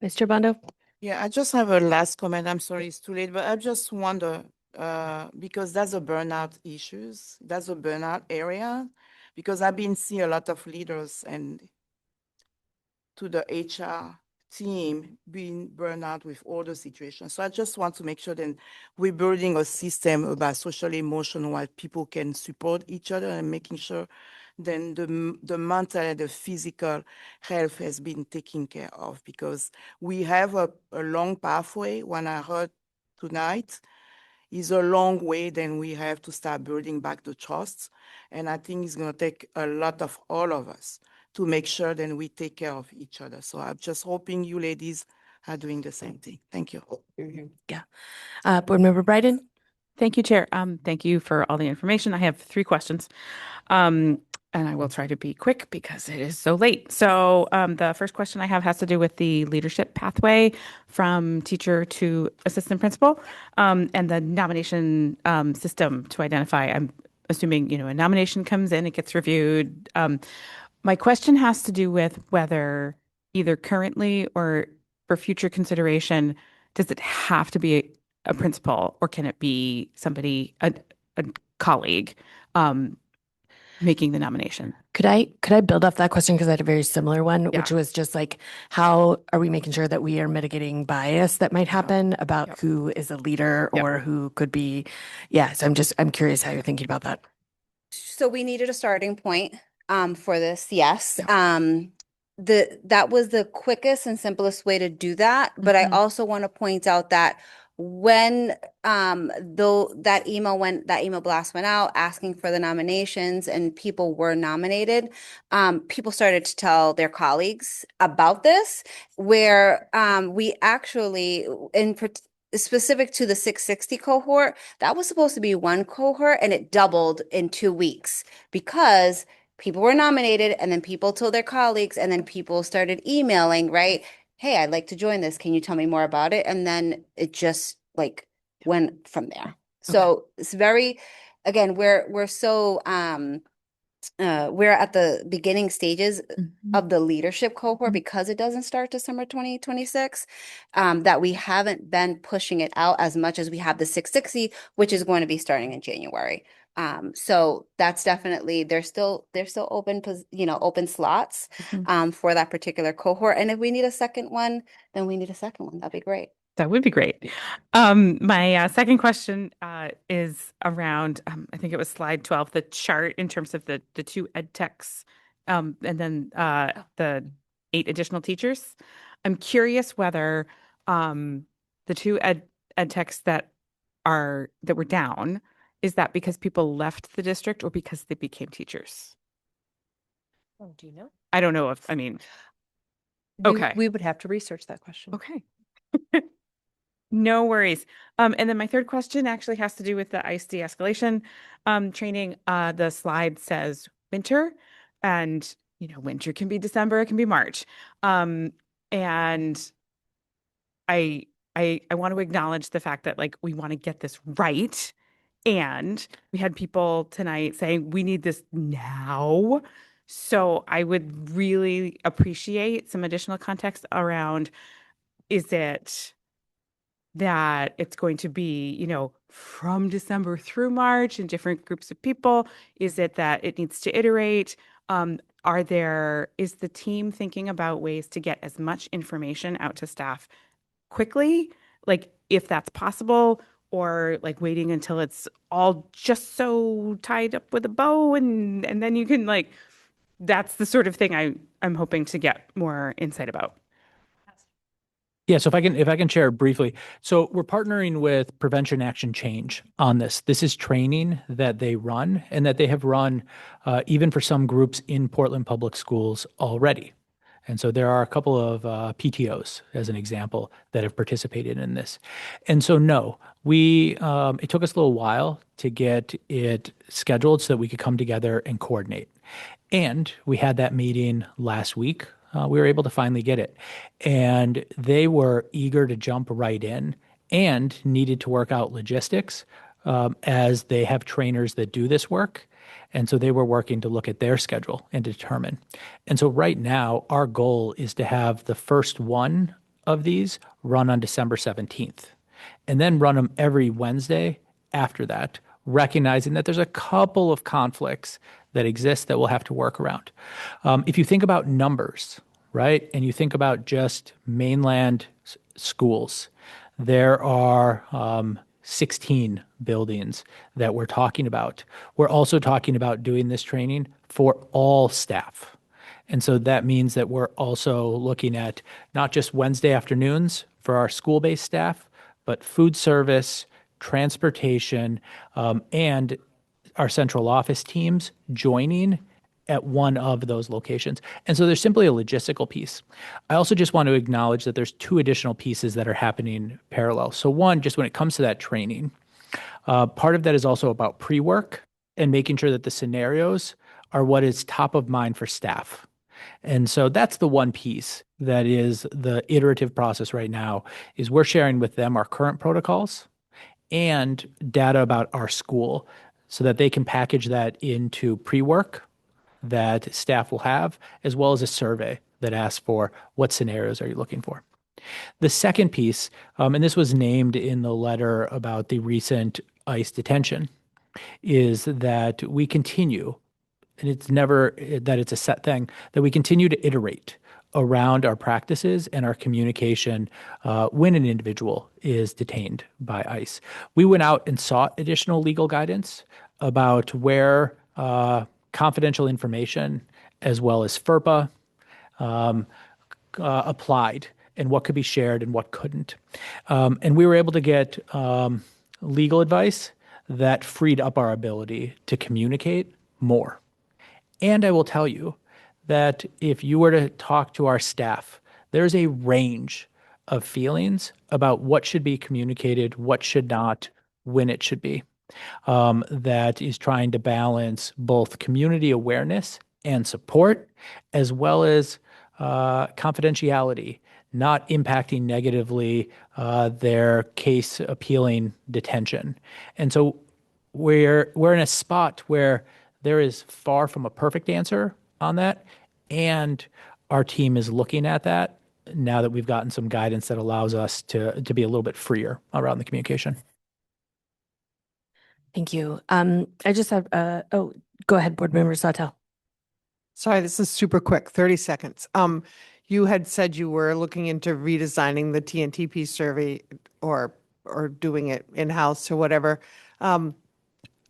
Mr. Bondo? Yeah, I just have a last comment. I'm sorry it's too late, but I just wonder, because that's a burnout issues, that's a burnout area, because I've been seeing a lot of leaders and to the HR team being burned out with all the situations. So I just want to make sure that we're building a system about social emotion while people can support each other and making sure then the mental and the physical health has been taken care of, because we have a long pathway. When I heard tonight, is a long way, then we have to start building back the trust. And I think it's going to take a lot of all of us to make sure that we take care of each other. So I'm just hoping you ladies are doing the same thing. Thank you. Yeah. Board Member Bryden? Thank you, Chair. Thank you for all the information. I have 3 questions. And I will try to be quick because it is so late. So the first question I have has to do with the leadership pathway from teacher to assistant principal, and the nomination system to identify. I'm assuming, a nomination comes in, it gets reviewed. My question has to do with whether either currently or for future consideration, does it have to be a principal, or can it be somebody, a colleague, making the nomination? Could I build off that question? Because I had a very similar one, which was just like, how are we making sure that we are mitigating bias that might happen about who is a leader or who could be? Yeah. So I'm curious how you're thinking about that. So we needed a starting point for this, yes. That was the quickest and simplest way to do that. But I also want to point out that when that email blast went out asking for the nominations and people were nominated, people started to tell their colleagues about this, where we actually specific to the 660 cohort, that was supposed to be one cohort, and it doubled in 2 weeks because people were nominated, and then people told their colleagues, and then people started emailing, right? Hey, I'd like to join this. Can you tell me more about it? And then it just like went from there. So it's very, again, we're so we're at the beginning stages of the leadership cohort because it doesn't start December 2026, that we haven't been pushing it out as much as we have the 660, which is going to be starting in January. So that's definitely, there's still open, open slots for that particular cohort. And if we need a second one, then we need a second one. That'd be great. That would be great. My second question is around, I think it was slide 12, the chart in terms of the 2 ed techs, and then the 8 additional teachers. I'm curious whether the 2 ed techs that were down, is that because people left the district or because they became teachers? Oh, do you know? I don't know if, okay. We would have to research that question. Okay. No worries. And then my third question actually has to do with the ICE de-escalation training. The slide says winter, and winter can be December, it can be March. And I want to acknowledge the fact that we want to get this right. And we had people tonight saying we need this now. So I would really appreciate some additional context around, is it that it's going to be, from December through March in different groups of people? Is it that it needs to iterate? Is the team thinking about ways to get as much information out to staff quickly, if that's possible, or waiting until it's all just so tied up with a bow and then you can that's the sort of thing I'm hoping to get more insight about. Yeah, so if I can share briefly. So we're partnering with Prevention Action Change on this. This is training that they run and that they have run even for some groups in Portland Public Schools already. And so there are a couple of PTOs, as an example, that have participated in this. And so no, it took us a little while to get it scheduled so that we could come together and coordinate. And we had that meeting last week. We were able to finally get it. And they were eager to jump right in and needed to work out logistics as they have trainers that do this work. And so they were working to look at their schedule and determine. And so right now, our goal is to have the first one of these run on December 17th, and then run them every Wednesday after that, recognizing that there's a couple of conflicts that exist that we'll have to work around. If you think about numbers, right, and you think about just mainland schools, there are 16 buildings that we're talking about. We're also talking about doing this training for all staff. And so that means that we're also looking at not just Wednesday afternoons for our school-based staff, but food service, transportation, and our central office teams joining at one of those locations. And so there's simply a logistical piece. I also just want to acknowledge that there's two additional pieces that are happening parallel. So one, just when it comes to that training, part of that is also about pre-work and making sure that the scenarios are what is top of mind for staff. And so that's the one piece that is the iterative process right now, is we're sharing with them our current protocols and data about our school so that they can package that into pre-work that staff will have, as well as a survey that asks for what scenarios are you looking for. The second piece, and this was named in the letter about the recent ICE detention, is that we continue, and it's never that it's a set thing, that we continue to iterate around our practices and our communication when an individual is detained by ICE. We went out and sought additional legal guidance about where confidential information, as well as FERPA, applied and what could be shared and what couldn't. And we were able to get legal advice that freed up our ability to communicate more. And I will tell you that if you were to talk to our staff, there's a range of feelings about what should be communicated, what should not, when it should be. That is trying to balance both community awareness and support, as well as confidentiality, not impacting negatively their case appealing detention. And so we're in a spot where there is far from a perfect answer on that, and our team is looking at that now that we've gotten some guidance that allows us to be a little bit freer around the communication. Thank you. I just have, go ahead, Board Member Sawtelle. Sorry, this is super quick, 30 seconds. You had said you were looking into redesigning the TNTP survey or doing it in-house or whatever.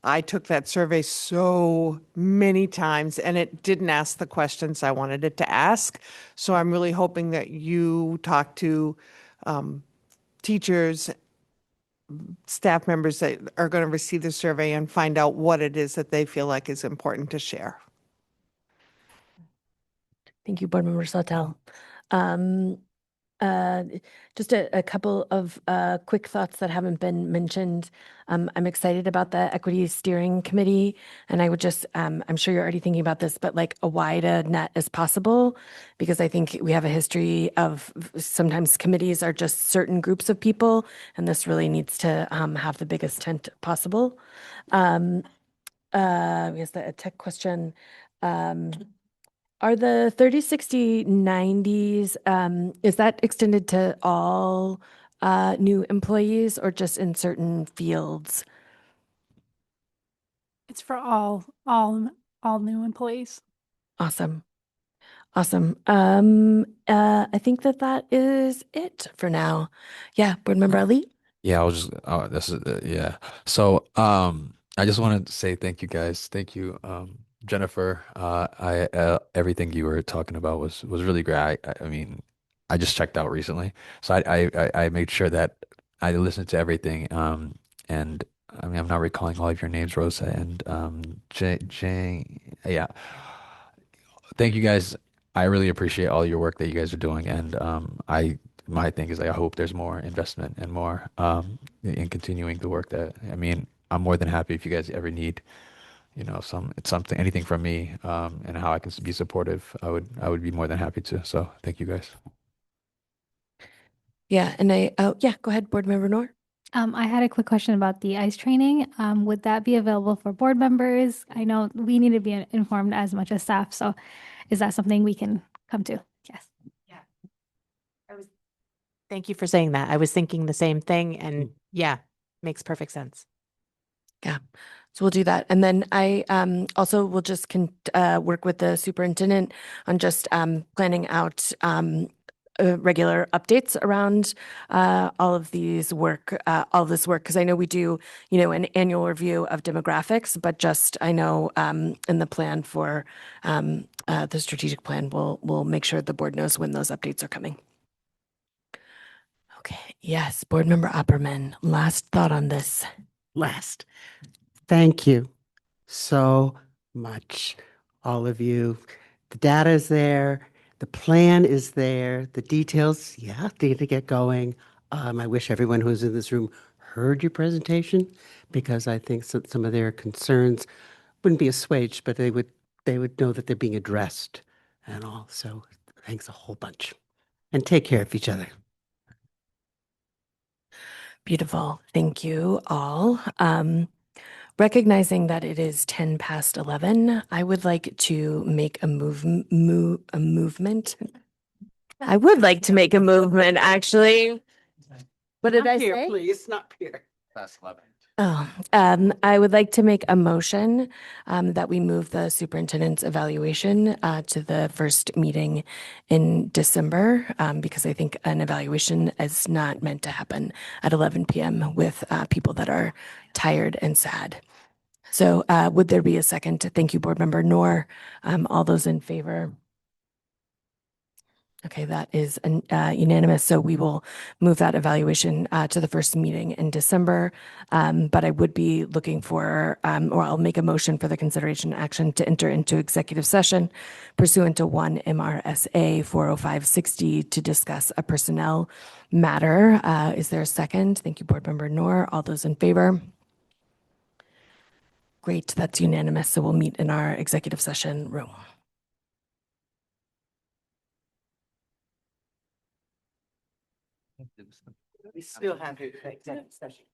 I took that survey so many times and it didn't ask the questions I wanted it to ask. So I'm really hoping that you talk to teachers, staff members that are going to receive the survey and find out what it is that they feel like is important to share. Thank you, Board Member Sawtelle. Just a couple of quick thoughts that haven't been mentioned. I'm excited about the Equity Steering Committee, and I would just, I'm sure you're already thinking about this, but like a wide a net as possible, because I think we have a history of sometimes committees are just certain groups of people, and this really needs to have the biggest tent possible. I guess a tech question. Are the 30, 60, 90s, is that extended to all new employees or just in certain fields? It's for all new employees. Awesome. Awesome. I think that is it for now. Yeah, Board Member Ali? Yeah, I'll just yeah. So I just wanted to say thank you guys. Thank you, Jennifer. Everything you were talking about was really great. I mean, I just checked out recently, so I made sure that I listened to everything. And I mean, I'm not recalling all of your names, Rosa and Jane. Yeah. Thank you guys. I really appreciate all your work that you guys are doing, and my thing is I hope there's more investment and more in continuing the work that, I mean, I'm more than happy if you guys ever need, anything from me, and how I can be supportive. I would be more than happy to. So thank you guys. Yeah, and yeah, go ahead, Board Member Noor. I had a quick question about the ICE training. Would that be available for board members? I know we need to be informed as much as staff, so is that something we can come to? Yes. Thank you for saying that. I was thinking the same thing, and yeah, makes perfect sense. Yeah, so we'll do that. And then I also will just work with the superintendent on just planning out regular updates around all of this work, because I know we do, an annual review of demographics, but just I know in the plan for the strategic plan, we'll make sure the board knows when those updates are coming. Okay, Yes, Board Member Opperman, last thought on this. Last, thank you so much, all of you. The data is there, the plan is there, the details, yeah, need to get going. I wish everyone who's in this room heard your presentation because I think some of their concerns wouldn't be assuaged, but they would know that they're being addressed and all. So thanks a whole bunch. And take care of each other. Beautiful. Thank you all. Recognizing that it is 10 past 11, I would like to make a movement. I would like to make a movement, actually. What did I say? Please, not here. That's 11. Oh, I would like to make a motion that we move the superintendent's evaluation to the first meeting in December because I think an evaluation is not meant to happen at 11 p.m. with people that are tired and sad. So would there be a second? Thank you, Board Member Noor. All those in favor? Okay, that is unanimous. So we will move that evaluation to the first meeting in December. But I would be looking for, or I'll make a motion for the consideration action to enter into executive session pursuant to 1 MRSA 40560 to discuss a personnel matter. Is there a second? Thank you, Board Member Noor. All those in favor? Great, that's unanimous. So we'll meet in our executive session room. We still have to executive session.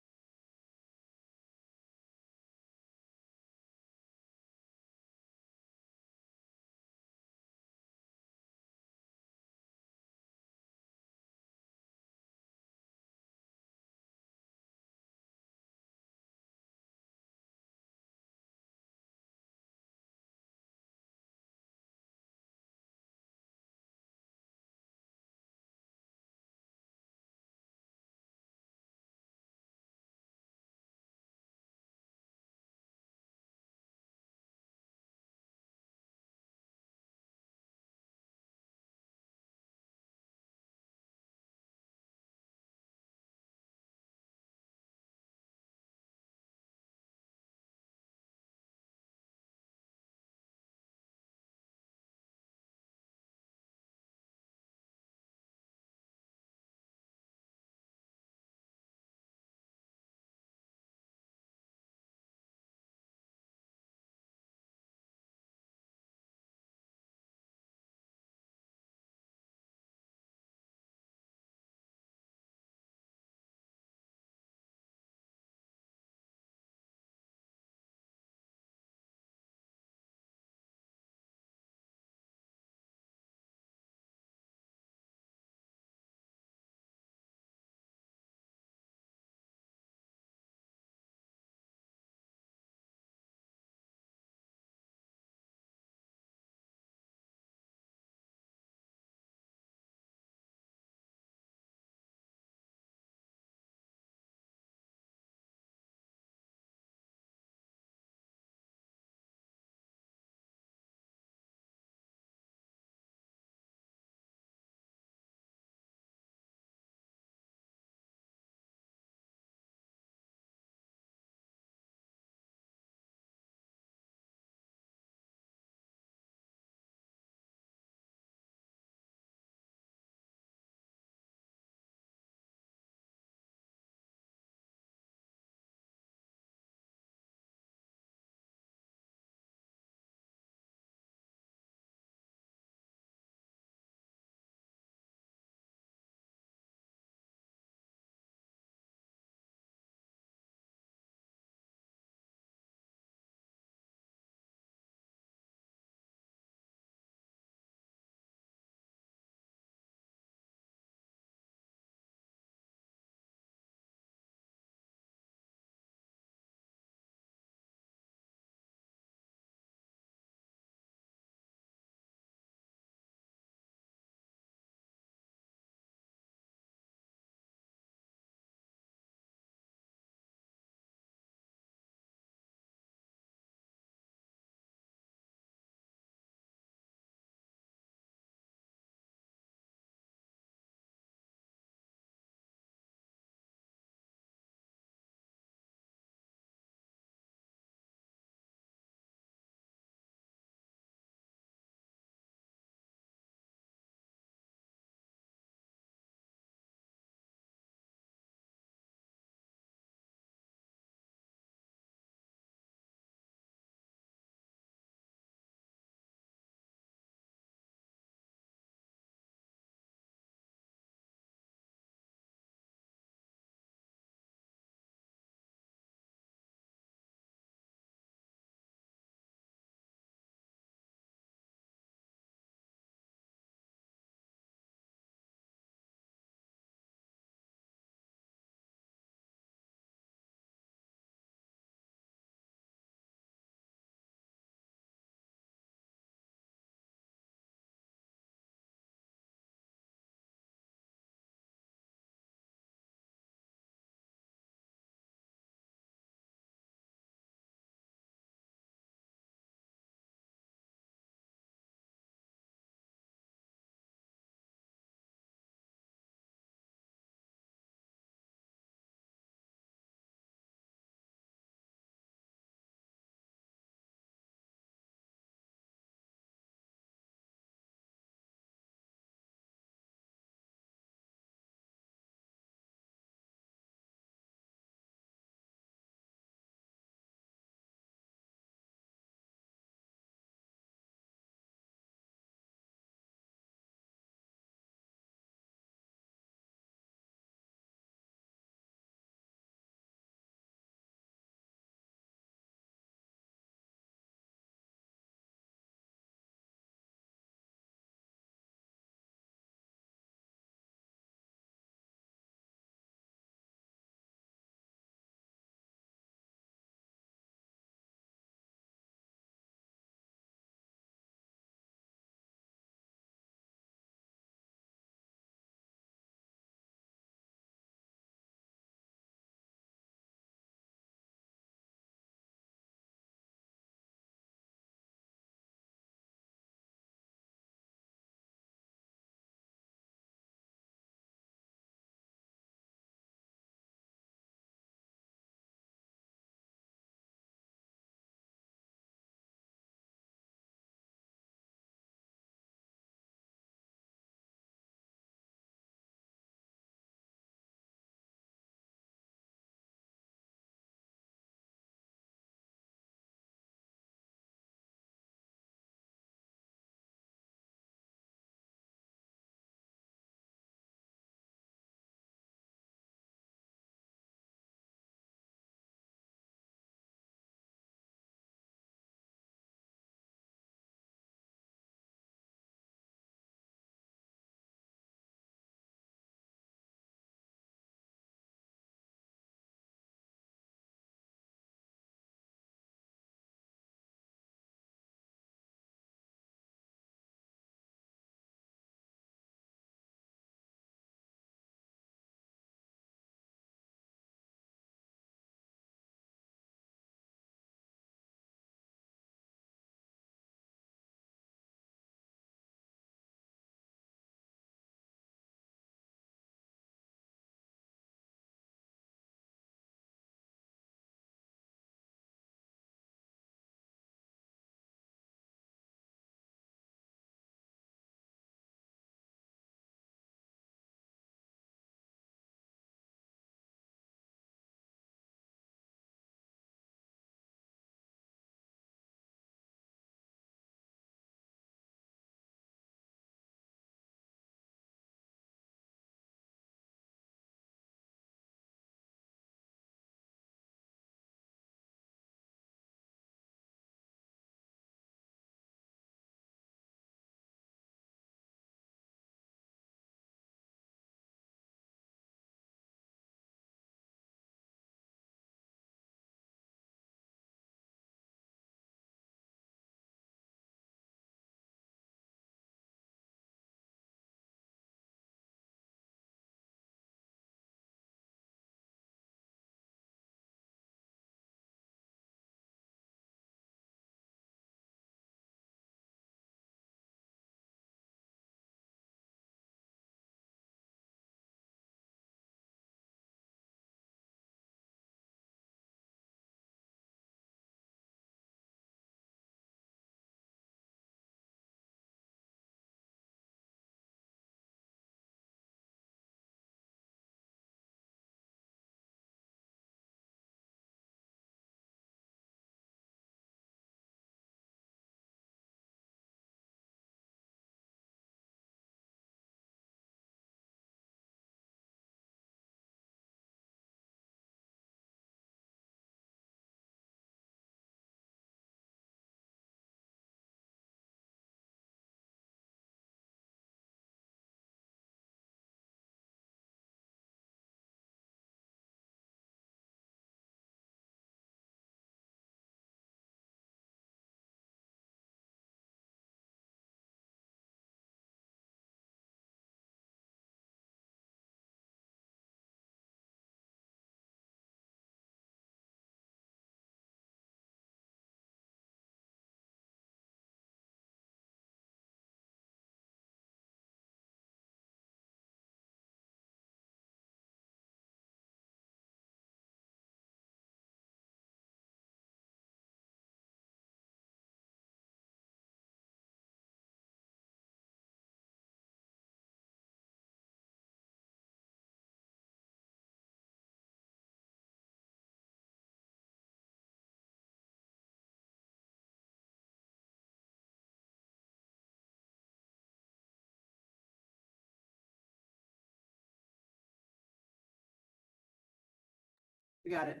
We got it.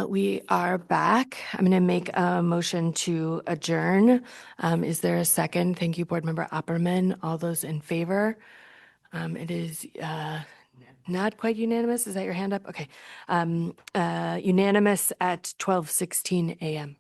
We are back. I'm going to make a motion to adjourn. Is there a second? Thank you, Board Member Opperman. All those in favor? It is not quite unanimous. Is that your hand up? Okay. Unanimous at 12:16 a.m.